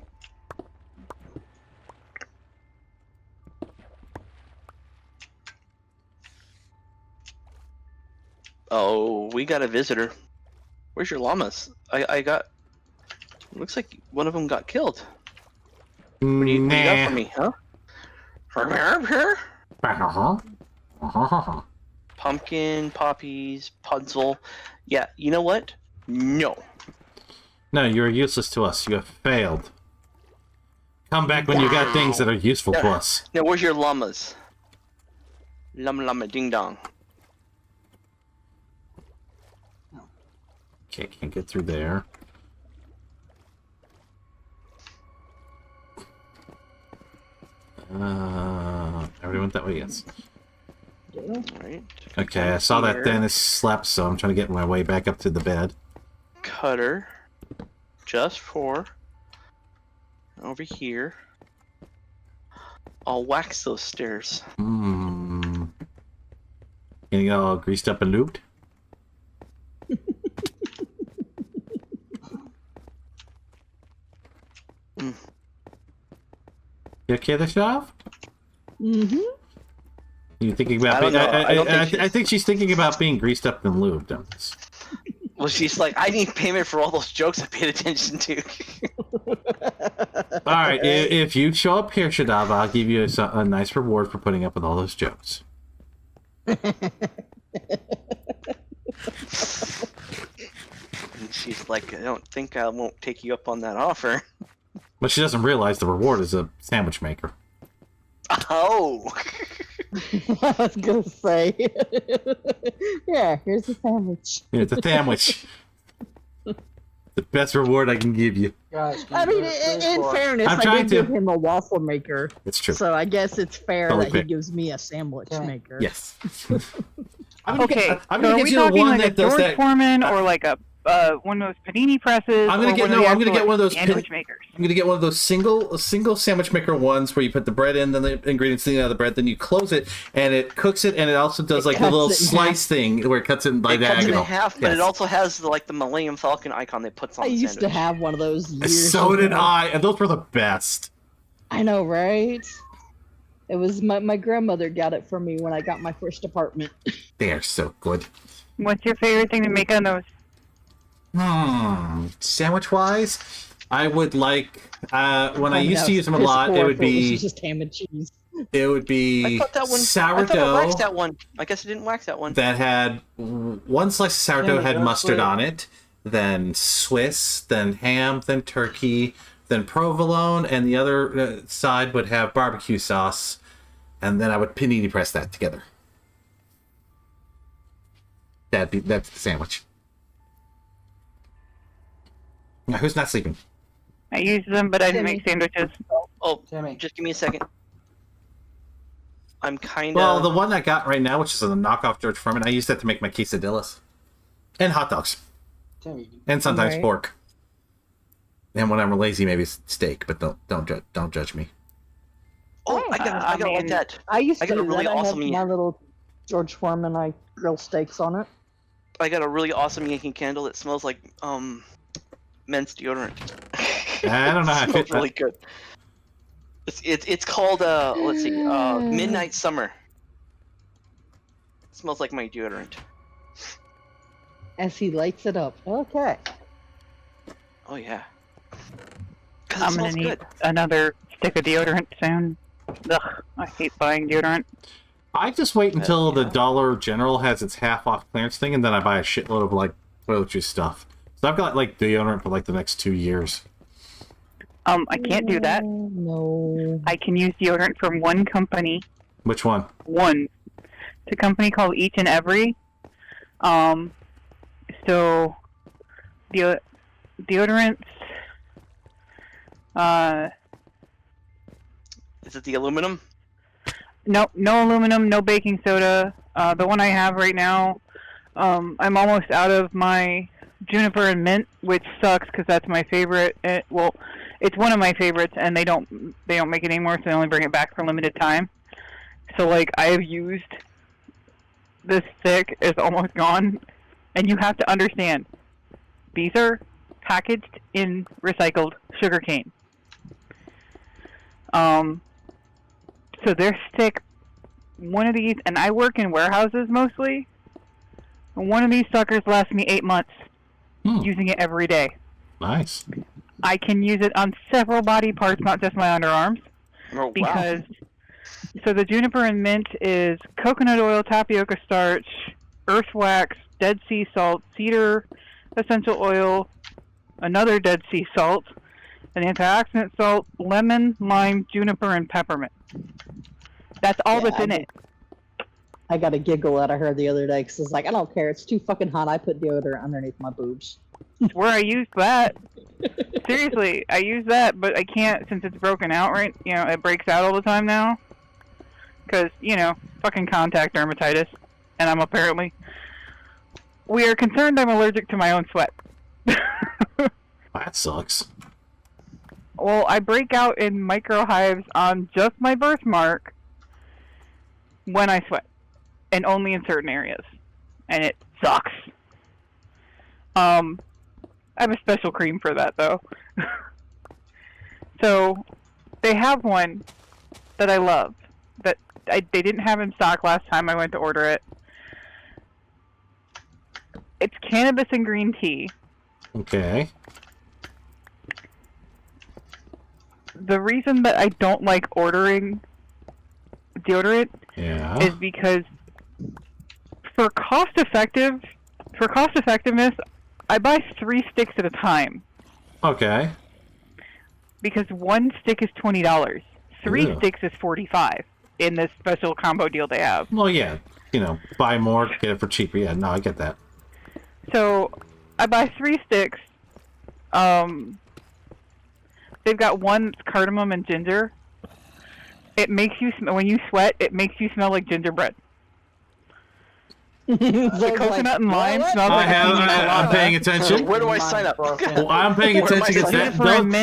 Oh, we got a visitor. Where's your llamas? I got. Looks like one of them got killed. What do you got for me, huh? Pumpkin, poppies, puzzle. Yeah, you know what? No. No, you're useless to us. You have failed. Come back when you got things that are useful to us. Now, where's your llamas? Llama ding dong. Okay, can't get through there. I already went that way, yes. Alright. Okay, I saw that Dennis slept, so I'm trying to get my way back up to the bed. Cutter. Just 4. Over here. I'll wax those stairs. Getting all greased up and lubed? You okay there, Shav? Mm-hmm. You thinking about being... I think she's thinking about being greased up and lubed. Well, she's like, I need payment for all those jokes I paid attention to. Alright, if you show up here, Shadav, I'll give you a nice reward for putting up with all those jokes. And she's like, I don't think I won't take you up on that offer. But she doesn't realize the reward is a sandwich maker. Oh! I was gonna say. Yeah, here's a sandwich. Yeah, it's a sandwich. The best reward I can give you. Guys, I mean, in fairness, I'm I trying did to. give him a waffle maker. It's true. So I guess it's fair Totally that fair. he gives me a sandwich maker. Yes. I'm gonna Okay, get, I'm so gonna are get we you the talking one like a that does George that. Foreman or like a one of those panini presses? I'm gonna or get one of the I'm gonna actual, get one of those sandwich makers. I'm gonna get one of those single sandwich maker ones where you put the bread in, then the ingredients in out of the bread, then you close it, and it cooks it, and it also does like the cuts little it in slice thing where it cuts it by It cuts it in diagonal. half, but Yes. it also has the Millennium Falcon icon that puts on I the used to sandwich. have one of those years So did ago. I, and those were the best. I know, right? It was my grandmother got it for me when I got my first apartment. They are so good. What's your favorite thing to make on those? Sandwich wise, I would like when I used to use them a Piss lot. It poor would if was be just ham and cheese. it would I be thought that one. I sourdough thought I waxed that one. I guess I didn't wax that one. that had one slice of sourdough Yeah, had that's mustard sweet. on it, then Swiss, then ham, then turkey, then provolone, and the other side would have barbecue sauce, and then I would panini press that together. That's the sandwich. Now, who's not sleeping? I use them, but I didn't Timmy. make sandwiches. Oh, Timmy. just give me a second. I'm kind Well, of. the one I got right now, which is a knockoff George Foreman, I use that to make my quesadillas. And hot dogs. Timmy. And sometimes Right. pork. And when I'm lazy, maybe steak, but don't judge me. Oh, I got I like mean, that. I used I to got a do really that. awesome I had my little George Foreman. I grill steaks on it. I got a really awesome Yankee candle that smells like men's deodorant. I don't know how It I smells fit. really good. It's called let's see, Midnight Summer. It smells like my deodorant. As he lights it up. Okay. Oh yeah. I'm gonna need another stick of deodorant soon. Ugh, I hate buying deodorant. I just wait until the Dollar General has its half-off clearance thing, and then I buy a shitload of, like, toiletry stuff. So I've got, like, deodorant for, like, the next 2 years. I can't do that. No. I can use deodorant from one company. Which one? One. It's a company called Each and Every. So, deodorants, Is it the aluminum? no aluminum, no baking soda. The one I have right now, I'm almost out of my juniper and mint, which sucks because that's my favorite. Well, it's one of my favorites, and they don't make it anymore, so they only bring it back for limited time. So, like, I have used this stick is almost gone, and you have to understand, these are packaged in recycled sugarcane. So their stick, one of these, and I work in warehouses mostly, and one of these suckers lasts me 8 months, using it every day. Nice. I can use it on several body parts, not just my underarms. Oh, because, so the juniper and mint is coconut oil, tapioca starch, earth wax, dead sea salt, cedar essential oil, another dead sea salt, an antioxidant salt, lemon, lime, juniper, and peppermint. That's all that's in it. I got a giggle out of her the other day because it's like, I don't care. It's too fucking hot. I put deodorant underneath my boobs. Where I use that. Seriously, I use that, but I can't since it's broken out, right? You know, it breaks out all the time now. Because, you know, fucking contact dermatitis. And I'm apparently... We are concerned I'm allergic to my own sweat. That sucks. Well, I break out in microhives on just my birthmark when I sweat. And only in certain areas. And it sucks. I have a special cream for that, though. So, they have one that I love. That they didn't have in stock last time I went to order it. It's cannabis and green tea. Okay. The reason that I don't like ordering deodorant is because for cost effectiveness, I buy 3 sticks at a time. Okay. Because one stick is $20. 3 Ew. sticks is $45 in this special combo deal they have. Well, yeah. You know, buy more, get it for cheaper. Yeah, no, I get that. So, I buy 3 sticks. They've got one that's cardamom and ginger. It makes you when you sweat, it makes you smell like gingerbread. The coconut and lime smells like I'm paying attention. Where do I sign up? Well, I'm paying attention because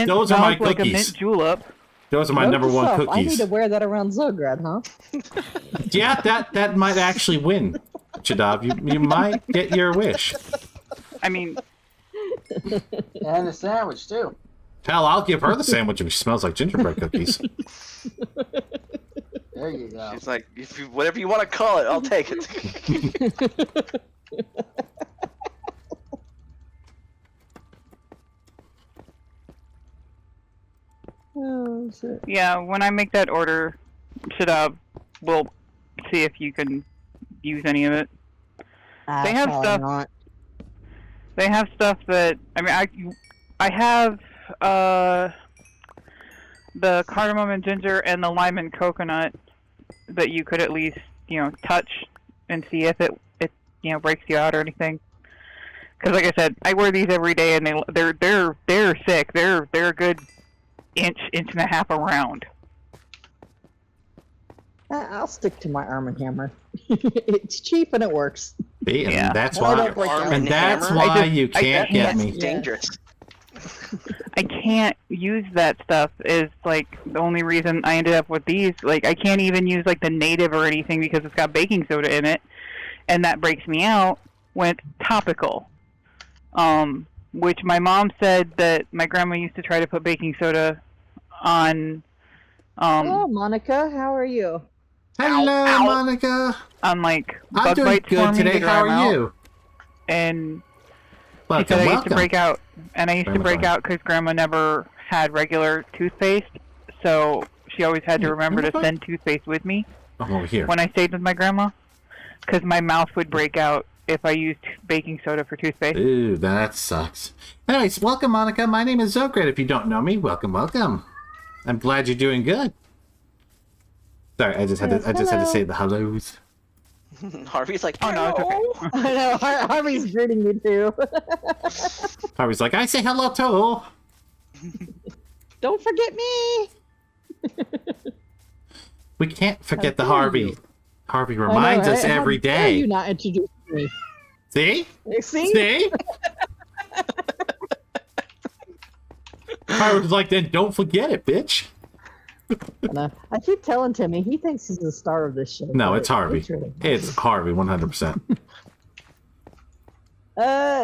those are my like a mint cookies. julep. Those are my Note number to one self, cookies. I need to wear that around Xograd, huh? Yeah, that might actually win, Chadav. You might get your wish. I mean, And a sandwich, too. Hell, I'll give her the sandwich if she smells like gingerbread cookies. There you go. She's like, whatever you want to call it, I'll take it. Oh, shit. yeah, when I make that order, we'll see if you can use any of it. They have Probably stuff. not. They have stuff that I have the cardamom and ginger and the lime and coconut that you could at least touch and see if it breaks you out or anything. Because like I said, I wear these every day and they're sick. They're a good inch and a half around. I'll stick to my Arm & Hammer. It's cheap and it works. See, and Yeah. that's Why why. don't break down? And that's Hammer? why you can't get can't. me. Dangerous. I can't use that stuff is like the only reason I ended up with these. Like I can't even use like the native or anything because it's got baking soda in it, and that breaks me out when it's topical. Which my mom said that my grandma used to try to put baking soda on. Hello, Monica. How are you? Hello, Monica. On like I'm bug doing bites for good me today. to dry How them are out. you? And She said I used welcome. to break out, and I used Very to break much out because Grandma never had regular toothpaste, so she always had to remember to send toothpaste with me I'm over here. when I stayed with my grandma, because my mouth would break out if I used baking soda for toothpaste. Ooh, that sucks. Anyways, welcome, Monica. My name is Xograd. If you don't know me, welcome, welcome. I'm glad you're doing good. Sorry, I just had to say the hellos. Harvey's like, Oh, no, it's okay. I know, Harvey's greeting me too. Harvey's like, I say hello too. Don't forget me. We can't forget the How dare Harvey. you. Harvey reminds I know, us right? every How dare day. you not introduce me? See? See? See? Harvey's like, then don't forget it, bitch. I keep telling Timmy, he thinks he's the star of this show. No, but it's Harvey. really It's Harvey, 100%.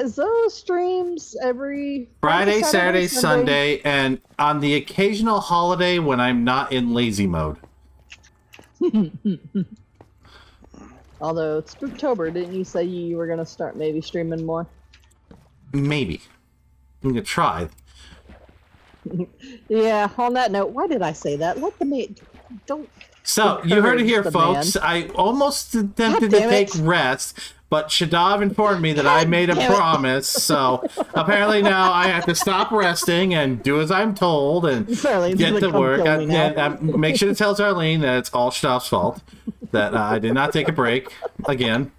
Zoe streams every Friday, Saturday, Sunday, and on the occasional holiday when I'm not in lazy mode. Although it's Spooktober, didn't you say you were gonna start maybe streaming more? Maybe. I'm gonna try. Yeah. On that note, why did I say that? Let the mate don't. So, you heard it here, encourage the folks. man. I almost attempted God to damn take it. rest, but Shadav informed me that I made a damn it. promise, so apparently now I have to stop resting and do as I'm told and Darlene's get gonna to come work. kill me now. And make sure to tell Darlene that it's all Shadav's fault, that I did not take a break again.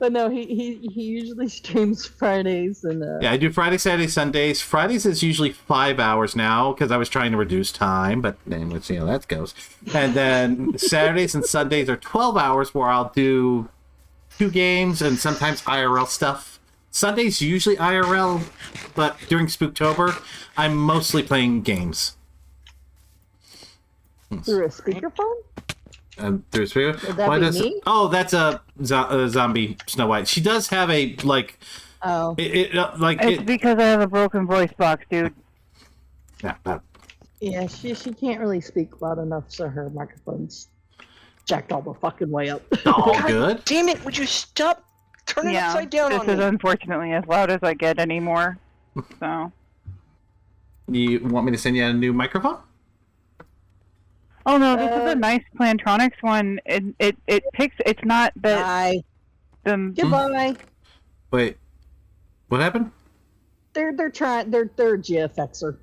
But no, he usually streams Fridays and Yeah, I do Friday, Saturday, Sundays. Fridays is usually 5 hours now because I was trying to reduce time, but then let's see how that goes. And then Saturdays and Sundays are 12 hours where I'll do 2 games and sometimes IRL stuff. Sundays usually IRL, but during Spooktober, I'm mostly playing games. through a speakerphone. Through Spooktober. Would that be me? Oh, that's a zombie Snow White. She does have a like. Oh. It's because I have a broken voice box, dude. Yeah, Yeah, she can't really speak loud enough, so her microphone's jacked all the fucking way up. all good. damn it, would you stop turning Yeah, upside down this on is me? unfortunately as loud as I get anymore. So. You want me to send you a new microphone? Oh no, this is a nice Plantronics one. It picks. It's not the. Bye. The Goodbye. Wait, what happened? They're GFXer.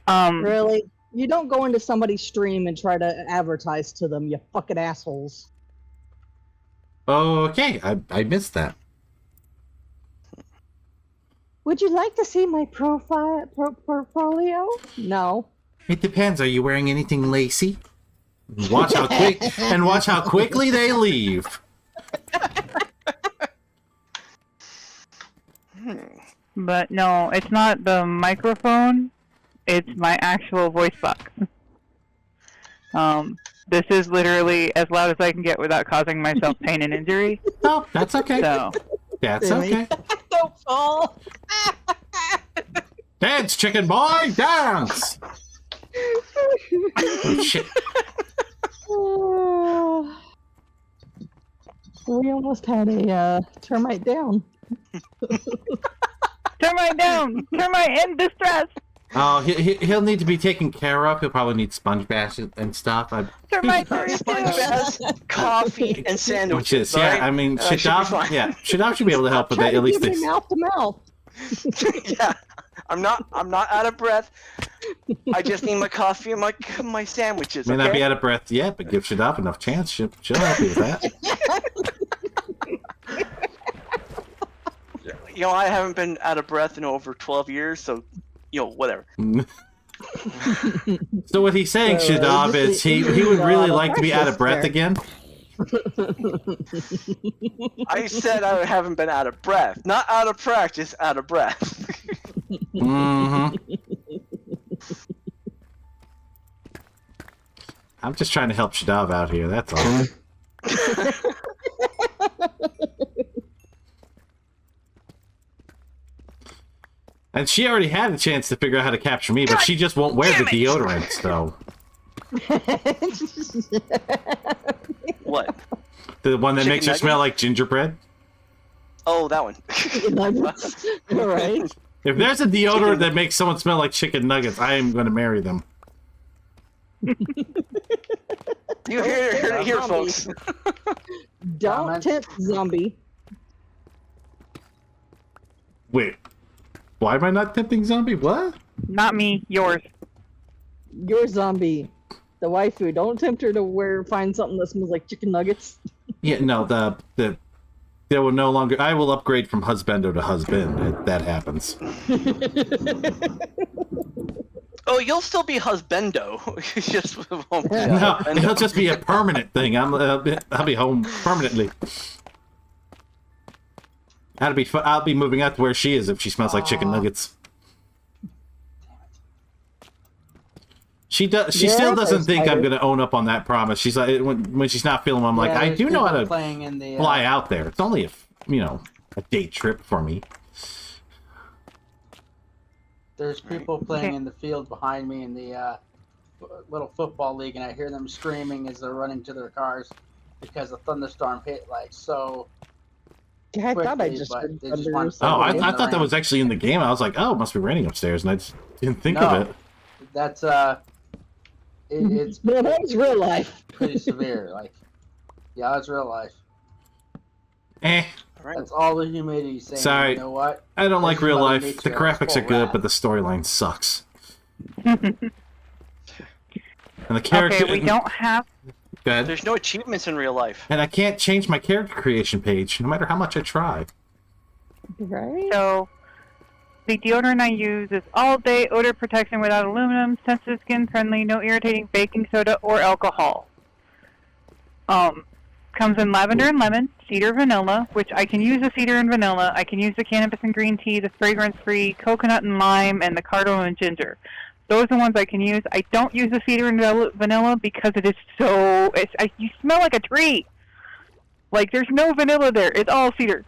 Really? You don't go into somebody's stream and try to advertise to them, you fucking assholes. Okay, I missed that. Would you like to see my portfolio? No. It depends. Are you wearing anything lacy? Watch how quickly they leave. But no, it's not the microphone. It's my actual voice box. This is literally as loud as I can get without causing myself pain and injury. Oh, that's okay. So. That's okay. Don't fall. Dance, chicken boy, dance. Oh, shit. We almost had a termite down. Termite down! Termite in distress! Oh, he'll need to be taken care of. He'll probably need sponge baths and stuff. Termite Sponge baths, coffee, and sandwiches. Which is, yeah, right? I mean, should be fine. Shadav should be able to help with that at least. Give me mouth to mouth. Yeah, I'm not out of breath. I just need my coffee and my sandwiches. May okay? not be out of breath yet, but give Shadav enough chance. She'll help you with that. You know, I haven't been out of breath in over 12 years, so whatever. So what he's saying, Shadav, is he would really like to be out of breath again. I said I haven't been out of breath, not out of practice, out of breath. Mm-hmm. I'm just trying to help Shadav out here, that's all. And she already had a chance to figure out how to capture me, but she just won't wear the deodorant, so... What? The one that Chicken makes you nuggets? smell like gingerbread? Oh, that one. All right. If there's a deodorant that makes someone smell like chicken nuggets, I am going to marry them. You hear it here, folks. Don't tempt zombie. Wait. Why am I not tempting zombie? What? Not me, yours. Your zombie. The waifu. Don't tempt her to find something that smells like chicken nuggets. Yeah, no, there will no longer... I will upgrade from husbando to husband if that happens. Oh, you'll still be husbando. Just won't be a No, husbando. it'll just be a permanent thing. I'll be home permanently. I'll be moving out to where she is if she smells like chicken nuggets. She still doesn't think I'm going to own up on that promise. She's like, when she's not feeling, I'm like, I do know how to fly out there. It's only a day trip for me. There's people playing in the field behind me in the little football league, and I hear them screaming as they're running to their cars because the thunderstorm hit so. Yeah, I thought I quickly, just but heard they just thunder. want to Oh, get in I the thought that rain. was actually in the game. I was like, oh, it must be raining upstairs, and I just didn't think No. of it. That's it's No, that was real life. pretty severe. Yeah, it's real life. Eh. That's all the humidity saying. Sorry. You know what? I don't like This is real Mother life. Nature The at graphics full are good, wrath. but the storyline sucks. And the character... Okay, we don't have. Go ahead. There's no achievements in real life. And I can't change my character creation page, no matter how much I try. Right? So, the deodorant I use is all day odor protection without aluminum, sensitive skin friendly, no irritating baking soda or alcohol. Comes in lavender and lemon, cedar vanilla, which I can use the cedar and vanilla. I can use the cannabis and green tea, the fragrance-free coconut and lime, and the cardamom and ginger. Those are the ones I can use. I don't use the cedar and vanilla because it is so... you smell like a tree. Like, there's no vanilla there. It's all cedar.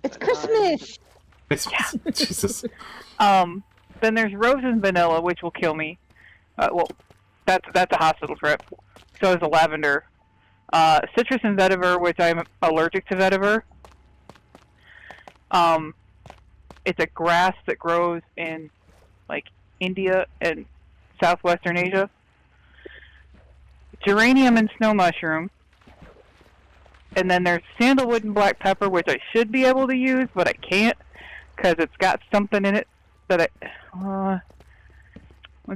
It's Christmas. Jesus. Then there's rose and vanilla, which will kill me. Well, that's a hospital trip. So is the lavender. Citrus and vetiver, which I'm allergic to vetiver. It's a grass that grows in India and southwestern Asia. Geranium and snow mushroom. And then there's sandalwood and black pepper, which I should be able to use, but I can't because it's got something in it that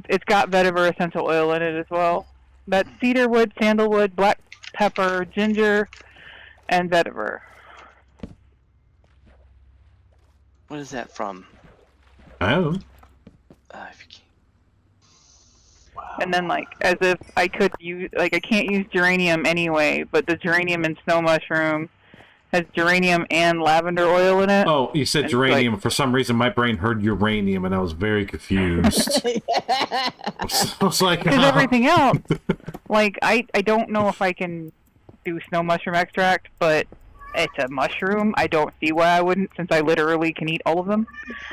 it's got vetiver essential oil in it as well. That's cedarwood, sandalwood, black pepper, ginger, and vetiver. What is that from? Oh. And then, as if I could use, I can't use geranium anyway, but the geranium and snow mushroom has geranium and lavender oil in it. Oh, you said And geranium. For some reason, my brain heard uranium, and I was very confused. I was like, Because oh. everything else, I don't know if I can do snow mushroom extract, but it's a mushroom. I don't see why I wouldn't, since I literally can eat all of them.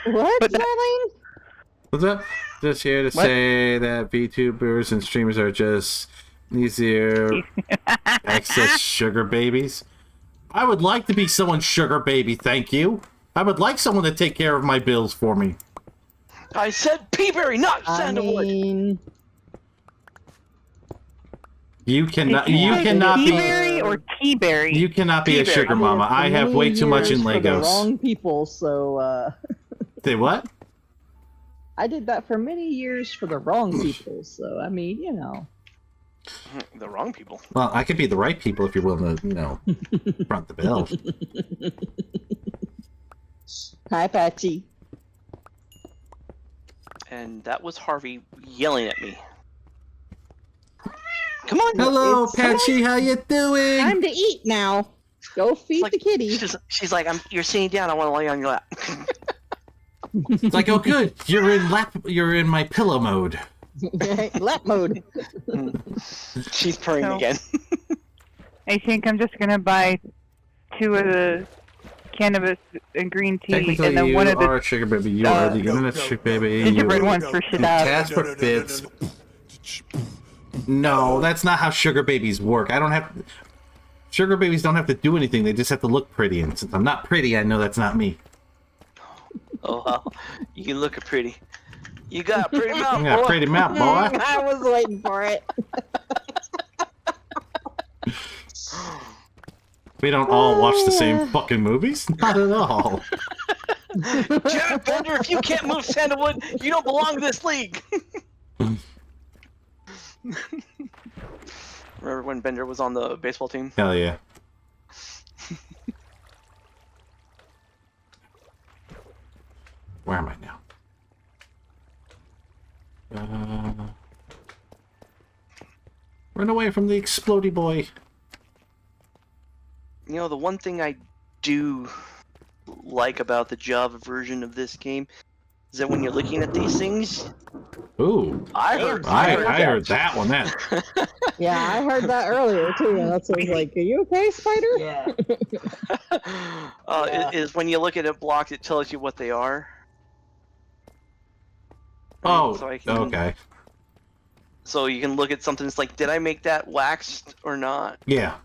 What, But darling? What's that? Just here to say that VTubers and streamers are just easier access sugar babies. I would like to be someone's sugar baby, thank you. I would like someone to take care of my bills for me. I said peaberry, not sandalwood. You cannot. You cannot be. Peaberry or tea-berry? You cannot be a Peaberry. sugar mama. I have way too much in For the Legos. wrong people, so Say what? I did that for many years for the wrong people. So I mean, The wrong people. Well, I could be the right people if you're willing to, front the bill. Hi, Patchy. And that was Harvey yelling at me. Come on. Hello, It's Patchy. How you doing? Time to eat now. Go feed the kitty. She's like, you're sitting down. I want to lay on your lap. It's like, oh, good. You're in my pillow mode. Lap mode. She's purring again. I think I'm just gonna buy 2 of the cannabis and green tea, Technically, and then you one of are the a sugar baby. You are the internet sugar baby. gingerbread You ones for shit out. Casper bits. No, that's not how sugar babies work. I don't have... Sugar babies don't have to do anything. They just have to look pretty. And since I'm not pretty, I know that's not me. Oh, well, you can look pretty. You got a pretty mouth, You got a boy. pretty mouth, boy. I was waiting for it. We don't all watch the same fucking movies? Not at all. Jared Bender, if you can't move sandalwood, you don't belong to this league. Remember when Bender was on the baseball team? Hell yeah. Where am I now? Run away from the explodey boy. You know, the one thing I do like about the Java version of this game is that when you're looking at these things... Ooh. I heard that one then. Yeah, I heard that earlier too. And that's what I was like, are you okay, Spider? Yeah. Is when you look at a block, it tells you what they are. Oh, So I can, okay. So you can look at something, it's like, did I make that waxed or not? Yeah.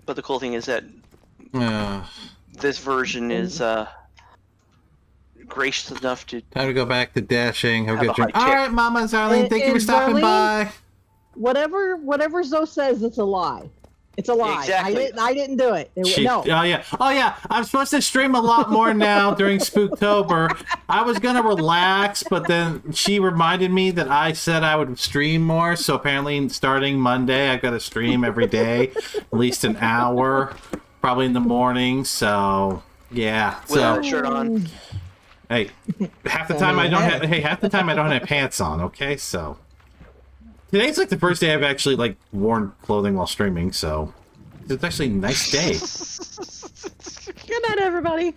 But the cool thing is that Uh, this version is gracious enough to... time to go back to dashing. Have a Have good a drink. high All chair. right, Mama Zarlene, thank you for And stopping Zarlene? by. Whatever Zoe says, it's a lie. It's a lie. Exactly. I didn't do it. No. Oh yeah. I'm supposed to stream a lot more now during Spooktober. I was gonna relax, but then she reminded me that I said I would stream more. So apparently, starting Monday, I've got to stream every day, at least an hour, probably in the morning. So yeah. Without So a shirt on. hey, half the time I don't have pants on. Okay, so. Today's like the first day I've actually like worn clothing while streaming, so it's actually a nice day. Good night, everybody.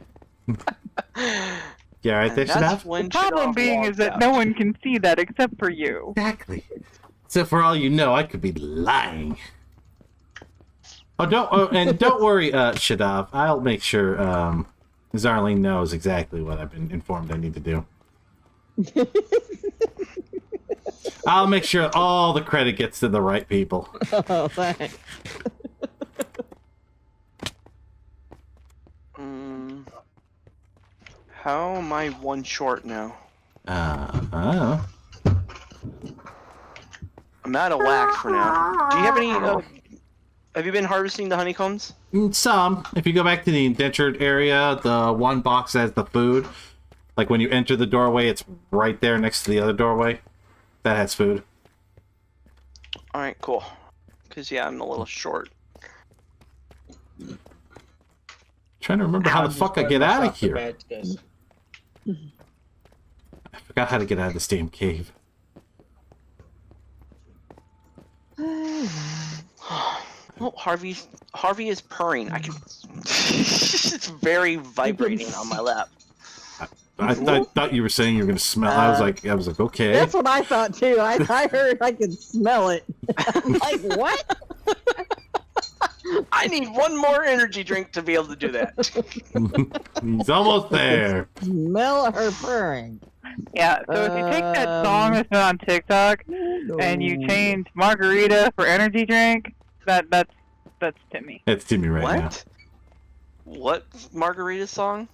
Yeah, right there, That's Shadav? when The problem Shadav being walked is that out. no one can see that except for you. Exactly. So for all you know, I could be lying. Oh, don't worry, Shadav. I'll make sure Zarlene knows exactly what I've been informed I need to do. I'll make sure all the credit gets to the right people. Oh, thanks. How am I one short now? Oh. I'm out of wax for now. Do you have any... have you been harvesting the honeycombs? Some. If you go back to the indentured area, the one box that has the food, like when you enter the doorway, it's right there next to the other doorway. That has food. Alright, cool. Because, yeah, I'm a little short. Trying to remember how the fuck I get out of here. I forgot how to get out of this damn cave. Oh, Harvey is purring. I can... it's very vibrating on my lap. I thought you were saying you were gonna smell. I was like, okay. That's what I thought too. I heard I could smell it. I'm like, what? I need one more energy drink to be able to do that. He's almost there. Smell her purring. Yeah, so if you take that song that's been on TikTok and you change margarita for energy drink, that's Timmy. It's Timmy right now. What margarita song?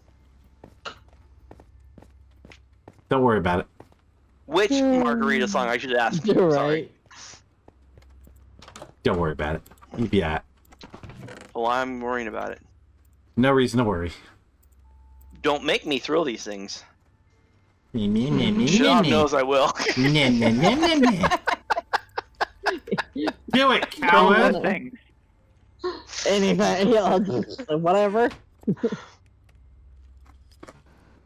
Don't worry about it. Which margarita song? I should ask. You're Sorry. right. Don't worry about it. You be at. Well, I'm worrying about it. No reason to worry. Don't make me throw these things. Sean Sean knows I will. Do it, coward. Things. Anything, yeah, whatever.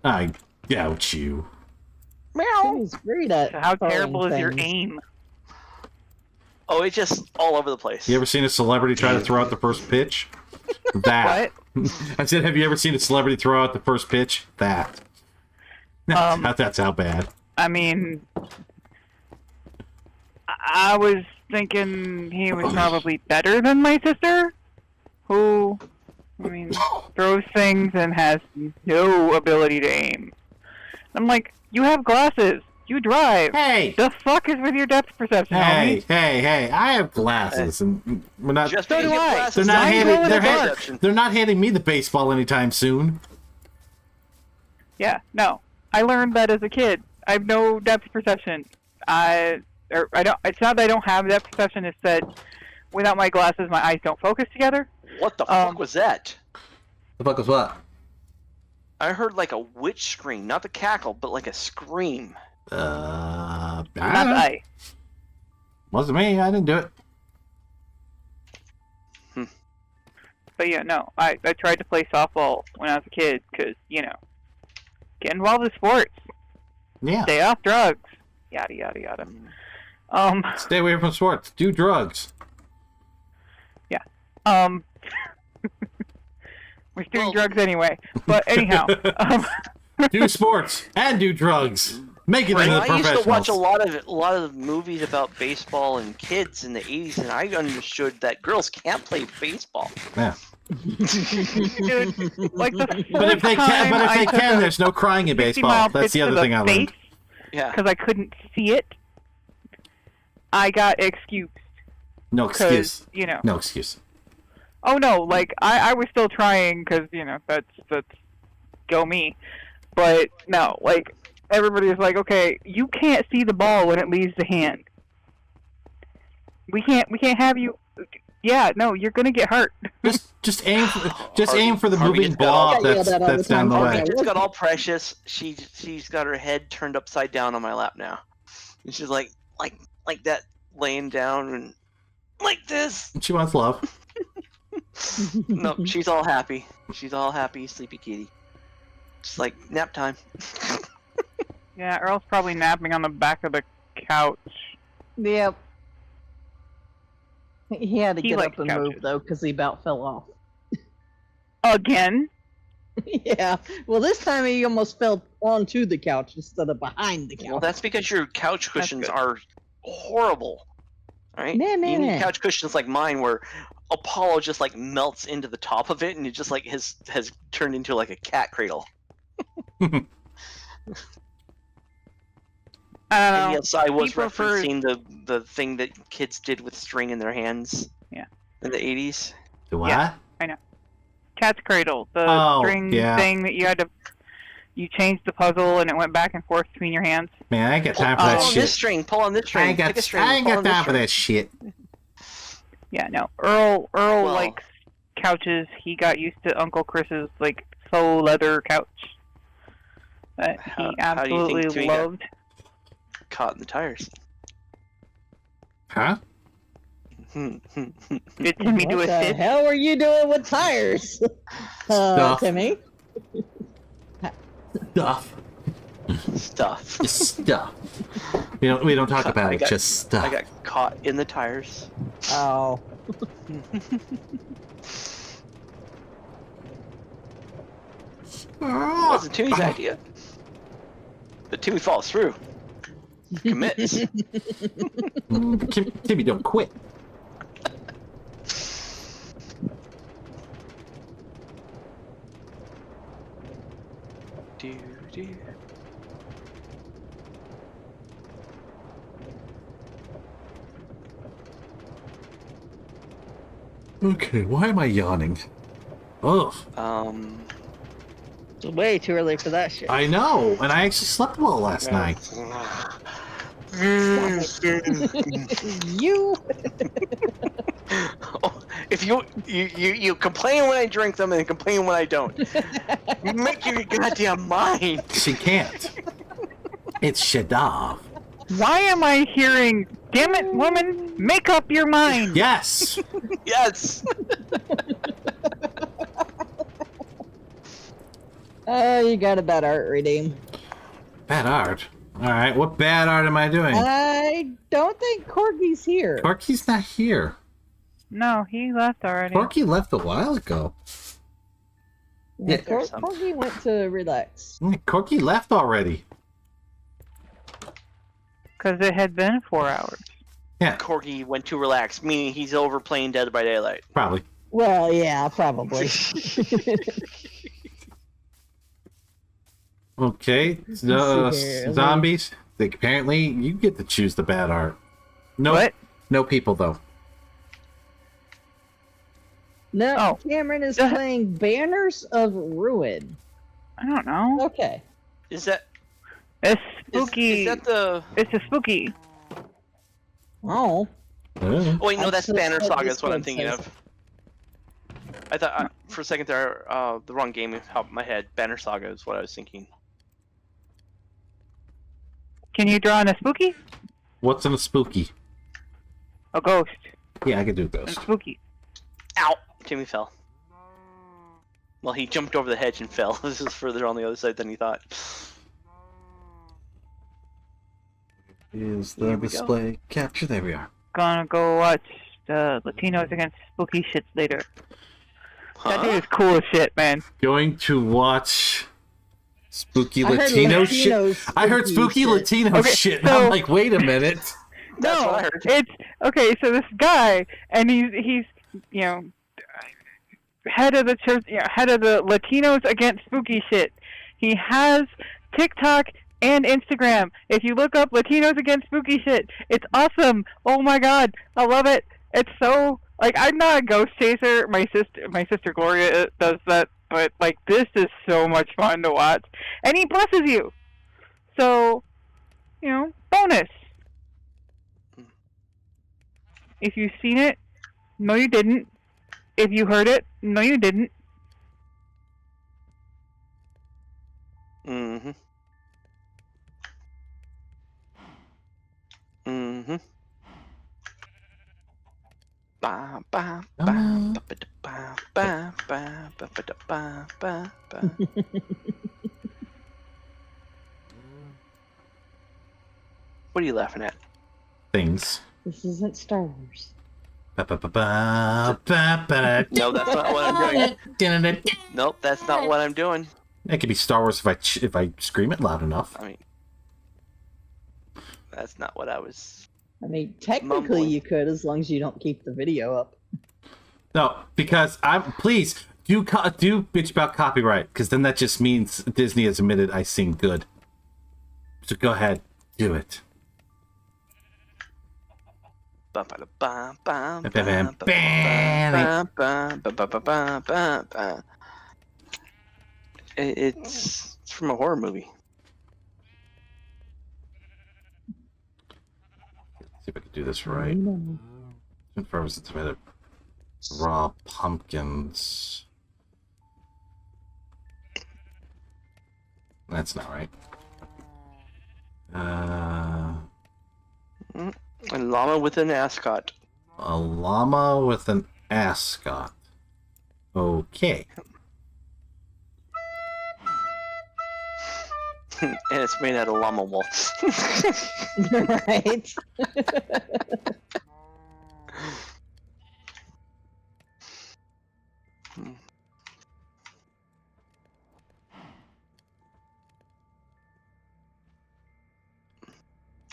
I doubt you. He's great at So how throwing terrible is your things. aim? Oh, it's just all over the place. You ever seen a celebrity try to throw out the first pitch? That. I said, have you ever seen a celebrity throw out the first pitch? That. That's how bad. I mean, I was thinking he was probably better than my sister, who, I mean, throws things and has no ability to aim. I'm like, you have glasses. You drive. Hey! The fuck is with your depth perception, Hey, homie? hey! I have glasses, and we're not. Just So because do you have I. glasses They're not doesn't handing- mean handing. they're They're, hand- perception. they're not handing me the baseball anytime soon. Yeah, no. I learned that as a kid. I have no depth perception. I don't. It's not that I don't have depth perception. It's that without my glasses, my eyes don't focus together. What the fuck was that? The fuck was what? I heard like a witch scream, not the cackle, but like a scream. I Not don't know. the eye. Wasn't me. I didn't do it. But yeah, no. I tried to play softball when I was a kid because, get involved in sports. Yeah. Stay off drugs. Yada, yada, yada. Stay away from sports. Do drugs. We're doing drugs anyway. But anyhow, Do sports and do drugs. Make it into the I used to watch professionals. a lot of movies about baseball and kids in the 80s, and I understood that girls can't play baseball. Yeah. dude, like the But if they can, there's no crying in 50 baseball. mile That's pitch the to other thing I learned. Yeah. because I couldn't see it. I got excused. No excuse. Because, No excuse. Oh no, like I was still trying because that's go me, but no, like everybody was like, okay, you can't see the ball when it leaves the hand. We can't have you. Yeah, no, you're gonna get hurt. Just aim for the Harvey moving just got all- blob that's down the Harvey way. just got all precious. She's got her head turned upside down on my lap now. And she's like that, laying down and like this. She wants love. No, she's all happy. She's all happy, sleepy kitty. Just like nap time. Yeah, Earl's probably napping on the back of the couch. Yep. He had to He get likes up and couches. move though, because he about fell off. Again? Yeah. Well, this time he almost fell onto the couch instead of behind the couch. Well, that's because your couch cushions good. are horrible. Right? Nah, nah, You need nah. couch cushions like mine where Apollo just like melts into the top of it and it just like has turned into like a cat cradle. I don't And know. yes, I was He prefers- referencing the thing that kids did with string in their hands. Yeah. In the 80s. The what? Yeah. Cat's cradle, the Oh, string yeah. thing that you changed the puzzle and it went back and forth between your hands. Man, I ain't got time for that Pull on this shit. string, pull on this I string, ain't pick a string, got pull on this time for string. that shit. Yeah, no. Earl Well- likes couches. He got used to Uncle Chris's like faux leather couch that he How do you think absolutely Timmy got- loved. Caught in the tires. Huh? Did Timmy do a What the sit? hell are you doing with tires? Stuff. Timmy? Stuff. Stuff. Stuff. We don't talk about it. Just stuff. I got caught in the tires. Oh. It wasn't Timmy's idea. But Timmy follows through. Commits. Timmy, don't quit. Do, do. Okay, why am I yawning? Ugh. It's way too early for that shit. I know, and I actually slept well last night. You? Oh, if you complain when I drink them and complain when I don't. Make your goddamn mind. She can't. It's Shadav. Why am I hearing, damn it, woman, make up your mind? Yes. Yes. Oh, you got a bad art reading. Bad art. All right, what bad art am I doing? I don't think Corky's here. Corky's not here. No, he left already. Corky left a while ago. Yeah, There's some. Corky went to relax. Corky left already. Because it had been 4 hours. Yeah, Corgi went to relax, meaning he's over playing Dead by Daylight. probably. Well, yeah, probably. Okay, Let's see here. zombies. Apparently, you get to choose the bad art. No, What? no people though. No, Oh. Cameron is playing Banners of Ruin. I don't know. Okay. Is that It's spooky. Is that the? It's a spooky. Oh. Yeah. Oh wait, no, that's That's Banner what Saga. this That's what I'm one thinking says. of. I thought for a second there, the wrong game popped in my head. Banner Saga is what I was thinking. Can you draw on a spooky? What's in a spooky? A ghost. Yeah, I could do A ghost. spooky. Ow! Jimmy fell. Well, he jumped over the hedge and fell. This is further on the other side than he thought. Is Here the we go. display capture? There we are. Gonna go watch the Latinos against spooky shits later. That dude is cool as shit, man. Going to watch spooky I heard Latino shit. Latino I heard spooky spooky shit. Latino Okay, shit. And so- I'm like, wait a minute. That's No, what I heard. it's okay. So this guy, and he's you know head of the church, head of the Latinos against spooky shit. He has TikTok and Instagram. If you look up Latinos against spooky shit, it's awesome. Oh my god, I love it. It's so like I'm not a ghost chaser. My sister Gloria does that, but like this is so much fun to watch, and he blesses you. So, bonus. If you've seen it, no you didn't. If you heard it, no you didn't. Mm-hmm. Mm-hmm. Ba ba ba ba ba ba ba ba ba ba ba ba. What are you laughing at? Things. This isn't Star Wars. Ba, ba, ba, ba, ba, ba, No, that's not what I'm doing. Nope, that's not what I'm doing. It could be Star Wars if I scream it loud enough. I mean, that's not what I was. I mean, technically Mumbling. you could, as long as you don't keep the video up. No, because please do bitch about copyright, because then that just means Disney has admitted I sing good. So go ahead, do it. It's from a horror movie. Let's see if I can do this right. Frozen tomato, raw pumpkins. That's not right. A llama with an ascot. A llama with an ascot. Okay. And it's made out of llama wool. Right?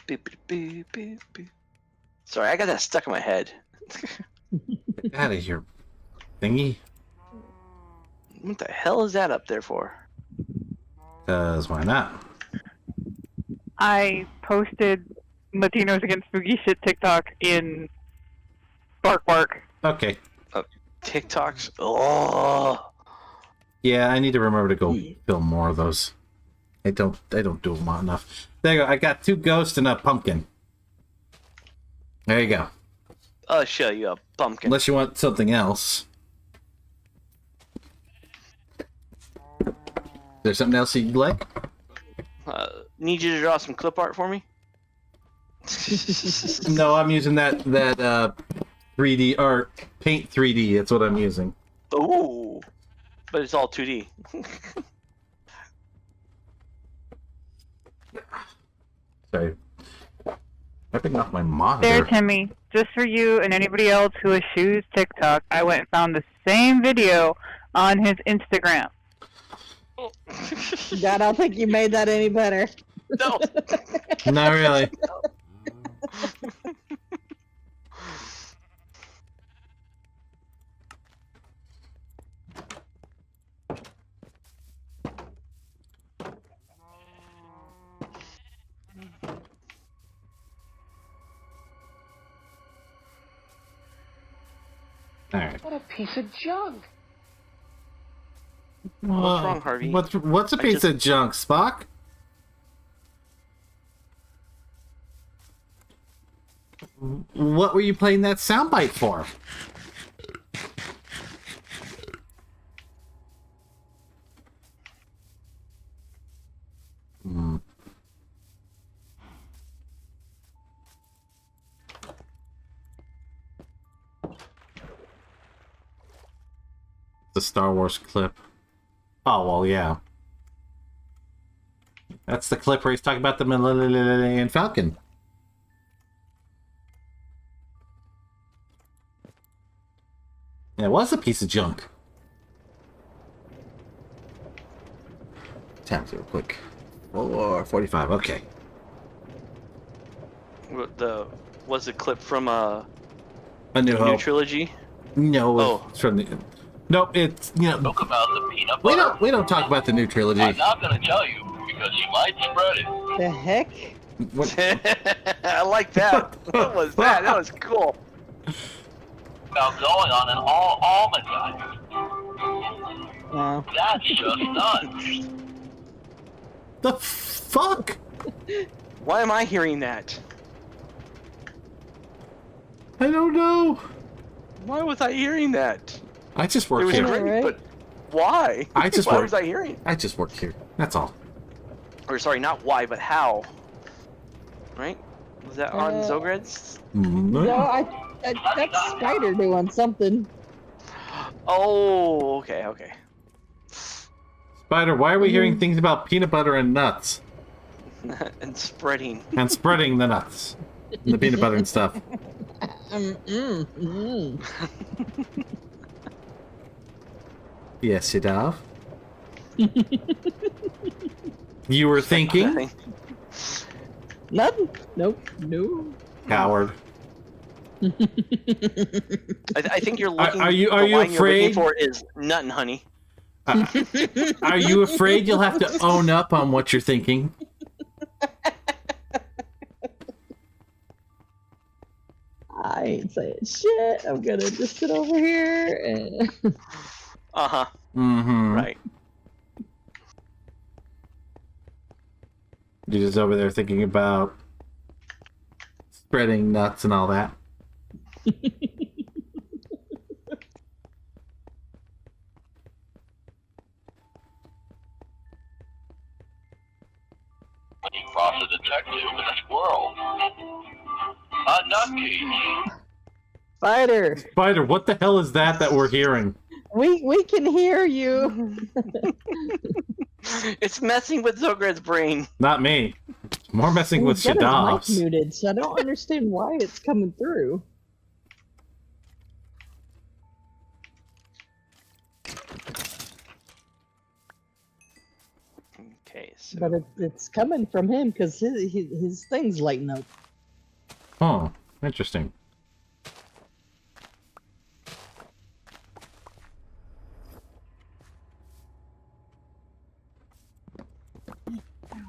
Beep, beep, beep, beep, beep. Sorry, I got that stuck in my head. Get out of here, thingy. What the hell is that up there for? Because why not? I posted Latinos against spooky shit TikTok in Bark. Okay. TikToks? Oh. Yeah, I need to remember to go film more of those. I don't do them enough. There you go. I got 2 ghosts and a pumpkin. There you go. I'll show you a pumpkin. Unless you want something else. Is there something else you'd like? Need you to draw some clip art for me? No, I'm using that 3D art, Paint 3D. That's what I'm using. Ooh. But it's all 2D. Sorry. Wiping off my There, monitor. Timmy. Just for you and anybody else who eschews TikTok, I went and found the same video on his Instagram. God, I don't think you made that any better. No. Not really. All right. What a piece of junk. What's wrong, Harvey? What's a piece of junk, Spock? What were you playing that soundbite for? The Star Wars clip. Oh, well, yeah. That's the clip where he's talking about the Millennium Falcon. Yeah, it was a piece of junk. Tabs real quick. 4:45. Okay. Was the clip from A New New Hope. Trilogy? No, it's from the. Nope, it's Talk about the peanut butter. we don't talk about the new trilogy. I'm not gonna tell you because you might spread it. The heck? I like that. What was that? That was cool. About going on an almond diet. No. That's just nuts. The fuck? Why am I hearing that? I don't know. Why was I hearing that? I just It work was here. great, Right? but why? I just why work. was I hearing? I just work here. That's all. Or sorry, not why, but how? Right? Was that on Uh, Xograd's? No, that's Spider doing something. Oh, okay. Spider, why are we hearing things about peanut butter and nuts? And spreading. And spreading the nuts. And the peanut butter and stuff. Yes, you have. You were thinking? Nothing. Nope. No. Coward. I think you're looking. Are you the line you're afraid? looking for is nut and honey. Are you afraid you'll have to own up on what you're thinking? I ain't saying shit. I'm gonna just sit over here and. Uh-huh. Mm-hmm. Right. You're just over there thinking about spreading nuts and all that. When you cross a detective and a squirrel. A nutcase. Spider, Spider, what the hell is that we're hearing? we can hear you. It's messing with Xograd's brain. Not me. It's more messing with He's got his Shadav's. mic muted, so I don't understand why it's coming through. Okay, so But it's coming from him because his thing's lighting up. Oh, interesting.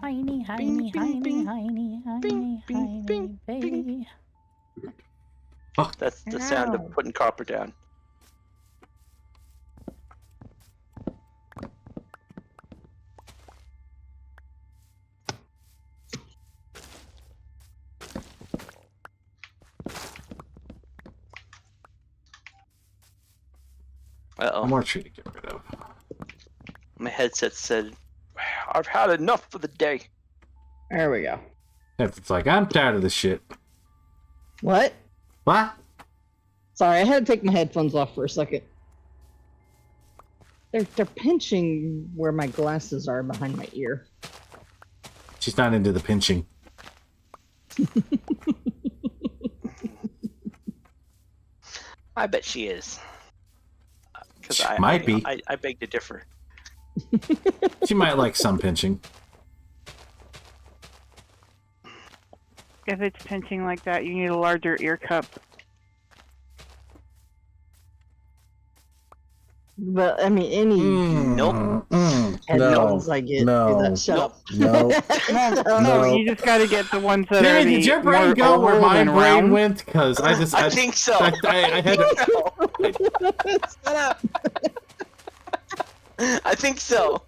Heiny, heiny, heiny, heiny, heiny, heiny, baby. that's the sound of putting copper down. One more tree to get rid of. My headset said, "I've had enough for the day." There we go. It's like, I'm tired of this shit. What? What? Sorry, I had to take my headphones off for a second. They're pinching where my glasses are behind my ear. She's not into the pinching. I bet she is. Because She might be. I beg to differ. She might like some pinching. If it's pinching like that, you need a larger ear cup. But I mean, any Nope. headphones I get. Shut up. No, you just got to get the ones that are Did your brain more go where my oval and brain round. went? Because I think so. I had to, Shut up. I think so.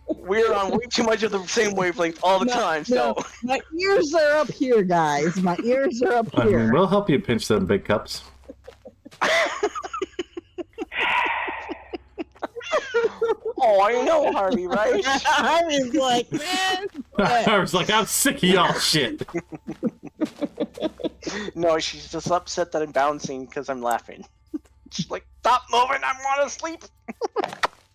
We're on way too much of the same wavelength all the time, so. No, my ears are up here, guys. My ears are up I mean, here. we'll help you pinch them big cups. Oh, I know, Harvey, right? Harvey's like, man. I was like, I'm sick of y'all shit. No, she's just upset that I'm bouncing because I'm laughing. She's like, stop moving, I want to sleep.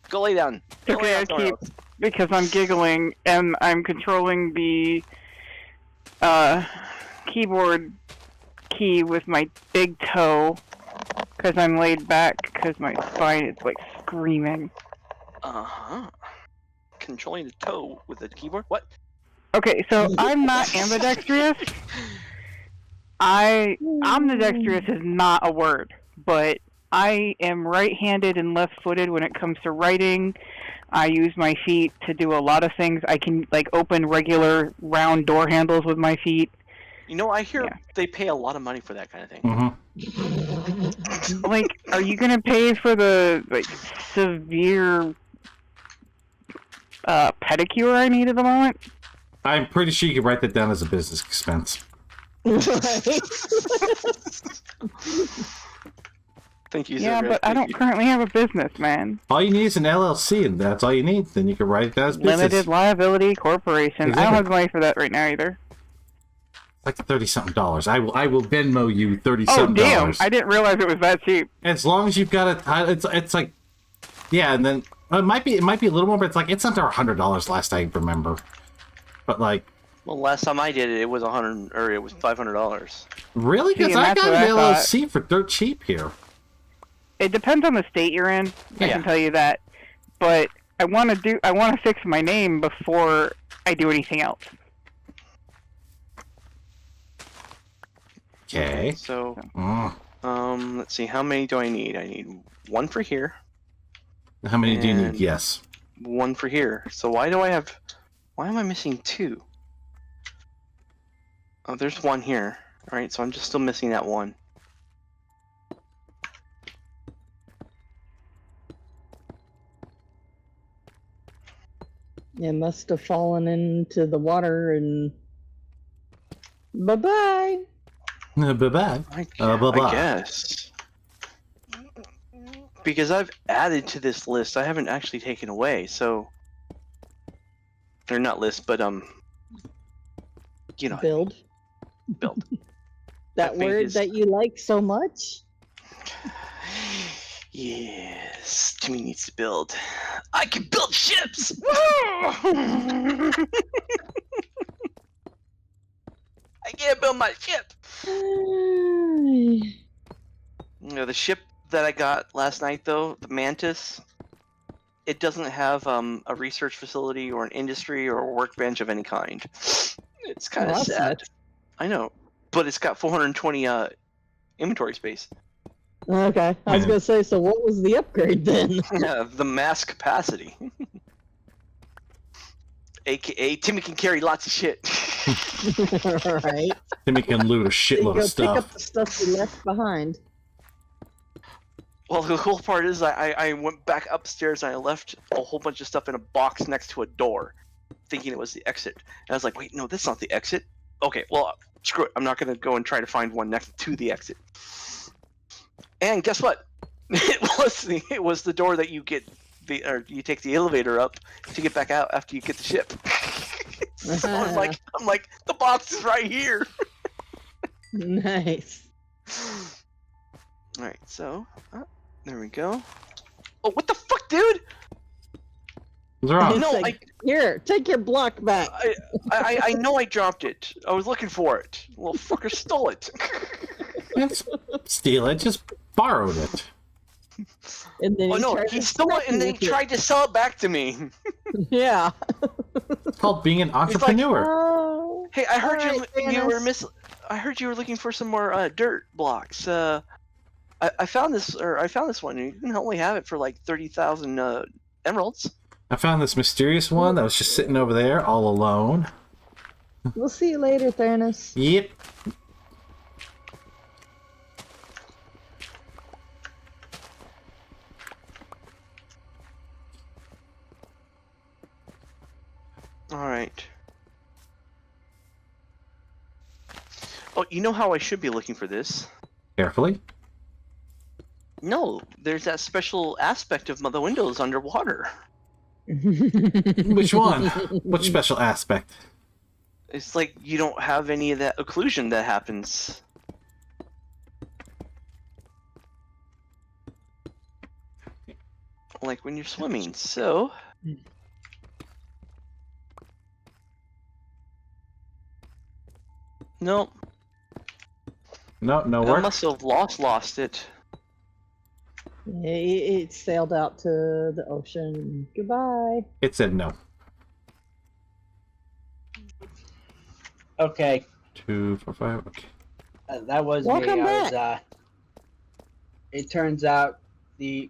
Go lay down. Go lay Okay, down I keep because I'm giggling and I'm controlling the keyboard key with my big toe because I'm laid back because my spine is like screaming. Controlling the toe with the keyboard? What? Okay, so I'm not ambidextrous. Omnidextrous is not a word, but I am right-handed and left-footed when it comes to writing. I use my feet to do a lot of things. I can like open regular round door handles with my feet. You know, I hear they pay a lot of money for that kind of thing. Mm-hmm. Like, are you gonna pay for the like severe pedicure I need at the moment? I'm pretty sure you could write that down as a business expense. Thank you, Yeah, Xograd. but I don't currently have a business, man. All you need is an LLC, and that's all you need. Then you can write it down as business. Limited liability corporation. Exactly. I don't have the money for that right now either. Like $30-something. I will Venmo you Oh $30-something. damn! I didn't realize it was that cheap. As long as you've got it's like, yeah, and then it might be a little more, but it's like it's under $100 last I remember. But like, well, last time I did it, it was $100 or it was $500. Really? Because I got an LLC for dirt cheap here. It depends on the state you're in. I can tell you that. But I want to fix my name before I do anything else. Okay. So, let's see. How many do I need? I need one for here. How many do you need? Yes. One for here. So why am I missing two? Oh, there's one here. All right, so I'm just still missing that one. It must have fallen into the water and bye-bye. Bye-bye. Bye-bye. I guess. Because I've added to this list, I haven't actually taken away, so... Or not list, but, you know. Build. Build. That word that you like so much? Yes, Jimmy needs to build. I can build ships! I can't build my ship! You know, the ship that I got last night, though, the Mantis, it doesn't have a research facility or an industry or a workbench of any kind. It's kind of sad. Sucks. I know, but it's got 420 inventory space. Okay, I was gonna say, so what was the upgrade then? Yeah, the mass capacity. AKA, Timmy can carry lots of shit. Right. Timmy can loot a shitload of Pick up stuff. the stuff you left behind. Well, the cool part is I went back upstairs and I left a whole bunch of stuff in a box next to a door, thinking it was the exit. And I was like, wait, no, that's not the exit. Okay, well, screw it. I'm not going to go and try to find one next to the exit. And guess what? It was the door that you get you take the elevator up to get back out after you get the ship. So I'm like, the box is right here. Nice. All right, so there we go. Oh, what the fuck, dude? What's wrong? No, Like, here, take your block back. I know I dropped it. I was looking for it. Little fucker stole it. Let's steal it. Just borrowed it. And then Oh no, he stole it and then he tried to sell it back to me. Yeah. It's called being an entrepreneur. Oh, Hey, I heard alright, you were Dennis. I heard you were looking for some more dirt blocks. I found this one. You can only have it for like 30,000 emeralds. I found this mysterious one that was just sitting over there all alone. We'll see you later, Thanos. Yep. Oh, you know how I should be looking for this? Carefully. No, there's that special aspect of the windows underwater. Which one? Which special aspect? It's like you don't have any of that occlusion that happens. Like when you're swimming, so... Nope. No, no I work. must have lost it. It sailed out to the ocean. Goodbye. It said no. Okay. 2, 4, 5. Okay. That was Welcome me. back. It turns out the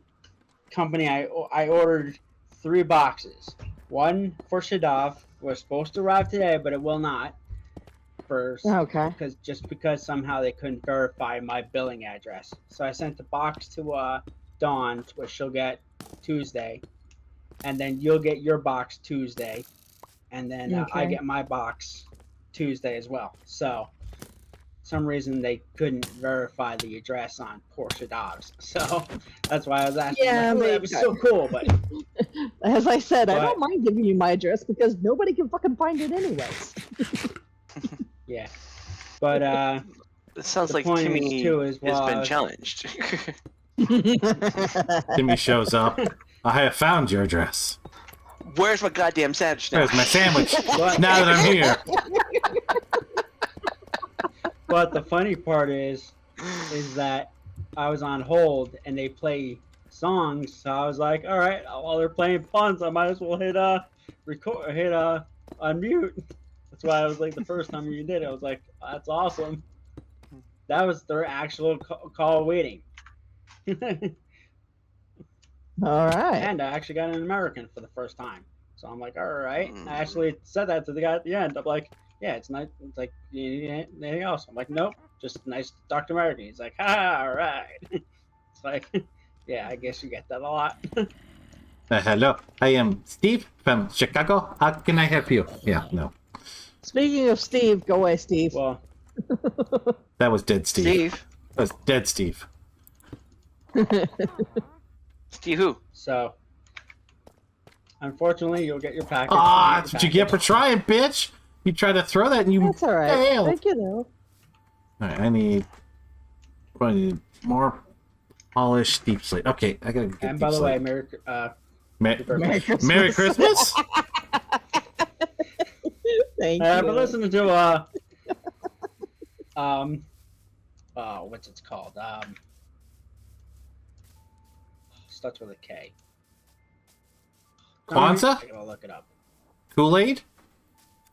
company I ordered 3 boxes. One for Shadov was supposed to arrive today, but it will not. Okay. Because somehow they couldn't verify my billing address. So I sent the box to Dawn, which she'll get Tuesday, and then you'll get your box Tuesday, and then I Okay. get my box Tuesday as well. So some reason they couldn't verify the address on Portia Dobbs. So that's why I was asking. Yeah, like, they- it was so cool, but As I said, I But- don't mind giving you my address because nobody can fucking find it anyways. yeah. But It sounds the like point Timmy is, too, is has while I been was- challenged. Timmy shows up. I have found your address. Where's my goddamn sandwich now? Where's my sandwich? But- Now that I'm here. But the funny part is that I was on hold and they play songs, so I was like, all right, while they're playing puns, I might as well hit unmute. That's why I was like, the first time you did it, I was like, that's awesome. That was their actual call waiting. All right. And I actually got an American for the first time. So I'm like, all right. I actually said that to the guy at the end. I'm like, yeah, it's nice. It's like, you need anything else? I'm like, nope, just nice Dr. American. He's like, all right. It's like, yeah, I guess you get that a lot. Hello, I am Steve from Chicago. How can I help you? Yeah, no. Speaking of Steve, go away, Steve. Well, That was dead Steve. Steve. That was dead Steve. Steve who? so unfortunately, you'll get your package. Ah, You'll that's what you get for trying, bitch. You try to throw that and you That's all right. failed. Thank you, though. Alright, I need more polished deep slate. Okay, I gotta get And deep by the way, slate. Happy birthday. Merry Christmas. Merry Christmas? Thank I've you. been listening to what's it called? Starts with a K. Kwanzaa? I gotta look it up. Kool-Aid?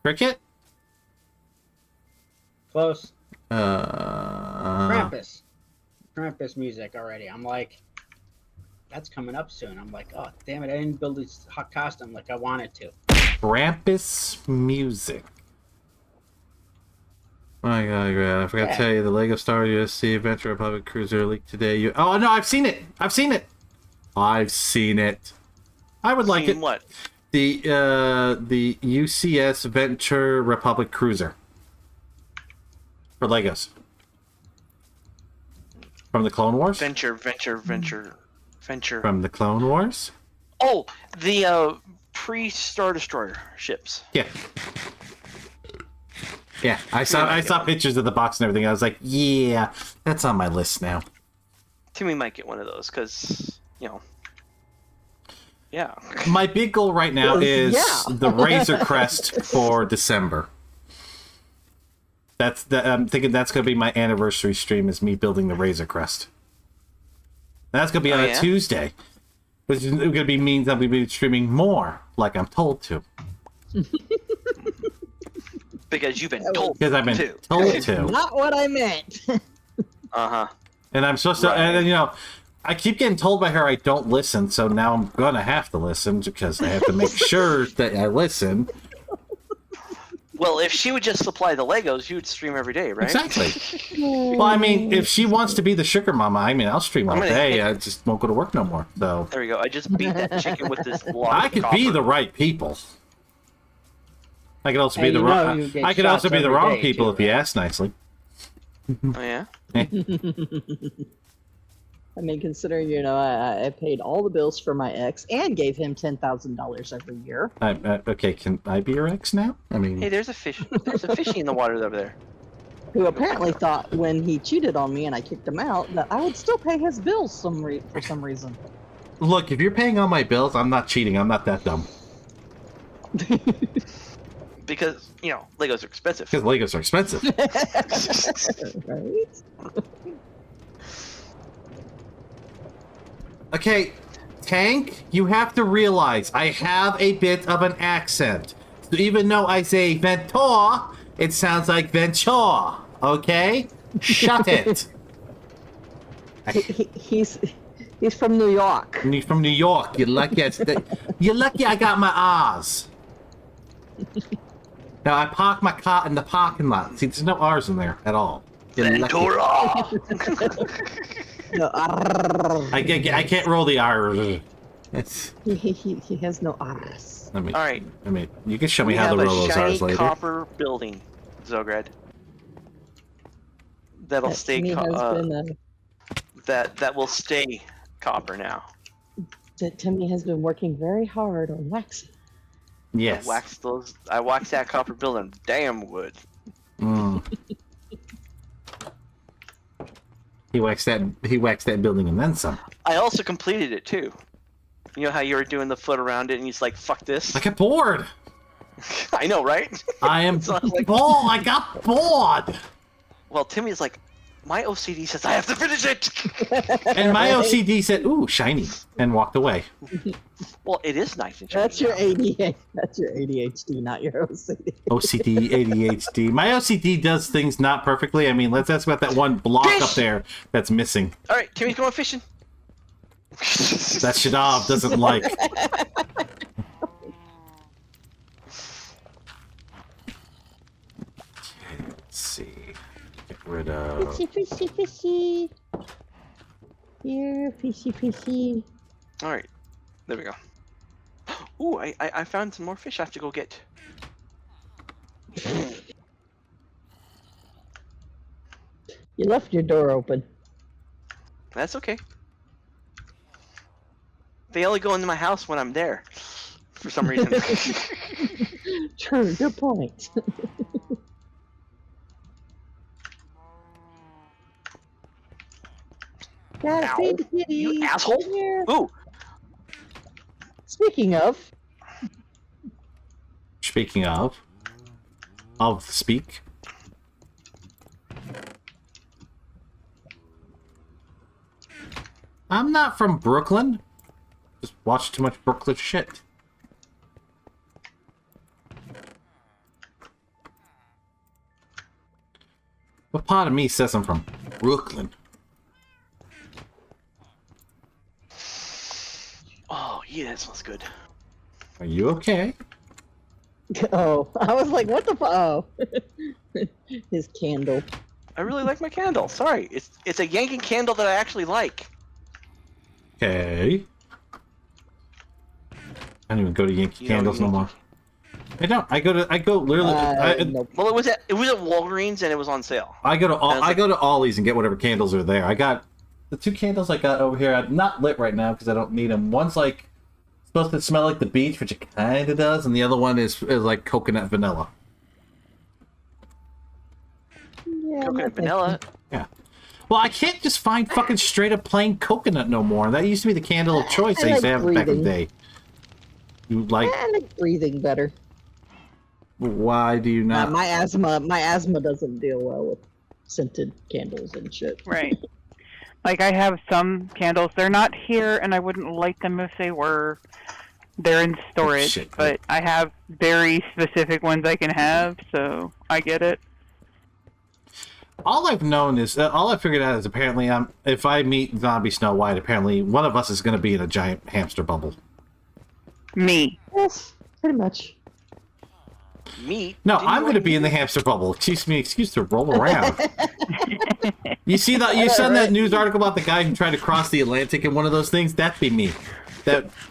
Cricket? Close. Uh, Krampus music already. I'm like, that's coming up soon. I'm like, oh damn it! I didn't build this hot costume like I wanted to. Krampus music. Oh my god, I forgot to tell you, the Lego Star Wars USC Adventure Republic Cruiser leaked today. Oh no, I've seen it! I've seen it! I would like it. Seen what? The UCS Venture Republic Cruiser. For Legos. From the Clone Wars? Venture. From the Clone Wars? Oh, the pre-Star Destroyer ships. Yeah. Yeah, I saw pictures of the box and everything. I was like, yeah, that's on my list now. Timmy might get one of those because, yeah. My big goal right now is the Razor Crest for December. I'm thinking that's going to be my anniversary stream, is me building the Razor Crest. And that's going to be on a Tuesday, which is going to means that we'll be streaming more, like I'm told to. Because you've been told Because I've been to. told to. Not what I meant. Uh-huh. And I'm supposed to, and I keep getting told by her I don't listen, so now I'm going to have to listen because I have to make sure that I listen. Well, if she would just supply the Legos, you would stream every day, right? Exactly. Well, I mean, if she wants to be the sugar mama, I mean, I'll stream all day. I just won't go to work no more. So There we go. I just beat that chicken with this block I of could copper. be the right people. I could also be And the you know wrong. you get I could also shots be the every wrong day, people too, if you ask nicely. Oh yeah. I mean, considering, I paid all the bills for my ex and gave him $10,000 every year. Okay, can I be your ex now? I mean, Hey, there's a fish. There's a fishy in the water over there. Who apparently thought when he cheated on me and I kicked him out that I would still pay his bills for some reason. look, if you're paying all my bills, I'm not cheating. I'm not that dumb. Because Legos are expensive. Because Legos are expensive. Right? Okay, Tank, you have to realize I have a bit of an accent. So even though I say Ventor, it sounds like Venture. Okay? Shut it. He's from New York. And he's from New York. You're lucky. You're lucky I got my R's. Now I park my car in the parking lot. See, there's no R's in there at all. Ventura. No, I can't roll the R. It's. He has no R's. All right. You can show me how to roll those R's later. Copper building, Xograd. That'll stay. That will stay copper now. Timmy has been working very hard on waxing. Yes. I waxed that copper building. Damn wood. Mm. He waxed that building and then some. I also completed it too. You know how you were doing the foot around it and he's like, fuck this? I got bored. I know, right? I am bored. I got bored. Well, Timmy's like, my OCD says I have to finish it. And my OCD said, ooh, shiny, and walked away. Well, it is nice and shiny. That's your ADHD. That's your ADHD, not your OCD. OCD, ADHD. My OCD does things not perfectly. I mean, let's ask about that one block up there that's missing. All right, Timmy's going fishing. That Shadov doesn't like. Let's see. Get rid of. Fishy. Here, fishy. All right, there we go. Ooh, I found some more fish I have to go get. You left your door open. That's okay. They only go into my house when I'm there, for some reason. True, good point. Gotta feed the kitty. You asshole! Here. Ooh. Speaking of speak. I'm not from Brooklyn. Just watch too much Brooklyn shit. What part of me says I'm from Brooklyn? Oh, yeah, that smells good. Are you okay? Oh, I was like, what the oh. His candle. I really like my candle. Sorry, it's a yanking candle that I actually like. Okay. I don't even go to Yankee Candles no more. I don't. I go literally. Nope. Well, it was at Walgreens and it was on sale. I go to Ollie's and get whatever candles are there. I got the two candles I got over here. I'm not lit right now because I don't need them. One's like supposed to smell like the beach, which it kind of does, and the other one is like coconut vanilla. Yeah, Coconut vanilla. Yeah. Well, I can't just find fucking straight up plain coconut no more. That used to be the candle of choice I used to have back in the day. You like? I like breathing better. Why do you not? My asthma doesn't deal well with scented candles and shit. Right. Like, I have some candles. They're not here, and I wouldn't light them if they were. They're in storage, Shit. but I have very specific ones I can have, so I get it. All I've known is, all I figured out is apparently if I meet ZombieSnowWhite, apparently one of us is going to be in a giant hamster bubble. Me. Yes, pretty much. Me? No, I'm going to be in the hamster bubble. Excuse to roll around. You saw that news article about the guy who tried to cross the Atlantic in one of those things? That'd be me.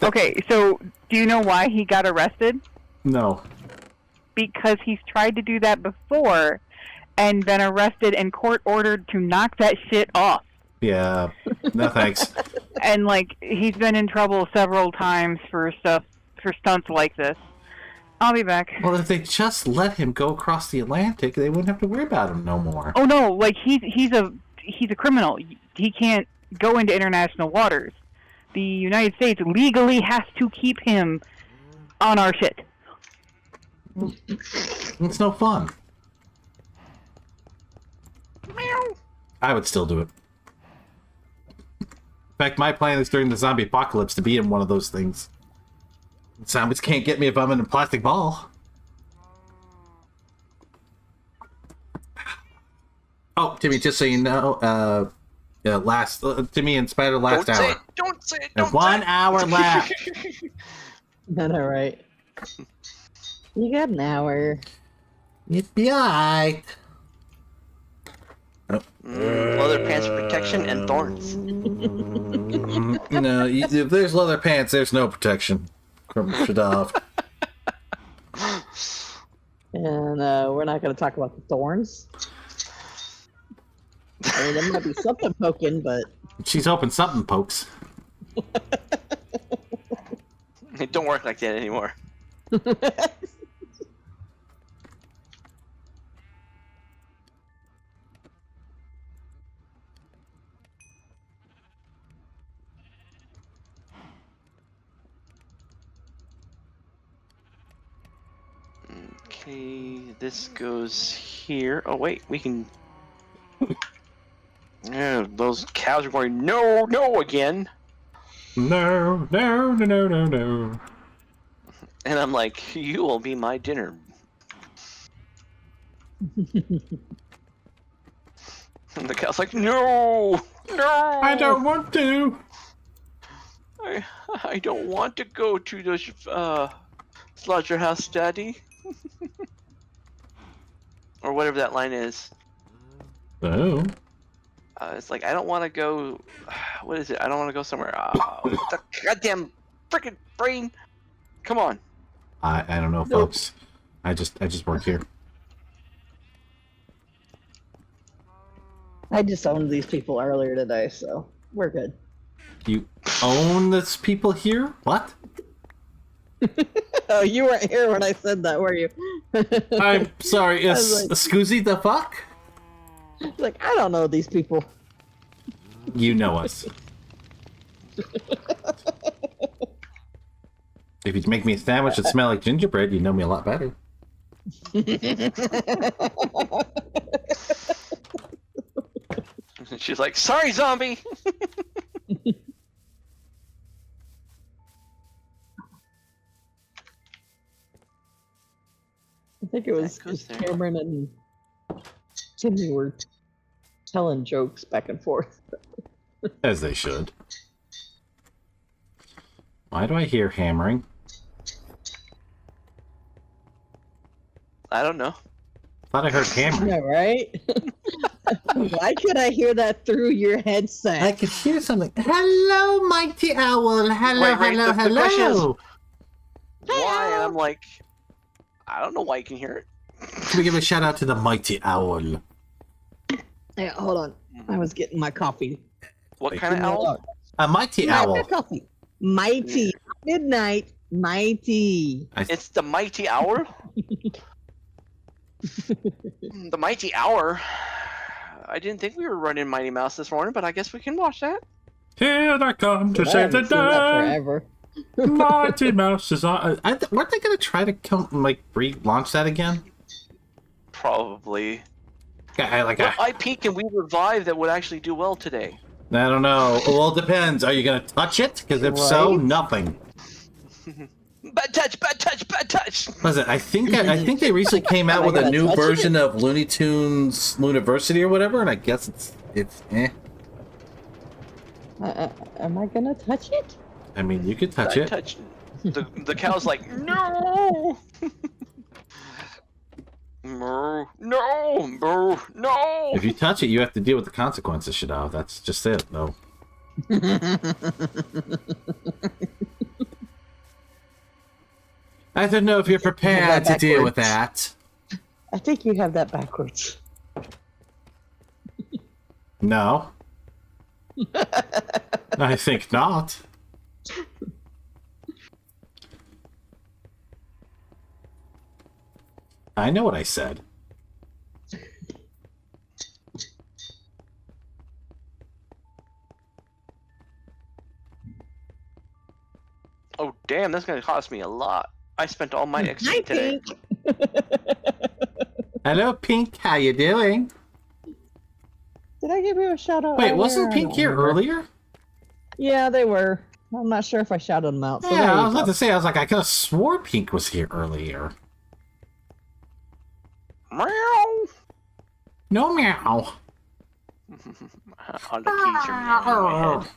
Okay, so do you know why he got arrested? No. Because he's tried to do that before, and been arrested and court ordered to knock that shit off. Yeah. No thanks. And like he's been in trouble several times for stunts like this. I'll be back. Well, if they just let him go across the Atlantic, they wouldn't have to worry about him no more. Oh no, like he's a criminal. He can't go into international waters. The United States legally has to keep him on our shit. It's no fun. I would still do it. In fact, my plan is during the zombie apocalypse to be in one of those things. Zombies can't get me if I'm in a plastic ball. Oh, Timmy, just so you know, Timmy and Spider last hour. Don't say it. And 1 hour left. All right. You got an hour. You'd be alright. Leather pants for protection and thorns. No, if there's leather pants, there's no protection. Shut off. And we're not going to talk about the thorns. I mean, there might be something poking, but... She's hoping something pokes. It don't work like that anymore. Okay, this goes here. Oh wait, we can... Yeah, those cows are going, no, no, again. No. And I'm like, you will be my dinner. And the cow's like, no, no. I don't want to. I don't want to go to the slaughterhouse, Daddy. Or whatever that line is. Oh. It's like, I don't want to go... What is it? I don't want to go somewhere. The goddamn freaking brain! Come on. I don't know, folks. I just work here. I just owned these people earlier today, so we're good. You own this people here? What? Oh, you weren't here when I said that, were you? I'm sorry, is Scoozy the fuck? Like, I don't know these people. You know us. If you make me a sandwich that smell like gingerbread, you know me a lot better. She's like, sorry, zombie! I think it was Cameron and Timmy were telling jokes back and forth. As they should. Why do I hear hammering? I don't know. Thought I heard hammering. Yeah, right? Why could I hear that through your headset? I could hear something. Hello, mighty owl. Hello, Wait, hello, the question is, hello. why? And I'm like, I don't know why you can hear it. Can we give a shout out to the mighty owl? Yeah, hold on. I was getting my coffee. What kind of owl? A mighty owl. Coffee. Mighty. Midnight. Mighty. It's the mighty hour? The mighty hour? I didn't think we were running Mighty Mouse this morning, but I guess we can watch that. Here I come to save the day. Forever. Mighty Mouse is on. Weren't they going to try to relaunch that again? Probably. I IP can we revive that would actually do well today? I don't know. Well, it depends. Are you going to touch it? Because if so, nothing. Bad touch, bad touch, bad touch. Listen, I think they recently came out with a new version of Looney Tunes Looniversity or whatever, and I guess it's eh. Am I gonna touch it? I mean, you could touch it. The cow's like, no, no, no, no. If you touch it, you have to deal with the consequences, Shadow. That's just it, though. I don't know if you're prepared to deal with that. I think you have that backwards. No. I think not. I know what I said. Oh, damn, that's going to cost me a lot. I spent all my XP today. Hello, Pink. How you doing? Did I give you a shout out? Wait, wasn't Pink here earlier? Yeah, they were. I'm not sure if I shouted them out. So Yeah, I was about to say, I was like, I could have swore Pink was here earlier. Meow. No meow. All the keys are meowing in my head.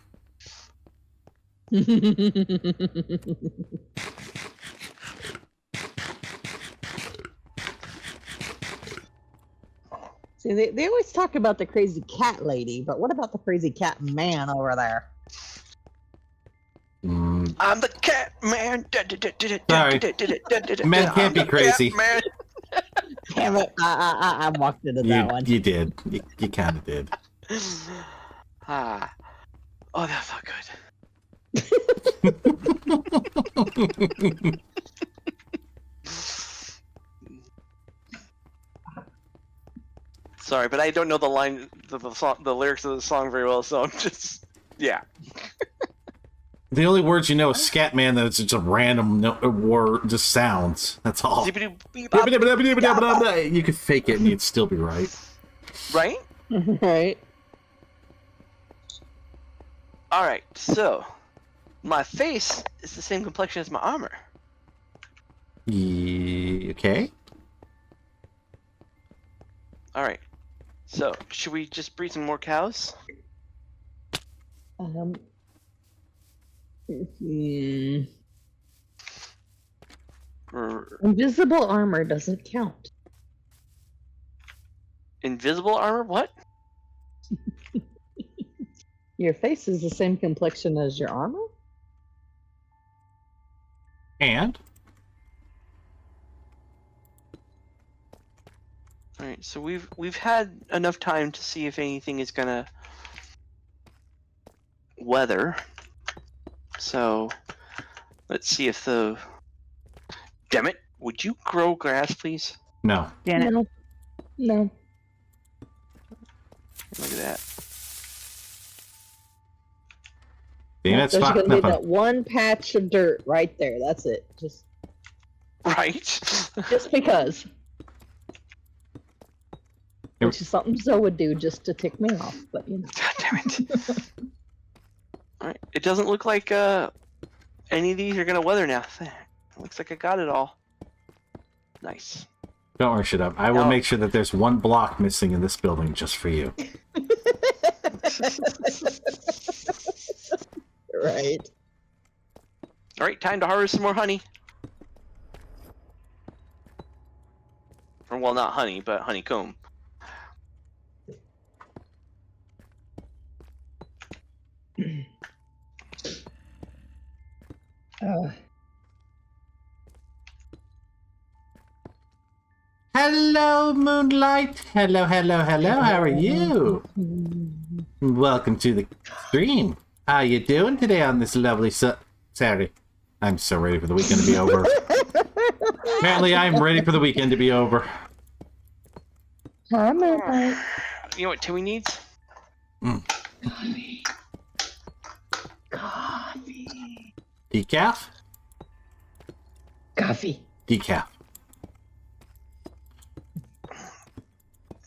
See, they always talk about the crazy cat lady, but what about the crazy cat man over there? I'm the cat man. Sorry. Men can't be crazy. Damn it, I walked into that one. You did. You kind of did. Ah. Oh, that felt good. Sorry, but I don't know the line, the lyrics of the song very well, so I'm just, yeah. The only words you know is scat man, that it's just a random word, just sounds. That's all. You could fake it and you'd still be right. Right? Right. Alright, so my face is the same complexion as my armor. Okay. Alright. So, should we just breed some more cows? Invisible armor doesn't count. Invisible armor? What? Your face is the same complexion as your armor? And? Alright, so we've had enough time to see if anything is gonna weather. So let's see if the damn it, would you grow grass, please? No. No. No. Look at that. There's gonna be that one patch of dirt right there. That's it. Just just because. Which is something Zoe would do just to tick me off, but you know. God damn it. Alright, it doesn't look like any of these are gonna weather now. Looks like I got it all. Nice. Don't worry, shut up. I will make sure that there's one block missing in this building just for you. Right. Alright, time to harvest some more honey. Or, well, not honey, but honeycomb. Hello, Moonlight. Hello, hello, hello. How are you? Welcome to the stream. How you doing today on this lovely Saturday? I'm so ready for the weekend to be over. Apparently, I'm ready for the weekend to be over. Hi, Moonlight. You know what Timmy needs? Coffee. Coffee. Decaf? Coffee. Decaf.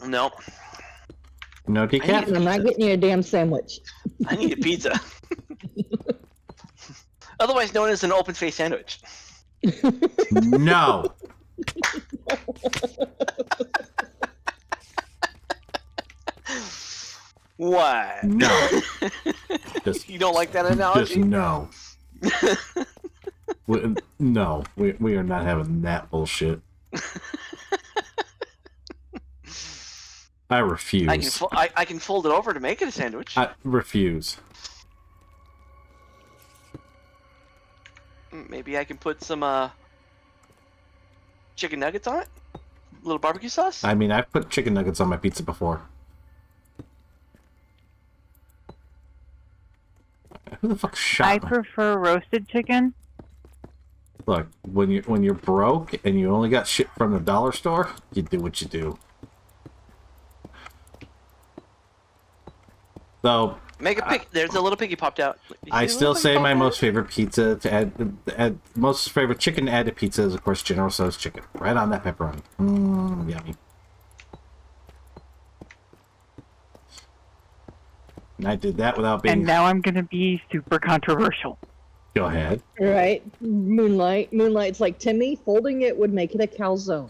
No. No decaf? I'm not getting you a damn sandwich. I need a pizza. Otherwise known as an open face sandwich. No. What? No. You don't like that analogy? Just no. No, we are not having that bullshit. I refuse. I can fold it over to make it a sandwich. I refuse. Maybe I can put some chicken nuggets on it? A little barbecue sauce? I mean, I've put chicken nuggets on my pizza before. Who the fuck shot I me? prefer roasted chicken. Look, when you're broke and you only got shit from the dollar store, you do what you do. So Make a pig. There's a little piggy popped out. I still say my most favorite pizza to add most favorite chicken to add to pizza is of course General Tso's chicken. Right on that pepperoni. Yummy. And I did that without being. And now I'm gonna be super controversial. Go ahead. Right. Moonlight. Moonlight's like Timmy. Folding it would make it a calzone.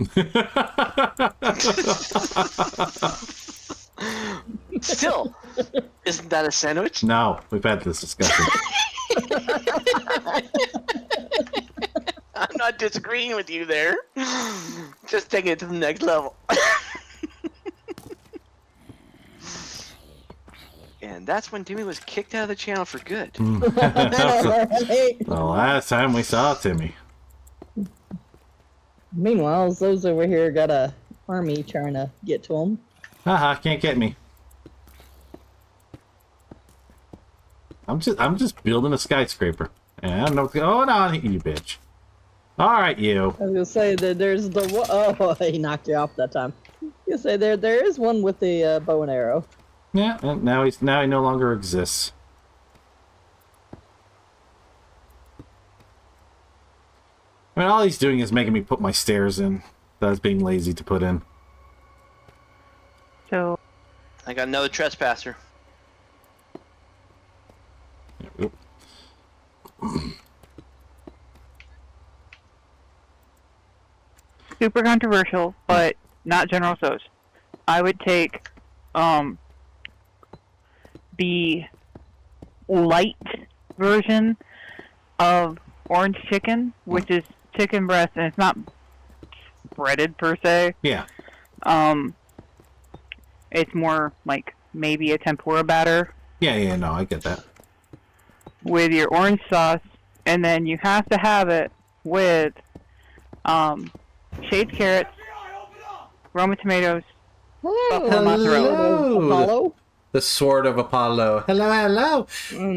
Still, isn't that a sandwich? No, we've had this discussion. I'm not disagreeing with you there. Just taking it to the next level. And that's when Timmy was kicked out of the channel for good. The last time we saw Timmy. Meanwhile, those over here got a army trying to get to him. Haha, can't get me. I'm just building a skyscraper. And I don't know what's going on, you bitch. Alright, you. I was gonna say that there's the oh, he knocked you off that time. I was gonna say there is one with the bow and arrow. Yeah, and now he no longer exists. I mean, all he's doing is making me put my stairs in that I was being lazy to put in. So I got another trespasser. Oop. super controversial, but not General Tso's. I would take the light version of orange chicken, which is chicken breast, and it's not breaded per se. Yeah. It's more like maybe a tempura batter Yeah, no, I get that. with your orange sauce, and then you have to have it with shaved carrots, Roma tomatoes, buffalo mozzarella. Apollo. The Sword of Apollo. Hello, hello.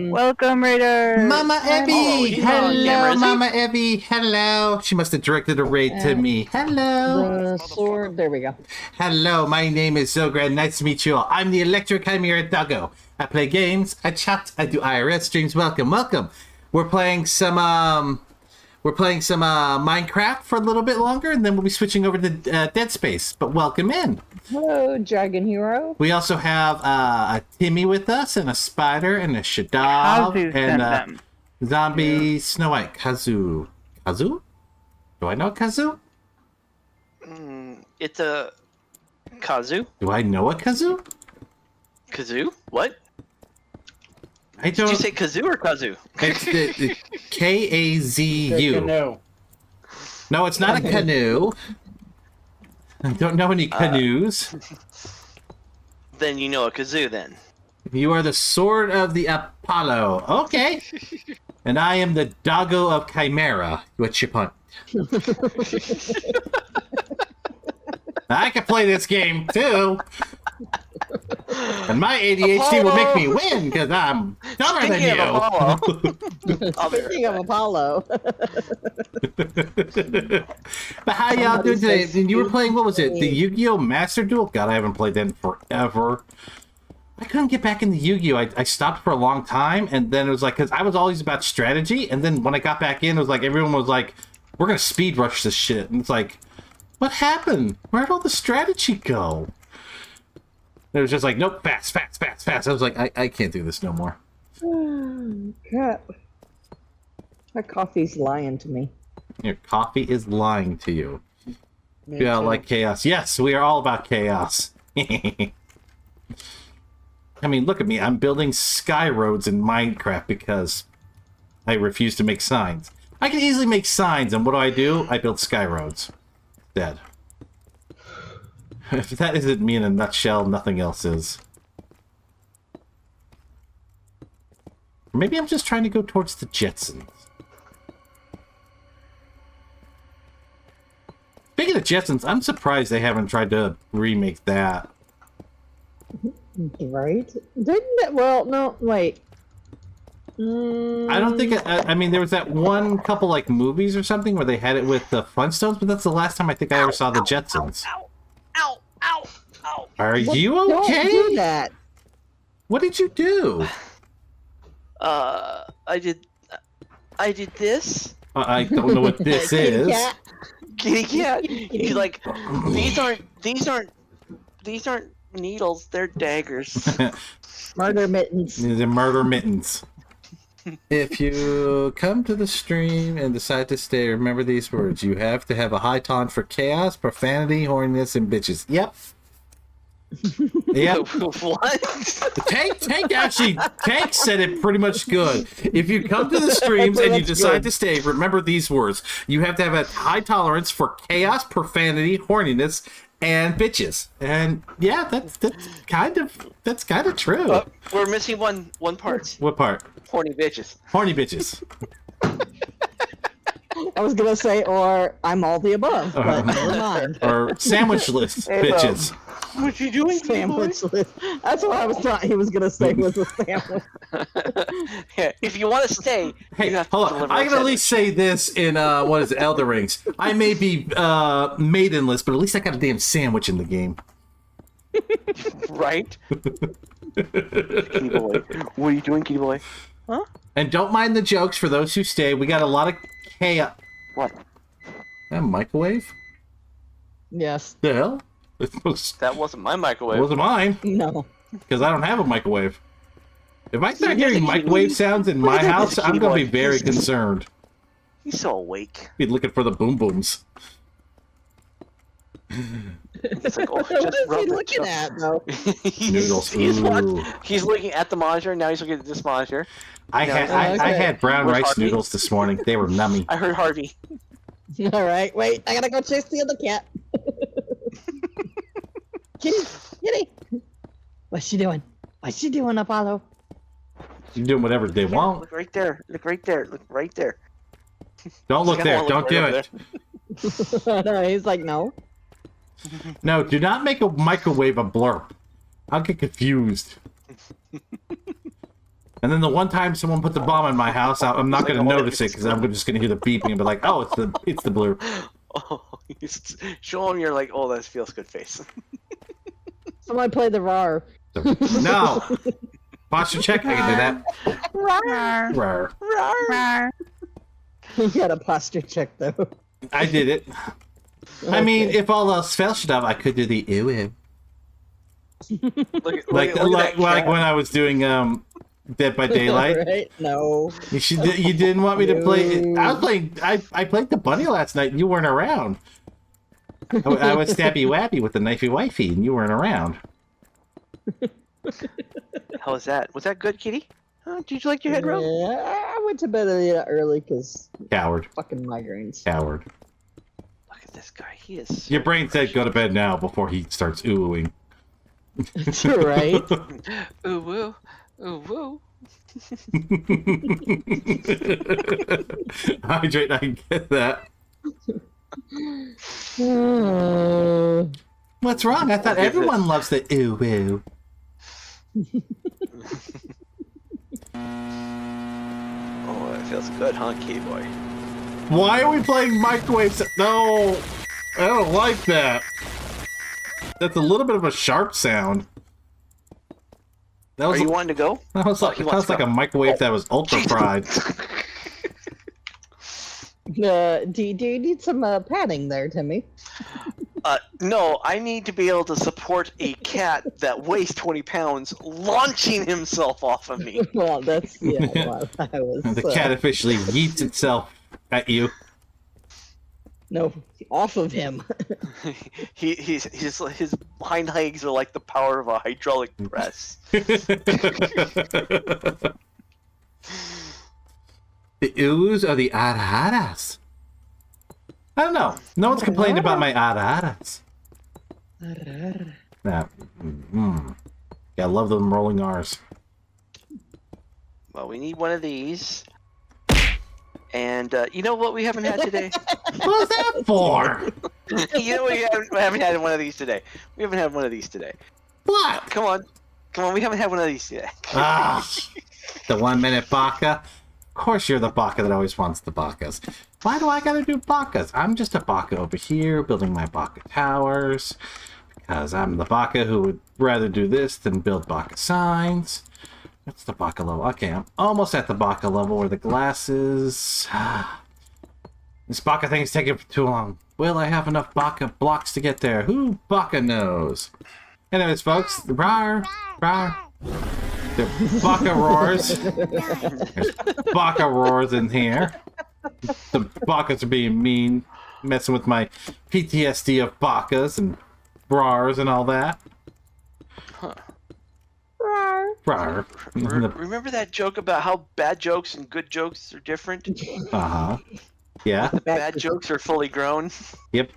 Welcome, Raider. Mama Evie. he's on Hello, camera, is he? Mama Evie. Hello. She must have directed a raid to me. Hello. The sword. There we go. Hello, my name is Xograd. Nice to meet you all. I'm the Electro Chimera Doggo. I play games, I chat, I do IRL streams. Welcome, welcome. We're playing some Minecraft for a little bit longer, and then we'll be switching over to Dead Space. But welcome in. Hello, Dragon Hero. We also have a Timmy with us, and a Spider, and a Shadab, Kazu and sent them. ZombieSnowWhite. Kazu? Kazu? Do I know Kazu? It's a kazoo. Do I know a Kazu? Kazoo? What? I don't. Did you say kazoo or kazoo? It's the K-A-Z-U. No. No, it's not a canoe. I don't know any canoes. Then you know a kazoo then. You are the Sword of the Apollo. Okay. And I am the Doggo of Chimera. What's your point? I can play this game too. And my ADHD will make me win because I'm dumber than Speaking you. of Apollo. Speaking of Apollo. But how y'all doing today? And you were playing, what was it? The Yu-Gi-Oh! Master Duel? God, I haven't played that in forever. I couldn't get back into Yu-Gi-Oh! I stopped for a long time, and then it was like, because I was always about strategy, and then when I got back in, it was like, everyone was like, we're going to speed rush this shit. And it's like, what happened? Where'd all the strategy go? It was just like, nope, fast. I was like, I can't do this no more. Crap. My coffee's lying to me. Your coffee is lying to you. Me Yeah, too. like chaos. Yes, we are all about chaos. I mean, look at me. I'm building sky roads in Minecraft because I refuse to make signs. I can easily make signs, and what do? I build sky roads. Dead. If that isn't me in a nutshell, nothing else is. Maybe I'm just trying to go towards the Jetsons. Speaking of Jetsons, I'm surprised they haven't tried to remake that. Right? Didn't it? Well, no, wait. I don't think. I mean, there was that one couple like movies or something where they had it with the Flintstones, but that's the last time I think I ever saw the Jetsons. Ow! Are you okay? Don't do that. What did you do? I did this. I don't know what this is. Kitty cat. He's like, these aren't needles. They're daggers. Murder mittens. These are murder mittens. If you come to the stream and decide to stay, remember these words. You have to have a high tone for chaos, profanity, horniness, and bitches. Yep. Yep. What? Tank said it pretty much good. If you come to the streams and you decide to stay, remember these words. You have to have a high tolerance for chaos, profanity, horniness, and bitches. And yeah, that's kind of true. We're missing one part. What part? Horny bitches. Horny bitches. I was gonna say, or I'm all the above, but never mind. Or sandwichless bitches. What you doing, Sandwichless. That's what I was thought he was gonna say was a sandwich. Yeah, if you want to stay, hey, you have hold to on. deliver I a can at sandwich. least say this in what is it, Elder Rings. I may be maidenless, but at least I got a damn sandwich in the game. Right? Kitty boy. What are you doing, kitty boy? Huh? And don't mind the jokes for those who stay. We got a lot of chaos. What? That microwave? Yes. The hell? That wasn't my microwave. It wasn't mine. No. Because I don't have a microwave. If I start hearing microwave sounds in my house, I'm going to be very concerned. He's so awake. Be looking for the boom booms. It's like, oh, What is he looking at, though? Noodles. He's Ooh. looking at the monitor, now he's looking at this monitor. I had brown Where's rice Harvey? noodles this morning. They were nummy. I heard Harvey. All right, wait. I gotta go chase the other cat. Kitty. What's she doing? What's she doing, Apollo? You're doing whatever they want. Look right there. Look right there. Look right there. Don't look there. Don't do it. No, he's like, no. No, do not make a microwave a blurb. I'll get confused. And then the one time someone put the bomb in my house, I'm not going to notice it because I'm just going to hear the beeping and be like, "Oh, it's the blurb." Oh, show him your like, oh, that feels good face. Somebody play the RAR. No. Posture check. I can do that. RAR. Rawr. RAR. You got a posture check though. I did it. I mean, if all else fails, I could do the ooh ooh. Like when I was doing Dead by Daylight. Right? No. You didn't want me to play. I was playing. I played the bunny last night, and you weren't around. I was stabby wappy with the knifey wifey, and you weren't around. How was that? Was that good, kitty? Did you like your head rub? Yeah, I went to bed early because Coward. fucking migraines. Coward. Look at this guy. He is. So Your brain said go to bed now before he starts oohing. Right? Ooh woo. Ooh woo. Hydrate, I get that. What's wrong? I thought everyone loves the ooh ooh. Oh, that feels good, huh, kitty boy? Why are we playing microwaves? No, I don't like that. That's a little bit of a sharp sound. That was Are you wanting to go? That was like, he wants to like go. a microwave that was ultra fried. Do you need some padding there, Timmy? No, I need to be able to support a cat that weighs 20 pounds launching himself off of me. Well, that's well, I was. The cat officially yeets itself at you. No, off of him. His hind legs are like the power of a hydraulic press. The oohs or the araras? I don't know. No one's complained about my araras. Nah. Yeah, I love them rolling R's. Well, we need one of these. And you know what we haven't had today? What's that for? You know what we haven't had one of these today? We haven't had one of these today. What? Come on. Come on, we haven't had one of these yet. The 1 minute baka. Of course you're the baka that always wants the bakas. Why do I gotta do bakas? I'm just a baka over here building my baka towers. Because I'm the baka who would rather do this than build baka signs. What's the baka level? Okay, I'm almost at the baka level where the glass is. This baka thing's taking too long. Will I have enough baka blocks to get there? Who baka knows? Anyways, folks, rawr, rawr. The baka roars. There's baka roars in here. The bakas are being mean, messing with my PTSD of bakas and brawrs and all that. Huh. Rawr. Remember that joke about how bad jokes and good jokes are different? Uh-huh. Yeah. The bad jokes are fully grown. Yep.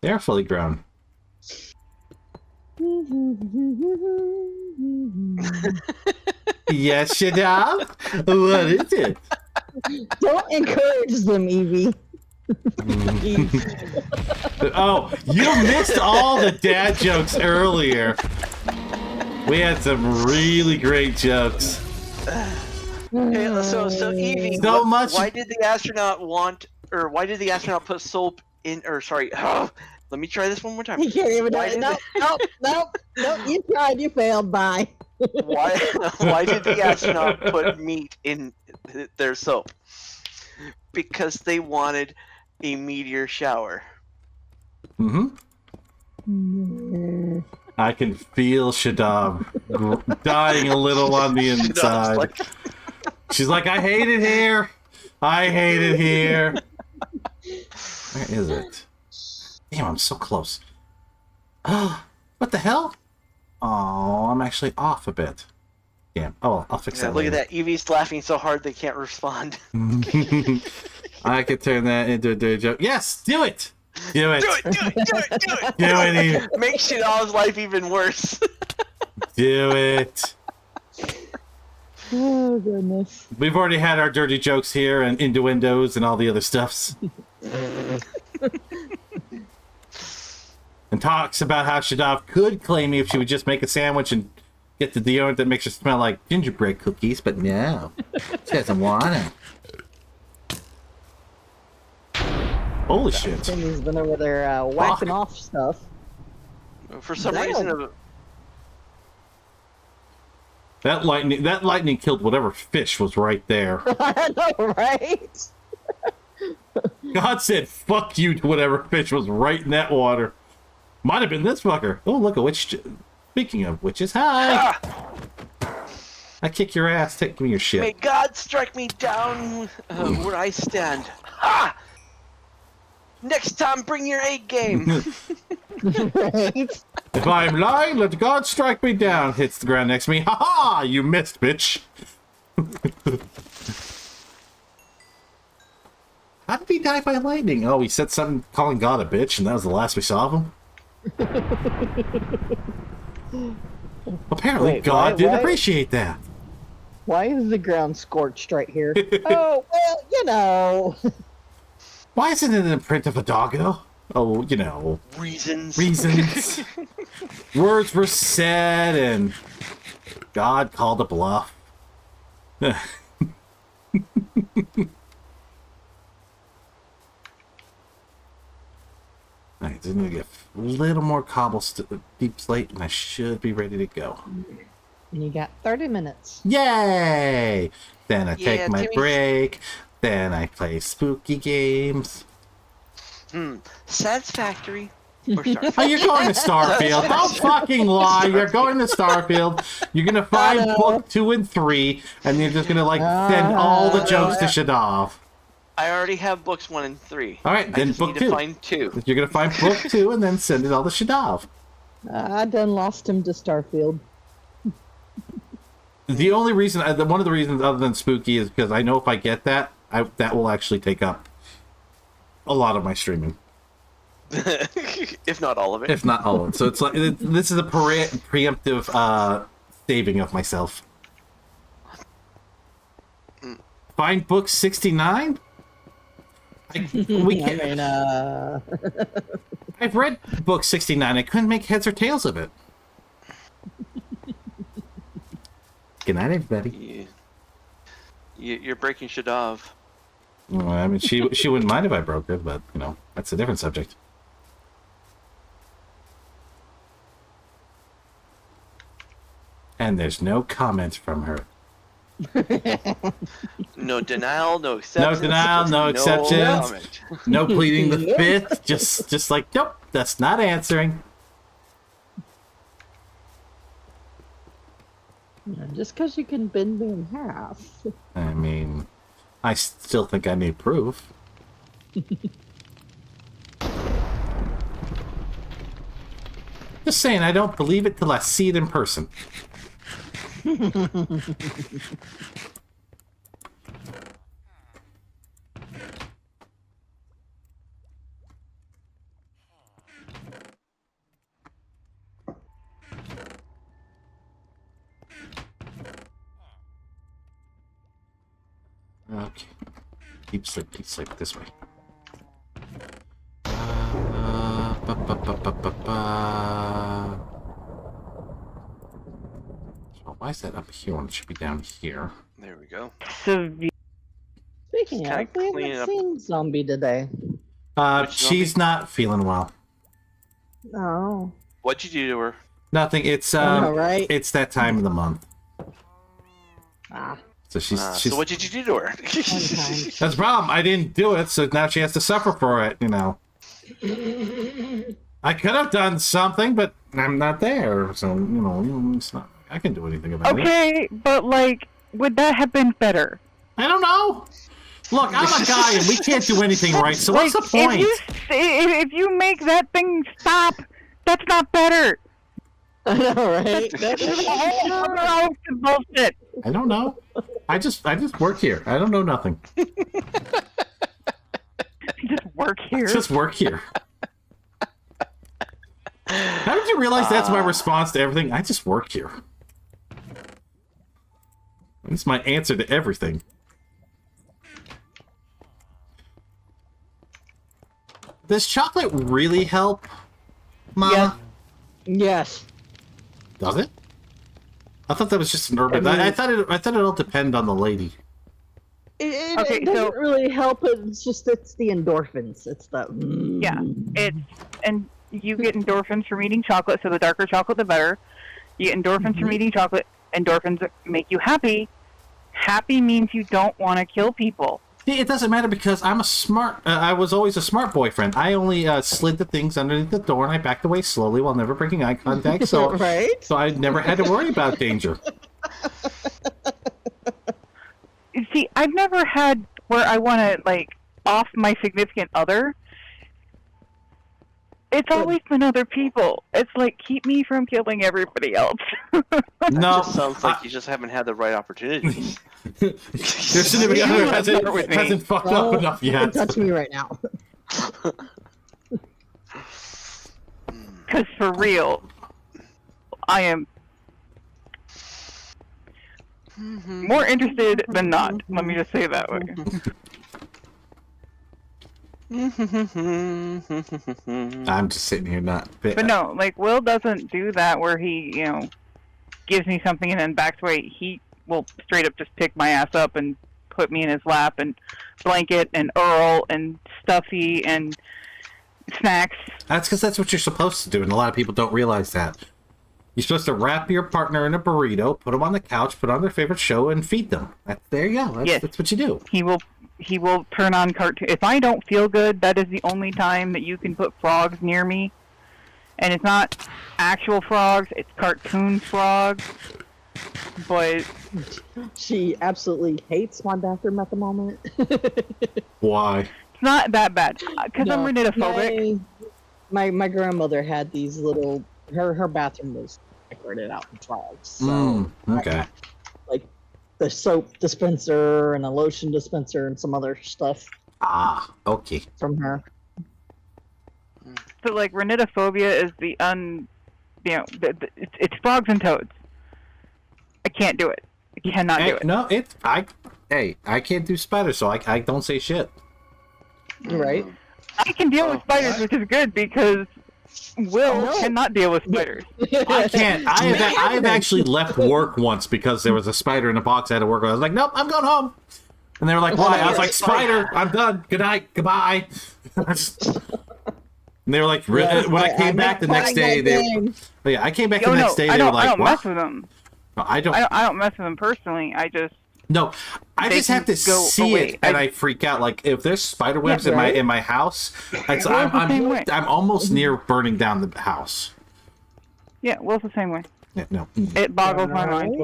They're fully grown. Yes, Shadab? What is it? Don't encourage them, Evie. Oh, you missed all the dad jokes earlier. We had some really great jokes. Hey, so Evie, why did the astronaut why did the astronaut put soap in, or sorry, let me try this one more time. You can't even do it. Nope, you tried, you failed, bye. Why did the astronaut put meat in their soap? Because they wanted a meteor shower. Mm-hmm. I can feel Shadab dying a little on the inside. She's like, I hate it here. I hate it here. Where is it? Damn, I'm so close. What the hell? Oh, I'm actually off a bit. Damn. Oh, I'll fix that Look later. at that. Evie's laughing so hard they can't respond. I could turn that into a dirty joke. Yes, do it. Do it. Do it. Do it, Evie. Make Shadab's life even worse. Do it. Oh, goodness. We've already had our dirty jokes here and innuendos and all the other stuffs. And talks about how Shadab could claim me if she would just make a sandwich and get the deodorant that makes her smell like gingerbread cookies, but no. She doesn't want it. Holy shit. Cindy's been over there whacking off stuff. For some reason... That lightning killed whatever fish was right there. I know, right? God said, fuck you to whatever fish was right in that water. Might have been this fucker. Oh, look, a witch. Speaking of witches, hi! I kick your ass. Give me your shit. May God strike me down where I stand. Ha! Next time, bring your A game. Right? If I'm lying, let God strike me down. Hits the ground next to me. Ha ha! You missed, bitch. How did he die by lightning? Oh, he said something calling God a bitch, and that was the last we saw of him. Apparently, Wait, God didn't why? appreciate that. Why is the ground scorched right here? Oh, well, you know. Why isn't it an imprint of a doggo? Oh, you know. Reasons. Words were said, and God called a bluff. Alright, just need to get a little more deep slate, and I should be ready to go. And you got 30 minutes. Yay! Then I take my break. Then I play spooky games. Satisfactory. Oh, you're going to Starfield. Don't fucking lie. You're going to Starfield. You're going to find book 2 and 3, and you're just going to, like, send all the jokes to Shadov. I already have books 1 and 3. All right, then book 2. To find 2. You're going to find book 2 and then send it all to Shadov. I done lost him to Starfield. The only reason, one of the reasons other than spooky is because I know if I get that, that will actually take up a lot of my streaming. If not all of it. If not all of it. So it's like, this is a preemptive saving of myself. Find book 69? I've read book 69. I couldn't make heads or tails of it. Good night, everybody. You're breaking shit off. Well, I mean, she wouldn't mind if I broke it, but, you know, that's a different subject. And there's no comment from her. No denial, no acceptance. No denial, no acceptance. Comment. No pleading the fifth. Just like, nope, that's not answering. Just because you can bend me in half. I mean, I still think I need proof. Just saying, I don't believe it till I see it in person. Okay. Keep sleep this way. So why is that up here when it should be down here? There we go. Speaking of, we haven't seen Zombie today. She's not feeling well. Oh. What'd you do to her? Nothing. It's right? It's that time of the month. Ah. So she's So what did you do to her? That's the problem. I didn't do it, so now she has to suffer for it, you know. I could have done something, but I'm not there, so, you know, it's not, I can do anything about it. Okay, but, like, would that have been better? I don't know. Look, I'm a guy, and we can't do anything right, so what's the point? If you make that thing stop, that's not better. I know, right? Bullshit. I don't know. I just work here. I don't know nothing. You just work here. Just work here. How did you realize that's my response to everything? I just work here. That's my answer to everything. Does chocolate really help, Mama? Yes. Does it? I thought that was just an urban. I thought it all depend on the lady. It doesn't really help. It's the endorphins. It's the and you get endorphins from eating chocolate. So the darker chocolate, the better. You get endorphins from eating chocolate. Endorphins make you happy. Happy means you don't want to kill people. It doesn't matter because I'm a smart. I was always a smart boyfriend. I only slid the things underneath the door and I backed away slowly while never breaking eye contact. So, so I never had to worry about danger. See, I've never had where I want to like off my significant other. It's always been other people. It's like, keep me from killing everybody else. No, It just sounds like you just haven't had the right opportunities. Your significant other hasn't fucked up enough yet. Touch me right now. Because for real, I am more interested than not. Let me just say it that way. I'm just sitting here not. But no, like, Will doesn't do that where he, you know, gives me something and then backs away. He will straight up just pick my ass up and put me in his lap and blanket and Earl and Stuffy and snacks. That's because that's what you're supposed to do, and a lot of people don't realize that. You're supposed to wrap your partner in a burrito, put them on the couch, put on their favorite show, and feed them. There you go. That's what you do. He will turn on cartoon. If I don't feel good, that is the only time that you can put frogs near me. And it's not actual frogs, it's cartoon frogs. But she absolutely hates my bathroom at the moment. Why? It's not that bad. Because I'm ranitophobic. My grandmother had these little... Her bathroom was decorated out with frogs. So okay. Like the soap dispenser and a lotion dispenser and some other stuff. Ah, okay. From her. So, like, ranitophobia is it's frogs and toads. I can't do it. I cannot do it. No, I can't do spiders, so I don't say shit. Right. I can deal with spiders, which is good because Will cannot deal with spiders. I can't. I've actually left work once because there was a spider in a box I had to work with. I was like, nope, I'm going home. And they were like, why? I was like, spider, I'm done. Good night, goodbye. And they were like, when I came back the next day, I came back the next day, they were like, I don't what? mess with them. I don't mess with them personally. I just have to see it, and I freak out. Like if there's spider webs in my house, I'm almost near burning down the house. Yeah, Will's the same way. Yeah, no, it boggles my mind.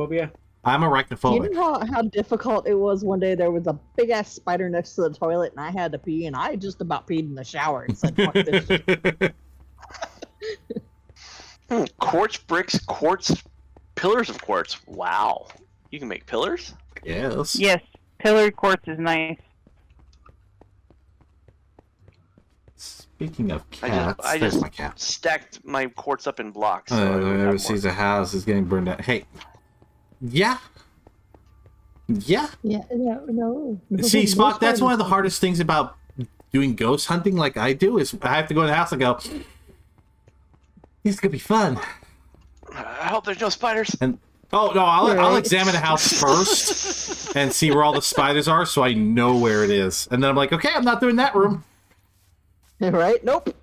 I'm arachnophobic. You know how difficult it was one day? There was a big ass spider next to the toilet, and I had to pee, and I just about peed in the shower and said, "Fuck this shit." Quartz bricks, quartz pillars of quartz. Wow, you can make pillars. Yes. Yes, pillared quartz is nice. Speaking of cats, I there's just my cat. stacked my quartz up in blocks. So Whoever sees a house is getting burned out. Hey. Yeah. No. See, Spock, that's one of the hardest things about doing ghost hunting like I do is I have to go in the house and go, this is going to be fun. I hope there's no spiders. And I'll examine the house first and see where all the spiders are so I know where it is. And then I'm like, okay, I'm not doing that room. Right? Nope.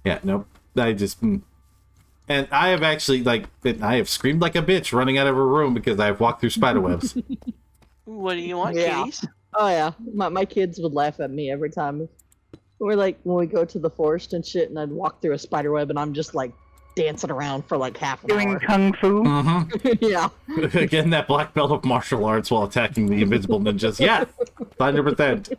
Yeah, nope. I just... And I have actually, I have screamed like a bitch running out of a room because I've walked through spider webs. What do you want, Yeah. kitties? Oh yeah, my kids would laugh at me every time. We're like when we go to the forest and shit, and I'd walk through a spider web, and I'm just like dancing around for like half an hour. Doing kung fu. Mm-hmm. Yeah. Getting that black belt of martial arts while attacking the invisible ninjas. Yeah, 100%.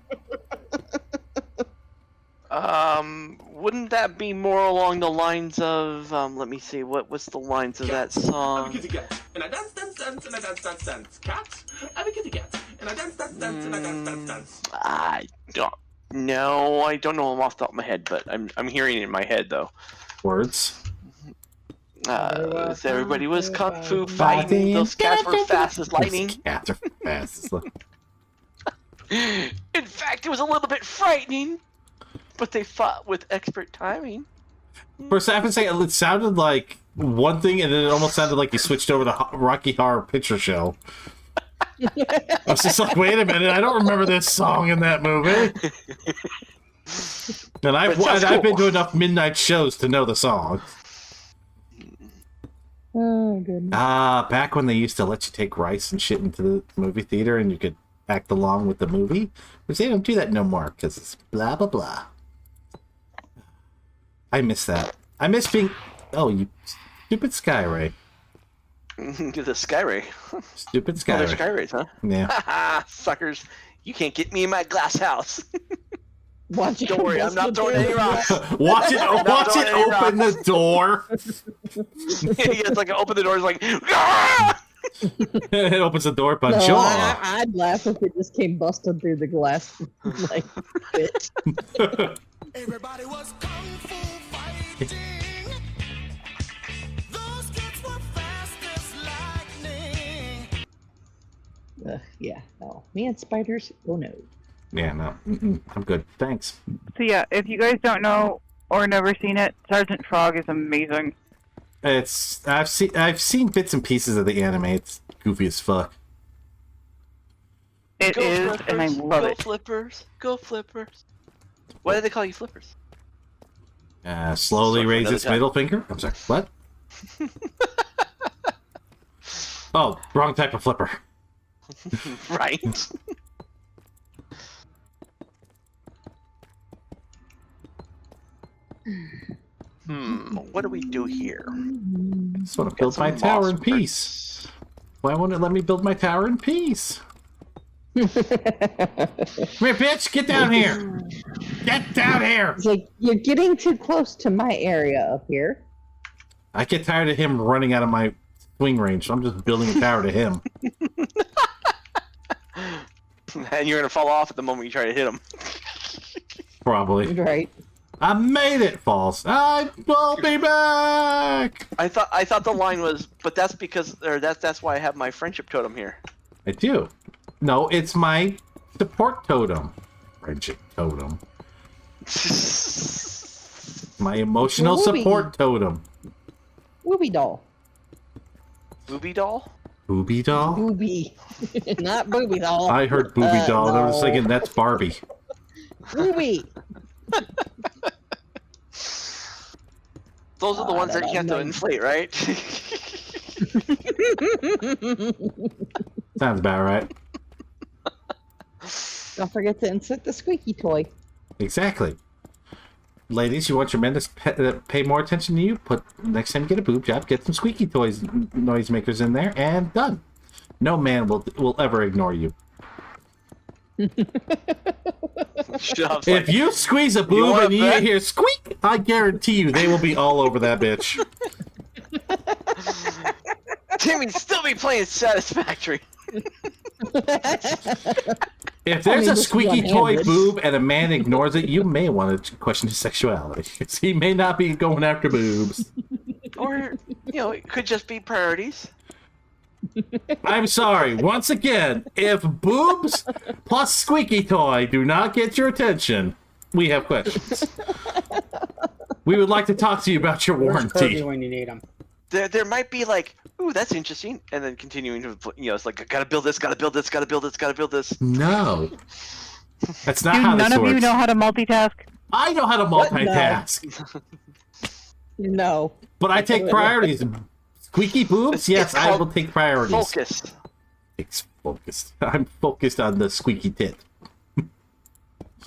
Wouldn't that be more along the lines of, let me see, what's the lines of that song? I'm a kitty cat, and I dance, dance, dance, and I dance, dance, dance. Cat, I'm a kitty cat, and I dance, dance, dance, and I dance, dance, dance. I don't know them off the top of my head, but I'm hearing it in my head, though. Words? Everybody was kung fu fighting, those cats were fast as lightning. Those cats are fast as lightning. In fact, it was a little bit frightening. But they fought with expert timing. First, I have to say, it sounded like one thing, and then it almost sounded like you switched over to Rocky Horror Picture Show. I was just like, wait a minute, I don't remember this song in that movie. And I've been to enough midnight shows to know the song. Oh, goodness. Back when they used to let you take rice and shit into the movie theater, and you could act along with the movie. Which they don't do that no more, because it's blah, blah, blah. I miss that. I miss being... Oh, you stupid Skyray. The Skyray. Stupid Skyray. Oh, they're Skyrays, huh? Yeah. Suckers. You can't get me in my glass house. Watch it. Don't worry, I'm not throwing any rocks. Watch it open the door. Yeah, it's like open the door, it's like... Ah! It opens the door, but No, I'd laugh if it just came busting through the glass like it. Everybody was kung fu fighting. Those kids were fast as lightning. Yeah, no. Me and spiders, oh no. Yeah, no. I'm good. Thanks. So yeah, if you guys don't know or never seen it, Sergeant Frog is amazing. I've seen bits and pieces of the anime. It's goofy as fuck. It is, and I love it. Go flippers. Go flippers. Why do they call you flippers? Slowly raise its middle finger. I'm sorry, what? Oh, wrong type of flipper. Right. What do we do here? I just want to build my tower in peace. Why won't it let me build my tower in peace? Come here, bitch! Get down here! Get down here! It's like, you're getting too close to my area up here. I get tired of him running out of my swing range, so I'm just building a tower to him. And you're gonna fall off at the moment you try to hit him. Probably. Right. I made it, false. I will be back. I thought the line was, but that's because, or that's why I have my friendship totem here. I do. No, it's my support totem. Friendship totem. My emotional Booby. support totem. Booby doll. Booby doll? Booby doll? Booby. Not booby doll. I heard booby doll, and I was no. thinking that's Barbie. Booby. Those are the ones that you have to inflate, right? Sounds about right. Don't forget to insert the squeaky toy. Exactly. Ladies, you want your men to pay more attention to you? Next time you get a boob job, get some squeaky toys, noisemakers in there, and done. No man will ever ignore you. If you squeeze a boob and you hear squeak, I guarantee you they will be all over that bitch. Timmy'd still be playing Satisfactory. If there's a squeaky toy boob and a man ignores it, you may want to question his sexuality. Because he may not be going after boobs. Or, it could just be priorities. I'm sorry. Once again, if boobs plus squeaky toy do not get your attention, we have questions. We would like to talk to you about your warranty. When you need them. There might be like, ooh, that's interesting, and then continuing to, it's like, I gotta build this, gotta build this, gotta build this, gotta build this. No. That's not Do how this none of works. you know how to multitask? I know how to multitask. No. But I take priorities. Squeaky boobs? Yes, I will take priorities. Focus. It's focused. I'm focused on the squeaky tit.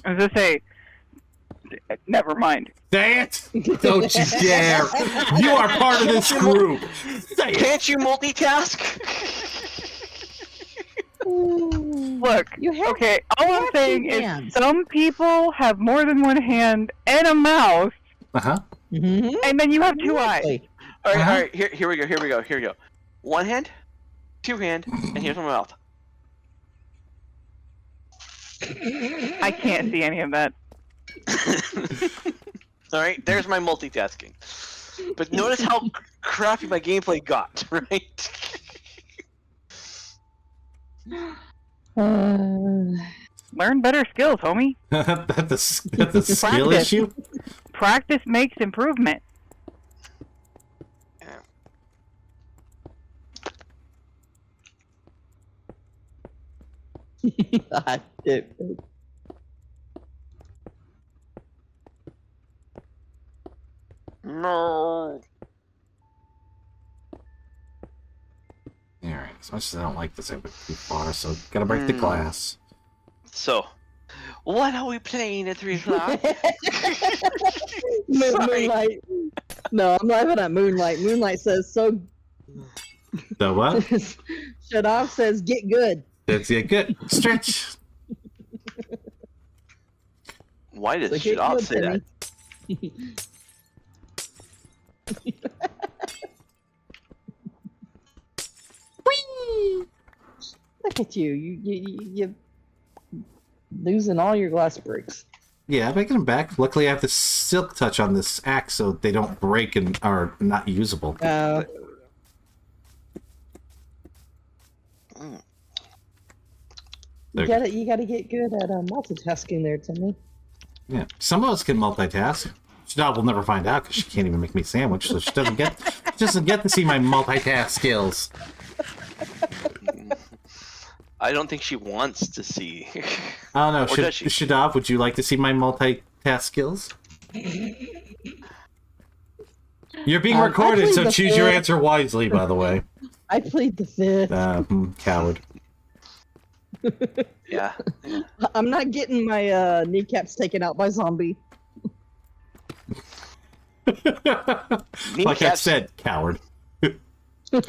I was gonna say, never mind. Say it! Don't you dare! You are part of this group! Say it! Can't you multitask? Look, okay, all I'm saying is some people have more than one hand and a mouth, Uh-huh. and then you have two eyes. All right, here we go. One hand, two hand, and here's my mouth. I can't see any of that. All right, there's my multitasking. But notice how crappy my gameplay got, right? Learn better skills, homie. That's a skill issue? Practice makes improvement. No. Alright, as much as I don't like this, I went too far, so gotta break the glass. So, what are we playing at 3 o'clock? Moonlight. No, I'm laughing at Moonlight. Moonlight says so. The what? Shadov says get good. That's it, good. Stretch! Why did So get Shadov good, say that? Timmy. Whee! Look at you. You losing all your glass bricks. Yeah, I'm making them back. Luckily, I have the silk touch on this axe so they don't break and are not usable. You gotta get good at multitasking there, Timmy. Yeah, some of us can multitask. Shadab will never find out because she can't even make me a sandwich, so she doesn't get to see my multitask skills. I don't think she wants to see. I don't know. Or does she? Shadab, would you like to see my multitask skills? You're being recorded, so choose your answer wisely, by the way. I plead the fifth. Coward. Yeah. I'm not getting my kneecaps taken out by zombie. Like I said, coward. Well,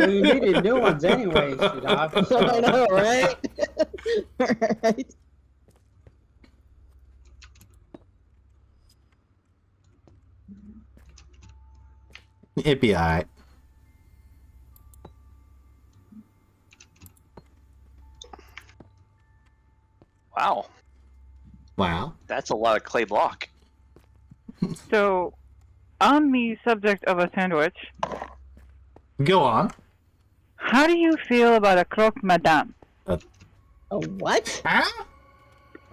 you needed new ones anyway, Shadov. I know, right? Right. It'd be alright. Wow. Wow. That's a lot of clay block. So, on the subject of a sandwich, Go on. how do you feel about a croque madame? A what? Huh?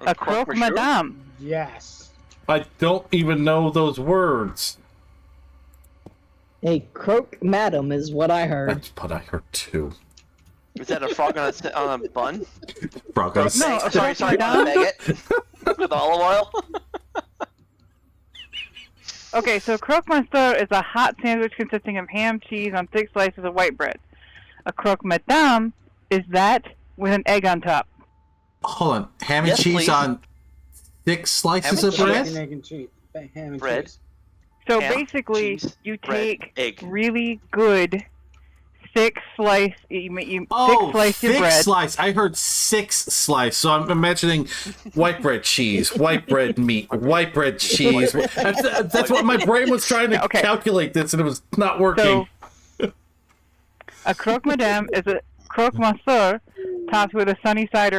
A croque madame. Yes. I don't even know those words. A croque madam is what I heard. That's what I heard too. Is that a frog on a bun? Frog on a No, a Sorry, croque on a madame. baguette with olive oil. Okay, so croque monsieur is a hot sandwich consisting of ham, cheese on thick slices of white bread. A croque madame is that with an egg on top. Hold on, ham and Yes, cheese please. on thick slices Ham of and bread? Chicken, egg, and cheese. Ham and Bread. cheese. So Ham, basically, cheese, you bread, take egg. really good thick slice. You Oh, thick slice your thick bread. slice. I heard 6 slice, so I'm imagining white bread cheese, white bread meat, white bread cheese. That's what my brain was trying to Okay. calculate this, and it was not working. So, a croque madame is a croque monsieur topped with a sunny side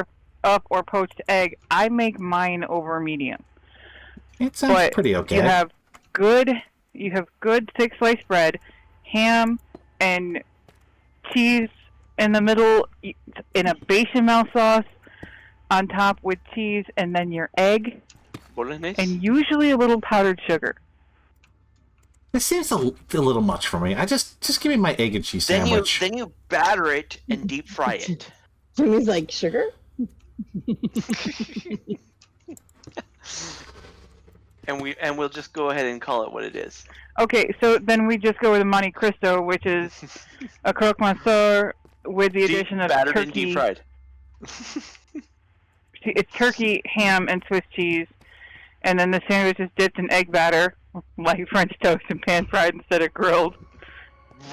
up or poached egg. I make mine over medium. It sounds But pretty okay. You have good thick sliced bread, ham, and cheese in the middle in a bechamel sauce on top with cheese, and then your egg, and usually a little powdered sugar. This seems a little much for me. Just give me my egg and cheese Then sandwich. you batter it and deep fry it. Jimmy's like, sugar? and we'll just go ahead and call it what it is. Okay, so then we just go with a Monte Cristo, which is a croque monsieur with the addition of battered turkey. and deep fried. It's turkey, ham, and Swiss cheese, and then the sandwich is dipped in egg batter, like French toast, and pan fried instead of grilled.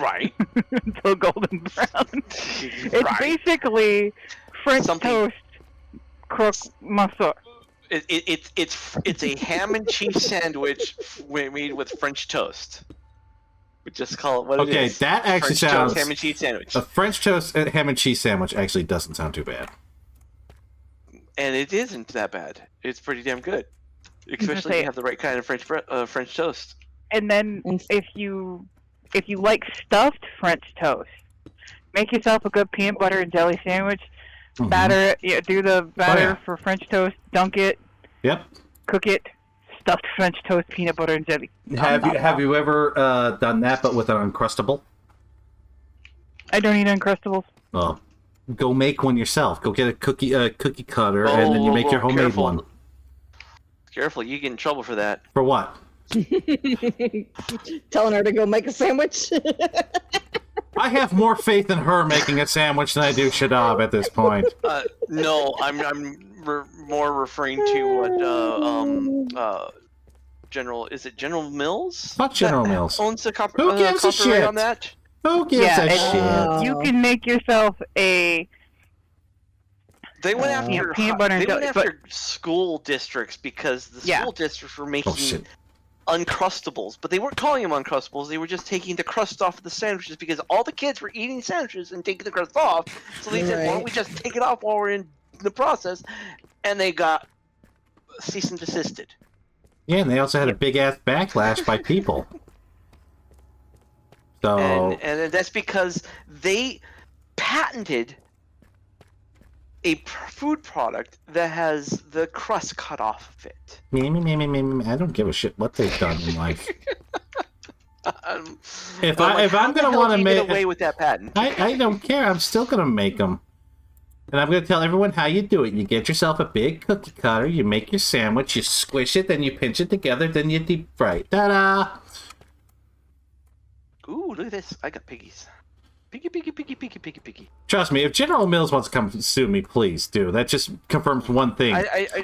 Right. Until golden brown. It's basically French toast croque monsieur. It's a ham and cheese sandwich made with French toast. We just call it what it is. Okay, that actually French sounds... toast, ham and cheese sandwich. A French toast ham and cheese sandwich actually doesn't sound too bad. And it isn't that bad. It's pretty damn good. Especially if you have the right kind of French toast. And then if you like stuffed French toast, make yourself a good peanut butter and jelly sandwich. Mm-hmm. Batter it. Do the batter for French toast. Dunk it. Yep. Cook it. Stuffed French toast, peanut butter and jelly. Have you ever done that, but with an Uncrustable? I don't eat Uncrustables. Well, go make one yourself. Go get a cookie cutter, and then you make your homemade careful. one. Careful, you get in trouble for that. For what? Telling her to go make a sandwich? I have more faith in her making a sandwich than I do Shadab at this point. No, I'm more referring to what General. Is it General Mills? Not General Mills. Owns the Who gives a copyright shit? on that? Who gives a shit? You can make yourself a. They went after peanut butter and they went jelly, after school districts because the school districts were making shit. Uncrustables, but they weren't calling them Uncrustables. They were just taking the crust off of the sandwiches because all the kids were eating sandwiches and taking the crust off. So they said, "Why don't we just take it off while we're in the process?" And they got cease and desisted. Yeah, and they also had a big ass backlash by people. So And that's because they patented a food product that has the crust cut off of it. I don't give a shit what they've done in life. If I'm I'm gonna want to get make away with that patent, I don't care. I'm still gonna make them, and I'm gonna tell everyone how you do it. You get yourself a big cookie cutter. You make your sandwich. You squish it, then you pinch it together. Then you deep fry it. Ta-da! Ooh, look at this! I got piggies. Piggy. Trust me, if General Mills wants to come sue me, please do. That just confirms one thing.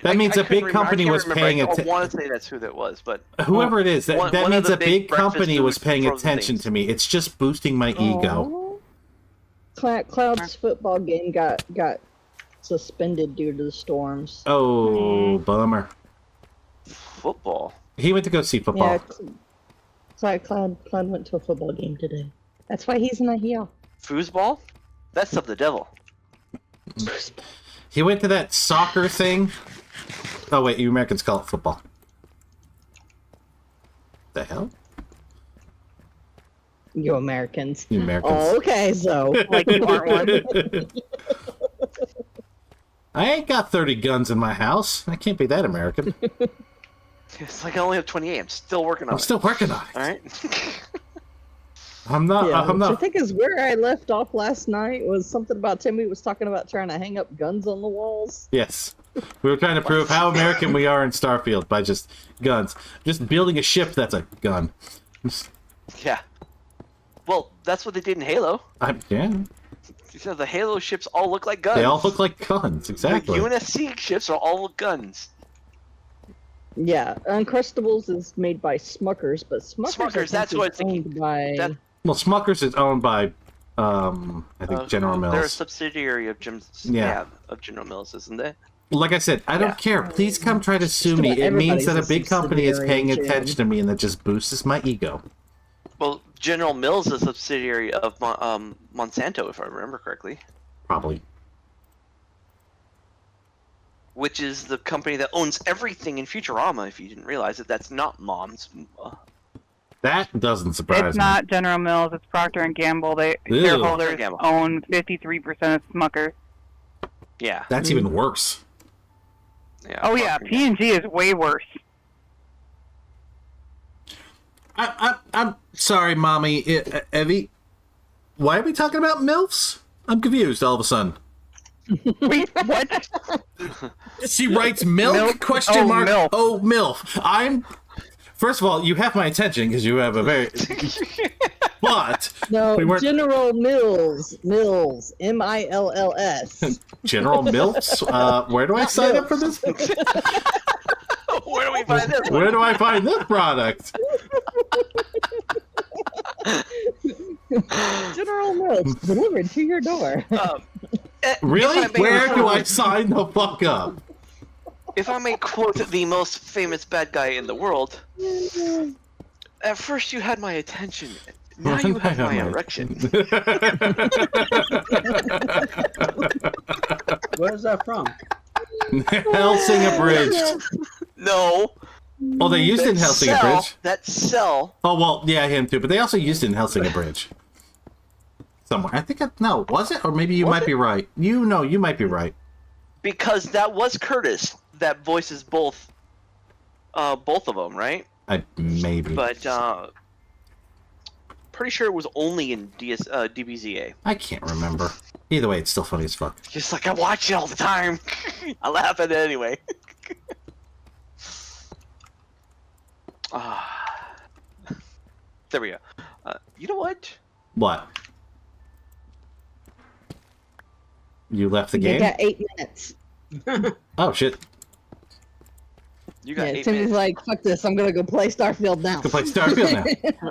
That means a big company was paying attention. I want to say that's who that was, but whoever it is, that one means of a the big breakfast company was food paying frozen attention things. to me. It's just boosting my ego. Cloud's football game got suspended due to the storms. Oh, bummer. Football. He went to go see football. Yeah, Cloud went to a football game today. That's why he's not here. Foosball? That's of the devil. He went to that soccer thing. Oh wait, you Americans call it football. The hell? You Americans. You Americans. Oh, okay, so like you aren't one. I ain't got 30 guns in my house. I can't be that American. It's like I only have 28. I'm still working on it. I'm still working on it. All right. I'm not. Yeah, I'm which I not. think is where I left off last night. Was something about Timmy was talking about trying to hang up guns on the walls. Yes. We were trying to prove how American we are in Starfield by just guns. Just building a ship that's a gun. Yeah. Well, that's what they did in Halo. Yeah. You know, the Halo ships all look like guns. They all look like guns, exactly. The UNSC ships are all guns. Yeah, Uncrustables is made by Smuckers, but Smuckers that's what it's owned by. Well, Smuckers is owned by, I think General Mills. They're a subsidiary of of General Mills, isn't they? Like I said, I don't care. Please come try to sue me. It means that a big company is paying attention to me, and that just boosts my ego. Well, General Mills is a subsidiary of Monsanto, if I remember correctly. Probably. Which is the company that owns everything in Futurama, if you didn't realize it. That's not Mom's. That doesn't surprise me. It's not General Mills. It's Procter and Gamble. Shareholders own 53% of Smuckers. Yeah. That's even worse. Yeah, oh yeah, P&G is way worse. I'm sorry, Mommy. Evie, why are we talking about MILFs? I'm confused all of a sudden. Wait, what? She writes milk? Question mark. MILF. Oh, MILF. First of all, you have my attention because you have a very. But No, we weren't General Mills, MILLS. General MILFs. Where do I sign up for this? Where do we find this? Where do I find this product? General Mills delivered to your door. Really? Where do I sign the fuck up? If I may quote the most famous bad guy in the world, at first you had my attention, now you have my erection. Where's that from? Helsing Abridged. No. Oh, they used it in Helsing Abridged. That cell. Oh, well, yeah, him too, but they also used it in Helsing Abridged. Somewhere. I think, no, was it? Or maybe you might be right. You might be right. Because that was Curtis that voices both of them, right? Maybe. But, pretty sure it was only in DBZA. I can't remember. Either way, it's still funny as fuck. Just like I watch it all the time. I laugh at it anyway. There we go. You know what? What? You left the game? You got 8 minutes. Oh, shit. You got 8 Timmy's minutes. like, fuck this, I'm gonna go play Starfield now. Go play Starfield now.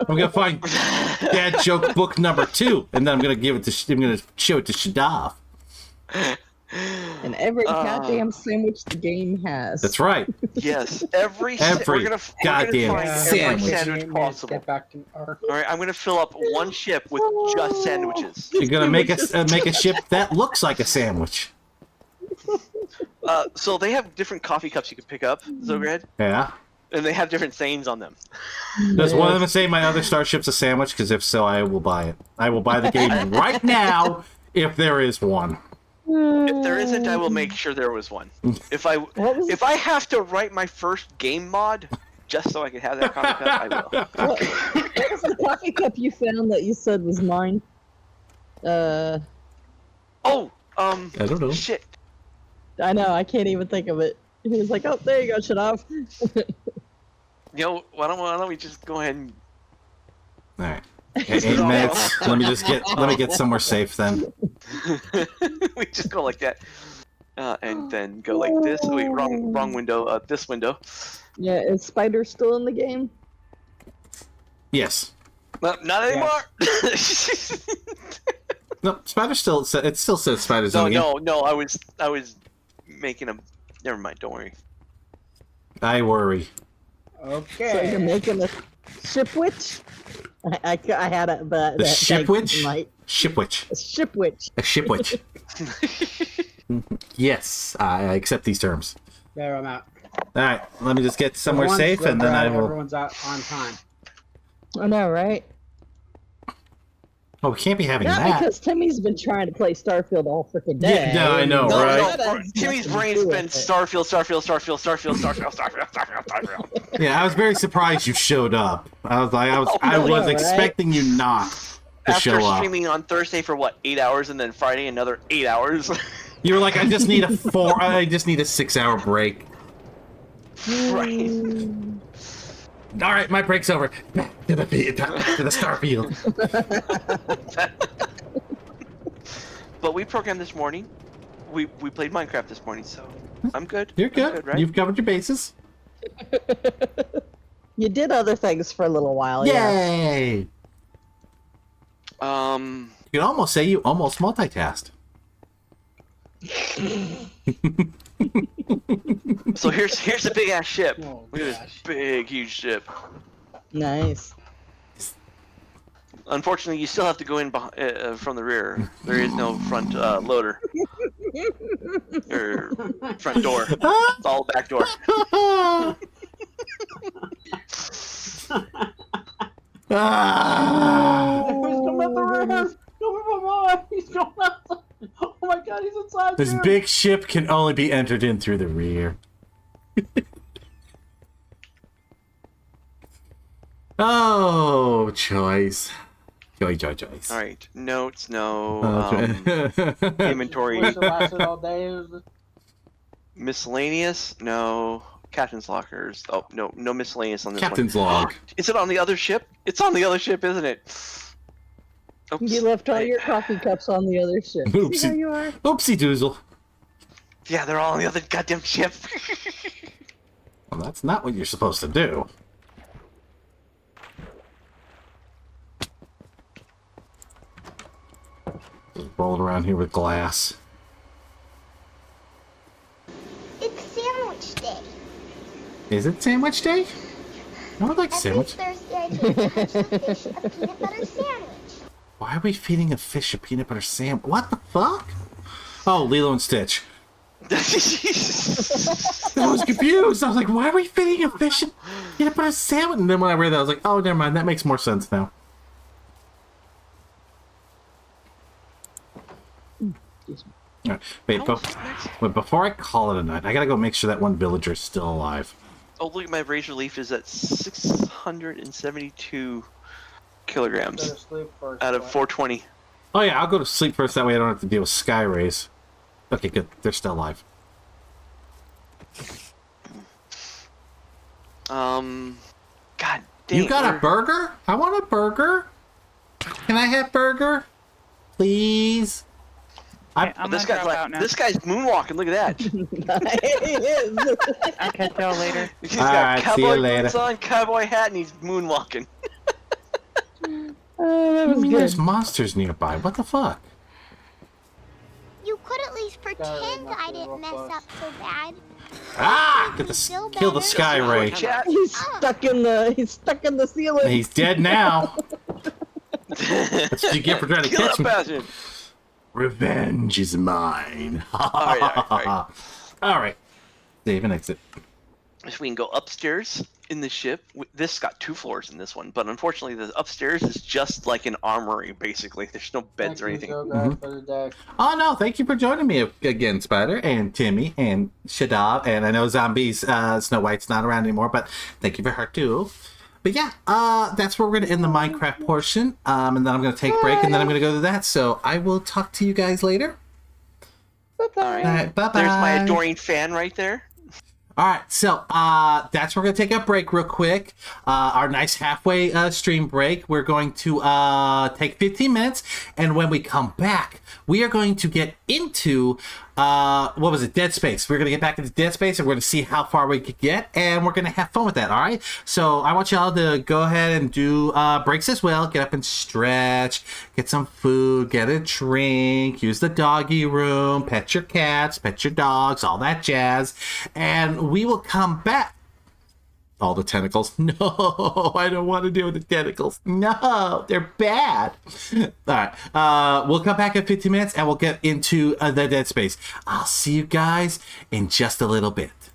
I'm gonna find Dad joke book number 2, and then I'm gonna show it to Shadav. And every goddamn sandwich the game has. That's right. Yes, every goddamn sandwich. Possible. Get back to our... All right, I'm gonna fill up one ship with just sandwiches. You're gonna make a ship that looks like a sandwich. So they have different coffee cups you can pick up, Xograd, Yeah. and they have different sayings on them. Does one of them say my other starship's a sandwich? Because if so, I will buy it. I will buy the game right now if there is one. If there isn't, I will make sure there was one. If I have to write my first game mod just so I can have that coffee cup, I will. What was the coffee cup you found that you said was mine? I don't know. Shit. I know, I can't even think of it. He was like, oh, there you go, Shadav. You know, why don't we just go ahead and... Alright. 8 minutes. Let me get somewhere safe then. We just go like that. And then go like this. Oh, wait, wrong window. This window. Yeah, is Spider still in the game? Yes. Not anymore! No, Spider still says Spider's in the game. No, I was making a... Never mind, don't worry. I worry. Okay. So you're making a ship witch? I had it, but... The ship witch? Ship witch. A ship witch. A ship witch. Yes, I accept these terms. There, I'm out. Alright, let me just get somewhere safe and then I will... Everyone's out on time. I know, right? Oh, we can't be having Not that. because Timmy's been trying to play Starfield all freaking day. Yeah, no, I know, No, right? no, Timmy's brain's been Starfield. Yeah, I was very surprised you showed up. I was expecting you not to After show up. streaming on Thursday for what, 8 hours, and then Friday another 8 hours. You were like, I just need a 6-hour break. Right. All right, my break's over. Back to the Starfield. But we programmed this morning. We played Minecraft this morning, so I'm good. You're good. I'm good, right? You've covered your bases. You did other things for a little while. Yeah. Yay! Um. You can almost say you almost multitasked. So here's a big ass ship. Oh, Look at this big, huge ship. Nice. Unfortunately, you still have to go in from the rear. There is no front loader or front door. It's all back door. He's coming out the rear. He's going out. Oh my god, he's inside. This big ship can only be entered in through the rear. Oh, choice. Choice. All right, notes, no. Inventory. Wish it lasted all day. Miscellaneous, no. Captain's lockers. Oh no miscellaneous on this Captain's one. log. Is it on the other ship? It's on the other ship, isn't it? Oops. You left all your coffee cups on the other ship. Oopsie. See how you are? Oopsie doozle. Yeah, they're all on the other goddamn ship. Well, that's not what you're supposed to do. Just rolling around here with glass. It's sandwich day. Is it sandwich day? I would like sandwich. Thursday I feed the fish a peanut butter sandwich. Why are we feeding a fish a peanut butter sandwich? What the fuck? Oh, Lilo and Stitch. I was confused. I was like, why are we feeding a fish a peanut butter sandwich? And then when I read that, I was like, oh, never mind. That makes more sense now. All right. Wait, before I call it a night, I gotta go make sure that one villager is still alive. Oh, look, my razor leaf is at 672 kilograms out of 420. Oh yeah, I'll go to sleep first. That way I don't have to deal with sky rays. Okay, good. They're still alive. God dang. You got a burger? I want a burger. Can I have burger? Please? This guy's moonwalking. Look at that. I'll catch y'all later. He's got Alright, see you cowboy later. boots on, cowboy hat, and he's moonwalking. That was good. There's monsters nearby. What the fuck? You could at least pretend I didn't mess up so bad. Ah! Kill the sky ray. He's stuck in the ceiling. He's dead now. That's what you get for trying to catch me. Revenge is mine. Alright. Alright. Save and exit. So we can go upstairs in the ship. This got 2 floors in this one, but unfortunately the upstairs is just like an armory, basically. There's no beds or anything. Oh no, thank you for joining me again, Spider, and Timmy, and Shadab, and I know Zombies, Snow White's not around anymore, but thank you for her too. But yeah, that's where we're going to end the Minecraft portion, and then I'm going to take a break, and then I'm going to go to that, so I will talk to you guys later. Bye-bye. All right. Bye-bye. There's my adoring fan right there. All right, so that's where we're going to take a break real quick. Our nice halfway stream break. We're going to take 15 minutes, and when we come back, we are going to get into, what was it, Dead Space. We're going to get back into Dead Space, and we're going to see how far we could get, and we're going to have fun with that, all right? So I want y'all to go ahead and do breaks as well. Get up and stretch, get some food, get a drink, use the doggy room, pet your cats, pet your dogs, all that jazz, and we will come back. All the tentacles. No, I don't want to deal with the tentacles. No, they're bad. All right. We'll come back in 15 minutes and we'll get into the Dead Space. I'll see you guys in just a little bit.